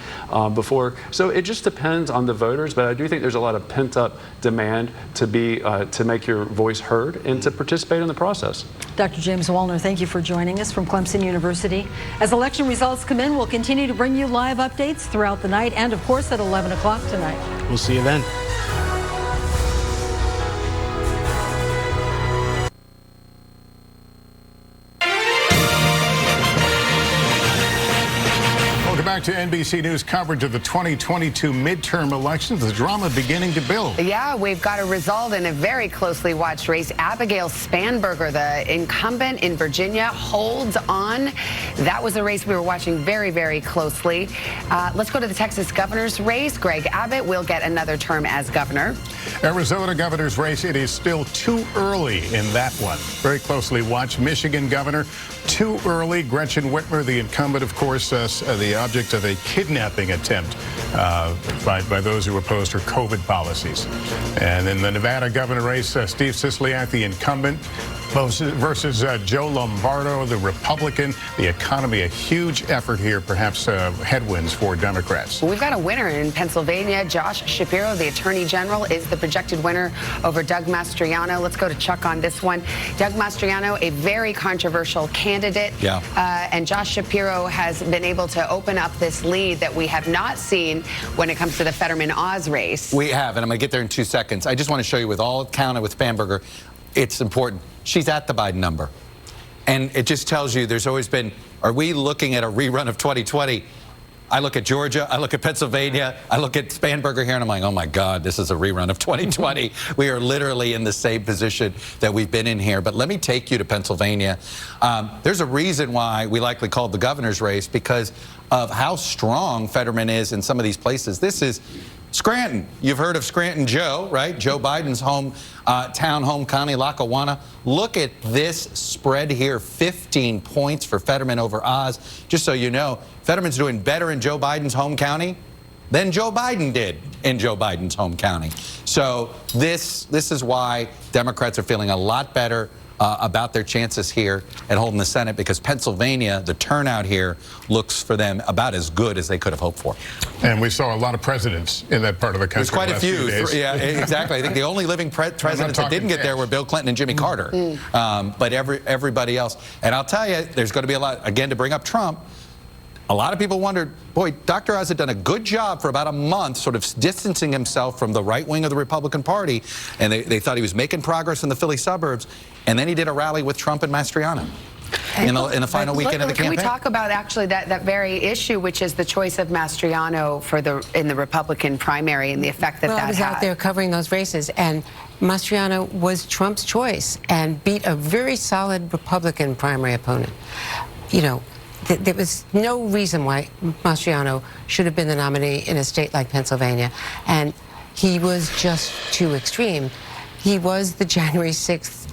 S20: before. So it just depends on the voters, but I do think there's a lot of pent-up demand to make your voice heard and to participate in the process.
S16: Dr. James Wallner, thank you for joining us from Clemson University. As election results come in, we'll continue to bring you live updates throughout the night and, of course, at 11 o'clock tonight.
S17: We'll see you then.
S2: Back to NBC News coverage of the 2022 midterm elections. The drama beginning to build.
S1: Yeah, we've got a result in a very closely watched race. Abigail Spanberger, the incumbent in Virginia, holds on. That was a race we were watching very, very closely. Let's go to the Texas governor's race. Greg Abbott will get another term as governor.
S2: Arizona governor's race, it is still too early in that one. Very closely watched. Michigan governor, too early. Gretchen Whitmer, the incumbent, of course, the object of a kidnapping attempt by those who opposed her COVID policies. And in the Nevada governor race, Steve Sisolak, the incumbent, versus Joe Lombardo, the Republican. The economy, a huge effort here, perhaps headwinds for Democrats.
S1: Well, we've got a winner in Pennsylvania. Josh Shapiro, the Attorney General, is the projected winner over Doug Mastriano. Let's go to Chuck on this one. Doug Mastriano, a very controversial candidate.
S9: Yeah.
S1: And Josh Shapiro has been able to open up this lead that we have not seen when it comes to the Fetterman-Oz race.
S9: We have, and I'm going to get there in 2 seconds. I just want to show you with all counted with Spanberger, it's important. She's at the Biden number. And it just tells you there's always been, are we looking at a rerun of 2020? I look at Georgia, I look at Pennsylvania, I look at Spanberger here, and I'm like, oh my God, this is a rerun of 2020. We are literally in the same position that we've been in here. But let me take you to Pennsylvania. There's a reason why we likely called the governor's race, because of how strong Fetterman is in some of these places. This is Scranton. You've heard of Scranton Joe, right? Joe Biden's home county, Lackawanna. Look at this spread here, 15 points for Fetterman over Oz. Just so you know, Fetterman's doing better in Joe Biden's home county than Joe Biden did in Joe Biden's home county. So this is why Democrats are feeling a lot better about their chances here at holding the Senate, because Pennsylvania, the turnout here looks for them about as good as they could have hoped for.
S2: And we saw a lot of presidents in that part of the country.
S9: There's quite a few. Yeah, exactly. I think the only living presidents that didn't get there were Bill Clinton and Jimmy Carter. But everybody else. And I'll tell you, there's going to be a lot, again, to bring up Trump. A lot of people wondered, boy, Dr. Oz had done a good job for about a month sort of distancing himself from the right wing of the Republican Party, and they thought he was making progress in the Philly suburbs, and then he did a rally with Trump and Mastriano in the final weekend of the campaign.
S1: Can we talk about actually that very issue, which is the choice of Mastriano in the Republican primary and the effect that that had?
S23: I was out there covering those races, and Mastriano was Trump's choice and beat a very solid Republican primary opponent. You know, there was no reason why Mastriano should have been the nominee in a state like Pennsylvania, and he was just too extreme. He was the January 6th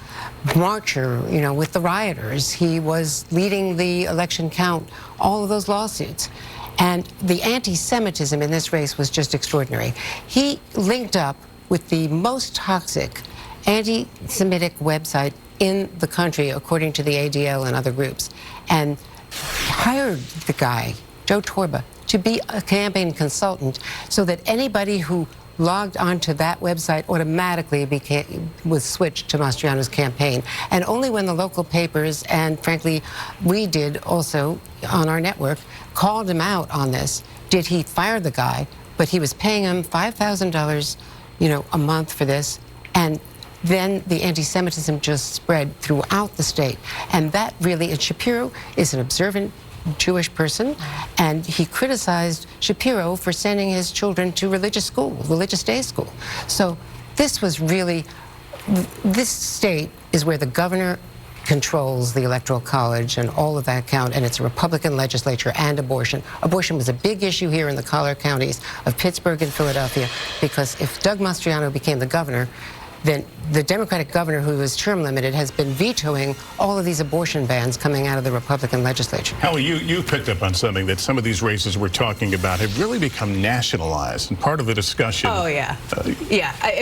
S23: marcher, you know, with the rioters. He was leading the election count, all of those lawsuits. And the anti-Semitism in this race was just extraordinary. He linked up with the most toxic anti-Semitic website in the country, according to the ADL and other groups, and hired the guy, Joe Torba, to be a campaign consultant so that anybody who logged onto that website automatically was switched to Mastriano's campaign. And only when the local papers, and frankly, we did also on our network, called him out on this, did he fire the guy. But he was paying him $5,000, you know, a month for this. And then the anti-Semitism just spread throughout the state. And that really, and Shapiro is an observant Jewish person, and he criticized Shapiro for sending his children to religious day school. So this was really, this state is where the governor controls the Electoral College and all of that count, and it's a Republican legislature, and abortion. Abortion was a big issue here in the collar counties of Pittsburgh and Philadelphia, because if Doug Mastriano became the governor, then the Democratic governor, who is term limited, has been vetoing all of these abortion bans coming out of the Republican legislature.
S2: Hallie, you picked up on something, that some of these races we're talking about have really become nationalized, and part of the discussion.
S15: Oh, yeah.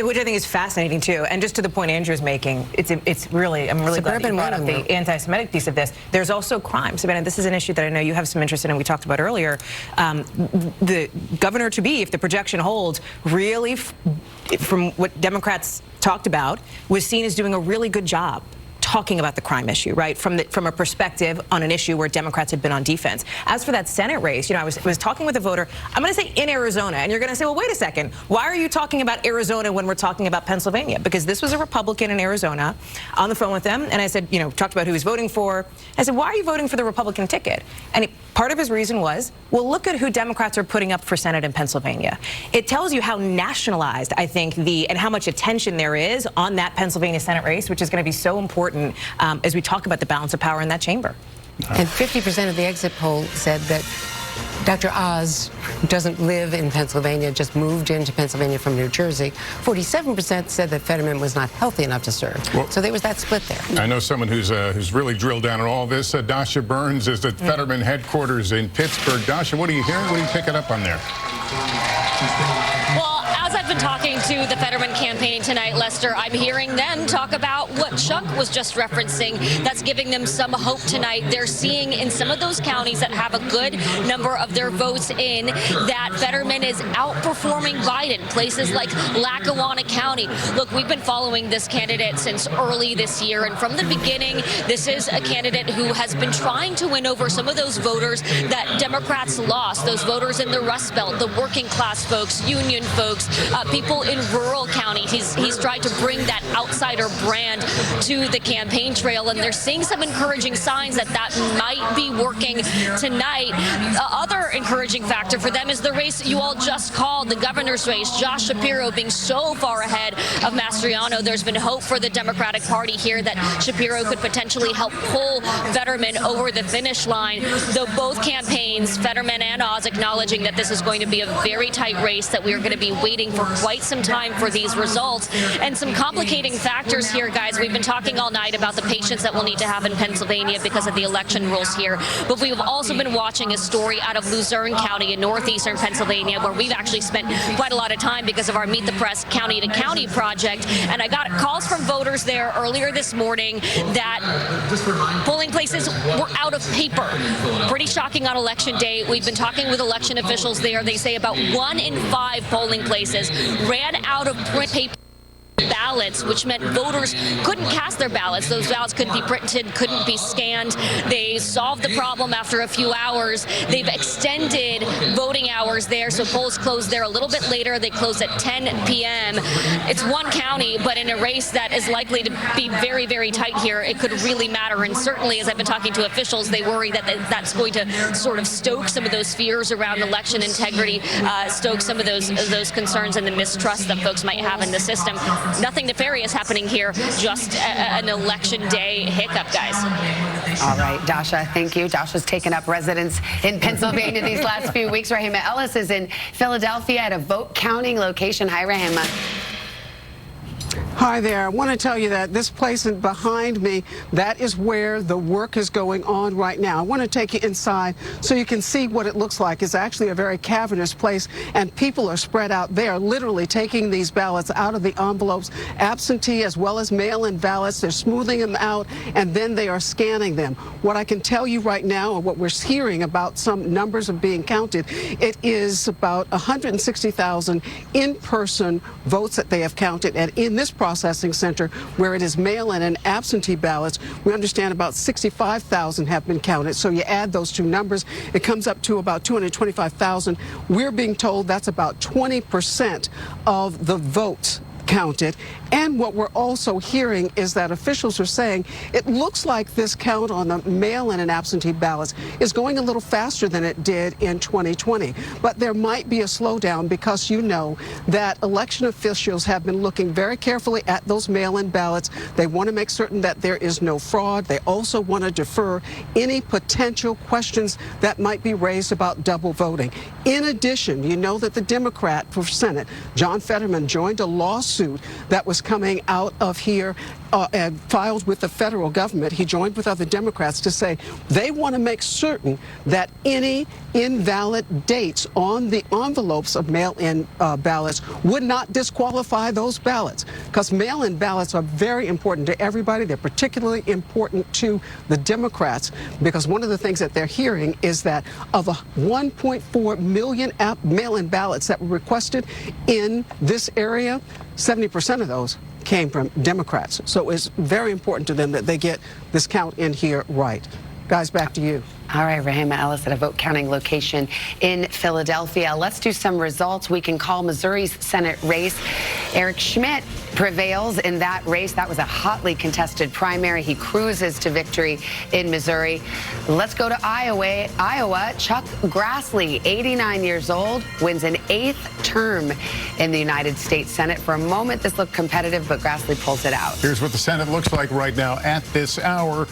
S15: Which I think is fascinating, too. And just to the point Andrew's making, it's really, I'm really glad that you brought up the anti-Semitic piece of this. There's also crime. Savannah, this is an issue that I know you have some interest in, and we talked about earlier. The governor-to-be, if the projection holds, really, from what Democrats talked about, was seen as doing a really good job talking about the crime issue, right? From a perspective on an issue where Democrats had been on defense. As for that Senate race, I was talking with a voter, I'm going to say in Arizona, and you're going to say, well, wait a second, why are you talking about Arizona when we're talking about Pennsylvania? Because this was a Republican in Arizona, on the phone with them, and I said, talked about who he's voting for. I said, why are you voting for the Republican ticket? And part of his reason was, well, look at who Democrats are putting up for Senate in Pennsylvania. It tells you how nationalized, I think, and how much attention there is on that Pennsylvania Senate race, which is going to be so important as we talk about the balance of power in that chamber.
S23: And 50% of the exit poll said that Dr. Oz doesn't live in Pennsylvania, just moved into Pennsylvania from New Jersey. 47% said that Fetterman was not healthy enough to serve. Well, so there was that split there.
S2: I know someone who's really drilled down on all this. Dasha Burns is at Fetterman headquarters in Pittsburgh. Dasha, what are you hearing? What are you picking up on there?
S13: Well, as I've been talking to the Fetterman campaign tonight, Lester, I'm hearing them talk about what Chuck was just referencing that's giving them some hope tonight. They're seeing in some of those counties that have a good number of their votes in that Fetterman is outperforming Biden. Places like Lackawanna County. Look, we've been following this candidate since early this year, and from the beginning, this is a candidate who has been trying to win over some of those voters that Democrats lost, those voters in the Rust Belt, the working class folks, union folks, people in rural counties. He's tried to bring that outsider brand to the campaign trail, and they're seeing some encouraging signs that might be working tonight. Other encouraging factor for them is the race you all just called, the governor's race. Josh Shapiro being so far ahead of Mastriano. There's been hope for the Democratic Party here that Shapiro could potentially help pull Fetterman over the finish line, though both campaigns, Fetterman and Oz, acknowledging that this is going to be a very tight race, that we are going to be waiting for quite some time for these results. And some complicating factors here, guys. We've been talking all night about the patience that we'll need to have in Pennsylvania because of the election rules here, but we've also been watching a story out of Luzerne County in northeastern Pennsylvania, where we've actually spent quite a lot of time because of our Meet the Press County to County project. And I got calls from voters there earlier this morning that polling places were out of paper. Pretty shocking on election day. We've been talking with election officials there. They say about 1 in 5 polling places ran out of print paper ballots, which meant voters couldn't cast their ballots. Those ballots couldn't be printed, couldn't be scanned. They solved the problem after a few hours. They've extended voting hours there, so polls closed there a little bit later. They close at 10 p.m. It's one county, but in a race that is likely to be very, very tight here, it could really matter. And certainly, as I've been talking to officials, they worry that that's going to sort of stoke some of those fears around election integrity, stoke some of those concerns and the mistrust that folks might have in the system. Nothing nefarious happening here, just an election day hiccup, guys.
S1: All right, Dasha, thank you. Dasha's taken up residence in Pennsylvania these last few weeks. Rahima Ellis is in Philadelphia at a vote counting location. Hi, Rahima.
S14: Hi there. I want to tell you that this place behind me, that is where the work is going on right now. I want to take you inside so you can see what it looks like. It's actually a very cavernous place, and people are spread out there, literally taking these ballots out of the envelopes, absentee as well as mail-in ballots. They're smoothing them out, and then they are scanning them. What I can tell you right now, or what we're hearing about some numbers of being counted, it is about 160,000 in-person votes that they have counted, and in this processing center where it is mail-in and absentee ballots, we understand about 65,000 have been counted. So you add those two numbers, it comes up to about 225,000. We're being told that's about 20% of the votes counted. And what we're also hearing is that officials are saying it looks like this count on the mail-in and absentee ballots is going a little faster than it did in 2020. But there might be a slowdown because you know that election officials have been looking very carefully at those mail-in ballots. They want to make certain that there is no fraud. They also want to defer any potential questions that might be raised about double voting. In addition, you know that the Democrat for Senate, John Fetterman, joined a lawsuit that was coming out of here and filed with the federal government. He joined with other Democrats to say they want to make certain that any invalid dates on the envelopes of mail-in ballots would not disqualify those ballots, because mail-in ballots are very important to everybody. They're particularly important to the Democrats, because one of the things that they're hearing is that of 1.4 million mail-in ballots that were requested in this area, 70% of those came from Democrats. So it's very important to them that they get this count in here right. Guys, back to you.
S1: All right, Rahima Ellis at a vote counting location in Philadelphia. Let's do some results. We can call Missouri's Senate race. Eric Schmidt prevails in that race. That was a hotly contested primary. He cruises to victory in Missouri. Let's go to Iowa. Chuck Grassley, 89 years old, wins an 8th term in the United States Senate. For a moment, this looked competitive, but Grassley pulls it out.
S2: Here's what the Senate looks like right now at this hour.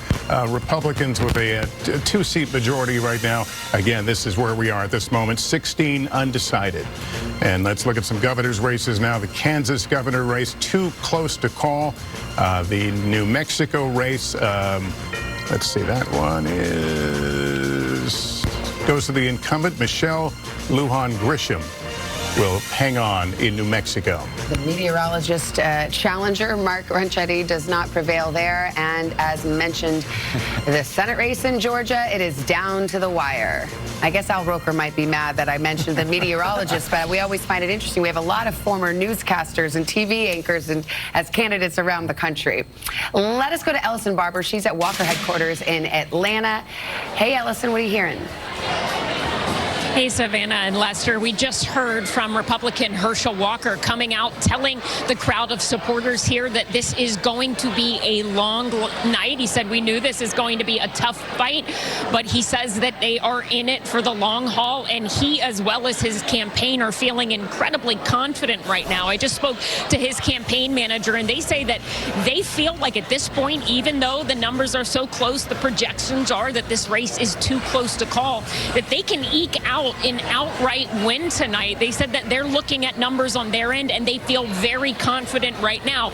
S2: Republicans with a two-seat majority right now. Again, this is where we are at this moment, 16 undecided. And let's look at some governor's races now. The Kansas governor race, too close to call. The New Mexico race, let's see, that one goes to the incumbent, Michelle Lujan Grisham. Will hang on in New Mexico.
S1: The meteorologist challenger, Mark Ronchetti, does not prevail there. And as mentioned, the Senate race in Georgia, it is down to the wire. I guess Al Roker might be mad that I mentioned the meteorologist, but we always find it interesting. We have a lot of former newscasters and TV anchors and as candidates around the country. Let us go to Ellison Barber. She's at Walker headquarters in Atlanta. Hey, Ellison, what are you hearing?
S5: Hey, Savannah and Lester, we just heard from Republican Herschel Walker coming out telling the crowd of supporters here that this is going to be a long night. He said, we knew this is going to be a tough fight, but he says that they are in it for the long haul, and he, as well as his campaign, are feeling incredibly confident right now. I just spoke to his campaign manager, and they say that they feel like at this point, even though the numbers are so close, the projections are that this race is too close to call, that they can eke out an outright win tonight. They said that they're looking at numbers on their end and they feel very confident right now.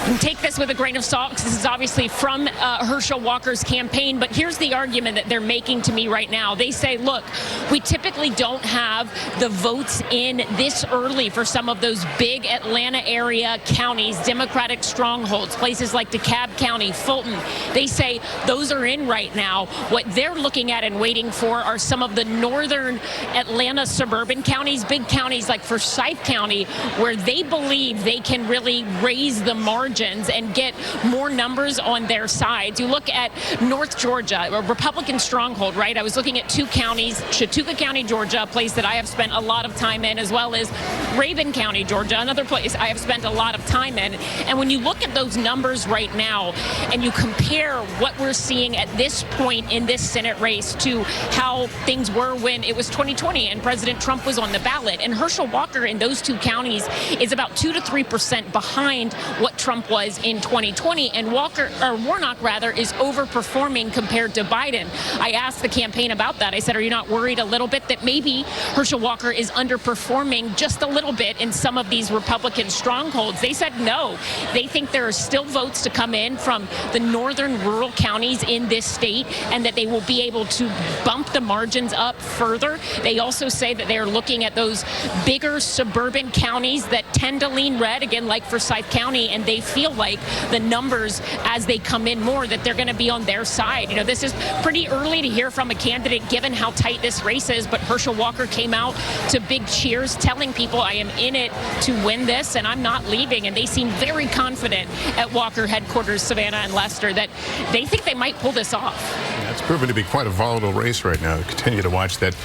S5: And take this with a grain of salt, because this is obviously from Herschel Walker's campaign, but here's the argument that they're making to me right now. They say, look, we typically don't have the votes in this early for some of those big Atlanta area counties, Democratic strongholds, places like DeKalb County, Fulton. They say those are in right now. What they're looking at and waiting for are some of the northern Atlanta suburban counties, big counties like Forsyth County, where they believe they can really raise the margins and get more numbers on their sides. You look at North Georgia, a Republican stronghold, right? I was looking at 2 counties, Chautauqua County, Georgia, a place that I have spent a lot of time in, as well as Rabun County, Georgia, another place I have spent a lot of time in. And when you look at those numbers right now and you compare what we're seeing at this point in this Senate race to how things were when it was 2020 and President Trump was on the ballot, and Herschel Walker in those 2 counties is about 2 to 3% behind what Trump was in 2020, and Warnock is overperforming compared to Biden. I asked the campaign about that. I said, are you not worried a little bit that maybe Herschel Walker is underperforming just a little bit in some of these Republican strongholds? They said no. They think there are still votes to come in from the northern rural counties in this state, and that they will be able to bump the margins up further. They also say that they're looking at those bigger suburban counties that tend to lean red, again, like Forsyth County, and they feel like the numbers as they come in more, that they're going to be on their side. You know, this is pretty early to hear from a candidate given how tight this race is, but Herschel Walker came out to big cheers telling people, I am in it to win this and I'm not leaving, and they seem very confident at Walker headquarters, Savannah and Lester, that they think they might pull this off.
S2: Yeah, it's proven to be quite a volatile race right now. Continue to watch that.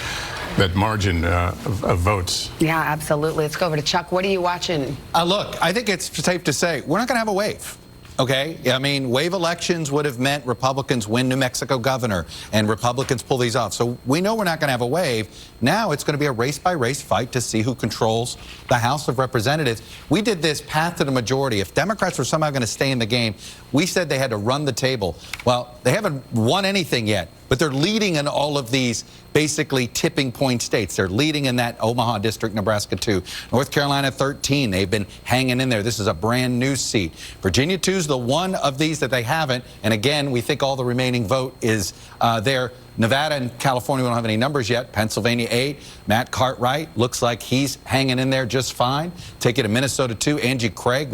S2: that margin of votes.
S1: Yeah, absolutely. Let's go over to Chuck. What are you watching?
S9: Look, I think it's safe to say we're not going to have a wave. Okay, I mean, wave elections would have meant Republicans win New Mexico governor and Republicans pull these off. So we know we're not going to have a wave. Now it's going to be a race-by-race fight to see who controls the House of Representatives. We did this path to the majority. If Democrats were somehow going to stay in the game, we said they had to run the table. Well, they haven't won anything yet, but they're leading in all of these basically tipping point states. They're leading in that Omaha district, Nebraska 2. North Carolina 13, they've been hanging in there. This is a brand new seat. Virginia 2 is the one of these that they haven't. And again, we think all the remaining vote is there. Nevada and California don't have any numbers yet. Pennsylvania 8. Matt Cartwright looks like he's hanging in there just fine. Take it to Minnesota 2. Angie Craig.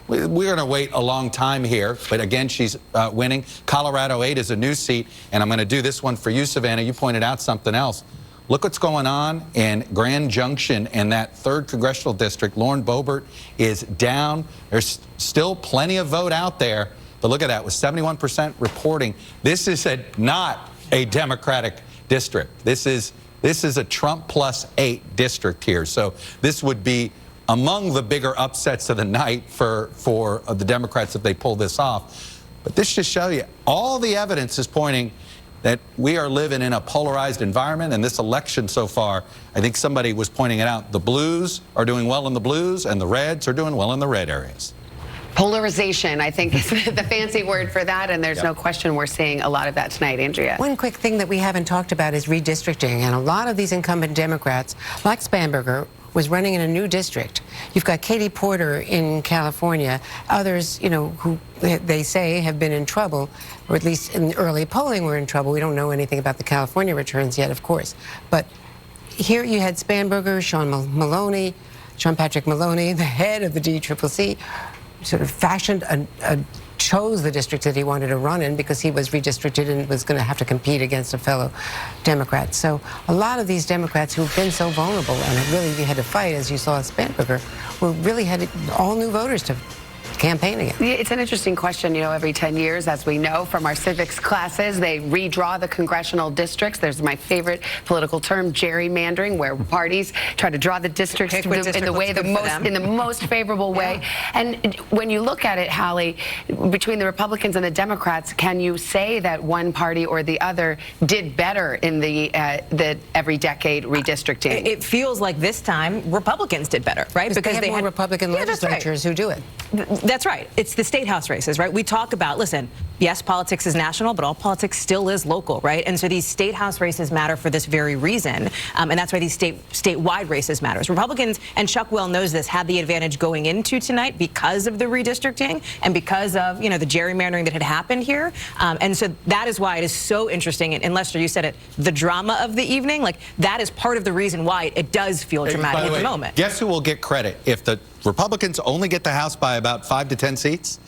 S9: We're going to wait a long time here, but again, she's winning. Colorado 8 is a new seat, and I'm going to do this one for you, Savannah. You pointed out something else. Look what's going on in Grand Junction in that 3rd congressional district. Lauren Boebert is down. There's still plenty of vote out there, but look at that, with 71% reporting. This is not a Democratic district. This is a Trump plus 8 district here. So this would be among the bigger upsets of the night for the Democrats if they pull this off. But this just shows you all the evidence is pointing that we are living in a polarized environment. And this election so far, I think somebody was pointing it out, the blues are doing well in the blues and the reds are doing well in the red areas.
S1: Polarization, I think, is the fancy word for that, and there's no question we're seeing a lot of that tonight. Andrea.
S23: One quick thing that we haven't talked about is redistricting, and a lot of these incumbent Democrats, like Spanberger, was running in a new district. You've got Katie Porter in California, others, who they say have been in trouble, or at least in early polling were in trouble. We don't know anything about the California returns yet, of course. But here you had Spanberger, Sean Patrick Maloney, the head of the DCCC, sort of chose the district that he wanted to run in because he was redistricted and was going to have to compete against a fellow Democrat. So a lot of these Democrats who've been so vulnerable and really had to fight, as you saw at Spanberger, really had all new voters to campaign again.
S1: It's an interesting question. Every 10 years, as we know from our civics classes, they redraw the congressional districts. There's my favorite political term, gerrymandering, where parties try to draw the districts in the most favorable way. And when you look at it, Hallie, between the Republicans and the Democrats, can you say that one party or the other did better in the every decade redistricting?
S15: It feels like this time Republicans did better, right?
S23: Because they have more Republican legislatures who do it.
S15: That's right. It's the state house races, right? We talk about, listen, yes, politics is national, but all politics still is local, right? And so these state house races matter for this very reason, and that's why these statewide races matters. Republicans, and Chuck well knows this, had the advantage going into tonight because of the redistricting and because of, the gerrymandering that had happened here. And so that is why it is so interesting. And Lester, you said it, the drama of the evening, like that is part of the reason why it does feel dramatic at the moment.
S9: Guess who will get credit if the Republicans only get the House by about 5 to 10 seats?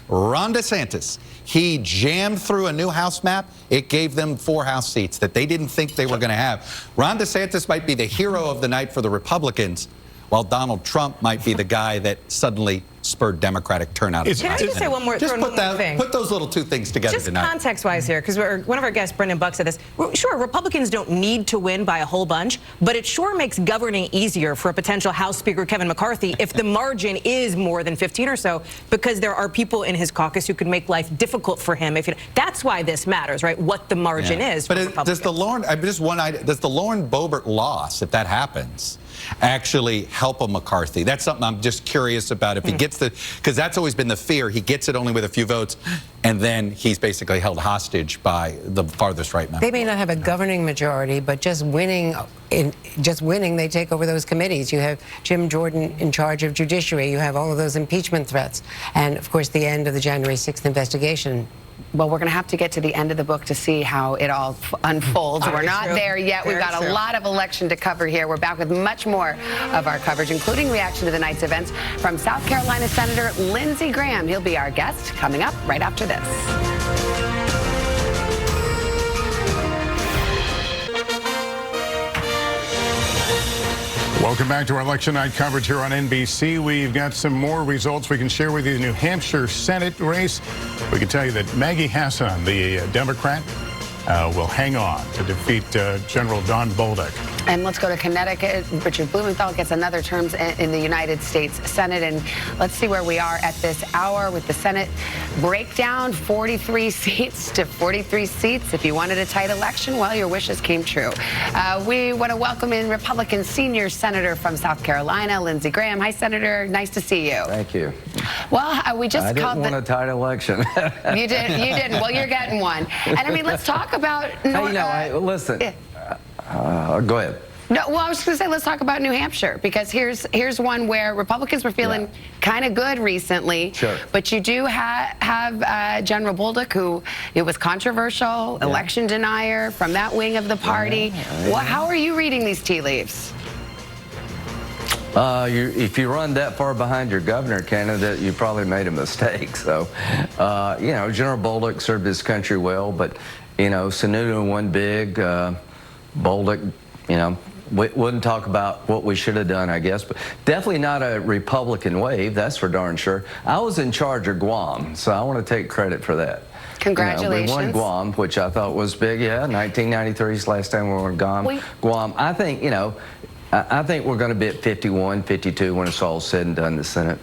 S9: Ron DeSantis. He jammed through a new House map. It gave them 4 House seats that they didn't think they were going to have. Ron DeSantis might be the hero of the night for the Republicans, while Donald Trump might be the guy that suddenly spurred Democratic turnout.
S15: Can I just say one more thing?
S9: Put those little 2 things together
S15: just
S9: tonight.
S15: Context-wise here, because one of our guests, Brendan Buck, said this. Sure, Republicans don't need to win by a whole bunch, but it sure makes governing easier for a potential House Speaker Kevin McCarthy if the margin is more than 15 or so, because there are people in his caucus who could make life difficult for him. That's why this matters, right? What the margin is.
S9: But does the Lauren Boebert loss, if that happens, actually help a McCarthy? That's something I'm just curious about. If he gets because that's always been the fear. He gets it only with a few votes, and then he's basically held hostage by the farthest right member.
S23: They may not have a governing majority, but just winning, they take over those committees. You have Jim Jordan in charge of Judiciary. You have all of those impeachment threats, and of course the end of the January 6th investigation.
S1: Well, we're going to have to get to the end of the book to see how it all unfolds. We're not there yet. We've got a lot of election to cover here. We're back with much more of our coverage, including reaction to the night's events from South Carolina Senator Lindsey Graham. He'll be our guest coming up right after this.
S2: Welcome back to our election night coverage here on NBC. We've got some more results we can share with you. The New Hampshire Senate race. We can tell you that Maggie Hassan, the Democrat, will hang on to defeat General Don Bolduc.
S1: And let's go to Connecticut. Richard Blumenthal gets another term in the United States Senate. And let's see where we are at this hour with the Senate breakdown, 43 seats to 43 seats. If you wanted a tight election, well, your wishes came true. We want to welcome in Republican senior senator from South Carolina, Lindsey Graham. Hi, Senator. Nice to see you.
S12: Thank you.
S1: Well, we just called
S12: want a tight election.
S1: You didn't. Well, you're getting one. And I mean, let's talk about.
S12: Listen. Go ahead.
S1: No, well, I was going to say, let's talk about New Hampshire, because here's one where Republicans were feeling kind of good recently.
S12: Sure.
S1: But you do have General Bolduc, who it was controversial, election denier from that wing of the party. How are you reading these tea leaves?
S12: If you run that far behind your governor candidate, you probably made a mistake. So, you know, General Bolduc served his country well, but, you know, Sununu won big. Bolduc, you know, wouldn't talk about what we should have done, I guess, but definitely not a Republican wave, that's for darn sure. I was in charge of Guam, so I want to take credit for that.
S1: Congratulations.
S12: You know, we won Guam, which I thought was big. 1993 is the last time we won Guam. I think, you know, I think we're going to be at 51, 52 when it's all said and done in the Senate.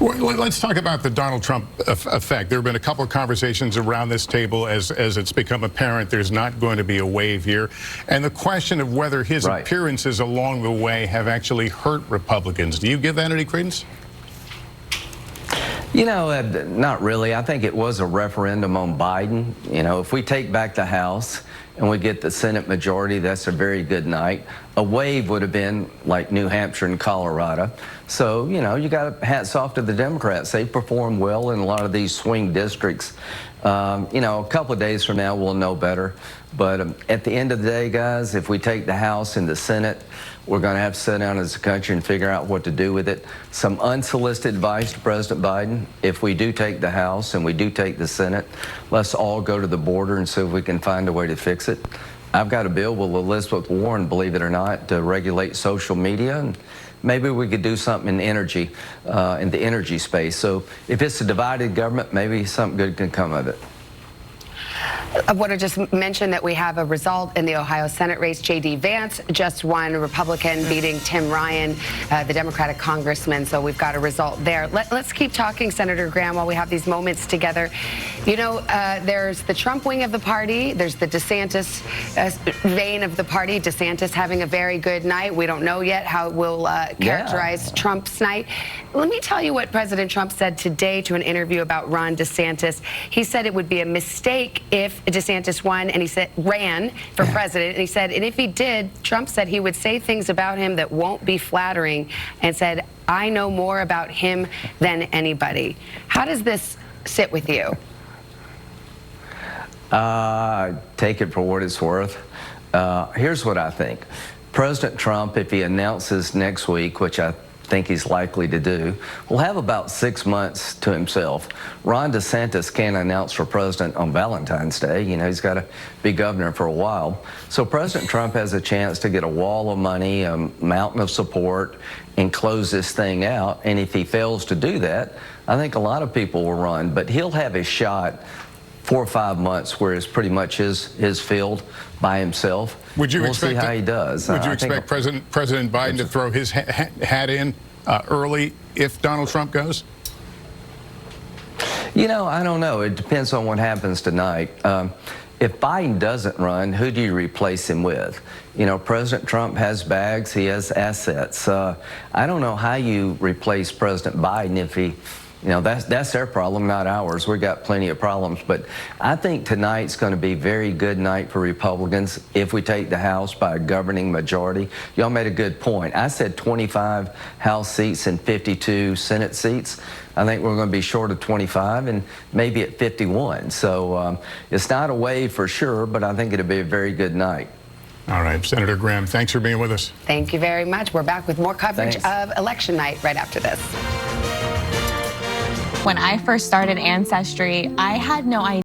S2: Well, let's talk about the Donald Trump effect. There have been a couple of conversations around this table as it's become apparent there's not going to be a wave here. And the question of whether his appearances along the way have actually hurt Republicans. Do you give that any credence?
S12: You know, not really. I think it was a referendum on Biden. You know, if we take back the House and we get the Senate majority, that's a very good night. A wave would have been like New Hampshire and Colorado. So, you know, you got hats off to the Democrats. They performed well in a lot of these swing districts. You know, a couple of days from now, we'll know better. But at the end of the day, guys, if we take the House and the Senate, we're going to have to sit down as a country and figure out what to do with it. Some unsolicited advice to President Biden: if we do take the House and we do take the Senate, let's all go to the border and see if we can find a way to fix it. I've got a bill with Elizabeth Warren, believe it or not, to regulate social media, and maybe we could do something in energy, in the energy space. So if it's a divided government, maybe something good can come of it.
S1: I want to just mention that we have a result in the Ohio Senate race. J.D. Vance just won, Republican, beating Tim Ryan, the Democratic congressman. So we've got a result there. Let's keep talking, Senator Graham, while we have these moments together. You know, there's the Trump wing of the party. There's the DeSantis vein of the party. DeSantis having a very good night. We don't know yet how it will characterize Trump's night. Let me tell you what President Trump said today to an interview about Ron DeSantis. He said it would be a mistake if DeSantis won, and he said ran for president, and he said, and if he did, Trump said he would say things about him that won't be flattering, and said, I know more about him than anybody. How does this sit with you?
S12: Take it for what it's worth. Here's what I think. President Trump, if he announces next week, which I think he's likely to do, will have about 6 months to himself. Ron DeSantis can't announce for president on Valentine's Day. You know, he's got to be governor for a while. So President Trump has a chance to get a wall of money, a mountain of support, and close this thing out. And if he fails to do that, I think a lot of people will run. But he'll have his shot 4 or 5 months where it's pretty much his field by himself.
S2: Would you
S12: we'll
S2: expect
S12: see how he does.
S2: Would you expect President Biden to throw his hat in early if Donald Trump goes?
S12: You know, I don't know. It depends on what happens tonight. If Biden doesn't run, who do you replace him with? You know, President Trump has bags, he has assets. I don't know how you replace President Biden if he, you know, that's their problem, not ours. We've got plenty of problems. But I think tonight's going to be a very good night for Republicans if we take the House by a governing majority. Y'all made a good point. I said 25 House seats and 52 Senate seats. I think we're going to be short of 25 and maybe at 51. So it's not a wave for sure, but I think it'll be a very good night.
S2: All right, Senator Graham, thanks for being with us.
S1: Thank you very much. We're back with more coverage of election night right after this.
S18: When I first started Ancestry, I had no idea.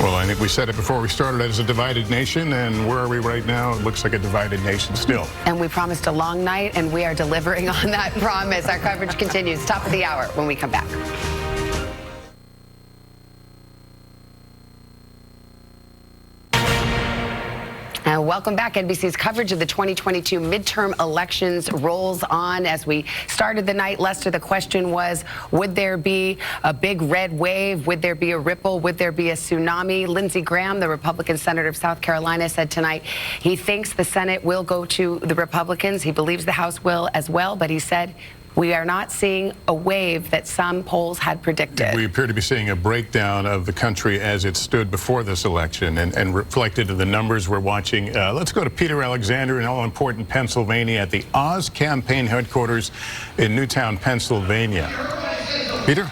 S2: Well, I think we said it before we started as a divided nation, and where are we right now? It looks like a divided nation still.
S1: And we promised a long night, and we are delivering on that promise. Our coverage continues. Top of the hour when we come back. And welcome back. NBC's coverage of the 2022 midterm elections rolls on. As we started the night, Lester, the question was, would there be a big red wave? Would there be a ripple? Would there be a tsunami? Lindsey Graham, the Republican senator of South Carolina, said tonight he thinks the Senate will go to the Republicans. He believes the House will as well, but he said we are not seeing a wave that some polls had predicted.
S2: We appear to be seeing a breakdown of the country as it stood before this election and reflected in the numbers we're watching. Let's go to Peter Alexander in all-important Pennsylvania at the Oz campaign headquarters in Newtown, Pennsylvania. Peter?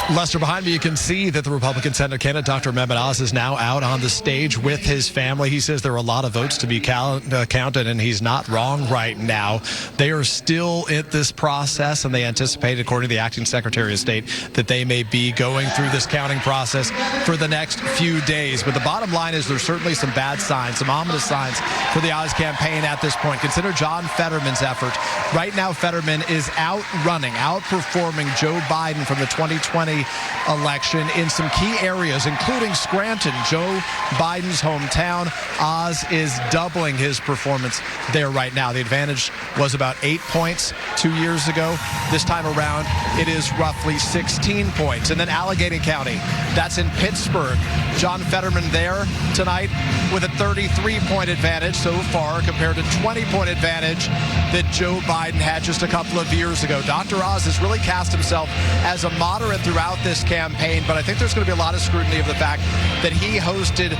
S7: Lester, behind me, you can see that the Republican Senate candidate, Dr. Mehmet Oz, is now out on the stage with his family. He says there are a lot of votes to be counted, and he's not wrong right now. They are still in this process, and they anticipate, according to the acting Secretary of State, that they may be going through this counting process for the next few days. But the bottom line is there's certainly some bad signs, some ominous signs for the Oz campaign at this point. Consider John Fetterman's effort. Right now, Fetterman is outperforming Joe Biden from the 2020 election in some key areas, including Scranton, Joe Biden's hometown. Oz is doubling his performance there right now. The advantage was about 8 points 2 years ago. This time around, it is roughly 16 points. And then Allegheny County, that's in Pittsburgh. John Fetterman there tonight with a 33-point advantage so far compared to 20-point advantage that Joe Biden had just a couple of years ago. Dr. Oz has really cast himself as a moderate throughout this campaign, but I think there's going to be a lot of scrutiny of the fact that he hosted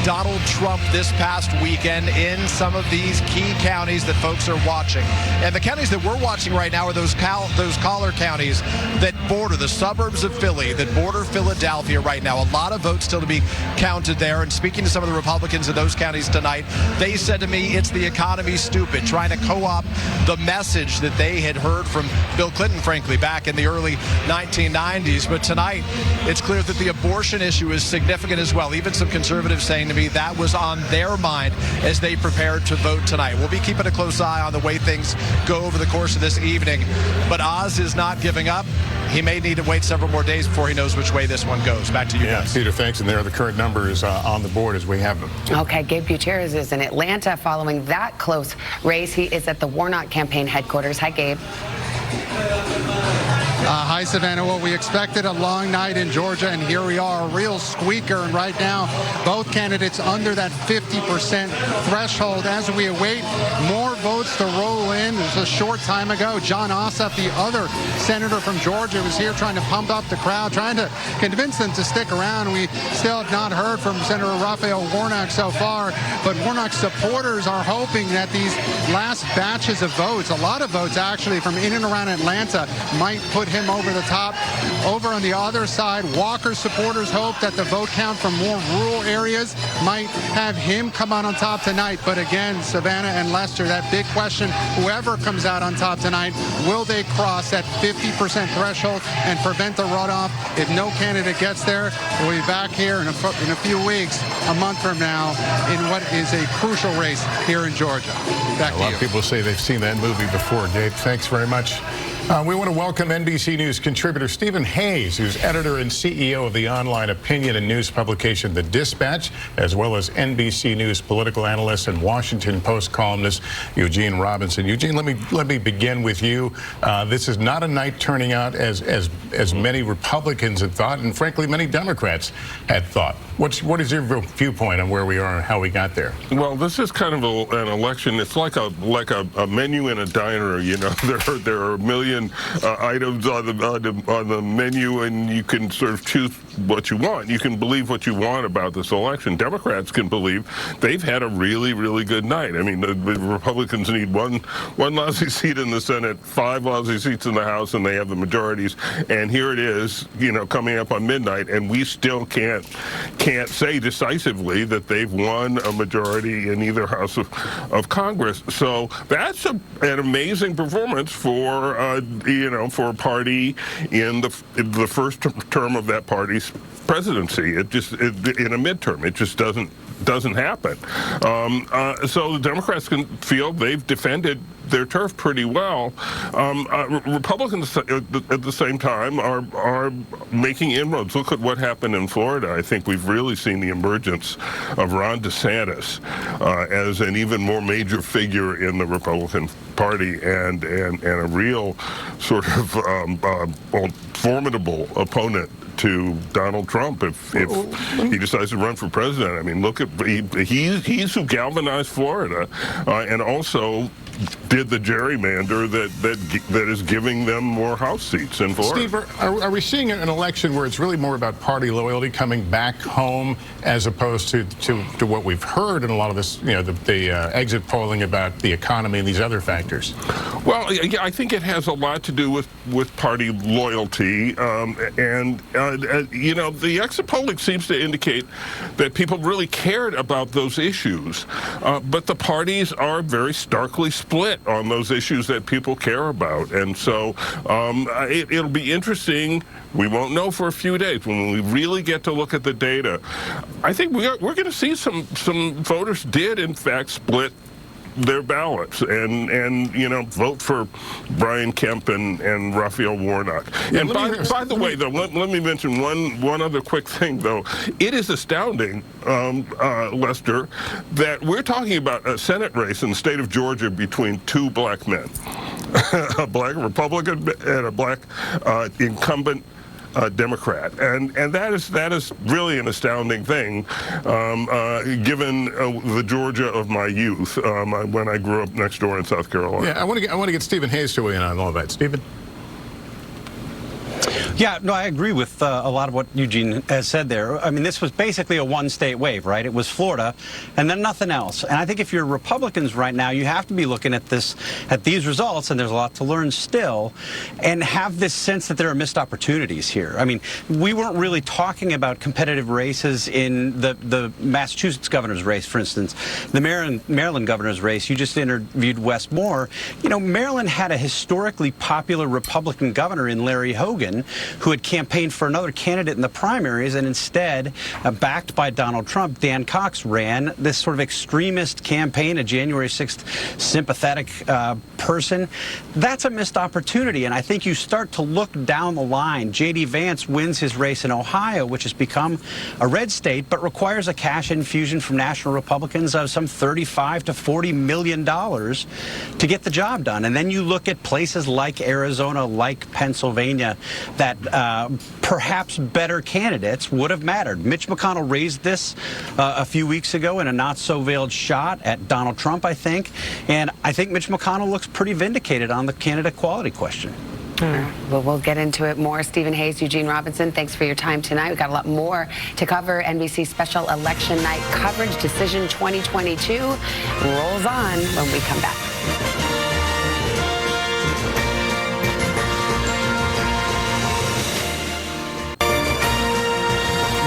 S7: Donald Trump this past weekend in some of these key counties that folks are watching. And the counties that we're watching right now are those collar counties that border the suburbs of Philly, that border Philadelphia right now. A lot of votes still to be counted there. And speaking to some of the Republicans in those counties tonight, they said to me, it's the economy, stupid, trying to co-opt the message that they had heard from Bill Clinton, frankly, back in the early 1990s. But tonight, it's clear that the abortion issue is significant as well. Even some conservatives saying to me that was on their mind as they prepared to vote tonight. We'll be keeping a close eye on the way things go over the course of this evening. But Oz is not giving up. He may need to wait several more days before he knows which way this one goes. Back to you guys.
S2: Peter, thanks. And there are the current numbers on the board as we have them.
S1: Okay, Gabe Gutierrez is in Atlanta following that close race. He is at the Warnock campaign headquarters. Hi, Gabe.
S8: Hi, Savannah. Well, we expected a long night in Georgia, and here we are, a real squeaker. And right now, both candidates under that 50% threshold as we await more votes to roll in. It was a short time ago. John Ossoff, the other senator from Georgia, was here trying to pump up the crowd, trying to convince them to stick around. We still have not heard from Senator Raphael Warnock so far, but Warnock's supporters are hoping that these last batches of votes, a lot of votes actually from in and around Atlanta, might put him over the top. Over on the other side, Walker's supporters hope that the vote count from more rural areas might have him come out on top tonight. But again, Savannah and Lester, that big question, whoever comes out on top tonight, will they cross that 50% threshold and prevent the runoff? If no candidate gets there, we'll be back here in a few weeks, a month from now, in what is a crucial race here in Georgia. Back to you.
S2: A lot of people say they've seen that movie before. Gabe, thanks very much. We want to welcome NBC News contributor Stephen Hayes, who's editor and CEO of the online opinion and news publication The Dispatch, as well as NBC News political analyst and Washington Post columnist Eugene Robinson. Eugene, let me begin with you. This is not a night turning out as many Republicans had thought, and frankly, many Democrats had thought. What is your viewpoint on where we are and how we got there?
S22: Well, this is kind of an election. It's like a menu in a diner. You know, there are a million items on the menu, and you can sort of choose what you want. You can believe what you want about this election. Democrats can believe they've had a really, really good night. I mean, the Republicans need one lousy seat in the Senate, 5 lousy seats in the House, and they have the majorities. And here it is, you know, coming up on midnight, and we still can't say decisively that they've won a majority in either house of Congress. So that's an amazing performance for for a party in the first term of that party's presidency. In a midterm, it just doesn't happen. So the Democrats can feel they've defended their turf pretty well. Republicans at the same time are making inroads. Look at what happened in Florida. I think we've really seen the emergence of Ron DeSantis as an even more major figure in the Republican Party and a real sort of formidable opponent to Donald Trump if he decides to run for president. I mean, look at he's who galvanized Florida, and also did the gerrymander that is giving them more House seats in Florida.
S2: Steve, are we seeing an election where it's really more about party loyalty coming back home as opposed to what we've heard in a lot of this, you know, the exit polling about the economy and these other factors?
S22: Well, yeah, I think it has a lot to do with party loyalty, and you know, the exit polling seems to indicate that people really cared about those issues, but the parties are very starkly split on those issues that people care about, and so it'll be interesting. We won't know for a few days when we really get to look at the data. I think we're going to see some voters did in fact split their ballots and you know, vote for Brian Kemp and Raphael Warnock. Yeah, and by the way, though, let me mention one other quick thing, though. It is astounding, Lester, that we're talking about a Senate race in the state of Georgia between two black men, a black Republican and a black incumbent Democrat, and that is really an astounding thing, given the Georgia of my youth, when I grew up next door in South Carolina.
S2: Yeah, I want to get Stephen Hayes to weigh in on all that. Stephen.
S3: Yeah, no, I agree with a lot of what Eugene has said there. I mean, this was basically a one-state wave, right? It was Florida, and then nothing else. And I think if you're Republicans right now, you have to be looking at these results, and there's a lot to learn still, and have this sense that there are missed opportunities here. I mean, we weren't really talking about competitive races in the Massachusetts governor's race, for instance. The Maryland governor's race, you just interviewed Wes Moore. You know, Maryland had a historically popular Republican governor in Larry Hogan, who had campaigned for another candidate in the primaries, and instead, backed by Donald Trump, Dan Cox ran this sort of extremist campaign, a January 6th sympathetic person. That's a missed opportunity, and I think you start to look down the line. J.D. Vance wins his race in Ohio, which has become a red state, but requires a cash infusion from national Republicans of some $35 to $40 million to get the job done. And then you look at places like Arizona, like Pennsylvania, that perhaps better candidates would have mattered. Mitch McConnell raised this a few weeks ago in a not-so-veiled shot at Donald Trump, I think. And I think Mitch McConnell looks pretty vindicated on the candidate quality question.
S1: Well, we'll get into it more. Stephen Hayes, Eugene Robinson, thanks for your time tonight. We've got a lot more to cover. NBC Special Election Night coverage, Decision 2022 rolls on when we come back.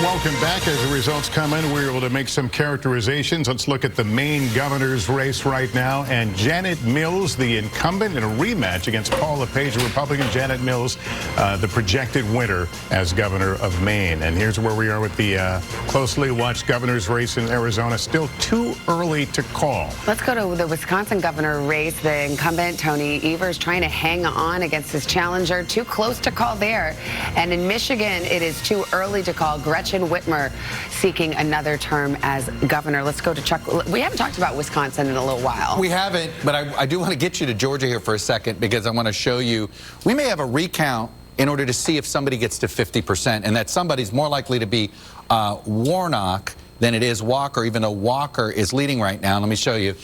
S2: Welcome back. As the results come in, we're able to make some characterizations. Let's look at the Maine governor's race right now. And Janet Mills, the incumbent, in a rematch against Paul LePage, a Republican. Janet Mills, the projected winner as governor of Maine. And here's where we are with the closely watched governor's race in Arizona. Still too early to call.
S1: Let's go to the Wisconsin governor race. The incumbent, Tony Evers, trying to hang on against his challenger. Too close to call there. And in Michigan, it is too early to call. Gretchen Whitmer seeking another term as governor. Let's go to Chuck. We haven't talked about Wisconsin in a little while.
S9: We haven't, but I do want to get you to Georgia here for a second, because I want to show you, we may have a recount in order to see if somebody gets to 50%, and that somebody's more likely to be Warnock than it is Walker, even though Walker is leading right now. Let me show you.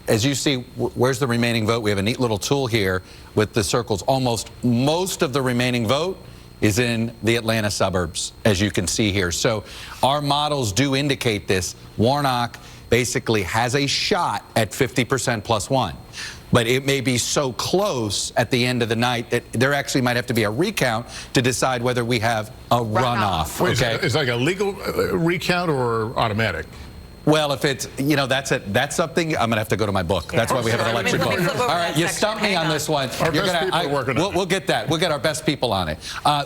S9: As you see, where's the remaining vote? We have a neat little tool here with the circles. Most of the remaining vote is in the Atlanta suburbs, as you can see here. So our models do indicate this. Warnock basically has a shot at 50% plus one. But it may be so close at the end of the night that there actually might have to be a recount to decide whether we have a runoff.
S2: Wait,
S9: okay?
S2: Is it like a legal recount or automatic?
S9: Well, if it's, you know, that's something, I'm going to have to go to my book. That's why we have an election book. All right, you stumped me on this one. We'll get that. We'll get our best people on it.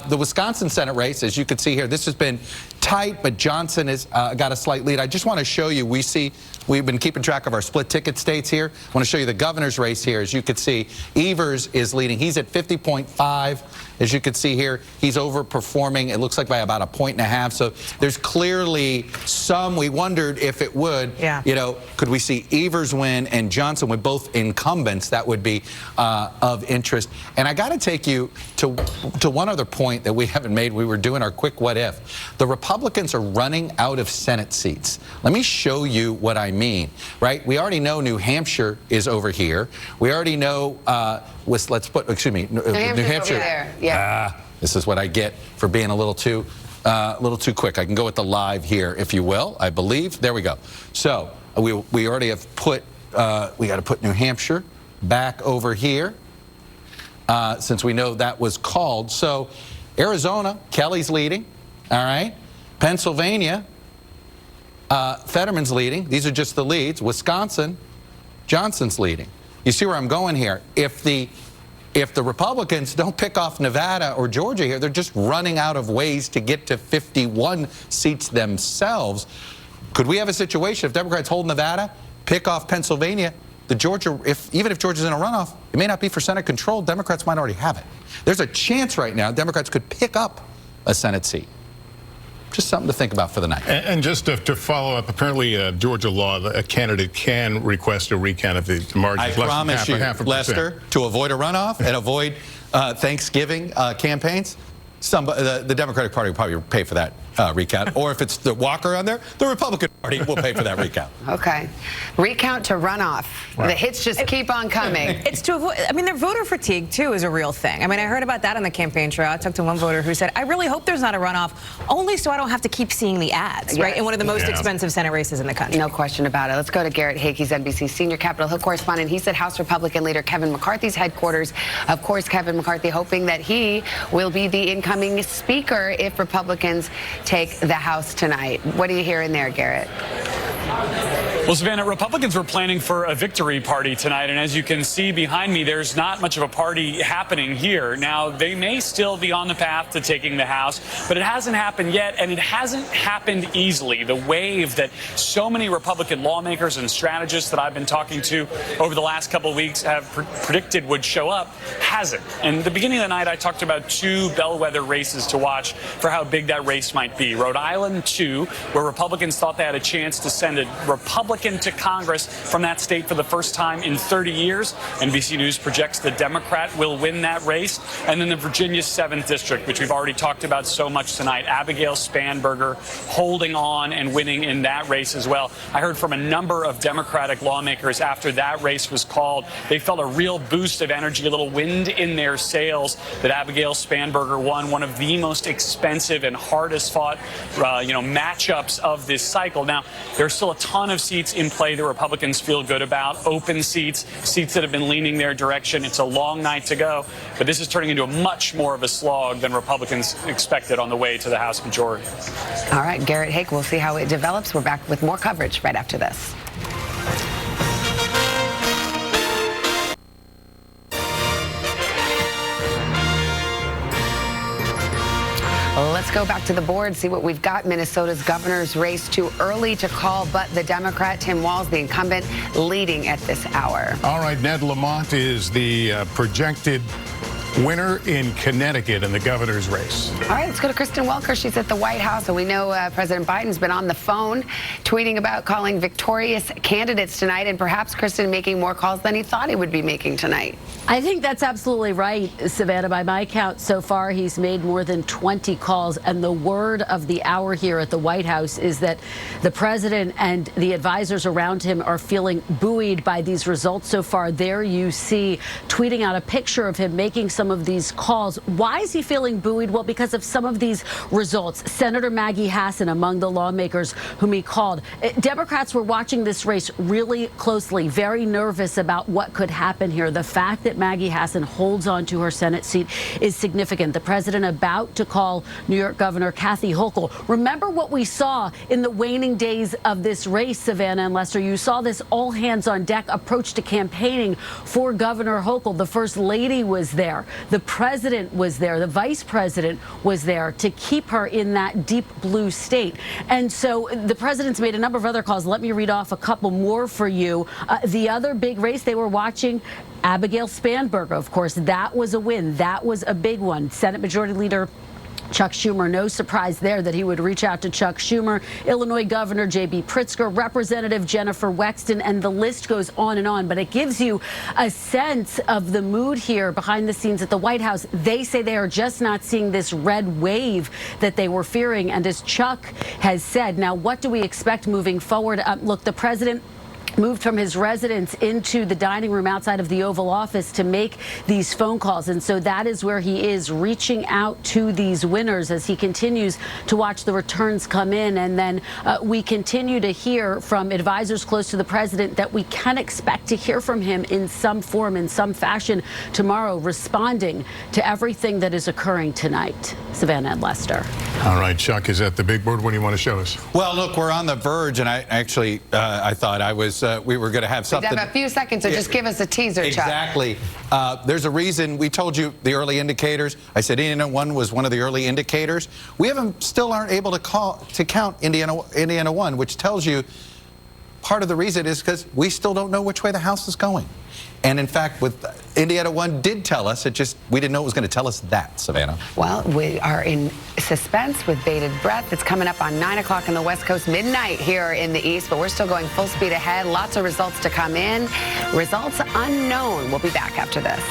S9: The Wisconsin Senate race, as you can see here, this has been tight, but Johnson has got a slight lead. I just want to show you, we see we've been keeping track of our split ticket states here. I want to show you the governor's race here. As you can see, Evers is leading. He's at 50.5. As you can see here, he's overperforming, it looks like by about 1.5 points. So there's clearly some, we wondered if it would, you know, could we see Evers win and Johnson with both incumbents? That would be of interest. And I got to take you to one other point that we haven't made. We were doing our quick what if. The Republicans are running out of Senate seats. Let me show you what I mean, right? We already know New Hampshire is over here. We already know, New Hampshire.
S1: There. Yeah.
S9: This is what I get for being a little too quick. I can go with the live here, if you will. I believe. There we go. So we already have put. We got to put New Hampshire back over here, since we know that was called. So Arizona, Kelly's leading. All right. Pennsylvania, Fetterman's leading. These are just the leads. Wisconsin, Johnson's leading. You see where I'm going here? If the Republicans don't pick off Nevada or Georgia here, they're just running out of ways to get to 51 seats themselves. Could we have a situation if Democrats hold Nevada, pick off Pennsylvania, even if Georgia's in a runoff, it may not be for Senate control. Democrats might already have it. There's a chance right now Democrats could pick up a Senate seat. Just something to think about for the night.
S2: And just to follow up, apparently Georgia law, a candidate can request a recount if the margin is less than half a percent.
S9: Lester, to avoid a runoff and avoid Thanksgiving campaigns, the Democratic Party will probably pay for that recount. Or if it's the Walker on there, the Republican Party will pay for that recount.
S1: Okay. Recount to runoff. Wow. The hits just keep on coming.
S15: It's to avoid, I mean, their voter fatigue, too, is a real thing. I mean, I heard about that on the campaign trail. I talked to one voter who said, I really hope there's not a runoff, only so I don't have to keep seeing the ads, right? In one of the most expensive Senate races in the country.
S1: No question about it. Let's go to Garrett Haake. He's NBC senior Capitol Hill correspondent. He's at House Republican leader Kevin McCarthy's headquarters. Of course, Kevin McCarthy hoping that he will be the incoming speaker if Republicans take the House tonight. What are you hearing there, Garrett?
S4: Well, Savannah, Republicans were planning for a victory party tonight, and as you can see behind me, there's not much of a party happening here. Now, they may still be on the path to taking the House, but it hasn't happened yet, and it hasn't happened easily. The wave that so many Republican lawmakers and strategists that I've been talking to over the last couple of weeks have predicted would show up hasn't. And at the beginning of the night, I talked about two bellwether races to watch for how big that race might be. Rhode Island 2, where Republicans thought they had a chance to send a Republican to Congress from that state for the first time in 30 years. NBC News projects the Democrat will win that race. And then the Virginia 7th District, which we've already talked about so much tonight. Abigail Spanberger holding on and winning in that race as well. I heard from a number of Democratic lawmakers after that race was called. They felt a real boost of energy, a little wind in their sails that Abigail Spanberger won one of the most expensive and hardest fought matchups of this cycle. Now, there's still a ton of seats in play that Republicans feel good about. Open seats that have been leaning their direction. It's a long night to go, but this is turning into a much more of a slog than Republicans expected on the way to the House majority.
S1: All right, Garrett Haake, we'll see how it develops. We're back with more coverage right after this. Let's go back to the board, see what we've got. Minnesota's governor's race too early to call, but the Democrat, Tim Walz, the incumbent, leading at this hour.
S2: All right, Ned Lamont is the projected winner in Connecticut in the governor's race.
S1: All right, let's go to Kristen Welker. She's at the White House, and we know President Biden's been on the phone tweeting about calling victorious candidates tonight, and perhaps Kristen making more calls than he thought he would be making tonight.
S6: I think that's absolutely right, Savannah. By my count so far, he's made more than 20 calls, and the word of the hour here at the White House is that the president and the advisors around him are feeling buoyed by these results so far. There you see tweeting out a picture of him making some of these calls. Why is he feeling buoyed? Well, because of some of these results. Senator Maggie Hassan among the lawmakers whom he called. Democrats were watching this race really closely, very nervous about what could happen here. The fact that Maggie Hassan holds on to her Senate seat is significant. The president about to call New York Governor Kathy Hochul. Remember what we saw in the waning days of this race, Savannah and Lester. You saw this all hands on deck approach to campaigning for Governor Hochul. The first lady was there. The president was there. The vice president was there to keep her in that deep blue state. And so the president's made a number of other calls. Let me read off a couple more for you. The other big race they were watching, Abigail Spanberger, of course, that was a win. That was a big one. Senate Majority Leader Chuck Schumer, no surprise there that he would reach out to Chuck Schumer, Illinois Governor J.B. Pritzker, Representative Jennifer Wexton, and the list goes on and on. But it gives you a sense of the mood here behind the scenes at the White House. They say they are just not seeing this red wave that they were fearing. And as Chuck has said, now what do we expect moving forward? Look, the president moved from his residence into the dining room outside of the Oval Office to make these phone calls. And so that is where he is reaching out to these winners as he continues to watch the returns come in. And then we continue to hear from advisors close to the president that we can expect to hear from him in some form, in some fashion tomorrow, responding to everything that is occurring tonight. Savannah and Lester.
S2: All right, Chuck is at the big board. What do you want to show us?
S9: Well, look, we're on the verge, and I actually, I thought we were going to have something.
S1: We have a few seconds, so just give us a teaser, Chuck.
S9: Exactly. There's a reason we told you the early indicators. I said Indiana 1 was one of the early indicators. We still aren't able to count Indiana 1, which tells you part of the reason is because we still don't know which way the House is going. And in fact, with Indiana 1 did tell us, we didn't know it was going to tell us that, Savannah.
S1: Well, we are in suspense with bated breath. It's coming up on 9 o'clock in the West Coast, midnight here in the East, but we're still going full speed ahead. Lots of results to come in. Results unknown. We'll be back after this.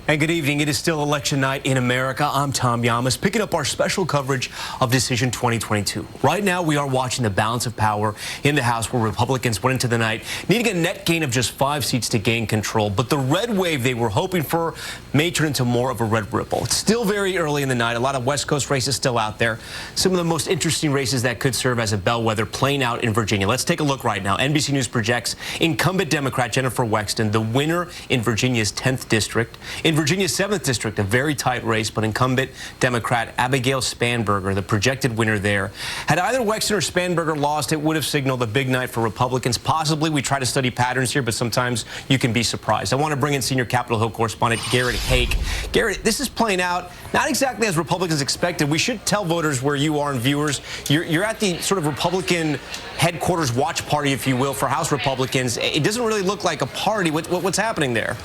S11: And good evening. It is still election night in America. I'm Tom Yamas, picking up our special coverage of Decision 2022. Right now, we are watching the balance of power in the House, where Republicans went into the night needing a net gain of just 5 seats to gain control. But the red wave they were hoping for may turn into more of a red ripple. It's still very early in the night. A lot of West Coast races still out there. Some of the most interesting races that could serve as a bellwether playing out in Virginia. Let's take a look right now. NBC News projects incumbent Democrat Jennifer Wexton, the winner in Virginia's 10th district. In Virginia's 7th district, a very tight race, but incumbent Democrat Abigail Spanberger, the projected winner there. Had either Wexton or Spanberger lost, it would have signaled a big night for Republicans. Possibly, we try to study patterns here, but sometimes you can be surprised. I want to bring in senior Capitol Hill correspondent Garrett Hake. Garrett, this is playing out not exactly as Republicans expected. We should tell voters where you are and viewers. You're at the sort of Republican headquarters watch party, if you will, for House Republicans. It doesn't really look like a party. What's happening there?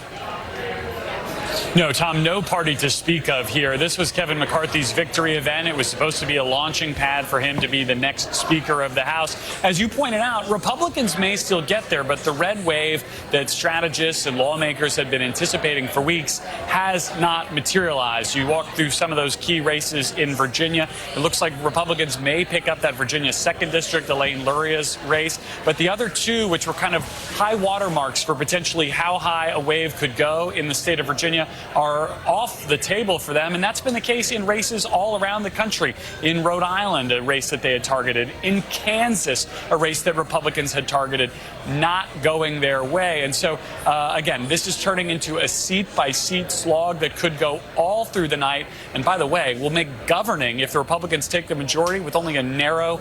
S4: No, Tom, no party to speak of here. This was Kevin McCarthy's victory event. It was supposed to be a launching pad for him to be the next Speaker of the House. As you pointed out, Republicans may still get there, but the red wave that strategists and lawmakers had been anticipating for weeks has not materialized. You walk through some of those key races in Virginia. It looks like Republicans may pick up that Virginia 2nd District, Elaine Luria's race, but the other two, which were kind of high watermarks for potentially how high a wave could go in the state of Virginia, are off the table for them, and that's been the case in races all around the country. In Rhode Island, a race that they had targeted. In Kansas, a race that Republicans had targeted, not going their way. And so, again, this is turning into a seat-by-seat slog that could go all through the night. And by the way, will make governing, if the Republicans take the majority with only a narrow,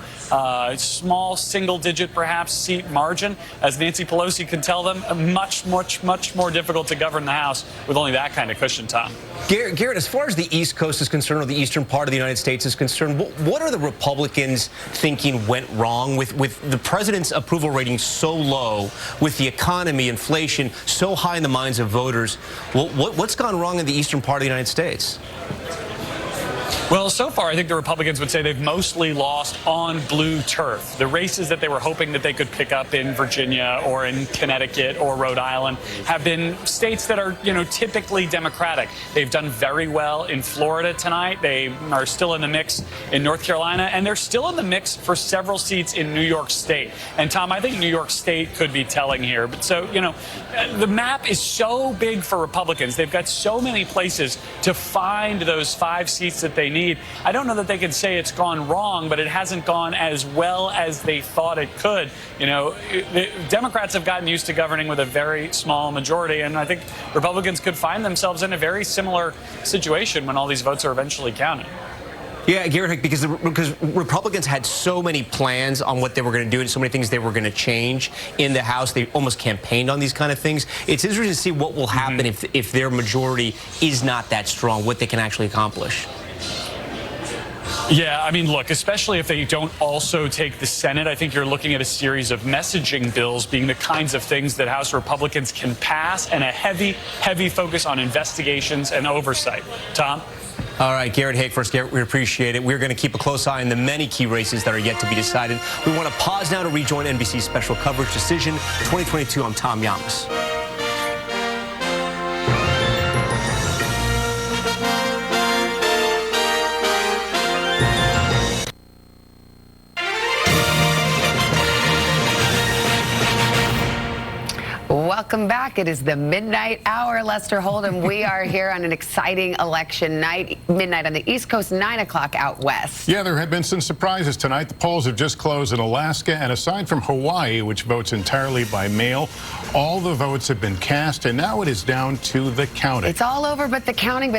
S4: small, single-digit, perhaps, seat margin, as Nancy Pelosi can tell them, much more difficult to govern the House with only that kind of cushion, Tom.
S11: Garrett, as far as the East Coast is concerned, or the eastern part of the United States is concerned, what are the Republicans thinking went wrong with the president's approval rating so low, with the economy, inflation so high in the minds of voters? What's gone wrong in the eastern part of the United States?
S4: Well, so far, I think the Republicans would say they've mostly lost on blue turf. The races that they were hoping that they could pick up in Virginia or in Connecticut or Rhode Island have been states that are, typically Democratic. They've done very well in Florida tonight. They are still in the mix in North Carolina, and they're still in the mix for several seats in New York State. And, Tom, I think New York State could be telling here. But so, the map is so big for Republicans. They've got so many places to find those 5 seats that they need. I don't know that they can say it's gone wrong, but it hasn't gone as well as they thought it could. The Democrats have gotten used to governing with a very small majority, and I think Republicans could find themselves in a very similar situation when all these votes are eventually counted.
S11: Yeah, Garrett, because Republicans had so many plans on what they were going to do and so many things they were going to change in the House. They almost campaigned on these kind of things. It's interesting to see what will happen if their majority is not that strong, what they can actually accomplish.
S4: Yeah, I mean, look, especially if they don't also take the Senate, I think you're looking at a series of messaging bills being the kinds of things that House Republicans can pass, and a heavy focus on investigations and oversight. Tom?
S11: All right, Garrett Hake, Garrett, we appreciate it. We're going to keep a close eye on the many key races that are yet to be decided. We want to pause now to rejoin NBC's special coverage Decision 2022. I'm Tom Yamas.
S1: Welcome back. It is the midnight hour, Lester Hold'em. We are here on an exciting election night, midnight on the East Coast, 9 o'clock out west.
S2: Yeah, there have been some surprises tonight. The polls have just closed in Alaska, and aside from Hawaii, which votes entirely by mail, all the votes have been cast, and now it is down to the counting.
S1: It's all over but the counting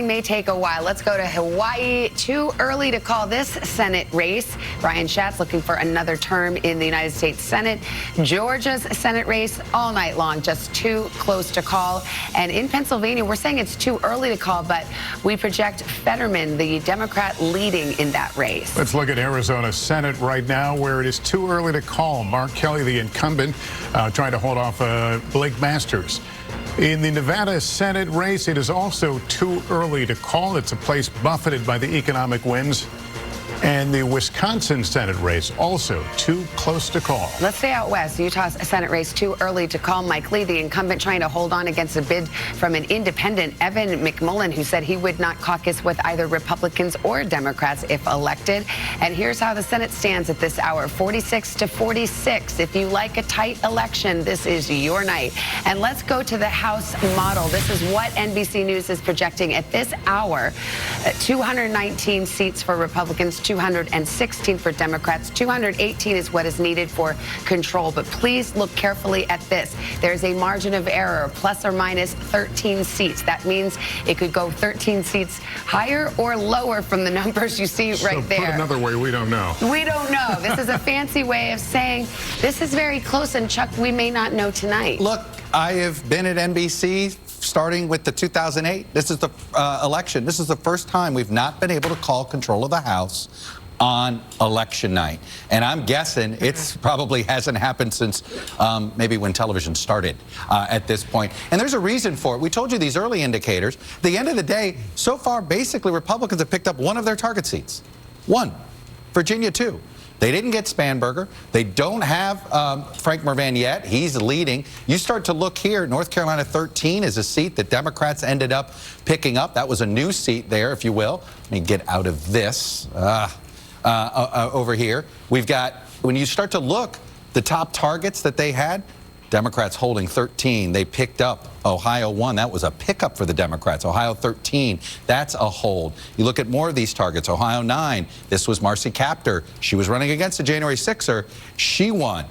S1: may take a while. Let's go to Hawaii. Too early to call this Senate race. Brian Schatz looking for another term in the United States Senate. Georgia's Senate race all night long, just too close to call. And in Pennsylvania, we're saying it's too early to call, but we project Fetterman, the Democrat, leading in that race.
S2: Let's look at Arizona Senate right now, where it is too early to call. Mark Kelly, the incumbent, trying to hold off Blake Masters. In the Nevada Senate race, it is also too early to call. It's a place buffeted by the economic winds. And the Wisconsin Senate race, also too close to call.
S1: Let's stay out west. Utah's Senate race too early to call. Mike Lee, the incumbent, trying to hold on against a bid from an independent, Evan McMullen, who said he would not caucus with either Republicans or Democrats if elected. And here's how the Senate stands at this hour, 46-46. If you like a tight election, this is your night. And let's go to the House model. This is what NBC News is projecting at this hour. 219 seats for Republicans, 216 for Democrats. 218 is what is needed for control. But please look carefully at this. There's a margin of error, plus or minus 13 seats. That means it could go 13 seats higher or lower from the numbers you see right there.
S2: Put another way, we don't know.
S1: We don't know. This is a fancy way of saying this is very close, and Chuck, we may not know tonight.
S9: Look, I have been at NBC starting with the 2008. This is the election. This is the first time we've not been able to call control of the House on election night. And I'm guessing it's probably hasn't happened since maybe when television started at this point. And there's a reason for it. We told you these early indicators. At the end of the day, so far, basically, Republicans have picked up one of their target seats. One. Virginia, 2. They didn't get Spanberger. They don't have Frank Mervan yet. He's leading. You start to look here. North Carolina 13 is a seat that Democrats ended up picking up. That was a new seat there, if you will. Let me get out of this over here. We've got, when you start to look, the top targets that they had, Democrats holding 13. They picked up Ohio 1. That was a pickup for the Democrats. Ohio 13. That's a hold. You look at more of these targets. Ohio 9. This was Marcy Kaptur. She was running against the January 6er. She won.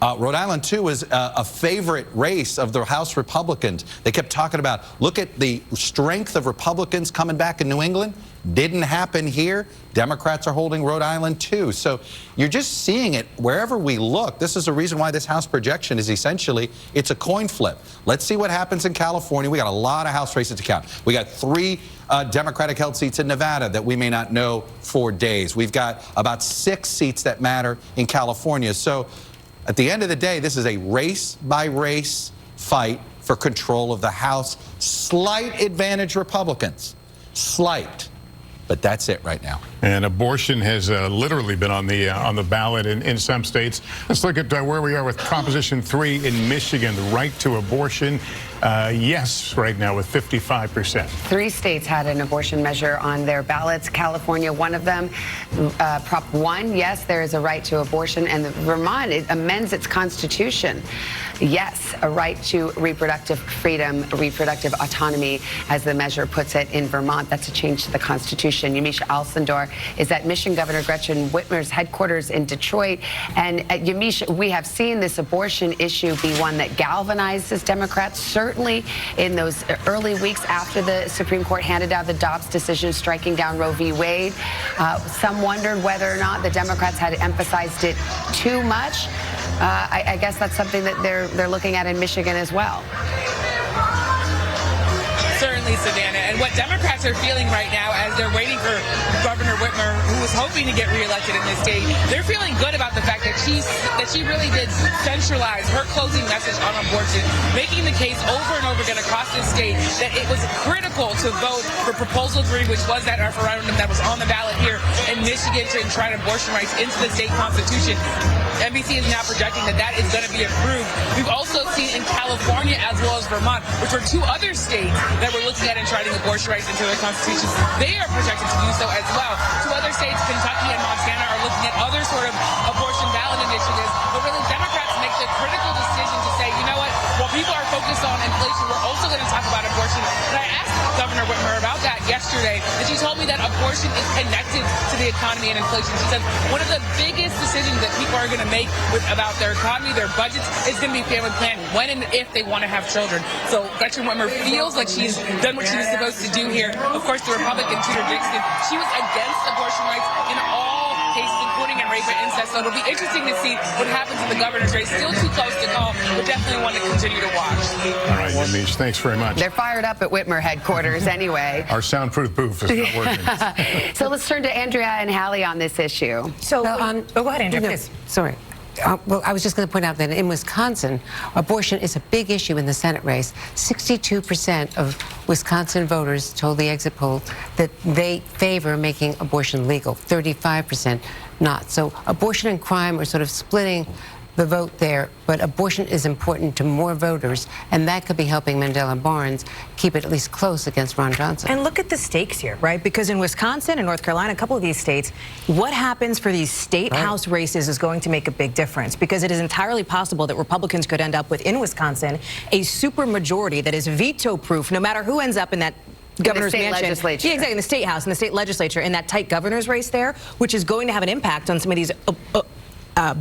S9: Rhode Island 2 was a favorite race of the House Republicans. They kept talking about, look at the strength of Republicans coming back in New England. Didn't happen here. Democrats are holding Rhode Island 2. So you're just seeing it wherever we look. This is the reason why this House projection is essentially, it's a coin flip. Let's see what happens in California. We got a lot of House races to count. We got 3 Democratic held seats in Nevada that we may not know for days. We've got about 6 seats that matter in California. So at the end of the day, this is a race-by-race fight for control of the House. Slight advantage Republicans. Slight. But that's it right now.
S2: And abortion has literally been on the ballot in some states. Let's look at where we are with Proposition 3 in Michigan, the right to abortion. Yes, right now with 55%.
S1: 3 states had an abortion measure on their ballots. California, one of them. Prop 1, yes, there is a right to abortion. And Vermont, it amends its constitution. Yes, a right to reproductive freedom, reproductive autonomy, as the measure puts it in Vermont. That's a change to the Constitution. Yamisha Alcindor is at Michigan Governor Gretchen Whitmer's headquarters in Detroit. And Yamiche, we have seen this abortion issue be one that galvanizes Democrats, certainly in those early weeks after the Supreme Court handed out the Dobbs decision striking down Roe v. Wade. Some wondered whether or not the Democrats had emphasized it too much. I guess that's something that they're looking at in Michigan as well.
S10: Certainly, Savannah. And what Democrats are feeling right now as they're waiting for Governor Whitmer, who was hoping to get reelected in this state, they're feeling good about the fact that she really did centralize her closing message on abortion, making the case over and over again across this state that it was critical to vote for Proposal 3, which was that referendum that was on the ballot here in Michigan to enshrine abortion rights into the state constitution. NBC is now projecting that that is going to be approved. We've also seen in California as well as Vermont, which were two other states that we're looking at enshrining abortion rights into their constitutions. They are projected to do so as well. Two other states, Kentucky and Montana, are looking at other sort of abortion ballot initiatives. But really, Democrats make the critical decision to say, you know what, while people are focused on inflation, we're also going to talk about abortion. And I asked Governor Whitmer about that yesterday, and she told me that abortion is connected to the economy and inflation. She said one of the biggest decisions that people are going to make about their economy, their budgets, is going to be family planning, when and if they want to have children. So Gretchen Whitmer feels like she's done what she was supposed to do here. Of course, the Republican Tudor Dixon, she was against abortion rights in all cases, including in rape and incest. So it'll be interesting to see what happens in the governor's race. Still too close to call, but definitely one to continue to watch.
S2: All right, Yamiche, thanks very much.
S1: They're fired up at Whitmer headquarters anyway.
S2: Our soundproof booth is not working.
S1: So let's turn to Andrea and Hallie on this issue.
S15: So, go ahead, Andrea, please.
S23: Sorry. Well, I was just going to point out that in Wisconsin, abortion is a big issue in the Senate race. 62% of Wisconsin voters told the exit poll that they favor making abortion legal, 35% not. So abortion and crime are sort of splitting the vote there, but abortion is important to more voters, and that could be helping Mandela Barnes keep it at least close against Ron Johnson.
S15: And look at the stakes here, right? Because in Wisconsin and North Carolina, a couple of these states, what happens for these state house races is going to make a big difference, because it is entirely possible that Republicans could end up with, in Wisconsin, a supermajority that is veto-proof, no matter who ends up in that governor's mansion.
S1: Legislature.
S15: Yeah, exactly, in the state house, in the state legislature, in that tight governor's race there, which is going to have an impact on some of these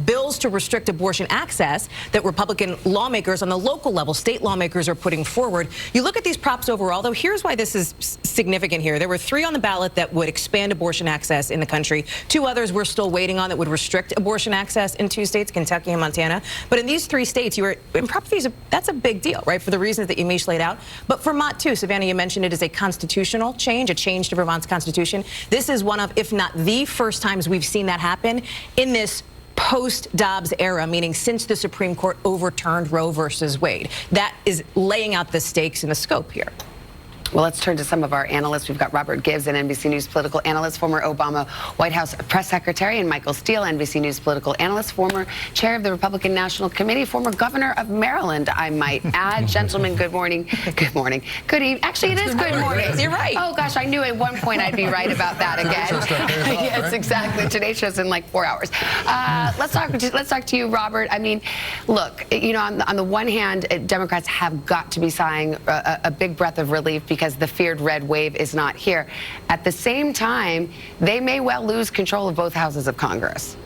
S15: bills to restrict abortion access that Republican lawmakers on the local level, state lawmakers, are putting forward. You look at these props overall, though, here's why this is significant here. There were 3 on the ballot that would expand abortion access in the country. 2 others we're still waiting on that would restrict abortion access in 2 states, Kentucky and Montana. But in these 3 states, that's a big deal, right, for the reasons that Yamiche laid out. But Vermont, too, Savannah, you mentioned it is a constitutional change, a change to Vermont's constitution. This is one of, if not the first times we've seen that happen in this post-Dobbs era, meaning since the Supreme Court overturned Roe versus Wade. That is laying out the stakes and the scope here.
S1: Well, let's turn to some of our analysts. We've got Robert Gibbs, an NBC News political analyst, former Obama White House press secretary, and Michael Steele, NBC News political analyst, former chair of the Republican National Committee, former governor of Maryland, I might add. Gentlemen, good morning. Good morning. Good evening. Actually, it is good morning.
S15: You're right.
S1: Oh, gosh, I knew at one point I'd be right about that again. Yes, exactly. Today's show's in like 4 hours. Let's talk to you, Robert. I mean, look, you know, on the one hand, Democrats have got to be sighing a big breath of relief because the feared red wave is not here. At the same time, they may well lose control of both houses of Congress.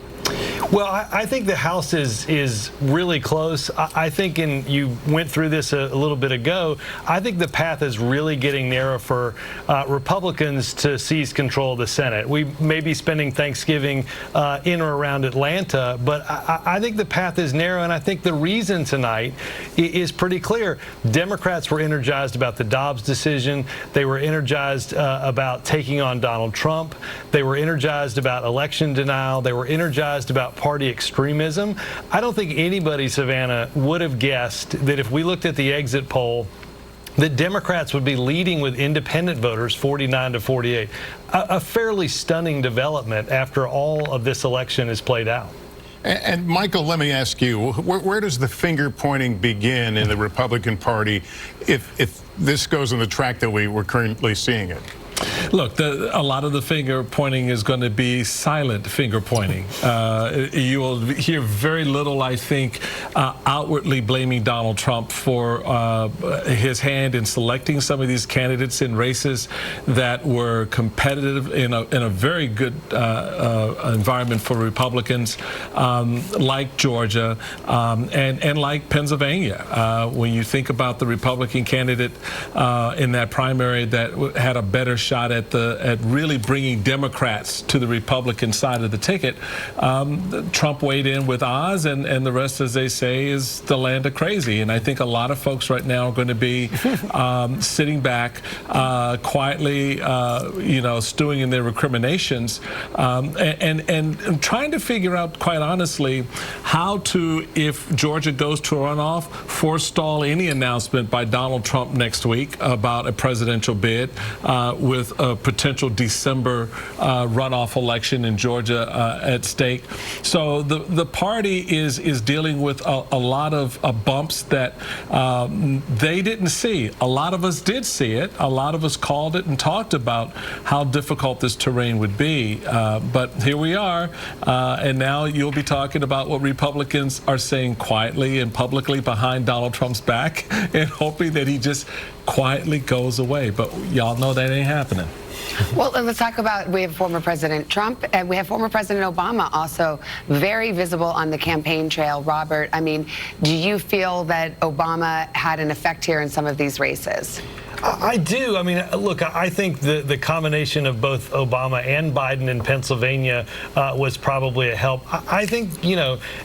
S19: Well, I think the House is really close. I think, and you went through this a little bit ago, I think the path is really getting narrow for Republicans to seize control of the Senate. We may be spending Thanksgiving in or around Atlanta, but I think the path is narrow, and I think the reason tonight is pretty clear. Democrats were energized about the Dobbs decision. They were energized about taking on Donald Trump. They were energized about election denial. They were energized about party extremism. I don't think anybody, Savannah, would have guessed that if we looked at the exit poll, that Democrats would be leading with independent voters 49-48. A fairly stunning development after all of this election is played out.
S2: And Michael, let me ask you, where does the finger pointing begin in the Republican Party if this goes on the track that we're currently seeing it?
S16: Look, a lot of the finger pointing is going to be silent finger pointing. You will hear very little, I think, outwardly blaming Donald Trump for his hand in selecting some of these candidates in races that were competitive in a very good environment for Republicans, like Georgia and like Pennsylvania. When you think about the Republican candidate in that primary that had a better shot at really bringing Democrats to the Republican side of the ticket, Trump weighed in with Oz, and the rest, as they say, is the land of crazy. And I think a lot of folks right now are going to be sitting back quietly, stewing in their recriminations, and trying to figure out, quite honestly, how to, if Georgia goes to a runoff, forestall any announcement by Donald Trump next week about a presidential bid with a potential December runoff election in Georgia at stake. So the party is dealing with a lot of bumps that they didn't see. A lot of us did see it. A lot of us called it and talked about how difficult this terrain would be. But here we are, and now you'll be talking about what Republicans are saying quietly and publicly behind Donald Trump's back and hoping that he just quietly goes away. But y'all know that ain't happening.
S1: Well, let's talk about, we have former President Trump and we have former President Obama also very visible on the campaign trail. Robert, I mean, do you feel that Obama had an effect here in some of these races?
S19: I do. I mean, look, I think the combination of both Obama and Biden in Pennsylvania was probably a help. I think,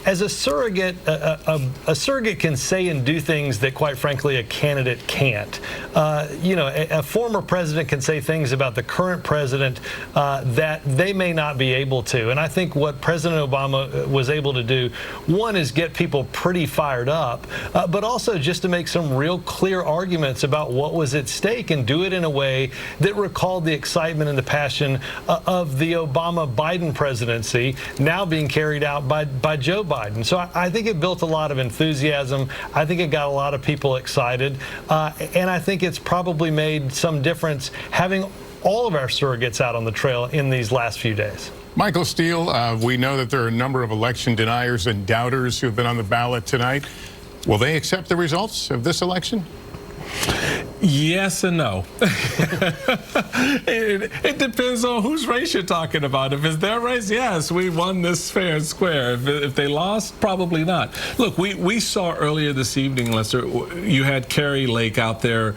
S19: as a surrogate, a surrogate can say and do things that, quite frankly, a candidate can't. A former president can say things about the current president that they may not be able to. And I think what President Obama was able to do, one, is get people pretty fired up, but also just to make some real clear arguments about what was at stake and do it in a way that recalled the excitement and the passion of the Obama-Biden presidency now being carried out by Joe Biden. So I think it built a lot of enthusiasm. I think it got a lot of people excited. And I think it's probably made some difference having all of our surrogates out on the trail in these last few days.
S2: Michael Steele, we know that there are a number of election deniers and doubters who have been on the ballot tonight. Will they accept the results of this election?
S16: Yes and no. It depends on whose race you're talking about. If it's their race, yes, we won this fair and square. If they lost, probably not. Look, we saw earlier this evening, Lester, you had Kari Lake out there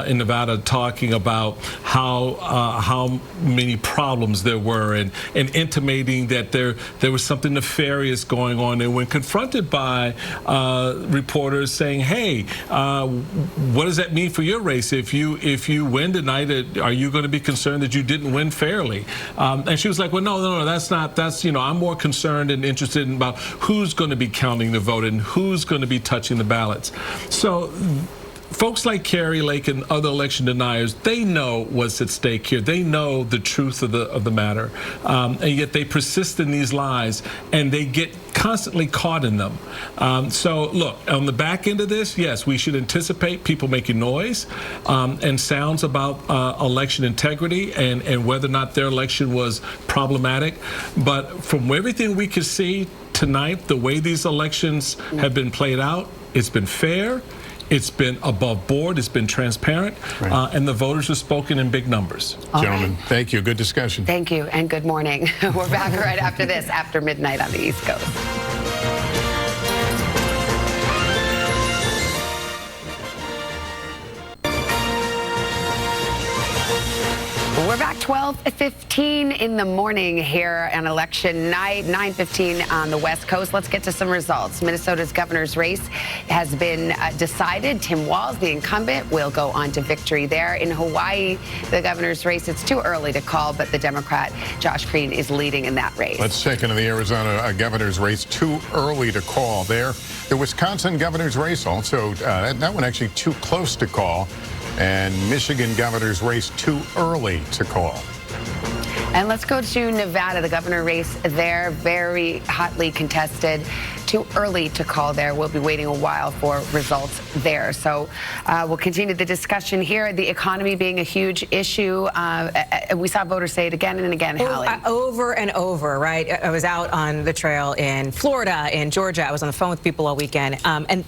S16: in Nevada talking about how many problems there were and intimating that there was something nefarious going on. And when confronted by reporters saying, hey, what does that mean for your race? If you win tonight, are you going to be concerned that you didn't win fairly? And she was like, well, no, that's not. I'm more concerned and interested in about who's going to be counting the vote and who's going to be touching the ballots. So folks like Kari Lake and other election deniers, they know what's at stake here. They know the truth of the matter, and yet they persist in these lies, and they get constantly caught in them. So look, on the back end of this, yes, we should anticipate people making noise and sounds about election integrity and whether or not their election was problematic. But from everything we could see tonight, the way these elections have been played out, it's been fair. It's been above board. It's been transparent. Right. And the voters have spoken in big numbers.
S2: Gentlemen, thank you. Good discussion.
S1: Thank you, and good morning. We're back right after this, after midnight on the East Coast. We're back 12:15 in the morning here on election night, 9:15 on the West Coast. Let's get to some results. Minnesota's governor's race has been decided. Tim Walz, the incumbent, will go on to victory there. In Hawaii, the governor's race, it's too early to call, but the Democrat Josh Green is leading in that race.
S2: Let's check into the Arizona governor's race. Too early to call there. The Wisconsin governor's race also, that one actually too close to call. And Michigan governor's race too early to call.
S1: And let's go to Nevada. The governor race there, very hotly contested. too early to call there. We'll be waiting a while for results there. So we'll continue the discussion here. The economy being a huge issue. We saw voters say it again and again, Hallie.
S15: Over and over, right? I was out on the trail in Florida, in Georgia. I was on the phone with people all weekend. And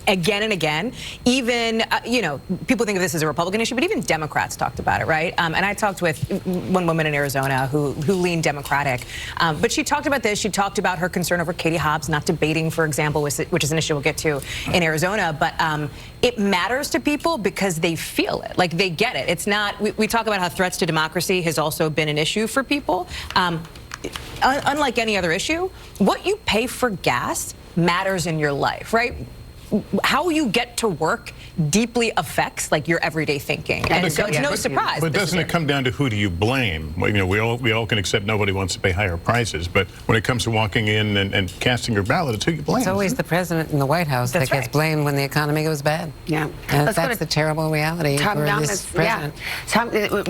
S15: again and again, even, you know, people think of this as a Republican issue, but even Democrats talked about it, right? And I talked with one woman in Arizona who leaned Democratic. But she talked about this. She talked about her concern over Katie Hobbs not debating, for example, which is an issue we'll get to in Arizona. But it matters to people because they feel it, like they get it. It's not, we talk about how threats to democracy has also been an issue for people. Unlike any other issue, what you pay for gas matters in your life, right? How you get to work deeply affects like your everyday thinking, and so it's no surprise.
S2: But doesn't it come down to who do you blame? Well, you know, we all can accept nobody wants to pay higher prices, but when it comes to walking in and casting your ballot, it's who you blame.
S23: It's always the president in the White House that gets blamed when the economy goes bad.
S1: Yeah,
S23: and that's the terrible reality for this president.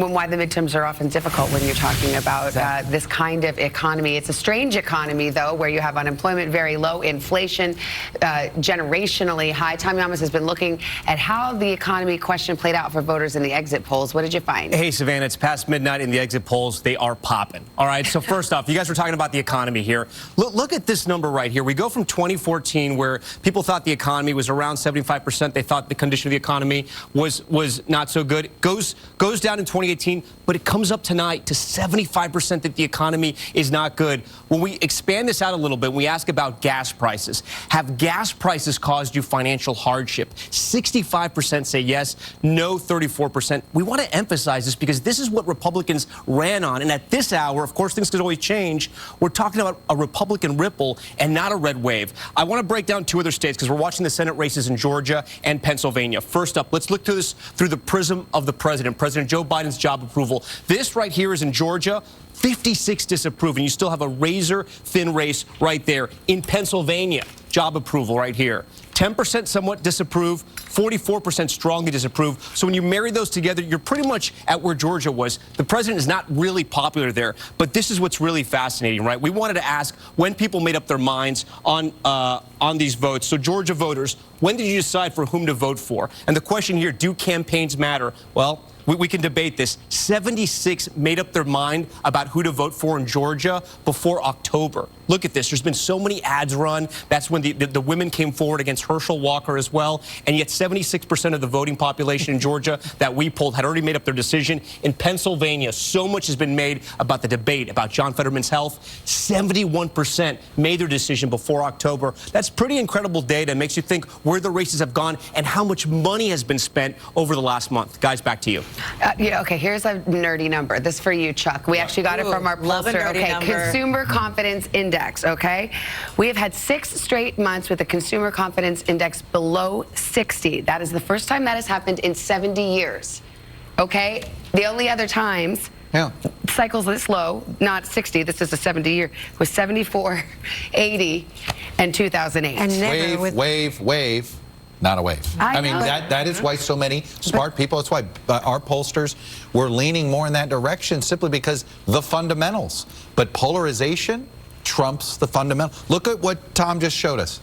S1: Why the midterms are often difficult when you're talking about this kind of economy. It's a strange economy, though, where you have unemployment very low, inflation generationally high. Tom Yamas has been looking at how the economy question played out for voters in the exit polls. What did you find?
S11: Hey, Savannah, it's past midnight in the exit polls. They are popping. All right, so first off, you guys were talking about the economy here. Look at this number right here. We go from 2014, where people thought the economy was around 75%. They thought the condition of the economy was not so good. Goes down in 2018, but it comes up tonight to 75% that the economy is not good. When we expand this out a little bit, we ask about gas prices. Have gas prices caused you financial hardship? 65% say yes, no 34%. We want to emphasize this because this is what Republicans ran on. And at this hour, of course, things could always change. We're talking about a Republican ripple and not a red wave. I want to break down two other states because we're watching the Senate races in Georgia and Pennsylvania. First up, let's look through this through the prism of the president, President Joe Biden's job approval. This right here is in Georgia. 56 disapprove, and you still have a razor-thin race right there. In Pennsylvania, job approval right here. 10% somewhat disapprove, 44% strongly disapprove. So when you marry those together, you're pretty much at where Georgia was. The president is not really popular there, but this is what's really fascinating, right? We wanted to ask when people made up their minds on these votes. So Georgia voters, when did you decide for whom to vote for? And the question here, do campaigns matter? Well, we can debate this. 76 made up their mind about who to vote for in Georgia before October. Look at this. There's been so many ads run. That's when the women came forward against Herschel Walker as well. And yet 76% of the voting population in Georgia that we polled had already made up their decision. In Pennsylvania, so much has been made about the debate about John Fetterman's health. 71% made their decision before October. That's pretty incredible data. It makes you think where the races have gone and how much money has been spent over the last month. Guys, back to you.
S1: Yeah, okay, here's a nerdy number. This is for you, Chuck. We actually got it from our pollster. Okay, Consumer Confidence Index, okay? We have had 6 straight months with a Consumer Confidence Index below 60. That is the first time that has happened in 70 years, okay? The only other times cycles this low, not 60, this is a 70-year, was 74, 80, and 2008.
S23: And
S9: Wave. Not a wave. I mean, that is why so many smart people, that's why our pollsters were leaning more in that direction simply because the fundamentals. But polarization trumps the fundamental. Look at what Tom just showed us.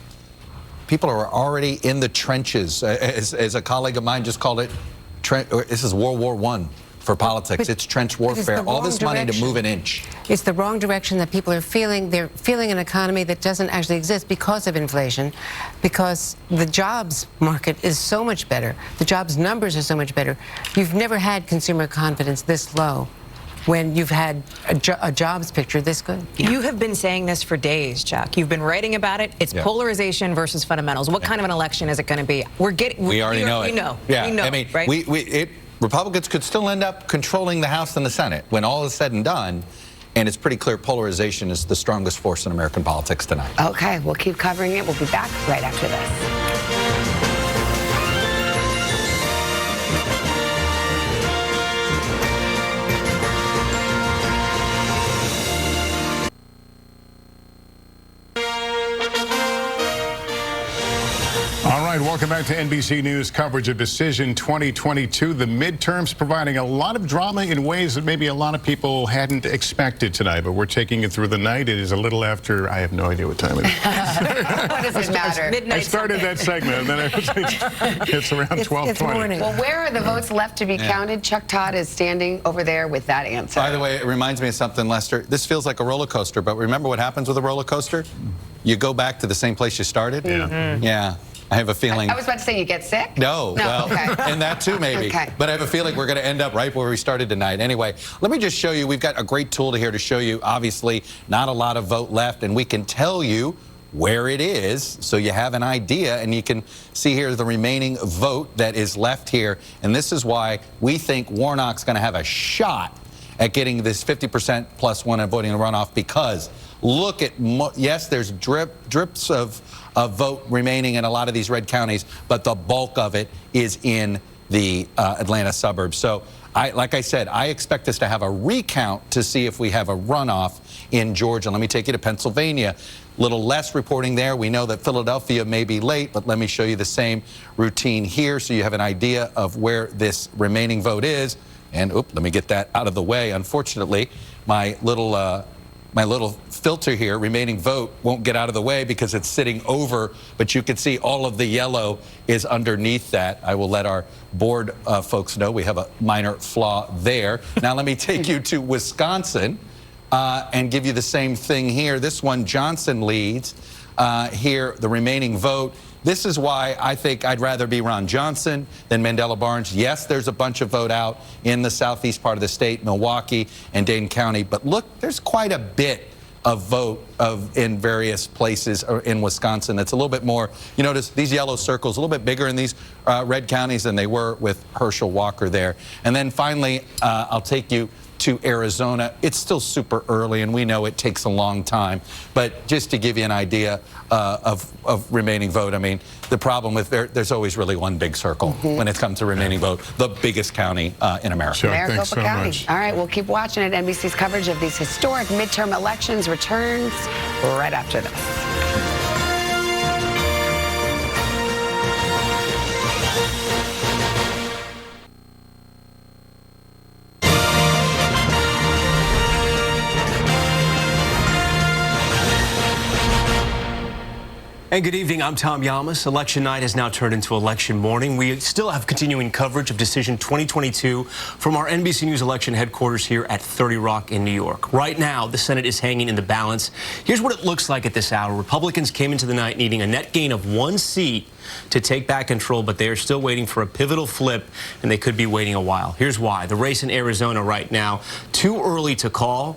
S9: People are already in the trenches. As a colleague of mine just called it, this is World War I. For politics. It's trench warfare. All this money to move an inch.
S23: It's the wrong direction that people are feeling. They're feeling an economy that doesn't actually exist because of inflation, because the jobs market is so much better. The jobs numbers are so much better. You've never had consumer confidence this low when you've had a jobs picture this good.
S15: You have been saying this for days, Chuck. You've been writing about it. It's polarization versus fundamentals. What kind of an election is it going to be?
S9: We already know it.
S15: We know.
S9: Yeah,
S15: we know,
S9: I mean,
S15: right?
S9: Republicans could still end up controlling the House and the Senate when all is said and done, and it's pretty clear polarization is the strongest force in American politics tonight.
S1: Okay, we'll keep covering it. We'll be back right after this.
S2: All right. right, welcome back to NBC News coverage of Decision 2022. The midterms providing a lot of drama in ways that maybe a lot of people hadn't expected tonight, but we're taking it through the night. It is a little after, I have no idea what time it is.
S1: What does it matter?
S2: I started that segment, and then it's around 12:20.
S1: Well, where are the votes left to be counted? Chuck Todd is standing over there with that answer.
S9: By the way, it reminds me of something, Lester. This feels like a roller coaster, but remember what happens with a roller coaster? You go back to the same place you started. Yeah. I have a feeling.
S1: I was about to say you get sick?
S9: No, well,
S1: okay.
S9: And that too maybe.
S1: Okay.
S9: But I have a feeling we're going to end up right where we started tonight. Anyway, let me just show you. We've got a great tool here to show you. Obviously, not a lot of vote left, and we can tell you where it is, so you have an idea, and you can see here the remaining vote that is left here. And this is why we think Warnock's going to have a shot at getting this 50% plus one and voting in the runoff, because look at, yes, there's drips of vote remaining in a lot of these red counties, but the bulk of it is in the Atlanta suburbs. So like I said, I expect us to have a recount to see if we have a runoff in Georgia. Let me take you to Pennsylvania. Little less reporting there. We know that Philadelphia may be late, but let me show you the same routine here so you have an idea of where this remaining vote is. And let me get that out of the way. Unfortunately, my little filter here, remaining vote, won't get out of the way because it's sitting over, but you can see all of the yellow is underneath that. I will let our board folks know we have a minor flaw there. Now let me take you to Wisconsin and give you the same thing here. This one, Johnson leads. Here, the remaining vote. This is why I think I'd rather be Ron Johnson than Mandela Barnes. Yes, there's a bunch of vote out in the southeast part of the state, Milwaukee and Dane County. But look, there's quite a bit of vote in various places in Wisconsin. That's a little bit more. You notice these yellow circles a little bit bigger in these red counties than they were with Herschel Walker there. And then finally, I'll take you to Arizona. It's still super early, and we know it takes a long time. But just to give you an idea of remaining vote, I mean, the problem with there's always really one big circle when it comes to remaining vote, the biggest county in America.
S2: Sure, thanks so much.
S1: All right, we'll keep watching it. NBC's coverage of these historic midterm elections returns right after this.
S11: And good evening, I'm Tom Yamas. Election night has now turned into election morning. We still have continuing coverage of Decision 2022 from our NBC News election headquarters here at 30 Rock in New York. Right now, the Senate is hanging in the balance. Here's what it looks like at this hour. Republicans came into the night needing a net gain of 1 seat to take back control, but they are still waiting for a pivotal flip, and they could be waiting a while. Here's why. The race in Arizona right now, too early to call.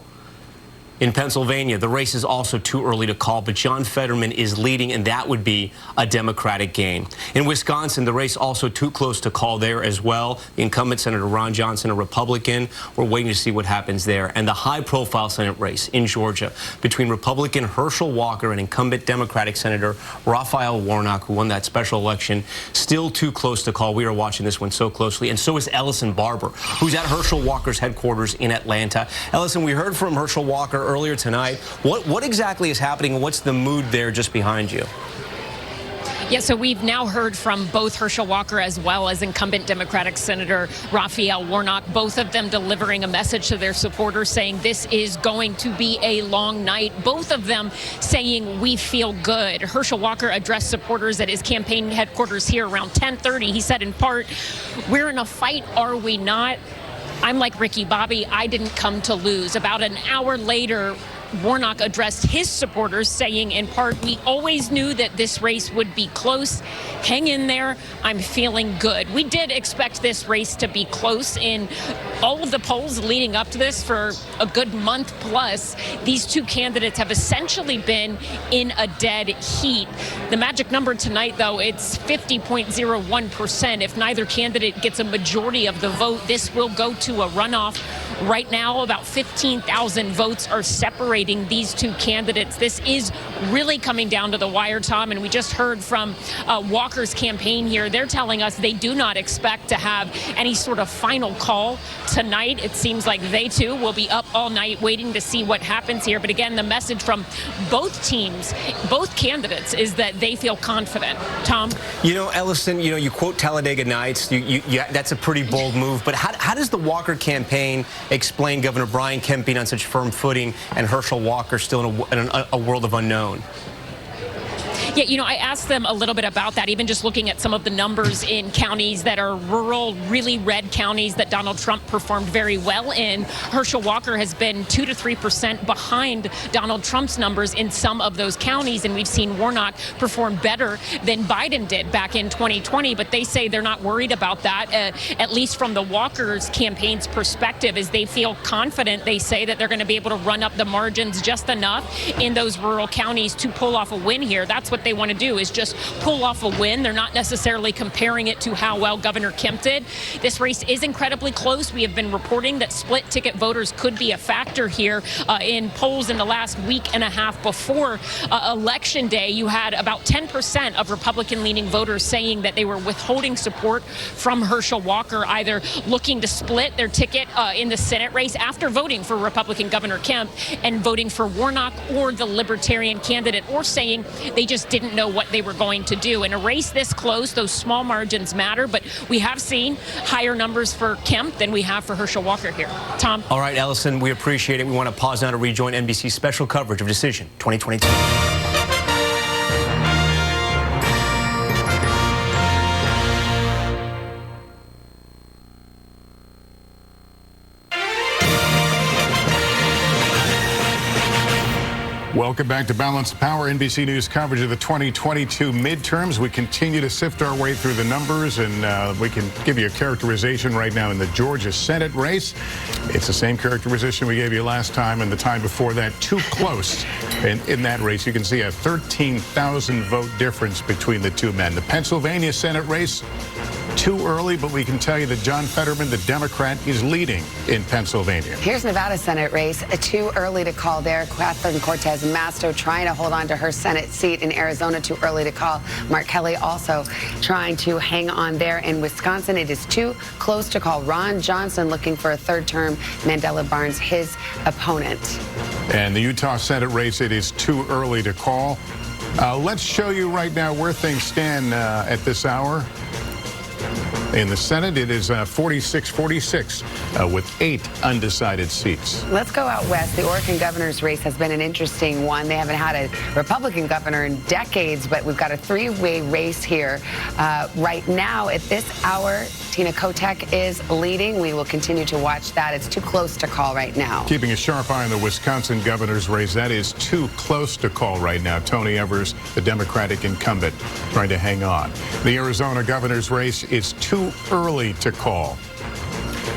S11: In Pennsylvania, the race is also too early to call, but John Fetterman is leading, and that would be a Democratic gain. In Wisconsin, the race also too close to call there as well. The incumbent Senator Ron Johnson, a Republican. We're waiting to see what happens there. And the high-profile Senate race in Georgia between Republican Herschel Walker and incumbent Democratic Senator Raphael Warnock, who won that special election, still too close to call. We are watching this one so closely. And so is Ellison Barber, who's at Herschel Walker's headquarters in Atlanta. Ellison, we heard from Herschel Walker earlier tonight. What exactly is happening, and what's the mood there just behind you?
S5: Yeah, so we've now heard from both Herschel Walker as well as incumbent Democratic Senator Raphael Warnock, both of them delivering a message to their supporters saying this is going to be a long night. Both of them saying we feel good. Herschel Walker addressed supporters at his campaign headquarters here around 10:30. He said in part, "We're in a fight, are we not? I'm like Ricky Bobby, I didn't come to lose." About an hour later, Warnock addressed his supporters saying in part, "We always knew that this race would be close. Hang in there. I'm feeling good." We did expect this race to be close in all of the polls leading up to this for a good month plus. These two candidates have essentially been in a dead heat. The magic number tonight, though, it's 50.01%. If neither candidate gets a majority of the vote, this will go to a runoff. Right now, about 15,000 votes are separating these two candidates. This is really coming down to the wire, Tom, and we just heard from Walker's campaign here. They're telling us they do not expect to have any sort of final call tonight. It seems like they too will be up all night waiting to see what happens here. But again, the message from both teams, both candidates, is that they feel confident. Tom?
S11: You know, Ellison, you quote Talladega Nights. That's a pretty bold move. But how does the Walker campaign explain Governor Brian Kemp being on such firm footing and Herschel Walker still in a world of unknown?
S5: Yeah, I asked them a little bit about that, even just looking at some of the numbers in counties that are rural, really red counties that Donald Trump performed very well in. Herschel Walker has been 2 to 3% behind Donald Trump's numbers in some of those counties, and we've seen Warnock perform better than Biden did back in 2020, but they say they're not worried about that, at least from the Walker's campaign's perspective, as they feel confident. They say that they're going to be able to run up the margins just enough in those rural counties to pull off a win here. That's what they want to do, is just pull off a win. They're not necessarily comparing it to how well Governor Kemp did. This race is incredibly close. We have been reporting that split ticket voters could be a factor here. In polls in the last week and a half before Election Day, you had about 10% of Republican-leaning voters saying that they were withholding support from Herschel Walker, either looking to split their ticket in the Senate race after voting for Republican Governor Kemp and voting for Warnock or the Libertarian candidate, or saying they just didn't know what they were going to do. In a race this close, those small margins matter, but we have seen higher numbers for Kemp than we have for Herschel Walker here. Tom?
S11: All right, Ellison, we appreciate it. We want to pause now to rejoin NBC's special coverage of Decision 2022.
S2: Welcome back to Balance of Power, NBC News coverage of the 2022 midterms. We continue to sift our way through the numbers, and we can give you a characterization right now in the Georgia Senate race. It's the same characterization we gave you last time and the time before that. Too close in that race. You can see a 13,000 vote difference between the two men. The Pennsylvania Senate race, too early, but we can tell you that John Fetterman, the Democrat, is leading in Pennsylvania.
S1: Here's Nevada Senate race. Too early to call there. Catherine Cortez Masto trying to hold on to her Senate seat in Arizona. Too early to call. Mark Kelly also trying to hang on there. In Wisconsin, it is too close to call. Ron Johnson looking for a third term. Mandela Barnes, his opponent.
S2: And the Utah Senate race, it is too early to call. Let's show you right now where things stand at this hour. In the Senate, it is 46-46 with 8 undecided seats.
S1: Let's go out west. The Oregon governor's race has been an interesting one. They haven't had a Republican governor in decades, but we've got a three-way race here. Right now, at this hour, Tina Kotek is leading. We will continue to watch that. It's too close to call right now.
S2: Keeping a sharp eye on the Wisconsin governor's race. That is too close to call right now. Tony Evers, the Democratic incumbent, trying to hang on. The Arizona governor's race is too early to call.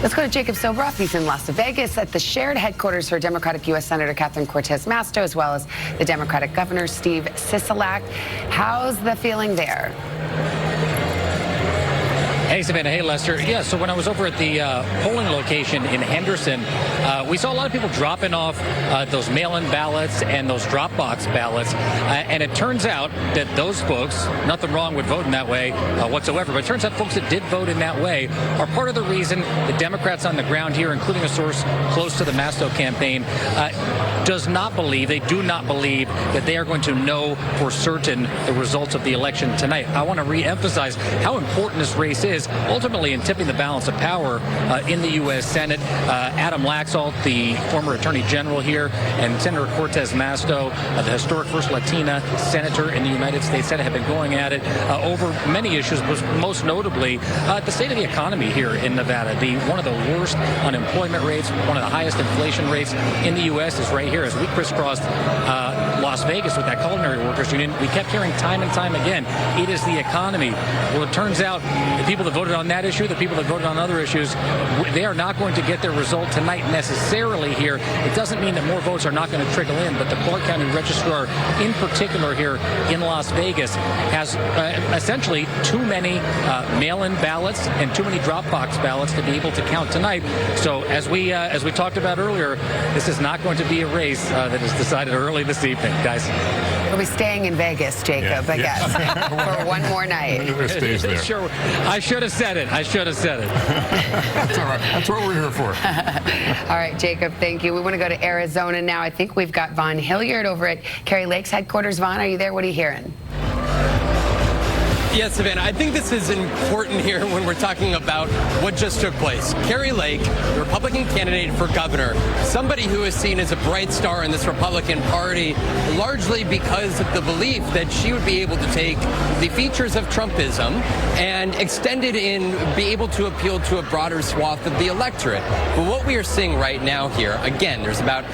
S1: Let's go to Jacob Sobroff. He's in Las Vegas at the shared headquarters for Democratic U.S. Senator Catherine Cortez Masto, as well as the Democratic Governor Steve Sisolak. How's the feeling there?
S17: Hey, Savannah. Hey, Lester. Yeah, so when I was over at the polling location in Henderson, we saw a lot of people dropping off those mail-in ballots and those drop-box ballots. And it turns out that those folks, nothing wrong with voting that way whatsoever, but it turns out folks that did vote in that way are part of the reason the Democrats on the ground here, including a source close to the Masto campaign, do not believe that they are going to know for certain the results of the election tonight. I want to re-emphasize how important this race is, ultimately in tipping the balance of power in the U.S. Senate. Adam Laxalt, the former Attorney General here, and Senator Cortez Masto, the historic first Latina senator in the United States Senate, have been going at it over many issues, most notably the state of the economy here in Nevada. One of the worst unemployment rates, one of the highest inflation rates in the U.S. is right here, as we crisscrossed Las Vegas with that culinary workers union, we kept hearing time and time again, it is the economy. Well, it turns out the people that voted on that issue, the people that voted on other issues, they are not going to get their result tonight necessarily here. It doesn't mean that more votes are not going to trickle in, but the Clark County Registrar in particular here in Las Vegas has essentially too many mail-in ballots and too many drop box ballots to be able to count tonight. So as we talked about earlier, this is not going to be a race that is decided early this evening, guys.
S1: We'll be staying in Vegas, Jacob, I guess, for one more night.
S22: Stays there.
S17: Sure. I should have said it.
S22: That's all right. That's what we're here for.
S1: All right, Jacob, thank you. We want to go to Arizona now. I think we've got Vaughn Hilliard over at Kari Lake's headquarters. Vaughn, are you there? What are you hearing?
S13: Yes, Savannah, I think this is important here when we're talking about what just took place. Kari Lake, the Republican candidate for governor, somebody who is seen as a bright star in this Republican Party, largely because of the belief that she would be able to take the features of Trumpism and extend it in, be able to appeal to a broader swath of the electorate. But what we are seeing right now here, again, there's about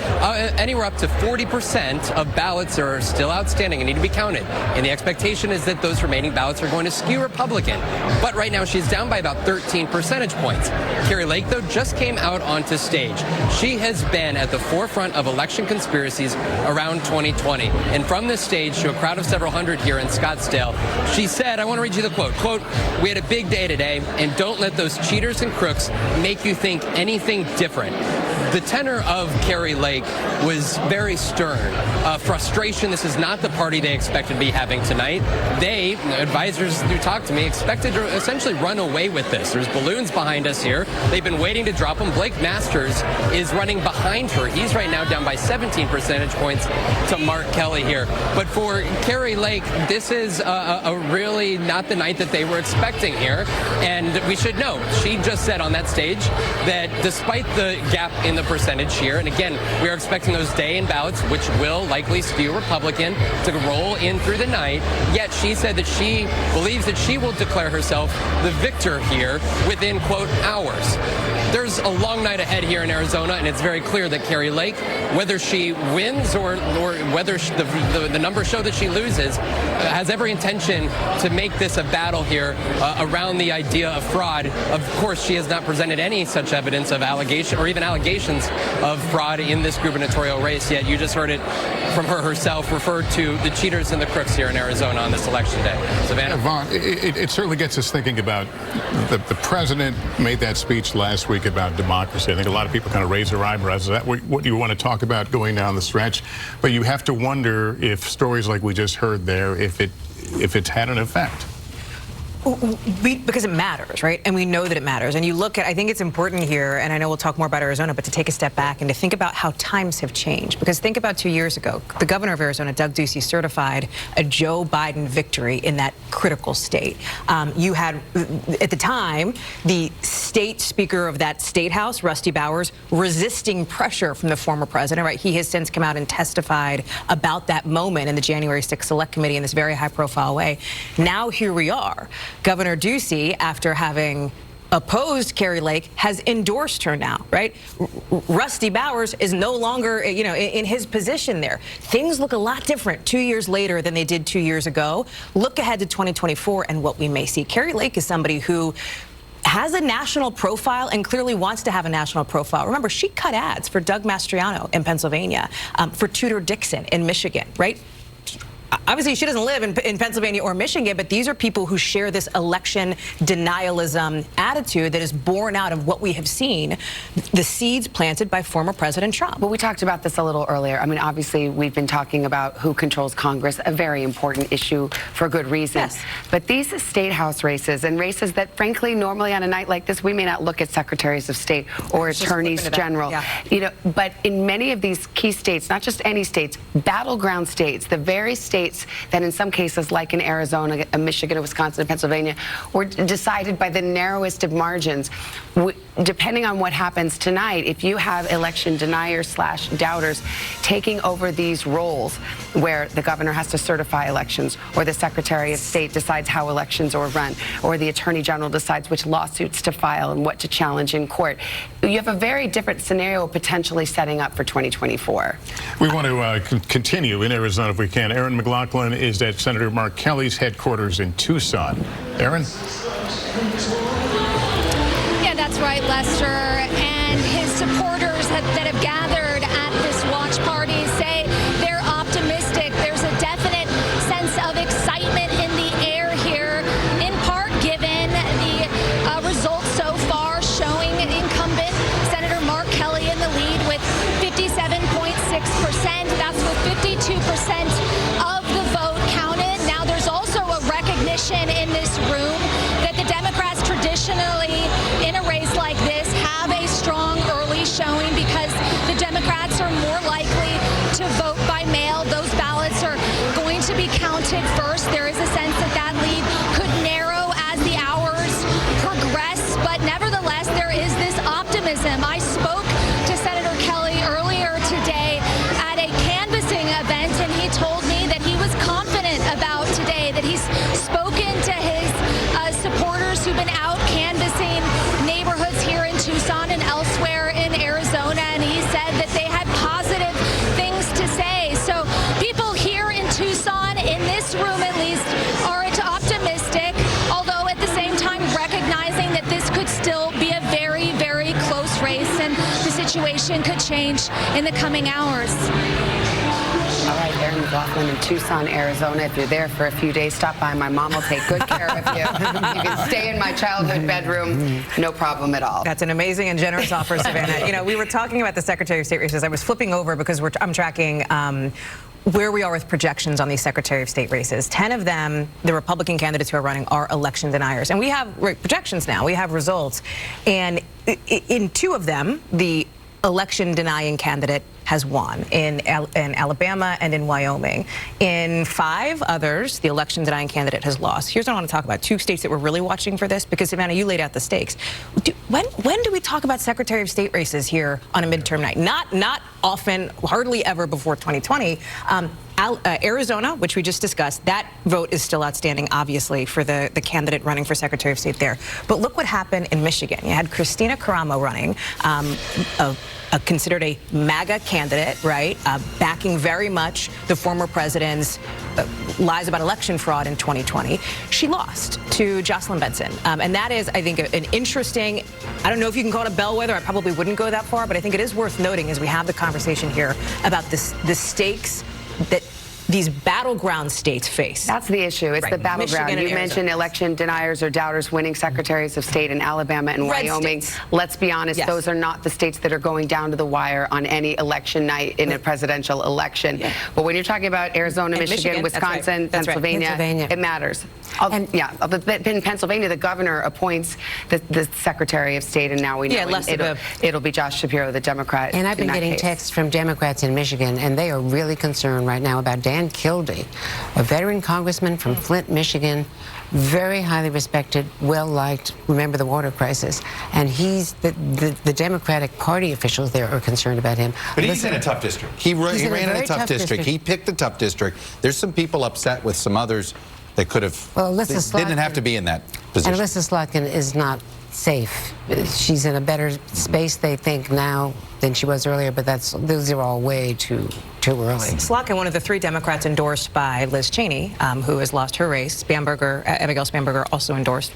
S13: anywhere up to 40% of ballots that are still outstanding and need to be counted. And the expectation is that those remaining ballots are going to skew Republican. But right now she's down by about 13 percentage points. Kari Lake, though, just came out onto stage. She has been at the forefront of election conspiracies around 2020. And from this stage to a crowd of several hundred here in Scottsdale, she said, I want to read you the quote, "We had a big day today, and don't let those cheaters and crooks make you think anything different." The tenor of Kari Lake was very stern. Frustration, this is not the party they expected to be having tonight. They, advisors who talked to me, expected to essentially run away with this. There's balloons behind us here. They've been waiting to drop them. Blake Masters is running behind her. He's right now down by 17 percentage points to Mark Kelly here. But for Kari Lake, this is a really not the night that they were expecting here. And we should know, she just said on that stage that despite the gap in the percentage here, and again, we are expecting those day-in ballots, which will likely skew Republican, to roll in through the night, yet she said that she believes that she will declare herself the victor here within, quote, hours. There's a long night ahead here in Arizona, and it's very clear that Kari Lake, whether she wins or whether the numbers show that she loses, has every intention to make this a battle here around the idea of fraud. Of course, she has not presented any such evidence of allegation or even allegations of fraud in this gubernatorial race, yet you just heard it from her herself refer to the cheaters and the crooks here in Arizona on this election day. Savannah?
S2: Vaughn, it certainly gets us thinking about the president made that speech last week about democracy. I think a lot of people kind of raise their eyebrows. Is that what you want to talk about going down the stretch? But you have to wonder if stories like we just heard there, if it's had an effect.
S15: Because it matters, right? And we know that it matters. And you look at, I think it's important here, and I know we'll talk more about Arizona, but to take a step back and to think about how times have changed. Because think about 2 years ago, the governor of Arizona, Doug Ducey, certified a Joe Biden victory in that critical state. You had, at the time, the state speaker of that state house, Rusty Bowers, resisting pressure from the former president, right? He has since come out and testified about that moment in the January 6th Select Committee in this very high-profile way. Now here we are. Governor Ducey, after having opposed Kari Lake, has endorsed her now, right? Rusty Bowers is no longer, you know, in his position there. Things look a lot different 2 years later than they did 2 years ago. Look ahead to 2024 and what we may see. Kari Lake is somebody who has a national profile and clearly wants to have a national profile. Remember, she cut ads for Doug Mastriano in Pennsylvania, for Tudor Dixon in Michigan, right? Obviously, she doesn't live in Pennsylvania or Michigan, but these are people who share this election denialism attitude that is born out of what we have seen, the seeds planted by former President Trump.
S1: Well, we talked about this a little earlier. I mean, obviously, we've been talking about who controls Congress, a very important issue for good reason.
S15: Yes.
S1: But these state house races and races that, frankly, normally on a night like this, we may not look at secretaries of state or attorneys general.
S15: Yeah.
S1: You know, but in many of these key states, not just any states, battleground states, the very states votes that in some cases, like in Arizona, Michigan, Wisconsin, and Pennsylvania, were decided by the narrowest of margins. Depending on what happens tonight, if you have election deniers / doubters taking over these roles where the governor has to certify elections, or the Secretary of State decides how elections are run, or the Attorney General decides which lawsuits to file and what to challenge in court, you have a very different scenario potentially setting up for 2024.
S2: We want to continue in Arizona if we can. Aaron McLaughlin is at Senator Mark Kelly's headquarters in Tucson. Aaron?
S14: Yeah, that's right, Lester. And his supporters that have gathered at this watch party say they're optimistic. There's a definite sense of excitement in the air here, in part given the results so far showing incumbent Senator Mark Kelly in the lead with 57.6%. That's with 52% of the vote counted. Now, there's also a recognition in this room that the Democrats traditionally, in a race like this, have a strong early showing because the Democrats are more likely to vote by mail. Those ballots are going to be counted first. There is a sense that that lead could narrow as the hours progress, but nevertheless, there is this optimism. I spoke to Senator Kelly earlier today at a canvassing event, and he told me that he was confident about today, that he's spoken to his supporters who've been out canvassing neighborhoods here in Tucson and elsewhere in Arizona, and he said that they had positive things to say. So people here in Tucson, in this room at least, are optimistic, although at the same time recognizing that this could still be a very, very close race and the situation could change in the coming hours.
S1: All right, Aaron McLaughlin in Tucson, Arizona. If you're there for a few days, stop by. My mom will take good care of you. You can stay in my childhood bedroom, no problem at all.
S15: That's an amazing and generous offer, Savannah. You know, we were talking about the Secretary of State races. I was flipping over because I'm tracking where we are with projections on these Secretary of State races. 10 of them, the Republican candidates who are running, are election deniers. And we have projections now. We have results. And in 2 of them, the election denying candidate has won in Alabama and in Wyoming. In 5 others, the election denying candidate has lost. Here's what I want to talk about. 2 states that we're really watching for this, because Savannah, you laid out the stakes. When do we talk about Secretary of State races here on a midterm night? Not often, hardly ever before 2020. Arizona, which we just discussed, that vote is still outstanding, obviously, for the candidate running for Secretary of State there. But look what happened in Michigan. You had Christina Caramo running, considered a MAGA candidate, right, backing very much the former president's lies about election fraud in 2020. She lost to Jocelyn Benson. And that is, I think, an interesting, I don't know if you can call it a bellwether. I probably wouldn't go that far, but I think it is worth noting as we have the conversation here about the stakes that these battleground states face.
S1: That's the issue. It's the battleground. You mentioned election deniers or doubters winning secretaries of state in Alabama and Wyoming. Let's be honest, those are not the states that are going down to the wire on any election night in a presidential election. But when you're talking about Arizona, Michigan, Wisconsin, Pennsylvania, it matters. In Pennsylvania, the governor appoints the Secretary of State, and now we know it'll be Josh Shapiro, the Democrat.
S23: And I've been getting texts from Democrats in Michigan, and they are really concerned right now about Dan Kildee, a veteran congressman from Flint, Michigan, very highly respected, well-liked, remember the water crisis, and he's the Democratic Party officials there are concerned about him.
S9: But he's in a tough district. He ran in a tough district. He picked a tough district. There's some people upset with some others that could have, didn't have to be in that position.
S23: And Alyssa Slotkin is not safe. She's in a better space, they think, now than she was earlier, but those are all way too early.
S15: Slotkin, one of the 3 Democrats endorsed by Liz Cheney, who has lost her race. Abigail Spanberger also endorsed.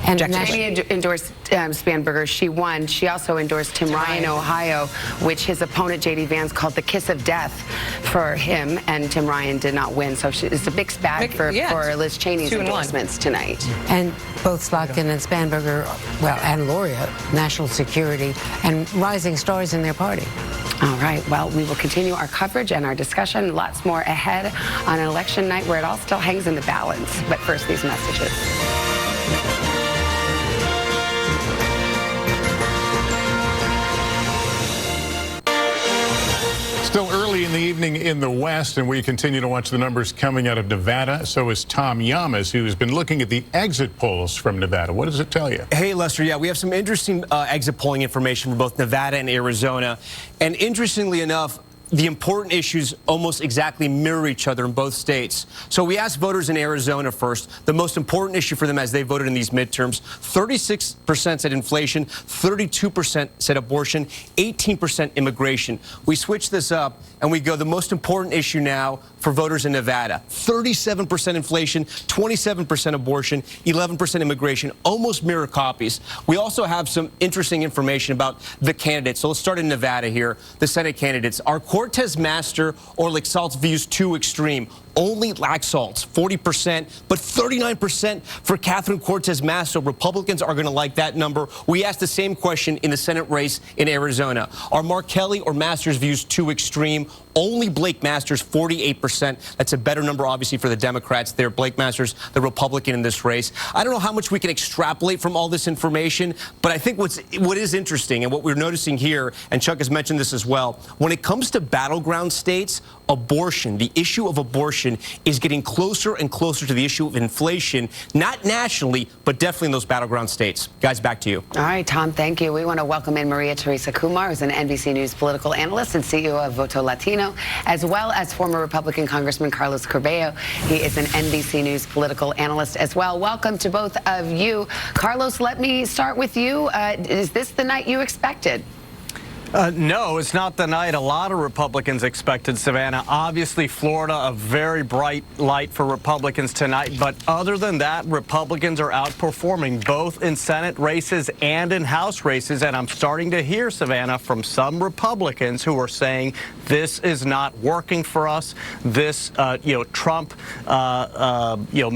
S1: And Cheney endorsed Spanberger. She won. She also endorsed Tim Ryan, Ohio, which his opponent, J.D. Vance, called the kiss of death for him, and Tim Ryan did not win. So it's a big spat for Liz Cheney's endorsements tonight.
S23: And both Slotkin and Spanberger, well, and Lauria, national security, and rising stars in their party.
S1: All right. Well, we will continue our coverage and our discussion. Lots more ahead on an election night where it all still hangs in the balance. But first, these messages.
S2: Still early in the evening in the West, and we continue to watch the numbers coming out of Nevada. So is Tom Llamas, who's been looking at the exit polls from Nevada. What does it tell you?
S11: Hey, Lester, yeah, we have some interesting exit polling information for both Nevada and Arizona. And interestingly enough, the important issues almost exactly mirror each other in both states. So we asked voters in Arizona first, the most important issue for them as they voted in these midterms. 36% said inflation, 32% said abortion, 18% immigration. We switch this up and we go the most important issue now for voters in Nevada. 37% inflation, 27% abortion, 11% immigration, almost mirror copies. We also have some interesting information about the candidates. So let's start in Nevada here, the Senate candidates. Our Cortez Master or Laxalt's views too extreme. Only Laxalt's 40%, but 39% for Catherine Cortez Masto. Republicans are going to like that number. We asked the same question in the Senate race in Arizona. Are Mark Kelly or Masters views too extreme? Only Blake Masters, 48%. That's a better number, obviously, for the Democrats there. Blake Masters, the Republican in this race. I don't know how much we can extrapolate from all this information, but I think what is interesting and what we're noticing here, and Chuck has mentioned this as well, when it comes to battleground states, abortion, the issue of abortion is getting closer and closer to the issue of inflation, not nationally, but definitely in those battleground states. Guys, back to you.
S1: All right, Tom, thank you. We want to welcome in Maria Teresa Kumar, who's an NBC News political analyst and CEO of Voto Latino, as well as former Republican Congressman Carlos Corbeil. He is an NBC News political analyst as well. Welcome to both of you. Carlos, let me start with you. Is this the night you expected?
S3: No, it's not the night a lot of Republicans expected, Savannah. Obviously, Florida, a very bright light for Republicans tonight. But other than that, Republicans are outperforming both in Senate races and in House races. And I'm starting to hear, Savannah, from some Republicans who are saying this is not working for us. This, Trump,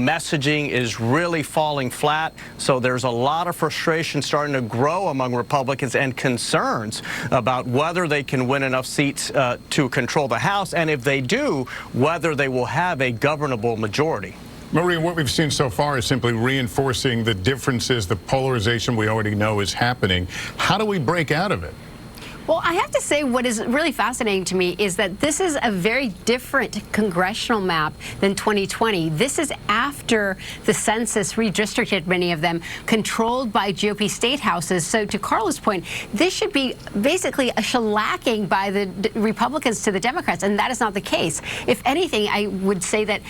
S3: messaging is really falling flat. So there's a lot of frustration starting to grow among Republicans and concerns about whether they can win enough seats to control the House, and if they do, whether they will have a governable majority.
S2: Maria, what we've seen so far is simply reinforcing the differences, the polarization we already know is happening. How do we break out of it?
S12: Well, I have to say what is really fascinating to me is that this is a very different congressional map than 2020. This is after the census redistricted many of them, controlled by GOP state houses. So to Carlos' point, this should be basically a shellacking by the Republicans to the Democrats, and that is not the case. If anything, I would say that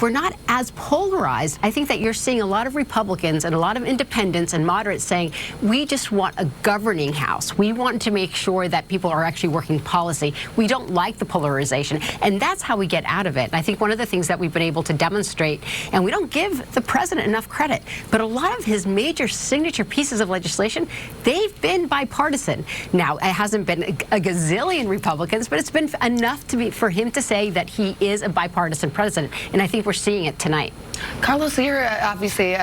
S12: we're not as polarized. I think that you're seeing a lot of Republicans and a lot of independents and moderates saying, we just want a governing House. We want to make sure that people are actually working policy. We don't like the polarization, and that's how we get out of it. And I think one of the things that we've been able to demonstrate, and we don't give the president enough credit, but a lot of his major signature pieces of legislation, they've been bipartisan. Now, it hasn't been a gazillion Republicans, but it's been enough for him to say that he is a bipartisan president, and I think we're seeing it tonight.
S1: Carlos, you're obviously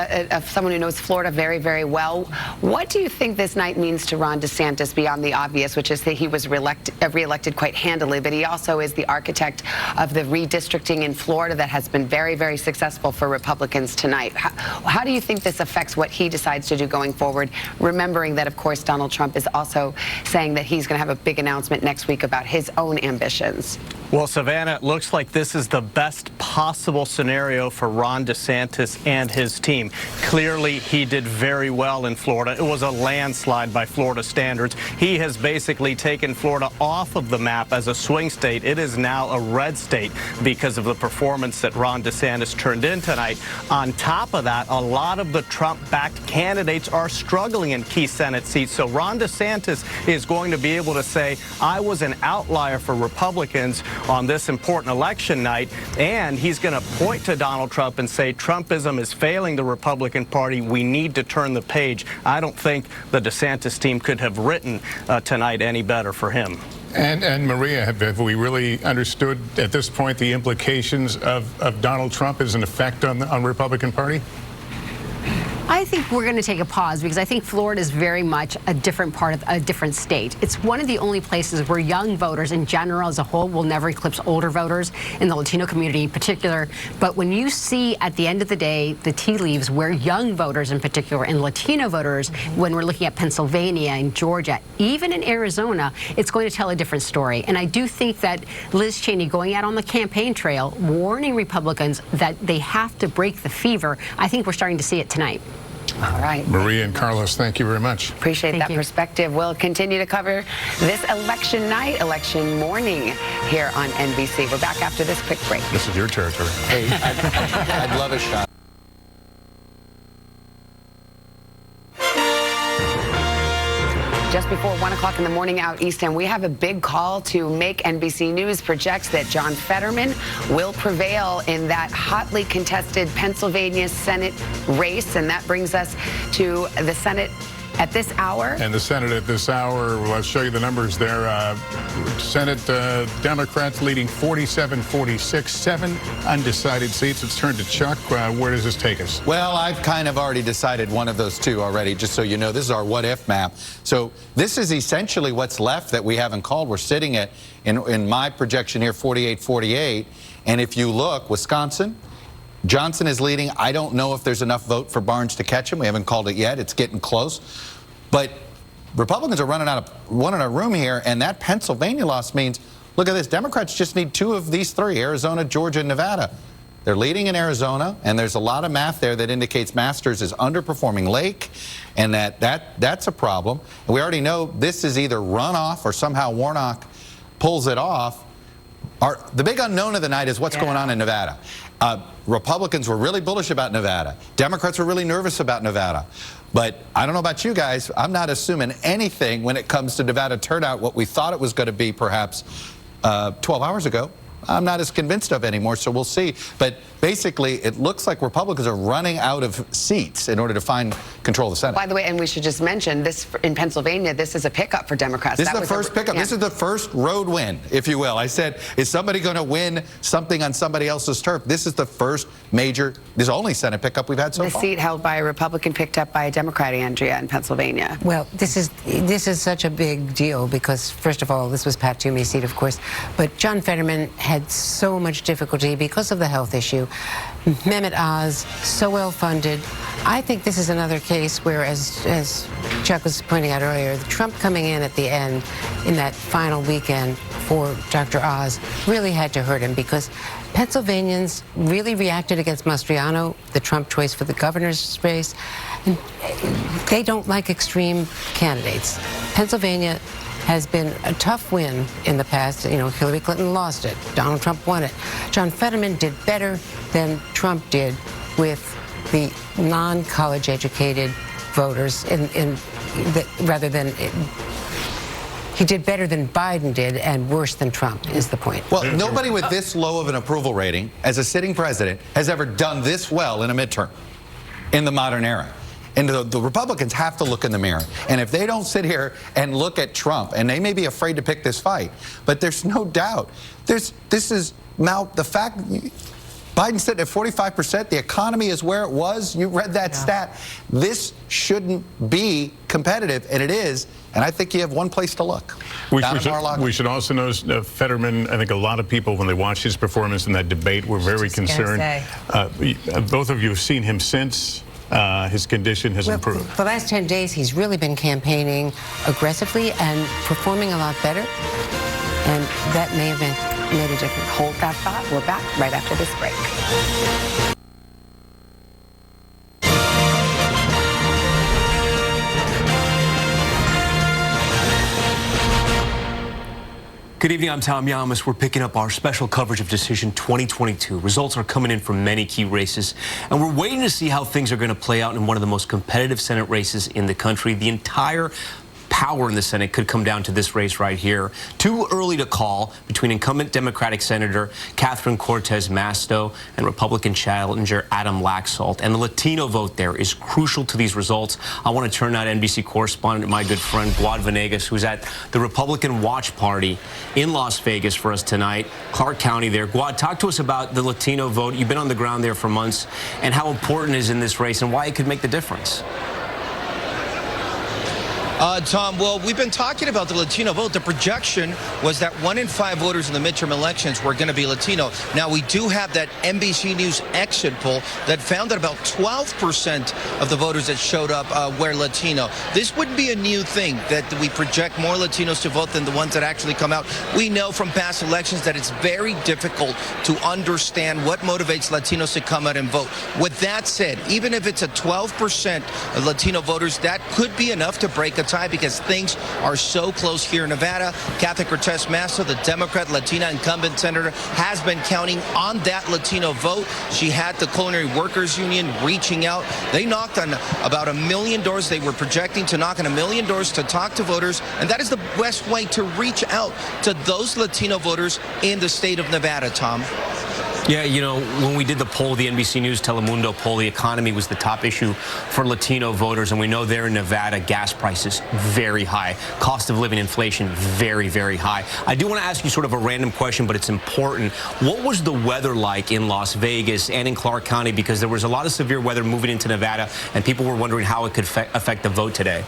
S1: someone who knows Florida very, very well. What do you think this night means to Ron DeSantis beyond the obvious, which is that he was reelected quite handily, but he also is the architect of the redistricting in Florida that has been very, very successful for Republicans tonight. How do you think this affects what he decides to do going forward, remembering that, of course, Donald Trump is also saying that he's going to have a big announcement next week about his own ambitions?
S3: Well, Savannah, it looks like this is the best possible scenario for Ron DeSantis and his team. Clearly, he did very well in Florida. It was a landslide by Florida standards. He has basically taken Florida off of the map as a swing state. It is now a red state because of the performance that Ron DeSantis turned in tonight. On top of that, a lot of the Trump-backed candidates are struggling in key Senate seats. So Ron DeSantis is going to be able to say, I was an outlier for Republicans on this important election night, and he's going to point to Donald Trump and say Trumpism is failing the Republican Party. We need to turn the page. I don't think the DeSantis team could have written tonight any better for him.
S2: And Maria, have we really understood at this point the implications of Donald Trump as an effect on the Republican Party?
S12: I think we're going to take a pause because I think Florida is very much a different part of a different state. It's one of the only places where young voters in general as a whole will never eclipse older voters in the Latino community in particular. But when you see at the end of the day the tea leaves where young voters in particular and Latino voters, when we're looking at Pennsylvania and Georgia, even in Arizona, it's going to tell a different story. And I do think that Liz Cheney going out on the campaign trail, warning Republicans that they have to break the fever, I think we're starting to see it tonight.
S1: All right.
S2: Maria and Carlos, thank you very much.
S1: Appreciate that perspective. We'll continue to cover this election night, election morning here on NBC. We're back after this quick break.
S2: This is your territory.
S9: Hey, I'd love a shot.
S1: Just before 1 o'clock in the morning out east, and we have a big call to make. NBC News projects that John Fetterman will prevail in that hotly contested Pennsylvania Senate race, and that brings us to the Senate at this hour.
S2: And the Senate at this hour, well, I'll show you the numbers there. Senate Democrats leading 47-46, 7 undecided seats. It's turned to Chuck. Where does this take us?
S9: Well, I've kind of already decided one of those two already, just so you know. This is our what-if map. So this is essentially what's left that we haven't called. We're sitting at, in my projection here, 48-48. And if you look, Wisconsin, Johnson is leading. I don't know if there's enough vote for Barnes to catch him. We haven't called it yet. It's getting close. But Republicans are running out of room here, and that Pennsylvania loss means, look at this, Democrats just need 2 of these 3, Arizona, Georgia, and Nevada. They're leading in Arizona, and there's a lot of math there that indicates Masters is underperforming Lake, and that's a problem. And we already know this is either runoff or somehow Warnock pulls it off. The big unknown of the night is what's going on in Nevada. Republicans were really bullish about Nevada. Democrats were really nervous about Nevada. But I don't know about you guys. I'm not assuming anything when it comes to Nevada turnout, what we thought it was going to be perhaps 12 hours ago. I'm not as convinced of anymore, so we'll see. But basically, it looks like Republicans are running out of seats in order to find control of the Senate.
S1: By the way, and we should just mention this in Pennsylvania, this is a pickup for Democrats.
S9: This is the first pickup. Yeah. This is the first road win, if you will. I said, is somebody going to win something on somebody else's turf? This is the first major, this is the only Senate pickup we've had so far.
S1: The seat held by a Republican picked up by a Democrat, Andrea, in Pennsylvania.
S23: Well, this is such a big deal because, first of all, this was Pat Toomey's seat, of course, but John Fetterman had so much difficulty because of the health issue. Mehmet Oz, so well funded. I think this is another case where, as Chuck was pointing out earlier, Trump coming in at the end in that final weekend for Dr. Oz really had to hurt him because Pennsylvanians really reacted against Mastriano, the Trump choice for the governor's race. And they don't like extreme candidates. Pennsylvania has been a tough win in the past. You know, Hillary Clinton lost it. Donald Trump won it. John Fetterman did better than Trump did with the non-college educated voters he did better than Biden did and worse than Trump is the point.
S9: Well, nobody with this low of an approval rating as a sitting president has ever done this well in a midterm in the modern era. And the Republicans have to look in the mirror. And if they don't sit here and look at Trump, and they may be afraid to pick this fight, but there's no doubt. The fact Biden's sitting at 45%, the economy is where it was. You read that stat. This shouldn't be competitive, and it is. And I think you have one place to look.
S2: We should also know Fetterman, I think a lot of people, when they watched his performance in that debate, were very concerned. Both of you have seen him since. His condition has improved.
S23: For the last 10 days, he's really been campaigning aggressively and performing a lot better. And that may have made a difference.
S1: Hold that thought. We're back right after this break.
S11: Good evening, I'm Tom Yamas. We're picking up our special coverage of Decision 2022. Results are coming in from many key races, and we're waiting to see how things are going to play out in one of the most competitive Senate races in the country. The entire power in the Senate could come down to this race right here. Too early to call between incumbent Democratic Senator Catherine Cortez Masto and Republican challenger Adam Laxalt. And the Latino vote there is crucial to these results. I want to turn now to NBC correspondent, my good friend Guad Venegas, who's at the Republican Watch Party in Las Vegas for us tonight. Clark County there. Guad, talk to us about the Latino vote. You've been on the ground there for months, and how important it is in this race and why it could make the difference.
S18: Tom, well, we've been talking about the Latino vote. The projection was that 1 in 5 voters in the midterm elections were going to be Latino. Now, we do have that NBC News exit poll that found that about 12% of the voters that showed up were Latino. This wouldn't be a new thing, that we project more Latinos to vote than the ones that actually come out. We know from past elections that it's very difficult to understand what motivates Latinos to come out and vote. With that said, even if it's a 12% of Latino voters, that could be enough to break a tie because things are so close here in Nevada. Catherine Cortez Masto, the Democrat Latina incumbent senator, has been counting on that Latino vote. She had the Culinary Workers Union reaching out. They knocked on about 1 million doors. They were projecting to knock on 1 million doors to talk to voters, and that is the best way to reach out to those Latino voters in the state of Nevada, Tom.
S11: Yeah, you know, when we did the poll, the NBC News Telemundo poll, the economy was the top issue for Latino voters. And we know there in Nevada, gas prices very high. Cost of living inflation very, very high. I do want to ask you sort of a random question, but it's important. What was the weather like in Las Vegas and in Clark County? Because there was a lot of severe weather moving into Nevada, and people were wondering how it could affect the vote today.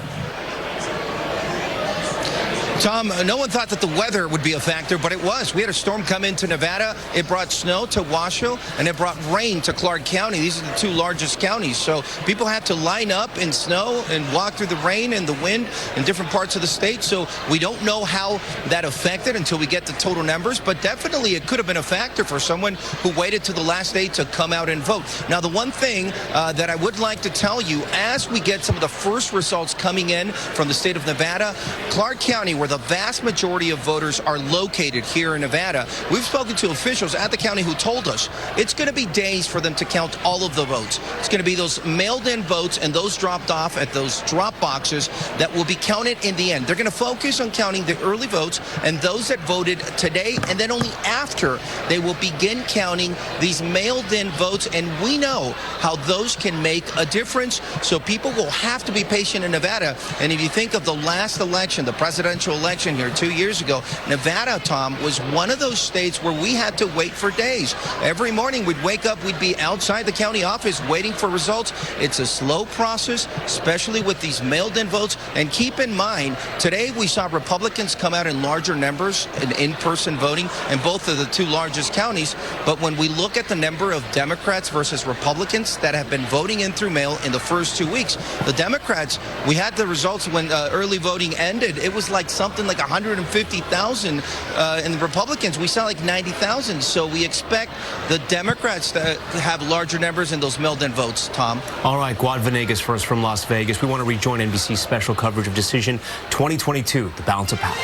S18: Tom, no one thought that the weather would be a factor, but it was. We had a storm come into Nevada. It brought snow to Washoe, and it brought rain to Clark County. These are the 2 largest counties. So people had to line up in snow and walk through the rain and the wind in different parts of the state. So we don't know how that affected until we get the total numbers, but definitely it could have been a factor for someone who waited to the last day to come out and vote. Now, the one thing that I would like to tell you, as we get some of the first results coming in from the state of Nevada, Clark County, where the vast majority of voters are located here in Nevada. We've spoken to officials at the county who told us it's going to be days for them to count all of the votes. It's going to be those mailed-in votes and those dropped off at those drop boxes that will be counted in the end. They're going to focus on counting the early votes and those that voted today, and then only after they will begin counting these mailed-in votes, and we know how those can make a difference. So people will have to be patient in Nevada. And if you think of the last election, the presidential election here 2 years ago, Nevada, Tom, was one of those states where we had to wait for days. Every morning we'd wake up, we'd be outside the county office waiting for results. It's a slow process, especially with these mailed-in votes. And keep in mind, today we saw Republicans come out in larger numbers in-person voting in both of the 2 largest counties. But when we look at the number of Democrats versus Republicans that have been voting in through mail in the first 2 weeks, the Democrats, we had the results when early voting ended. It was like something like 150,000, and the Republicans, we saw like 90,000. So we expect the Democrats to have larger numbers in those mailed-in votes, Tom.
S11: All right, Guad Venegas for us from Las Vegas. We want to rejoin NBC's special coverage of Decision 2022, The Balance of Power.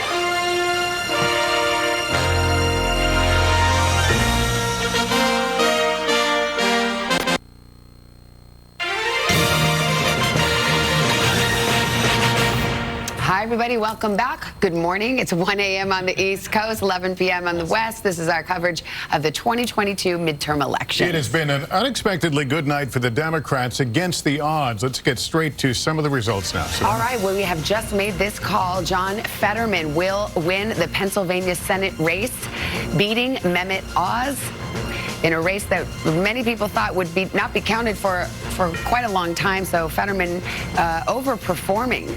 S1: Hi, everybody. Welcome back. Good morning. It's 1 a.m. on the East Coast, 11 p.m. on the West. This is our coverage of the 2022 midterm election.
S2: It has been an unexpectedly good night for the Democrats against the odds. Let's get straight to some of the results now.
S1: All right. Well, we have just made this call. John Fetterman will win the Pennsylvania Senate race, beating Mehmet Oz in a race that many people thought would not be counted for quite a long time. So Fetterman overperforming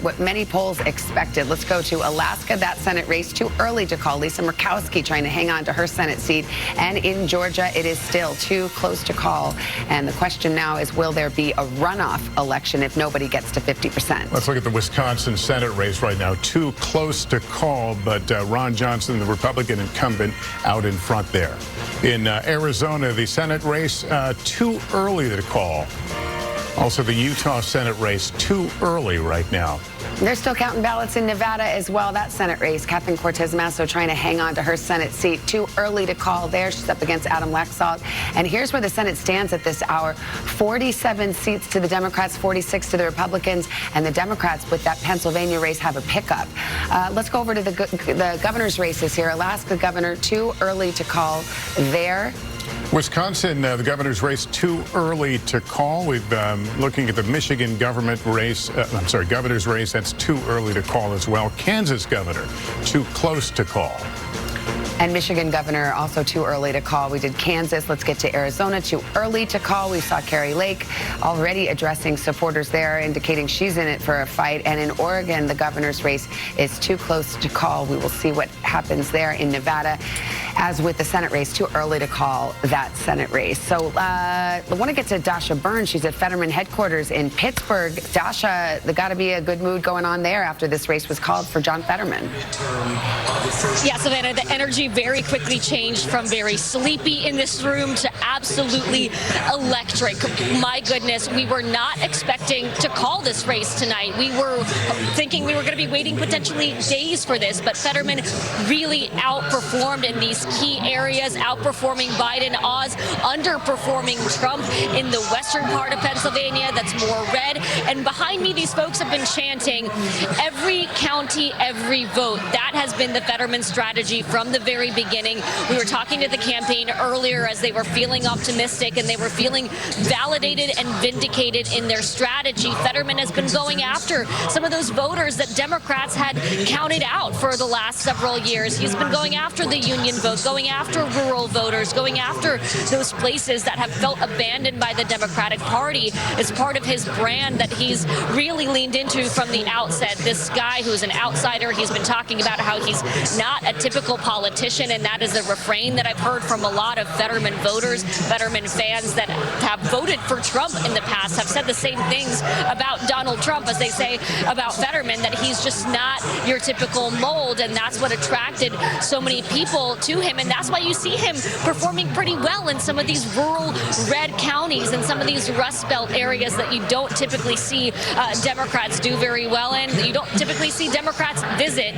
S1: what many polls expected. Let's go to Alaska. That Senate race too early to call. Lisa Murkowski trying to hang on to her Senate seat. And in Georgia, it is still too close to call. And the question now is, will there be a runoff election if nobody gets to 50%?
S2: Let's look at the Wisconsin Senate race right now. Too close to call, but Ron Johnson, the Republican incumbent, out in front there. In Arizona, the Senate race too early to call. Also, the Utah Senate race too early right now.
S1: They're still counting ballots in Nevada as well. That Senate race, Catherine Cortez Masto trying to hang on to her Senate seat. Too early to call there. She's up against Adam Laxalt. And here's where the Senate stands at this hour. 47 seats to the Democrats, 46 to the Republicans. And the Democrats with that Pennsylvania race have a pickup. Let's go over to the governor's races here. Alaska governor, too early to call there.
S2: Wisconsin, the governor's race too early to call. We've looking at the Michigan governor's race. That's too early to call as well. Kansas governor, too close to call.
S1: And Michigan governor also too early to call. We did Kansas. Let's get to Arizona. Too early to call. We saw Carrie Lake already addressing supporters there, indicating she's in it for a fight. And in Oregon, the governor's race is too close to call. We will see what happens there. In Nevada, as with the Senate race, too early to call that Senate race. So I want to get to Dasha Burns. She's at Fetterman headquarters in Pittsburgh. Dasha, there got to be a good mood going on there after this race was called for John Fetterman.
S5: Yeah, Savannah, the energy very quickly changed from very sleepy in this room to absolutely electric. My goodness, we were not expecting to call this race tonight. We were thinking we were going to be waiting potentially days for this, but Fetterman really outperformed in these key areas, outperforming Biden. Oz underperforming Trump in the western part of Pennsylvania that's more red. And behind me, these folks have been chanting, every county, every vote. That has been the Fetterman strategy from the very beginning. We were talking to the campaign earlier as they were feeling optimistic and they were feeling validated and vindicated in their strategy. Fetterman has been going after some of those voters that Democrats had counted out for the last several years. He's been going after the union vote, going after rural voters, going after those places that have felt abandoned by the Democratic Party as part of his brand that he's really leaned into from the outset. This guy who's an outsider, he's been talking about how he's not a typical politician, and that is a refrain that I've heard from a lot of Fetterman voters, Fetterman fans that have voted for Trump in the past have said the same things about Donald Trump as they say about Fetterman, that he's just not your typical mold, and that's what attracted so many people to him, and that's why you see him performing pretty well in some of these rural red counties and some of these Rust Belt areas that you don't typically see Democrats do very well in. You don't typically see Democrats visit,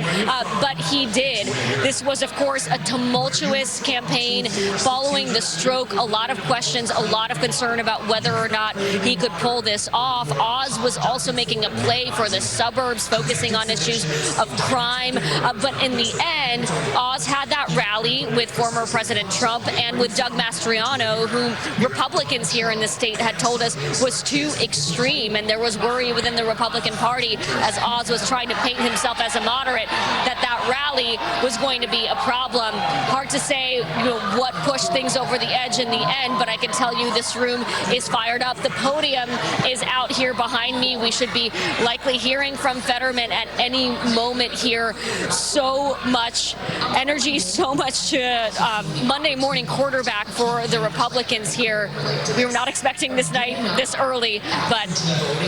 S5: but he did. This was, of course, a tumultuous campaign following the stroke. A lot of questions, a lot of concern about whether or not he could pull this off. Oz was also making a play for the suburbs, focusing on issues of crime. But in the end, Oz had that rally with former President Trump and with Doug Mastriano, who Republicans here in the state had told us was too extreme. And there was worry within the Republican Party as Oz was trying to paint himself as a moderate that rally was going to be a problem. Hard to say what pushed things over the edge in the end, but I can tell you this room is fired up. The podium is out here behind me. We should be likely hearing from Fetterman at any moment here. So much energy, so much to Monday morning quarterback for the Republicans here. We were not expecting this night this early, but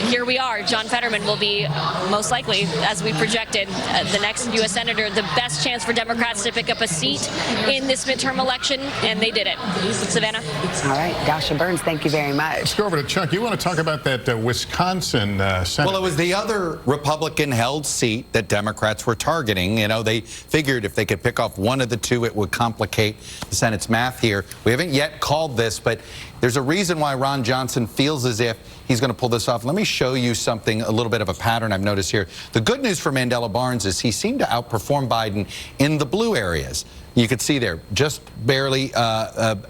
S5: here we are. John Fetterman will be most likely, as we projected, the next U.S. Senator, the best chance for Democrats to pick up a seat in this midterm election, and they did it. Savannah?
S1: All right. Dasha Burns, thank you very much.
S2: Let's go over to Chuck. You want to talk about that Wisconsin Senate?
S9: Well, it was the other Republican-held seat that Democrats were targeting. You know, they figured if they could pick off one of the two, it would complicate the Senate's math here. We haven't yet called this, but there's a reason why Ron Johnson feels as if he's going to pull this off. Let me show you something, a little bit of a pattern I've noticed here. The good news for Mandela Barnes is he seemed to outperform Biden in the blue areas. You could see there, just barely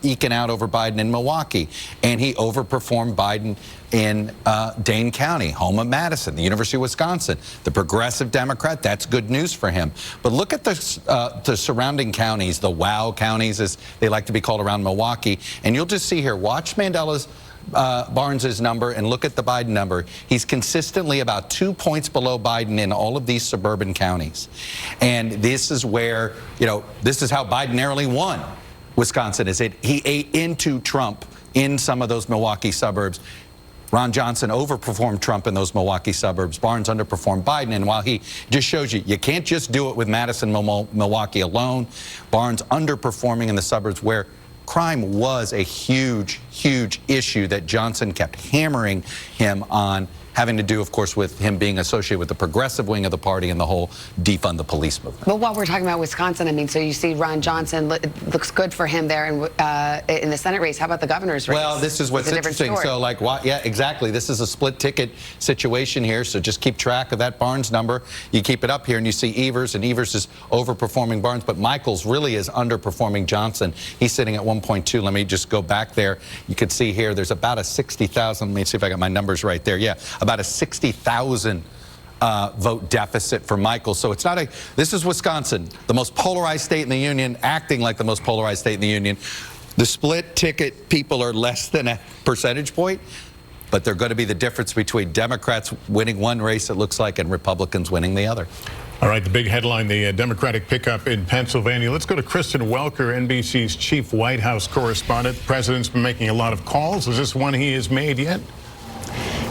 S9: eking out over Biden in Milwaukee. And he overperformed Biden in Dane County, home of Madison, the University of Wisconsin. The progressive Democrat, that's good news for him. But look at the surrounding counties, the WOW counties, as they like to be called around Milwaukee. And you'll just see here, watch Mandela's Barnes's number and look at the Biden number. He's consistently about 2 points below Biden in all of these suburban counties. And this is where, you know, this is how Biden narrowly won Wisconsin, is he ate into Trump in some of those Milwaukee suburbs. Ron Johnson overperformed Trump in those Milwaukee suburbs. Barnes underperformed Biden. And while he just shows you can't just do it with Madison, Milwaukee alone, Barnes underperforming in the suburbs where crime was a huge, huge issue that Johnson kept hammering him on, having to do, of course, with him being associated with the progressive wing of the party and the whole defund the police movement.
S1: But while we're talking about Wisconsin, I mean, so you see Ron Johnson, it looks good for him there in the Senate race. How about the governor's race?
S9: Well, this is what's interesting. So, like, yeah, exactly. This is a split ticket situation here, so just keep track of that Barnes number. You keep it up here, and you see Evers, and Evers is overperforming Barnes, but Michaels really is underperforming Johnson. He's sitting at 1.2. Let me just go back there. You can see here, there's about a 60,000. Let me see if I got my numbers right there. Yeah, about a 60,000 vote deficit for Michael. So it's not a, this is Wisconsin, the most polarized state in the union, acting like the most polarized state in the union. The split ticket people are less than a percentage point, but they're going to be the difference between Democrats winning one race, it looks like, and Republicans winning the other.
S2: All right, the big headline, the Democratic pickup in Pennsylvania. Let's go to Kristen Welker, NBC's chief White House correspondent. The president's been making a lot of calls. Is this one he has made yet?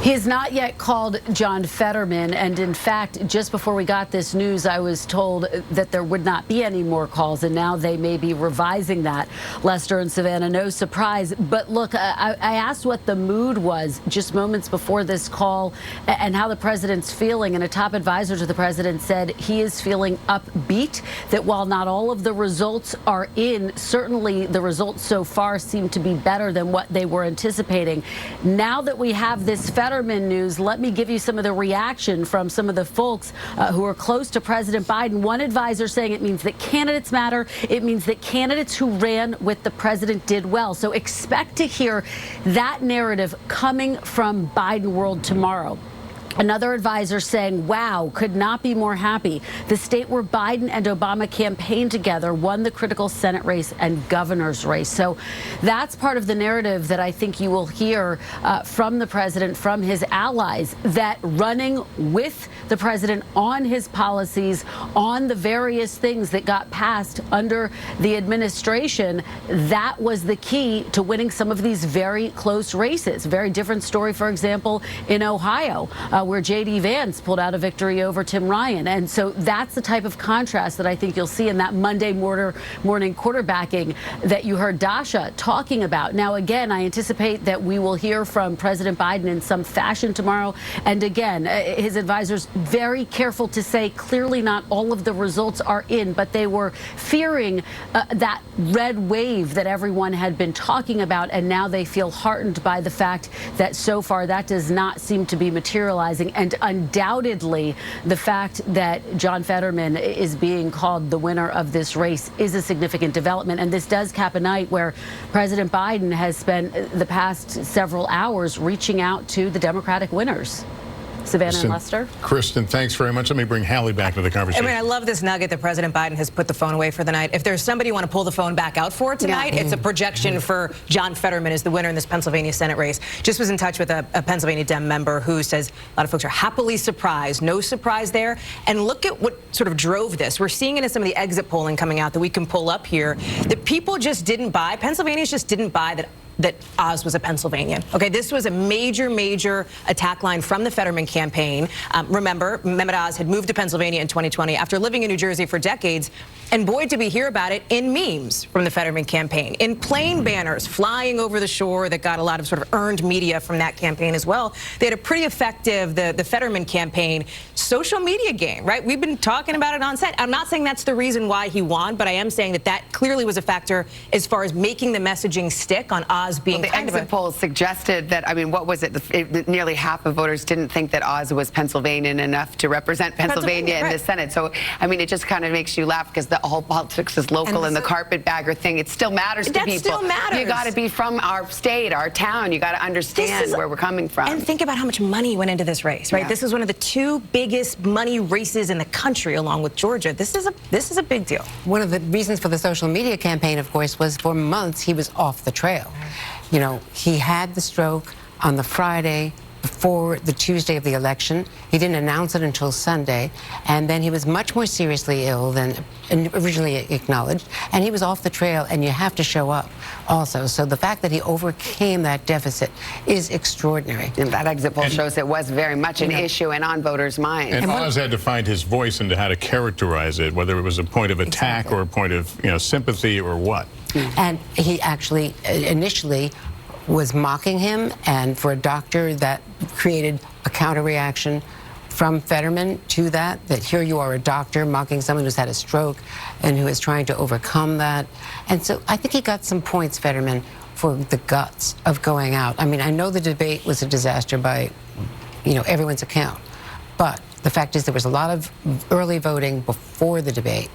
S6: He has not yet called John Fetterman, and in fact, just before we got this news, I was told that there would not be any more calls, and now they may be revising that. Lester and Savannah, no surprise. But look, I asked what the mood was just moments before this call and how the president's feeling, and a top advisor to the president said he is feeling upbeat, that while not all of the results are in, certainly the results so far seem to be better than what they were anticipating. Now that we have this Fetterman news, let me give you some of the reaction from some of the folks who are close to President Biden. One advisor saying it means that candidates matter. It means that candidates who ran with the president did well. So expect to hear that narrative coming from Biden world tomorrow. Another advisor saying, wow, could not be more happy. The state where Biden and Obama campaigned together won the critical Senate race and governor's race. So that's part of the narrative that I think you will hear from the president, from his allies, that running with the president on his policies, on the various things that got passed under the administration, that was the key to winning some of these very close races. Very different story, for example, in Ohio, where J.D. Vance pulled out a victory over Tim Ryan. And so that's the type of contrast that I think you'll see in that Monday morning quarterbacking that you heard Dasha talking about. Now, again, I anticipate that we will hear from President Biden in some fashion tomorrow. And again, his advisors very careful to say clearly not all of the results are in, but they were fearing that red wave that everyone had been talking about. And now they feel heartened by the fact that so far that does not seem to be materializing. And undoubtedly, the fact that John Fetterman is being called the winner of this race is a significant development. And this does cap a night where President Biden has spent the past several hours reaching out to the Democratic winners. Savannah and Lester.
S2: Kristen, thanks very much. Let me bring Hallie back to the conversation.
S15: I mean, I love this nugget that President Biden has put the phone away for the night. If there's somebody you want to pull the phone back out for tonight, it's a projection for John Fetterman as the winner in this Pennsylvania Senate race. Just was in touch with a Pennsylvania Dem member who says a lot of folks are happily surprised. No surprise there. And look at what sort of drove this. We're seeing it in some of the exit polling coming out that we can pull up here. That people just didn't buy. Pennsylvanians just didn't buy that Oz was a Pennsylvanian. Okay, this was a major attack line from the Fetterman campaign. Remember, Mehmet Oz had moved to Pennsylvania in 2020 after living in New Jersey for decades. And boy, did we hear about it in memes from the Fetterman campaign, in plane banners flying over the shore that got a lot of sort of earned media from that campaign as well. They had a pretty effective, the Fetterman campaign, social media game, right? We've been talking about it on set. I'm not saying that's the reason why he won, but I am saying that clearly was a factor as far as making the messaging stick on Oz being
S1: the exit polls suggested that, I mean, what was it? Nearly half of voters didn't think that Oz was Pennsylvanian enough to represent Pennsylvania in the Senate. So, I mean, it just kind of makes you laugh because the whole politics is local and the carpetbagger thing, it still matters to people.
S15: That still matters.
S1: You got to be from our state, our town. You got to understand where we're coming from.
S15: And think about how much money went into this race, right? Yeah. This was one of the two biggest money races in the country, along with Georgia. This is a big deal.
S23: One of the reasons for the social media campaign, of course, was for months he was off the trail. You know, he had the stroke on the Friday before the Tuesday of the election. He didn't announce it until Sunday, and then he was much more seriously ill than originally acknowledged, and he was off the trail, and you have to show up also. So the fact that he overcame that deficit is extraordinary.
S1: And that exit poll shows it was very much an issue and on voters' minds.
S2: And Oz had to find his voice into how to characterize it, whether it was a point of attack or a point of, sympathy or what.
S23: And he actually initially was mocking him, and for a doctor that created a counter reaction from Fetterman to that here you are, a doctor mocking someone who's had a stroke and who is trying to overcome that. And so I think he got some points, Fetterman, for the guts of going out. I mean, I know the debate was a disaster by, everyone's account, but the fact is there was a lot of early voting before the debate,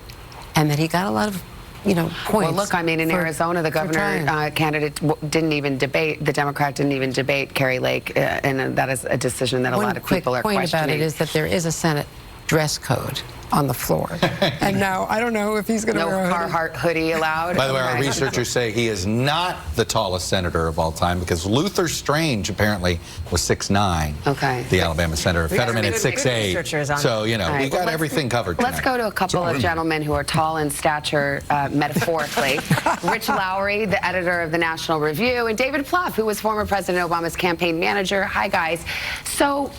S23: and that he got a lot of points.
S1: Well, look, I mean, in Arizona, the governor candidate didn't even debate, the Democrat didn't even debate Kari Lake, and that is a decision that a lot of people are questioning.
S23: One quick point about it is that there is a Senate dress code on the floor. And now, I don't know if he's going to wear a
S1: Carhartt hoodie allowed.
S9: By the way, our researchers say he is not the tallest senator of all time, because Luther Strange apparently was 6'9".
S1: Okay.
S9: The Alabama senator. Fetterman at 6'8". So, we got everything covered tonight.
S1: Let's go to a couple of gentlemen who are tall in stature, metaphorically. Rich Lowry, the editor of the National Review, and David Plouffe, who was former President Obama's campaign manager. Hi, guys. So,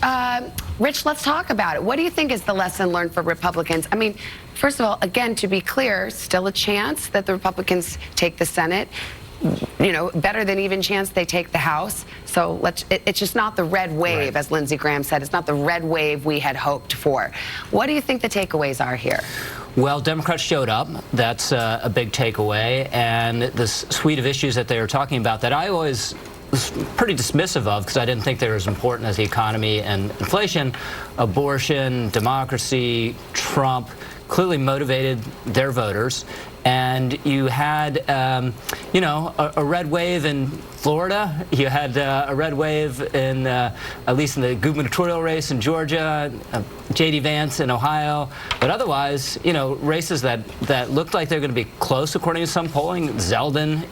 S1: Rich, let's talk about it. What do you think is the lesson learned for Republicans? I mean, first of all, again, to be clear, still a chance that the Republicans take the Senate. Better than even chance they take the House. So it's just not the red wave, as Lindsey Graham said. It's not the red wave we had hoped for. What do you think the takeaways are here?
S7: Well, Democrats showed up. That's a big takeaway. And this suite of issues that they were talking about that I always was pretty dismissive of, because I didn't think they were as important as the economy and inflation. Abortion, democracy, Trump clearly motivated their voters. And you had, a red wave in Florida. You had a red wave in, at least in the gubernatorial race in Georgia, J.D. Vance in Ohio. But otherwise, races that looked like they're going to be close, according to some polling. Zeldin,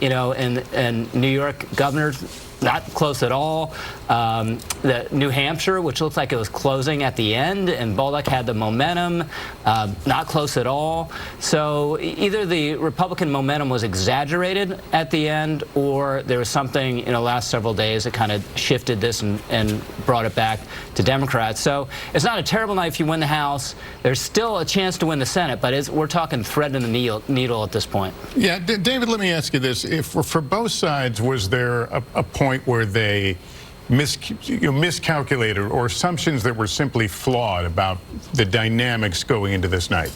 S7: in New York governor, not close at all. The New Hampshire, which looked like it was closing at the end, and Bullock had the momentum, not close at all. So either the Republican momentum was exaggerated at the end, or there was something in the last several days that kind of shifted this and brought it back to Democrats. So it's not a terrible night if you win the House. There's still a chance to win the Senate, but we're talking thread in the needle at this point.
S2: Yeah, David, let me ask you this. If for both sides, was there a point where they miscalculated, or assumptions that were simply flawed about the dynamics going into this night?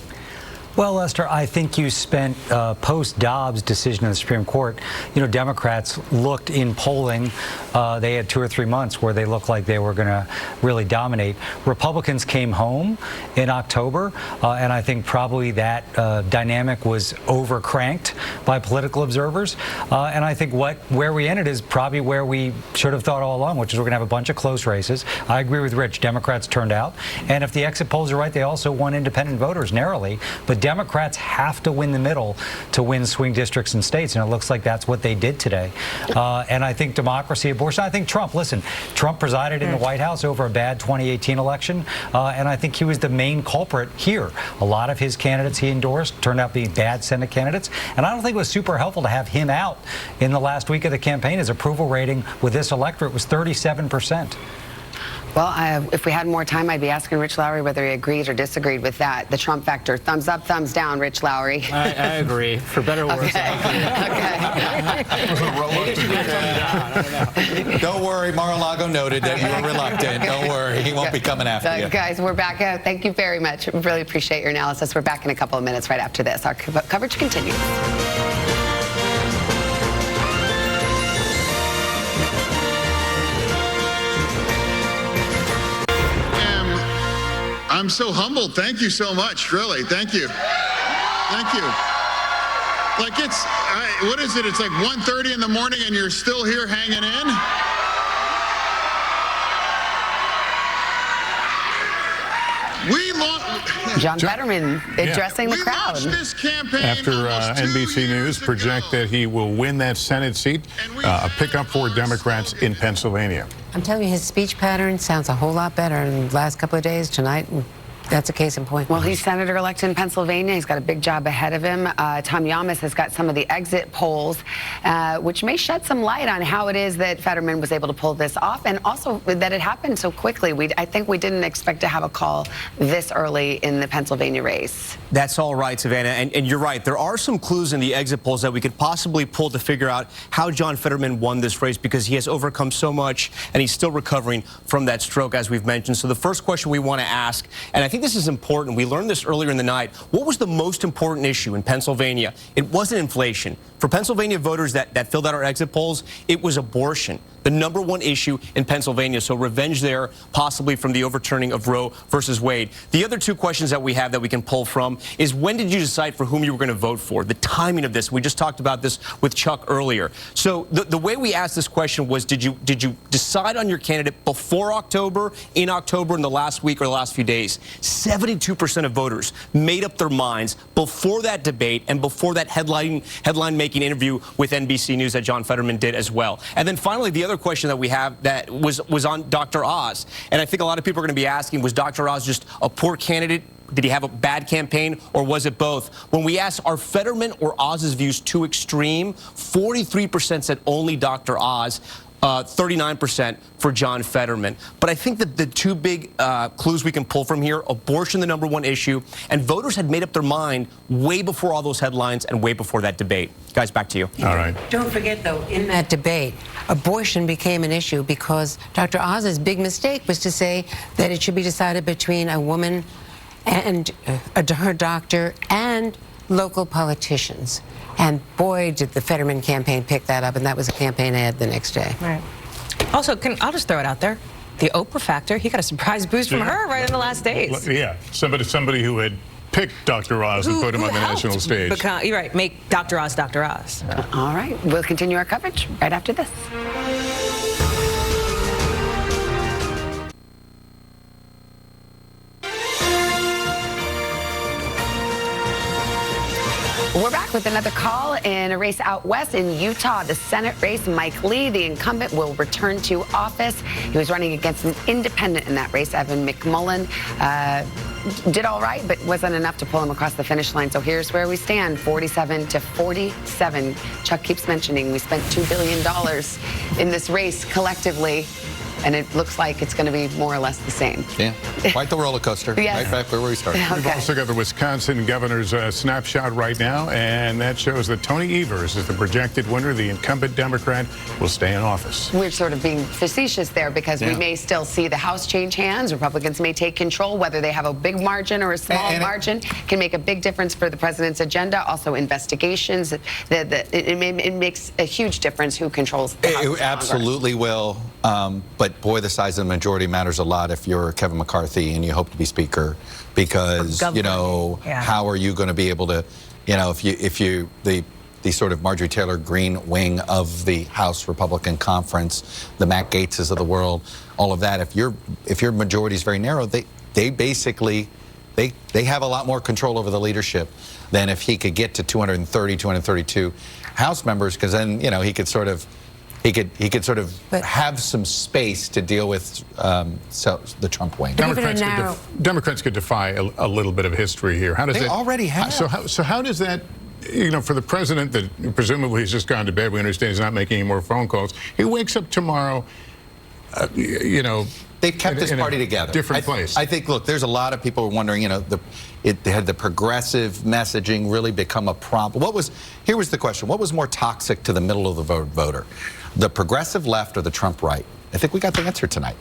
S20: Well, Lester, I think you spent post-Dobbs decision in the Supreme Court, Democrats looked in polling, they had 2 or 3 months where they looked like they were going to really dominate. Republicans came home in October, and I think probably that dynamic was over-cranked by political observers. And I think where we ended is probably where we should have thought all along, which is we're going to have a bunch of close races. I agree with Rich. Democrats turned out. And if the exit polls are right, they also won independent voters narrowly. But Democrats have to win the middle to win swing districts and states, and it looks like that's what they did today. And I think democracy, abortion, I think Trump, listen, Trump presided in the White House over a bad 2018 election, and I think he was the main culprit here. A lot of his candidates he endorsed turned out to be bad Senate candidates, and I don't think it was super helpful to have him out in the last week of the campaign. His approval rating with this electorate was 37%.
S1: Well, if we had more time, I'd be asking Rich Lowry whether he agreed or disagreed with that. The Trump factor. Thumbs up, thumbs down, Rich Lowry.
S7: I agree. For better or worse.
S1: Okay.
S9: Don't worry, Mar-a-Lago noted that you were reluctant. Don't worry, he won't be coming after you.
S1: Guys, we're back. Thank you very much. Really appreciate your analysis. We're back in a couple of minutes right after this. Our coverage continues.
S21: I'm so humbled. Thank you so much. Really. Thank you. Thank you. Like what is it? It's like 1:30 in the morning and you're still here hanging in?
S1: John Fetterman addressing the crowd.
S2: After NBC News project that he will win that Senate seat, a pickup for Democrats in Pennsylvania.
S23: I'm telling you, his speech pattern sounds a whole lot better in the last couple of days, tonight and that's a case in point.
S1: Well, he's senator-elect in Pennsylvania. He's got a big job ahead of him. Tom Yamas has got some of the exit polls, which may shed some light on how it is that Fetterman was able to pull this off, and also that it happened so quickly. I think we didn't expect to have a call this early in the Pennsylvania race.
S11: That's all right, Savannah, and you're right. There are some clues in the exit polls that we could possibly pull to figure out how John Fetterman won this race, because he has overcome so much and he's still recovering from that stroke, as we've mentioned. So the first question we want to ask, and I think this is important, we learned this earlier in the night, what was the most important issue in Pennsylvania? It wasn't inflation. For Pennsylvania voters that filled out our exit polls, it was abortion, the #1 issue in Pennsylvania. So revenge there, possibly from the overturning of Roe versus Wade. The other two questions that we have that we can pull from is, when did you decide for whom you were going to vote for? The timing of this. We just talked about this with Chuck earlier. So the way we asked this question was, did you decide on your candidate before October, in October, in the last week or the last few days? 72% of voters made up their minds before that debate and before that headline-making interview with NBC News that John Fetterman did as well. And then finally, the other question that we have that was on Dr. Oz. And I think a lot of people are going to be asking, was Dr. Oz just a poor candidate? Did he have a bad campaign, or was it both? When we asked, are Fetterman or Oz's views too extreme, 43% said only Dr. Oz. 39% for John Fetterman. But I think that the two big clues we can pull from here, abortion, the #1 issue, and voters had made up their mind way before all those headlines and way before that debate. Guys, back to you.
S21: All right.
S23: Don't forget, though, in that debate, abortion became an issue because Dr. Oz's big mistake was to say that it should be decided between a woman and her doctor and local politicians. And boy, did the Fetterman campaign pick that up, and that was a campaign ad the next day.
S15: Right. Also, I'll just throw it out there. The Oprah factor, he got a surprise boost from her right in the last days.
S2: Yeah, somebody who had picked Dr. Oz and put him on the national stage.
S15: You're right, make Dr. Oz Dr. Oz.
S1: All right, we'll continue our coverage right after this. We're back with another call in a race out west in Utah, the Senate race. Mike Lee, the incumbent, will return to office. He was running against an independent in that race, Evan McMullen. Did all right, but wasn't enough to pull him across the finish line. So here's where we stand, 47-47. Chuck keeps mentioning we spent $2 billion in this race collectively, and it looks like it's going to be more or less the same.
S9: Yeah, quite the roller coaster.
S1: Yes.
S9: Right back where we started.
S2: We've also got the Wisconsin governor's snapshot right now, and that shows that Tony Evers is the projected winner. The incumbent Democrat will stay in office.
S1: We're sort of being facetious there because we may still see the House change hands. Republicans may take control. Whether they have a big margin or a small margin can make a big difference for the president's agenda. Also, investigations. It makes a huge difference who controls the House.
S9: It absolutely will. But boy, the size of the majority matters a lot if you're Kevin McCarthy and you hope to be Speaker, because you know how are you going to be able to, you know, if you the sort of Marjorie Taylor Greene wing of the House Republican Conference, the Matt Gaetzes of the world, all of that. If your majority is very narrow, they basically they have a lot more control over the leadership than if he could get to 230, 232 House members, because then you know he could sort of. He could sort of have some space to deal with the Trump wing.
S2: Democrats could defy a little bit of history here. How does
S9: they already have?
S2: So how does that, you know, for the president that presumably he's just gone to bed, we understand he's not making any more phone calls. He wakes up tomorrow, you know.
S9: They've kept this party together.
S2: Different place.
S9: I think, look, there's a lot of people wondering, you know, had the progressive messaging really become a problem? Here was the question. What was more toxic to the middle of the voter? The progressive left or the Trump right? I think we got the answer tonight.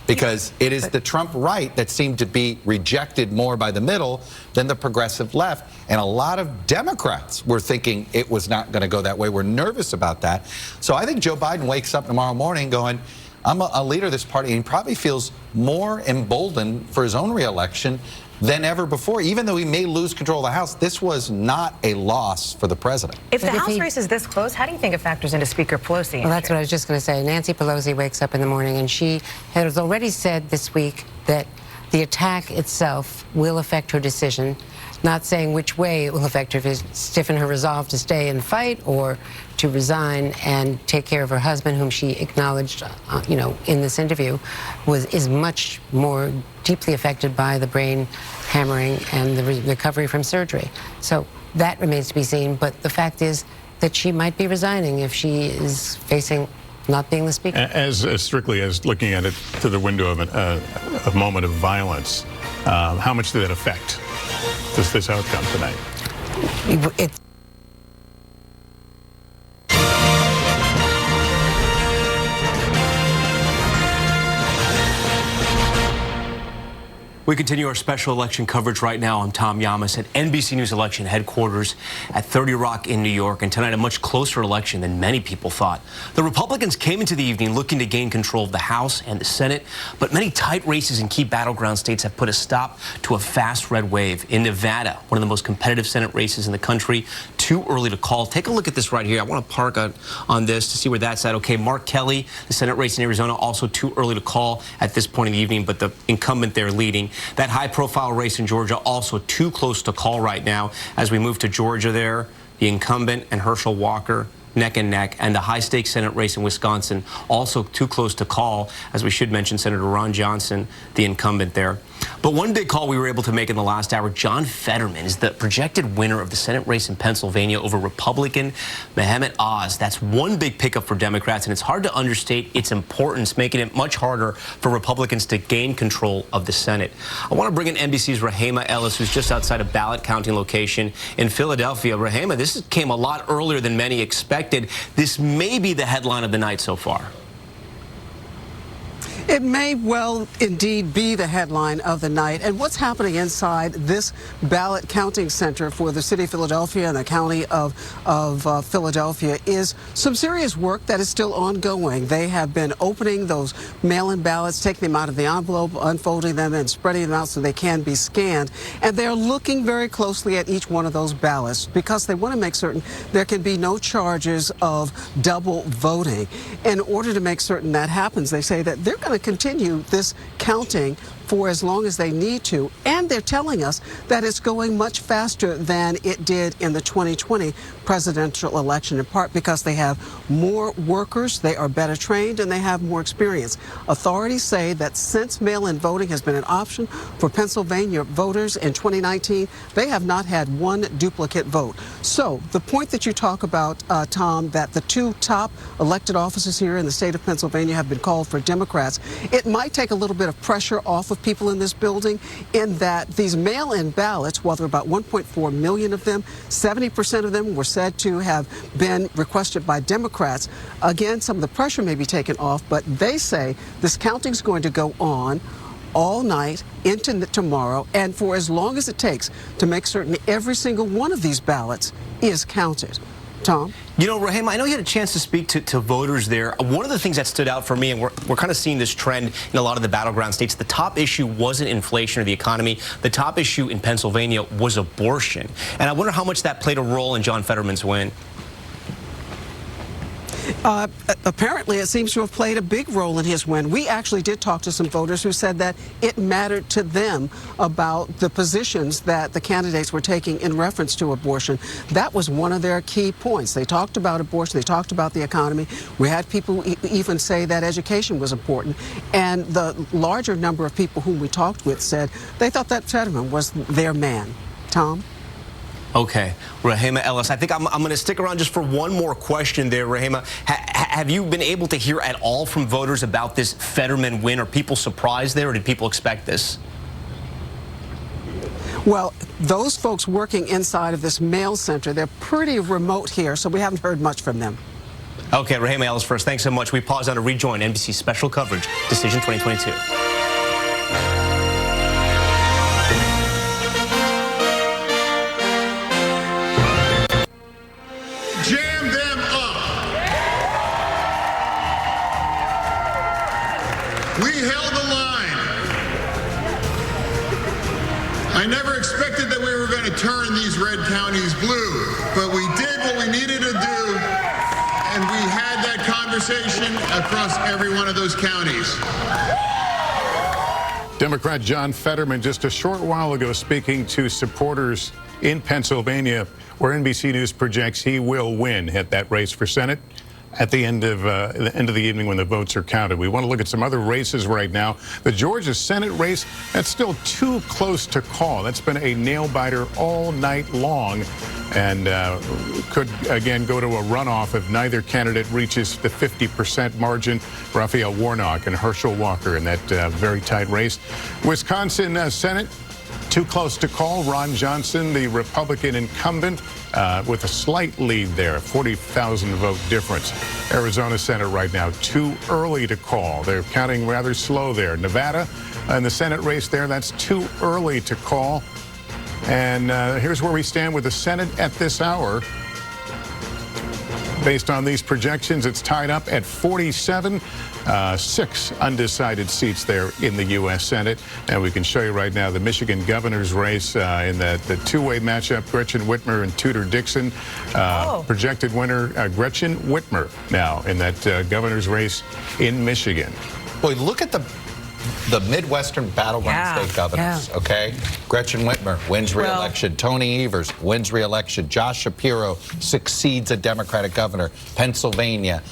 S9: Because it is the Trump right that seemed to be rejected more by the middle than the progressive left. And a lot of Democrats were thinking it was not going to go that way. We're nervous about that. So I think Joe Biden wakes up tomorrow morning going, I'm a leader of this party, and he probably feels more emboldened for his own reelection than ever before. Even though he may lose control of the House, this was not a loss for the president.
S15: If the House race is this close, how do you think it factors into Speaker Pelosi?
S23: Well, that's what I was just going to say. Nancy Pelosi wakes up in the morning, and she has already said this week that the attack itself will affect her decision. Not saying which way it will affect her, if it stiffen her resolve to stay and fight or to resign and take care of her husband, whom she acknowledged, in this interview, is much more deeply affected by the brain hammering and the recovery from surgery. So that remains to be seen, but the fact is that she might be resigning if she is facing not being the speaker.
S2: As strictly as looking at it through the window of a moment of violence, how much did that affect this outcome tonight?
S11: We continue our special election coverage right now. I'm Tom Yamas at NBC News election headquarters at 30 Rock in New York. And tonight, a much closer election than many people thought. The Republicans came into the evening looking to gain control of the House and the Senate, but many tight races in key battleground states have put a stop to a fast red wave. In Nevada, one of the most competitive Senate races in the country, too early to call. Take a look at this right here. I want to park on this to see where that's at. Okay, Mark Kelly, the Senate race in Arizona, also too early to call at this point in the evening, but the incumbent there leading. That high-profile race in Georgia also too close to call right now. As we move to Georgia there, the incumbent and Herschel Walker neck and neck, and the high-stakes Senate race in Wisconsin also too close to call, as we should mention Senator Ron Johnson, the incumbent there. But one big call we were able to make in the last hour, John Fetterman is the projected winner of the Senate race in Pennsylvania over Republican Mehmet Oz. That's one big pickup for Democrats, and it's hard to understate its importance, making it much harder for Republicans to gain control of the Senate. I want to bring in NBC's Rahema Ellis, who's just outside a ballot counting location in Philadelphia. Rahema, this came a lot earlier than many expected. This may be the headline of the night so far.
S4: It may well indeed be the headline of the night. And what's happening inside this ballot counting center for the city of Philadelphia and the county of Philadelphia is some serious work that is still ongoing. They have been opening those mail-in ballots, taking them out of the envelope, unfolding them and spreading them out so they can be scanned. And they're looking very closely at each one of those ballots because they want to make certain there can be no charges of double voting. In order to make certain that happens, they say that they're going to continue this counting for as long as they need to, and they're telling us that it's going much faster than it did in the 2020 presidential election, in part because they have more workers, they are better trained, and they have more experience. Authorities say that since mail-in voting has been an option for Pennsylvania voters in 2019, they have not had one duplicate vote. So the point that you talk about, Tom, that the two top elected offices here in the state of Pennsylvania have been called for Democrats, it might take a little bit of pressure off of people in this building in that these mail-in ballots, while there are about 1.4 million of them, 70% of them were said to have been requested by Democrats. Again, some of the pressure may be taken off, but they say this counting is going to go on all night into tomorrow and for as long as it takes to make certain every single one of these ballots is counted. Tom?
S11: You know, Rahema, I know you had a chance to speak to voters there. One of the things that stood out for me, and we're kind of seeing this trend in a lot of the battleground states, the top issue wasn't inflation or the economy. The top issue in Pennsylvania was abortion. And I wonder how much that played a role in John Fetterman's win.
S4: Apparently, it seems to have played a big role in his win. We actually did talk to some voters who said that it mattered to them about the positions that the candidates were taking in reference to abortion. That was one of their key points. They talked about abortion. They talked about the economy. We had people even say that education was important. And the larger number of people whom we talked with said they thought that Fetterman was their man. Tom?
S11: Okay, Rahema Ellis, I think I'm going to stick around just for one more question there, Rahema. Have you been able to hear at all from voters about this Fetterman win? Are people surprised there, or did people expect this?
S4: Well, those folks working inside of this mail center, they're pretty remote here, so we haven't heard much from them.
S11: Okay, Rahema Ellis first. Thanks so much. We pause on to rejoin NBC special coverage, Decision 2022.
S21: Jam them up. We held the line. I never expected that we were going to turn these red counties blue, but we did what we needed to do, and we had that conversation across every one of those counties.
S2: Democrat John Fetterman just a short while ago speaking to supporters in Pennsylvania, where NBC News projects he will win at that race for Senate at the end of the evening when the votes are counted. We want to look at some other races right now. The Georgia Senate race, that's still too close to call. That's been a nail-biter all night long, and could, again, go to a runoff if neither candidate reaches the 50% margin. Raphael Warnock and Herschel Walker in that very tight race. Wisconsin Senate, too close to call. Ron Johnson, the Republican incumbent, with a slight lead there, 40,000 vote difference. Arizona Senate right now, too early to call. They're counting rather slow there. Nevada and the Senate race there, that's too early to call. And here's where we stand with the Senate at this hour. Based on these projections, it's tied up at 47. 6 undecided seats there in the U.S. Senate. And we can show you right now the Michigan governor's race in the two-way matchup, Gretchen Whitmer and Tudor Dixon. Projected winner, Gretchen Whitmer now in that governor's race in Michigan.
S9: Boy, look at the Midwestern battleground state governors, okay? Gretchen Whitmer wins re-election. Tony Evers wins re-election. Josh Shapiro succeeds a Democratic governor. Pennsylvania,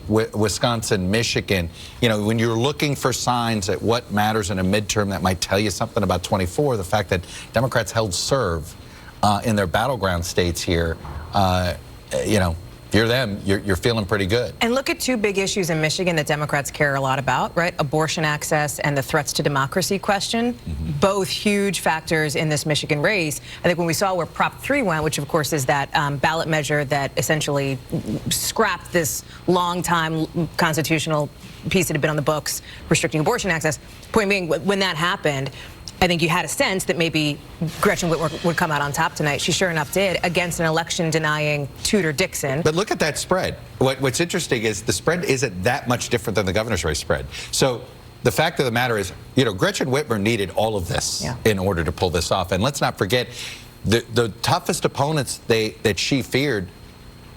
S9: Wisconsin, Michigan. You know, when you're looking for signs at what matters in a midterm that might tell you something about 24, the fact that Democrats held serve in their battleground states here, you know, if you're them, you're feeling pretty good.
S15: And look at two big issues in Michigan that Democrats care a lot about, right? Abortion access and the threats to democracy question. Both huge factors in this Michigan race. I think when we saw where Prop 3 went, which of course is that ballot measure that essentially scrapped this long-time constitutional piece that had been on the books restricting abortion access. Point being, when that happened, I think you had a sense that maybe Gretchen Whitmer would come out on top tonight. She sure enough did, against an election-denying Tudor Dixon.
S9: But look at that spread. What's interesting is the spread isn't that much different than the governor's race spread. So the fact of the matter is, you know, Gretchen Whitmer needed all of this in order to pull this off. And let's not forget, the toughest opponents that she feared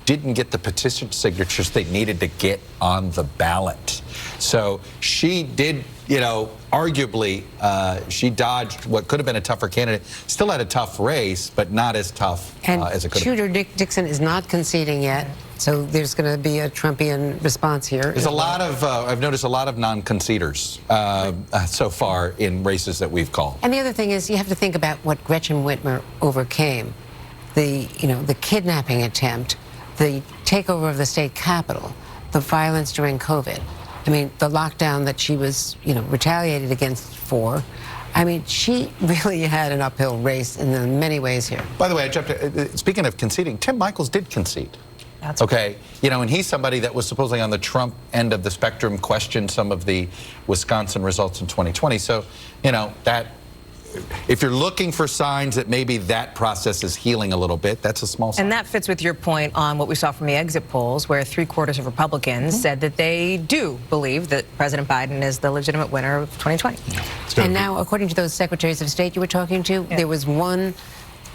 S9: didn't get the petition signatures they needed to get on the ballot. So she did, you know, arguably, she dodged what could have been a tougher candidate. Still had a tough race, but not as tough as it could have been.
S23: Tudor Dixon is not conceding yet, so there's going to be a Trumpian response here.
S9: There's a lot of, I've noticed a lot of non-conceders so far in races that we've called.
S23: And the other thing is, you have to think about what Gretchen Whitmer overcame. The kidnapping attempt, the takeover of the state capitol, the violence during COVID. I mean, the lockdown that she was, retaliated against for. I mean, she really had an uphill race in many ways here.
S9: By the way, I jumped speaking of conceding, Tim Michels did concede. That's okay. And he's somebody that was supposedly on the Trump end of the spectrum, questioned some of the Wisconsin results in 2020. So, that if you're looking for signs that maybe that process is healing a little bit, that's a small sign.
S15: And that fits with your point on what we saw from the exit polls, where 3/4 of Republicans said that they do believe that President Biden is the legitimate winner of 2020.
S23: And now, according to those secretaries of state you were talking to, there was one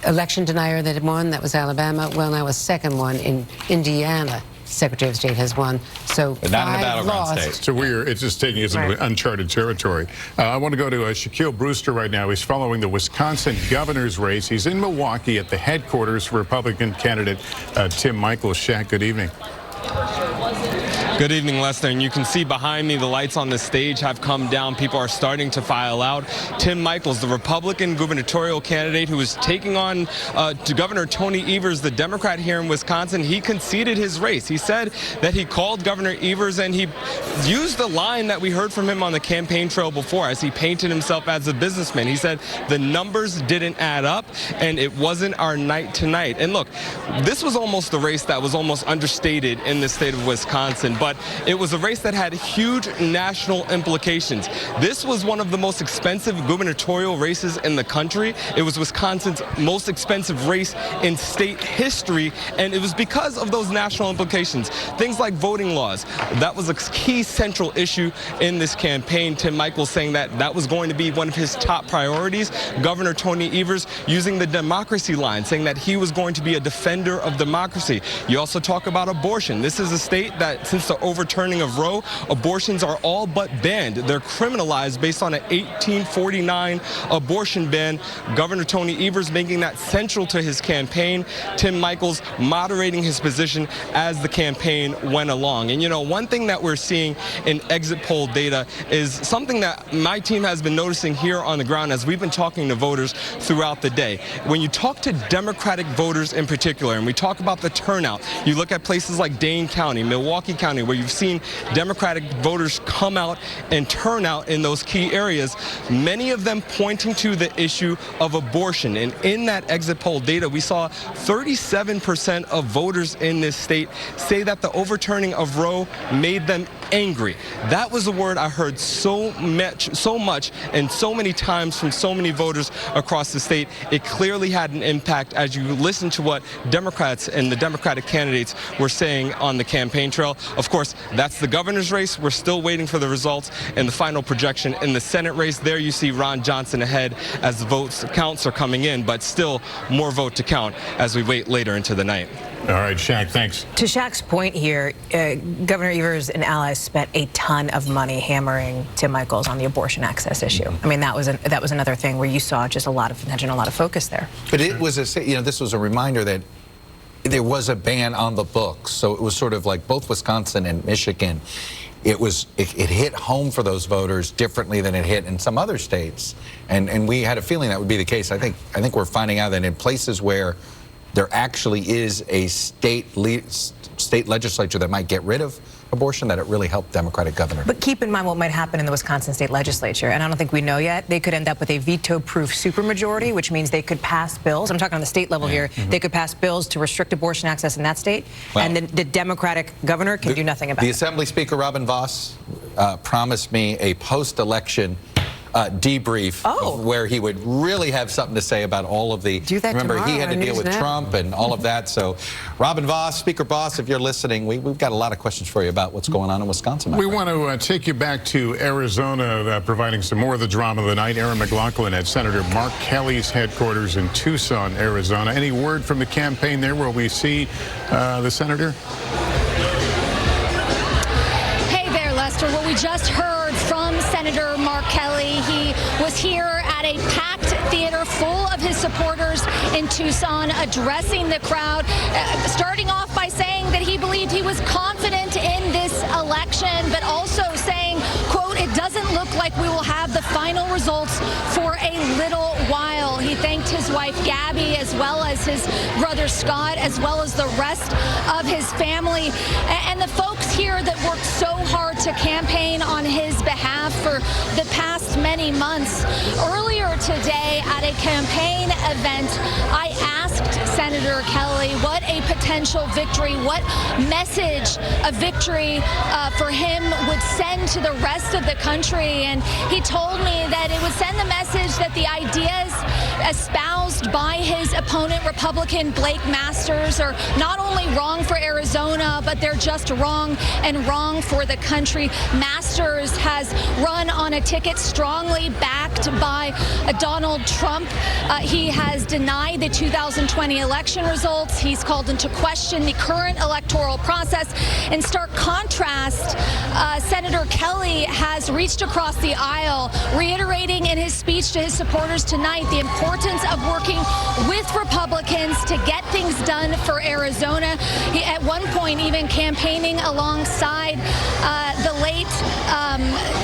S23: election denier that had won. That was Alabama. Well, now a second one in Indiana. Secretary of State has won. So
S2: but not in the battleground state. So it's just taking us into uncharted territory. I want to go to Shaquille Brewster right now. He's following the Wisconsin governor's race. He's in Milwaukee at the headquarters for Republican candidate Tim Michels. Shaq, good evening.
S8: Good evening, Lester. And you can see behind me the lights on the stage have come down. People are starting to file out. Tim Michels, the Republican gubernatorial candidate who is taking on to Governor Tony Evers, the Democrat here in Wisconsin, he conceded his race. He said that he called Governor Evers and he used the line that we heard from him on the campaign trail before as he painted himself as a businessman. He said the numbers didn't add up and it wasn't our night tonight. And look, this was almost the race that was almost understated in the state of Wisconsin. But it was a race that had huge national implications. This was one of the most expensive gubernatorial races in the country. It was Wisconsin's most expensive race in state history, and it was because of those national implications. Things like voting laws. That was a key central issue in this campaign. Tim Michels saying that that was going to be one of his top priorities. Governor Tony Evers using the democracy line, saying that he was going to be a defender of democracy. You also talk about abortion. This is a state that since the the overturning of Roe, abortions are all but banned. They're criminalized based on an 1849 abortion ban. Governor Tony Evers making that central to his campaign. Tim Michels moderating his position as the campaign went along. And, you know, one thing that we're seeing in exit poll data is something that my team has been noticing here on the ground as we've been talking to voters throughout the day. When you talk to Democratic voters in particular, and we talk about the turnout, you look at places like Dane County, Milwaukee County, where you've seen Democratic voters come out and turn out in those key areas, many of them pointing to the issue of abortion. And in that exit poll data, we saw 37% of voters in this state say that the overturning of Roe made them angry. That was a word I heard so much and so many times from so many voters across the state. It clearly had an impact as you listen to what Democrats and the Democratic candidates were saying on the campaign trail. Of course, that's the governor's race. We're still waiting for the results and the final projection in the Senate race. There you see Ron Johnson ahead as the counts are coming in, but still more vote to count as we wait later into the night.
S2: All right, Shaq, thanks.
S15: To Shaq's point here, Governor Evers and allies spent a ton of money hammering Tim Michels on the abortion access issue. I mean, that was another thing where you saw just a lot of attention, a lot of focus there.
S9: But it was this was a reminder that there was a ban on the books. So it was sort of like both Wisconsin and Michigan. It hit home for those voters differently than it hit in some other states, and we had a feeling that would be the case. I think we're finding out that in places where there actually is a state legislature that might get rid of abortion, that it really helped Democratic governor.
S15: But keep in mind what might happen in the Wisconsin state legislature, and I don't think we know yet. They could end up with a veto-proof supermajority, which means they could pass bills. I'm talking on the state level here. They could pass bills to restrict abortion access in that state, and the Democratic governor can do nothing about it.
S9: The Assembly Speaker, Robin Vos, promised me a post-election debrief of where he would really have something to say about all of the... Remember, he had to deal with Trump and all of that. So, Robin Vos, Speaker Vos, if you're listening, we've got a lot of questions for you about what's going on in Wisconsin.
S2: We want to take you back to Arizona, providing some more of the drama of the night. Aaron McLaughlin at Senator Mark Kelly's headquarters in Tucson, Arizona. Any word from the campaign there? Will we see the senator?
S14: Hey there, Lester. Well, we just heard from Senator Mark Kelly. He was here at a packed theater full of his supporters in Tucson, addressing the crowd, starting off by saying that he believed he was confident in this election, but also saying, quote, "It doesn't look like we will have the final results for a little while." He thanked his wife Gabby, as well as his brother Scott, as well as the rest of his family, and the folks here that worked so hard to campaign on his behalf for the past many months. Earlier today at a campaign event, I asked Senator Kelly what a potential victory, what message a victory for him would send to the rest of the country. And he told me that it would send the message that the ideas espoused by his opponent, Republican Blake Masters, are not only wrong for Arizona, but they're just wrong and wrong for the country. Masters has run on a ticket strongly backed by Donald Trump. He has denied the 2020 election results. He's called into question the current electoral process. In stark contrast, Senator Kelly has reached across the aisle, reiterating in his speech to his supporters tonight the importance of working with Republicans to get things done for Arizona. He, at one point, even campaigning alongside the late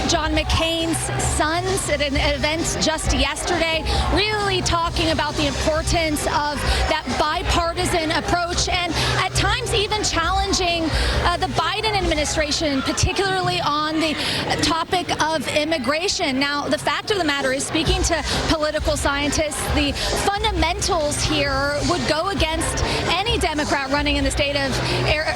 S14: John McCain's sons at an event just yesterday, really talking about the importance of that bipartisan approach, and at times even challenging the Biden administration, particularly on the topic of immigration. Now, the fact of the matter is, speaking to political scientists, the fundamentals here would go against any Democrat running in the state of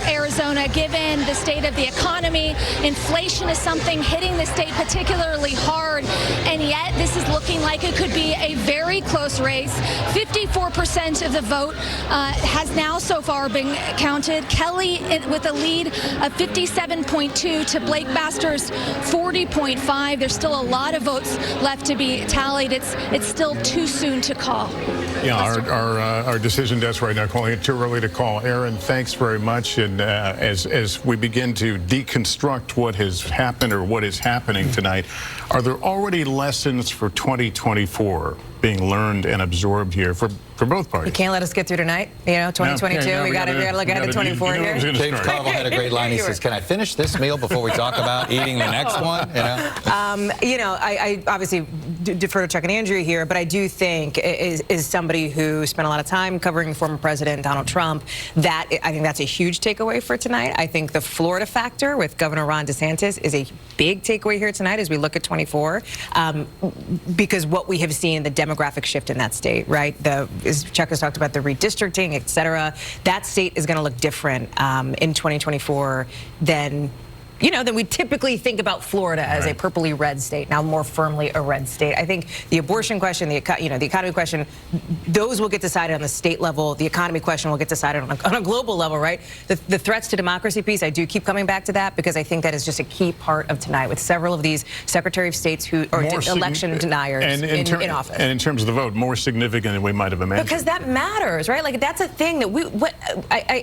S14: Arizona, given the state of the economy. Inflation is something hitting the state particularly hard, and yet this is looking like it could be a very close race. 54% of the vote has now so far been counted. Kelly with a lead of 57.2 to Blake Masters 40.5. There's still a lot of votes left to be tallied. plate, it's still too soon to call.
S2: Yeah, our decision desk right now calling it too early to call. Aaron, thanks very much. And as we begin to deconstruct what has happened or what is happening tonight, are there already lessons for 2024 being learned and absorbed here for both parties?
S15: You can't let us get through tonight. 2022.
S2: Yeah,
S15: we got to look ahead to 24 here.
S9: James Carville had a great line. He says, "Can I finish this meal before we talk about eating the next one?"
S15: I obviously defer to Chuck and Andrea here, but I do think is somebody who spent a lot of time covering former President Donald Trump. I think that's a huge takeaway for tonight. I think the Florida factor with Governor Ron DeSantis is a big takeaway here tonight as we look at 24, because what we have seen, the demographic shift in that state, right? As Chuck has talked about, the redistricting, et cetera, that state is going to look different in 2024 than we typically think about Florida as a purpley red state, now more firmly a red state. I think the abortion question, the economy question, those will get decided on the state level. The economy question will get decided on a global level, right? The threats to democracy piece, I do keep coming back to that because I think that is just a key part of tonight with several of these Secretary of States who are election deniers in office.
S2: And in terms of the vote, more significant than we might have imagined.
S15: Because that matters, right? Like, that's a thing that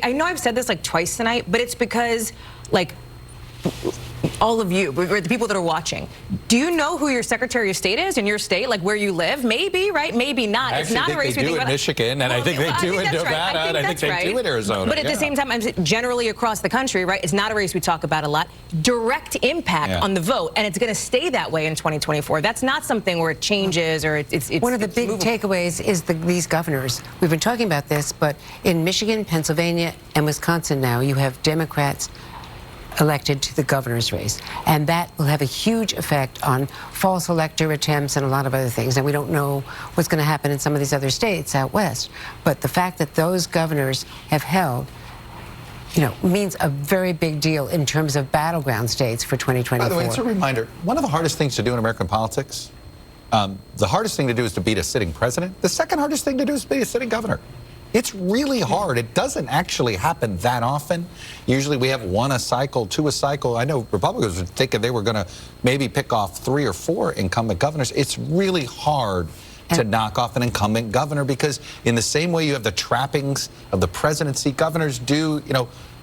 S15: I know I've said this like twice tonight, but it's because, like, all of you, the people that are watching, do you know who your Secretary of State is in your state, like where you live? Maybe, right? Maybe not.
S9: It's not a race we think about. Michigan, and I think they do in Nevada, and I think they do in Arizona.
S15: But at the same time, generally across the country, right? It's not a race we talk about a lot. Direct impact on the vote, and it's going to stay that way in 2024. That's not something where it changes or it's
S23: one of the big takeaways is these governors. We've been talking about this, but in Michigan, Pennsylvania, and Wisconsin now, you have Democrats elected to the governor's race, and that will have a huge effect on false elector attempts and a lot of other things. And we don't know what's going to happen in some of these other states out west, but the fact that those governors have held means a very big deal in terms of battleground states for 2024.
S9: By the way, it's a reminder, one of the hardest things to do in American politics, the hardest thing to do is to beat a sitting president. The second hardest thing to do is beat a sitting governor. It's really hard. It doesn't actually happen that often. Usually we have one a cycle, two a cycle. I know Republicans were thinking they were going to maybe pick off 3 or 4 incumbent governors. It's really hard to knock off an incumbent governor because in the same way you have the trappings of the presidency, governors do,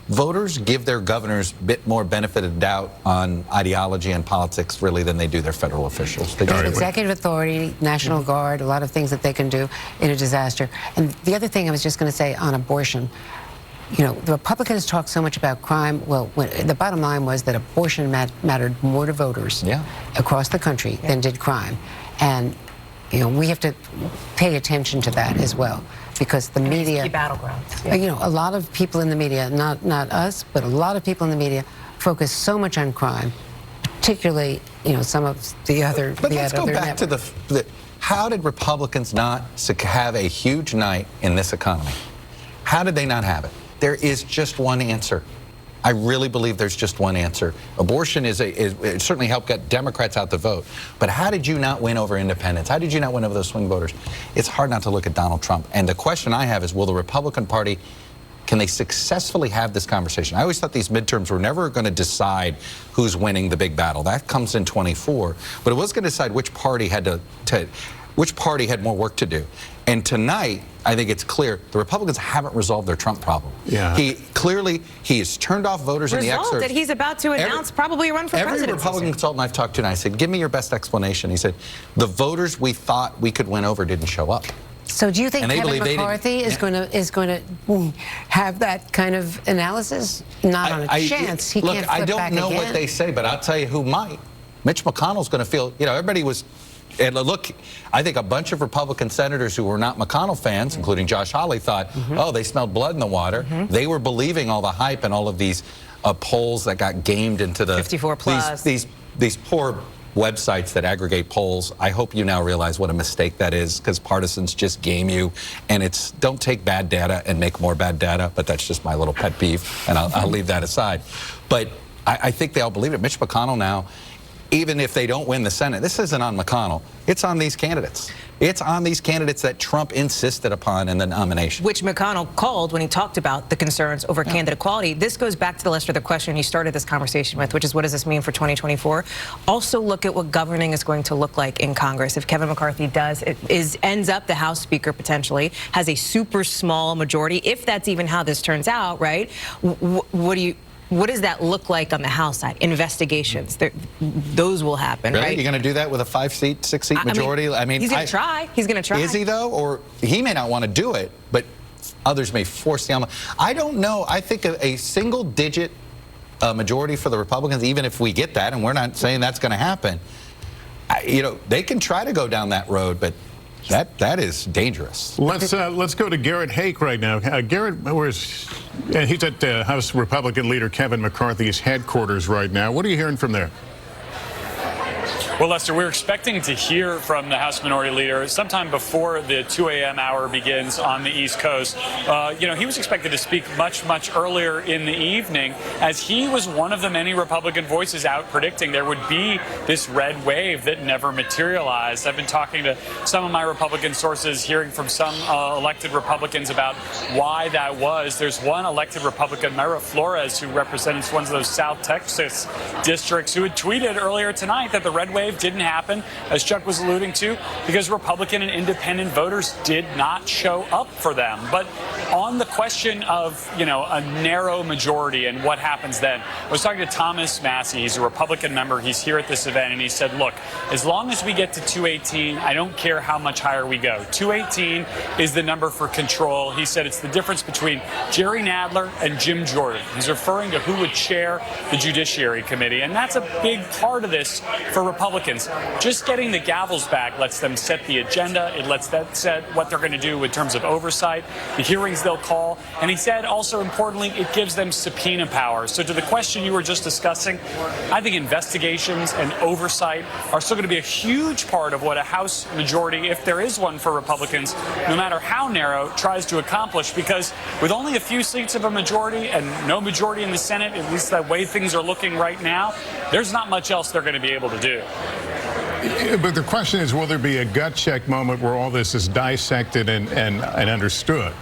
S9: voters give their governors a bit more benefit of doubt on ideology and politics, really, than they do their federal officials. They
S23: have executive authority, National Guard, a lot of things that they can do in a disaster. And the other thing I was just going to say on abortion, the Republicans talk so much about crime. Well, the bottom line was that abortion mattered more to voters across the country than did crime. And, we have to pay attention to that as well. Because the media,
S15: key battlegrounds.
S23: A lot of people in the media, not us, but a lot of people in the media focus so much on crime, particularly, some of the other.
S9: But let's go back to how did Republicans not have a huge night in this economy? How did they not have it? There is just one answer. I really believe there's just one answer. Abortion it certainly helped get Democrats out the vote. But how did you not win over independents? How did you not win over those swing voters? It's hard not to look at Donald Trump. And the question I have is, will the Republican Party, can they successfully have this conversation? I always thought these midterms were never going to decide who's winning the big battle. That comes in 24. But it was going to decide which party had which party had more work to do. And tonight, I think it's clear the Republicans haven't resolved their Trump problem. Yeah. He's turned off voters in the excerpt.
S15: That he's about to announce probably a run for president.
S9: Every Republican consultant I've talked to, and I said, give me your best explanation. He said, the voters we thought we could win over didn't show up.
S23: So do you think Kevin McCarthy is going to have that kind of analysis? Not on a chance. He can't flip back again.
S9: I don't know what they say, but I'll tell you who might. Mitch McConnell's going to feel, everybody was. And look, I think a bunch of Republican senators who were not McConnell fans, including Josh Hawley, thought, oh, they smelled blood in the water. They were believing all the hype and all of these polls that got gamed into the
S15: 54 plus.
S9: These poor websites that aggregate polls. I hope you now realize what a mistake that is, because partisans just game you, and don't take bad data and make more bad data. But that's just my little pet peeve, and I'll leave that aside. But I think they all believe it. Mitch McConnell now. even if they don't win the Senate, this isn't on McConnell. It's on these candidates. It's on these candidates that Trump insisted upon in the nomination.
S15: Which McConnell called when he talked about the concerns over candidate equality. This goes back to the Lester, the question you started this conversation with, which is what does this mean for 2024? Also look at what governing is going to look like in Congress. If Kevin McCarthy ends up the House Speaker potentially, has a super small majority, if that's even how this turns out, right? What does that look like on the House side? Investigations, those will happen,
S9: really?
S15: Right?
S9: You're going to do that with a 5-seat, 6-seat majority? I mean,
S15: he's going to try. He's going to try.
S9: Is he, though? Or he may not want to do it, but others may force the envelope. I don't know. I think a single-digit majority for the Republicans, even if we get that, and we're not saying that's going to happen, you know, they can try to go down that road, but that is dangerous.
S2: Let's go to Garrett Hake right now. Garrett, he's at House Republican leader Kevin McCarthy's headquarters right now. What are you hearing from there?
S10: Well, Lester, we're expecting to hear from the House Minority Leader sometime before the 2 a.m. hour begins on the East Coast. You know, he was expected to speak much earlier in the evening, as he was one of the many Republican voices out predicting there would be this red wave that never materialized. I've been talking to some of my Republican sources, hearing from some elected Republicans about why that was. There's one elected Republican, Mayra Flores, who represents one of those South Texas districts, who had tweeted earlier tonight that the red wave didn't happen, as Chuck was alluding to, because Republican and independent voters did not show up for them. But on the question of, you know, a narrow majority and what happens then, I was talking to Thomas Massey. He's a Republican member. He's here at this event, and he said, look, as long as we get to 218, I don't care how much higher we go. 218 is the number for control. He said it's the difference between Jerry Nadler and Jim Jordan. He's referring to who would chair the Judiciary Committee, and that's a big part of this for Republicans. Just getting the gavels back lets them set the agenda. It lets them set what they're going to do in terms of oversight, the hearings they'll call. And he said, also importantly, it gives them subpoena power. So to the question you were just discussing, I think investigations and oversight are still going to be a huge part of what a House majority, if there is one for Republicans, no matter how narrow, tries to accomplish. Because with only a few seats of a majority and no majority in the Senate, at least the way things are looking right now, there's not much else they're going to be able to do.
S2: But the question is, will there be a gut check moment where all this is dissected and understood?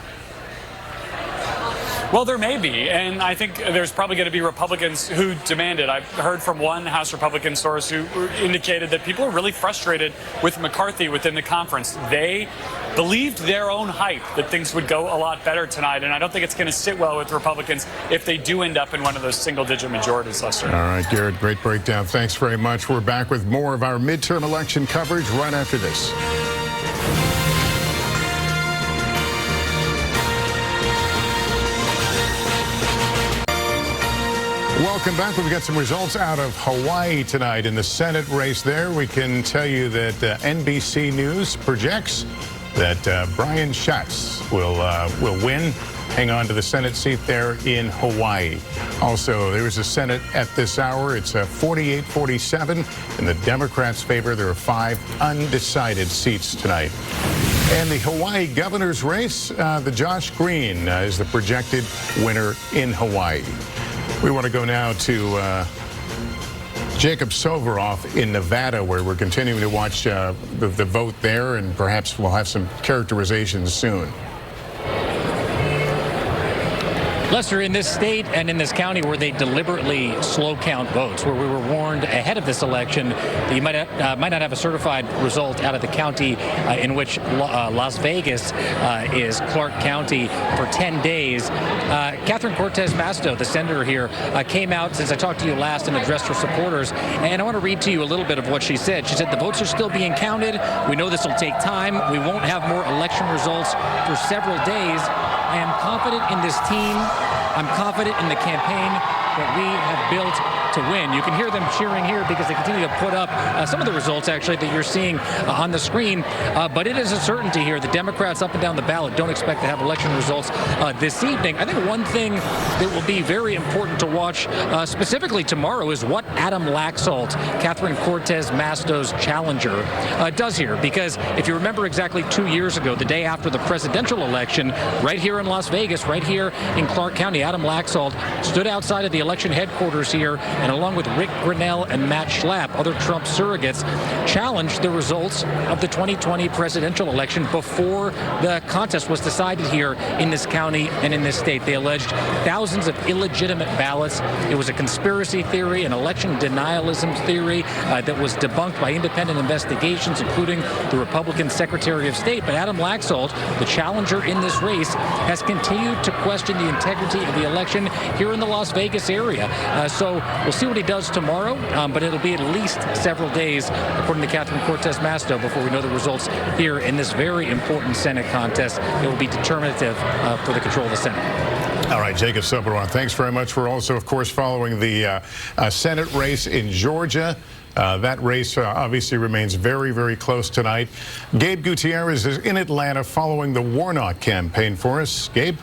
S10: Well, there may be, and I think there's probably going to be Republicans who demand it. I've heard from one House Republican source who indicated that people are really frustrated with McCarthy within the conference. They believed their own hype that things would go a lot better tonight, and I don't think it's going to sit well with Republicans if they do end up in one of those single-digit majorities, Lester.
S2: All right, Garrett, great breakdown. Thanks very much. We're back with more of our midterm election coverage right after this. Welcome back. We've got some results out of Hawaii tonight in the Senate race there. We can tell you that NBC News projects that Brian Schatz will win, hang on to the Senate seat there in Hawaii. Also, there is a Senate at this hour. It's 48-47 in the Democrats' favor. There are 5 undecided seats tonight. And the Hawaii governor's race, the Josh Green is the projected winner in Hawaii. We want to go now to Jacob Soveroff in Nevada, where we're continuing to watch the vote there, and perhaps we'll have some characterizations soon.
S17: Lester, in this state and in this county where they deliberately slow count votes, where we were warned ahead of this election that you might not have a certified result out of the county in which Las Vegas is Clark County for 10 days. Catherine Cortez Masto, the senator here, came out since I talked to you last and addressed her supporters. And I want to read to you a little bit of what she said. She said, the votes are still being counted. We know this will take time. We won't have more election results for several days. I am confident in this team. I'm confident in the campaign that we have built to win. You can hear them cheering here because they continue to put up some of the results, actually, that you're seeing on the screen. But it is a certainty here. The Democrats up and down the ballot don't expect to have election results this evening. I think one thing that will be very important to watch, specifically tomorrow, is what Adam Laxalt, Catherine Cortez Masto's challenger, does here. Because if you remember exactly 2 years ago, the day after the presidential election, right here in Las Vegas, right here in Clark County, Adam Laxalt stood outside of the election headquarters here and along with Rick Grinnell and Matt Schlapp, other Trump surrogates, challenged the results of the 2020 presidential election before the contest was decided here in this county and in this state. They alleged thousands of illegitimate ballots. It was a conspiracy theory, an election denialism theory that was debunked by independent investigations, including the Republican Secretary of State. But Adam Laxalt, the challenger in this race, has continued to question the integrity of the election here in the Las Vegas area. So we'll see what he does tomorrow, but it'll be at least several days, according to Catherine Cortez Masto, before we know the results here in this very important Senate contest. It will be determinative for the control of the Senate.
S2: All right, Jacob Sobelron, thanks very much. We're also, of course, following the Senate race in Georgia. That race obviously remains very, very close tonight. Gabe Gutierrez is in Atlanta following the Warnock campaign for us. Gabe?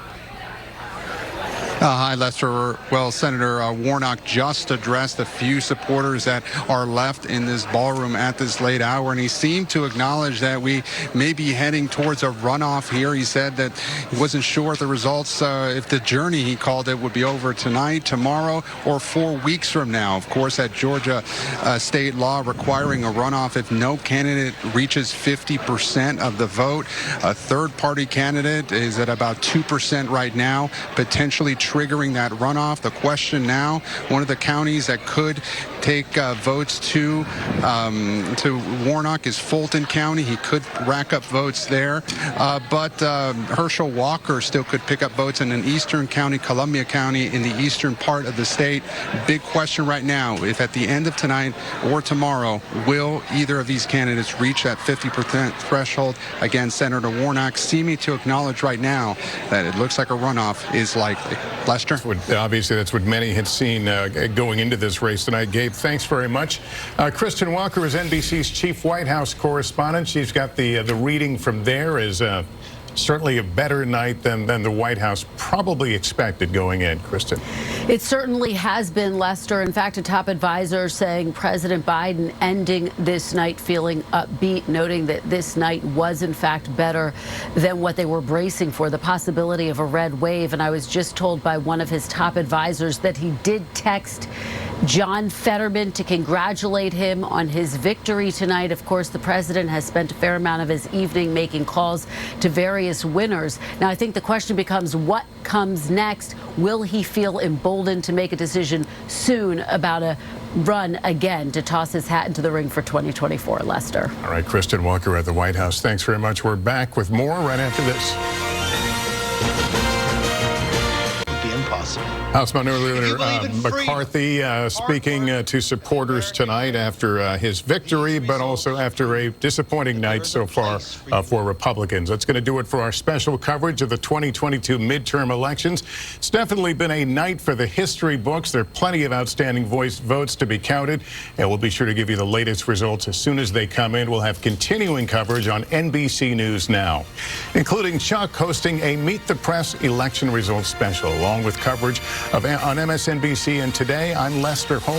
S16: Hi, Lester. Well, Senator Warnock just addressed a few supporters that are left in this ballroom at this late hour, and he seemed to acknowledge that we may be heading towards a runoff here. He said that he wasn't sure if the results, if the journey, he called it, would be over tonight, tomorrow, or 4 weeks from now. Of course, at Georgia state law requiring a runoff if no candidate reaches 50% of the vote. A third-party candidate is at about 2% right now, potentially triggering that runoff. The question now, one of the counties that could take votes to Warnock is Fulton County. He could rack up votes there, but Herschel Walker still could pick up votes in an eastern county, Columbia County, in the eastern part of the state. Big question right now, if at the end of tonight or tomorrow, will either of these candidates reach that 50% threshold? Again, Senator Warnock seeming to acknowledge right now that it looks like a runoff is likely. Lester?
S2: Obviously, that's what many had seen going into this race tonight. Gabe, thanks very much. Kristen Walker is NBC's chief White House correspondent. She's got the reading from there is certainly a better night than the White House probably expected going in. Kristen.
S6: It certainly has been, Lester. In fact, a top advisor saying President Biden ending this night feeling upbeat, noting that this night was, in fact, better than what they were bracing for, the possibility of a red wave. And I was just told by one of his top advisors that he did text John Fetterman to congratulate him on his victory tonight. Of course, the president has spent a fair amount of his evening making calls to various winners. Now, I think the question becomes what comes next? Will he feel emboldened to make a decision soon about a run again to toss his hat into the ring for 2024, Lester?
S2: All right, Kristen Walker at the White House. Thanks very much. We're back with more right after this. House Minority Leader McCarthy speaking to supporters tonight after his victory, but also after a disappointing night so far for Republicans. That's going to do it for our special coverage of the 2022 midterm elections. It's definitely been a night for the history books. There are plenty of outstanding votes to be counted, and we'll be sure to give you the latest results as soon as they come in. We'll have continuing coverage on NBC News Now, including Chuck hosting a Meet the Press election results special, along with coverage on MSNBC. And today, I'm Lester Holt.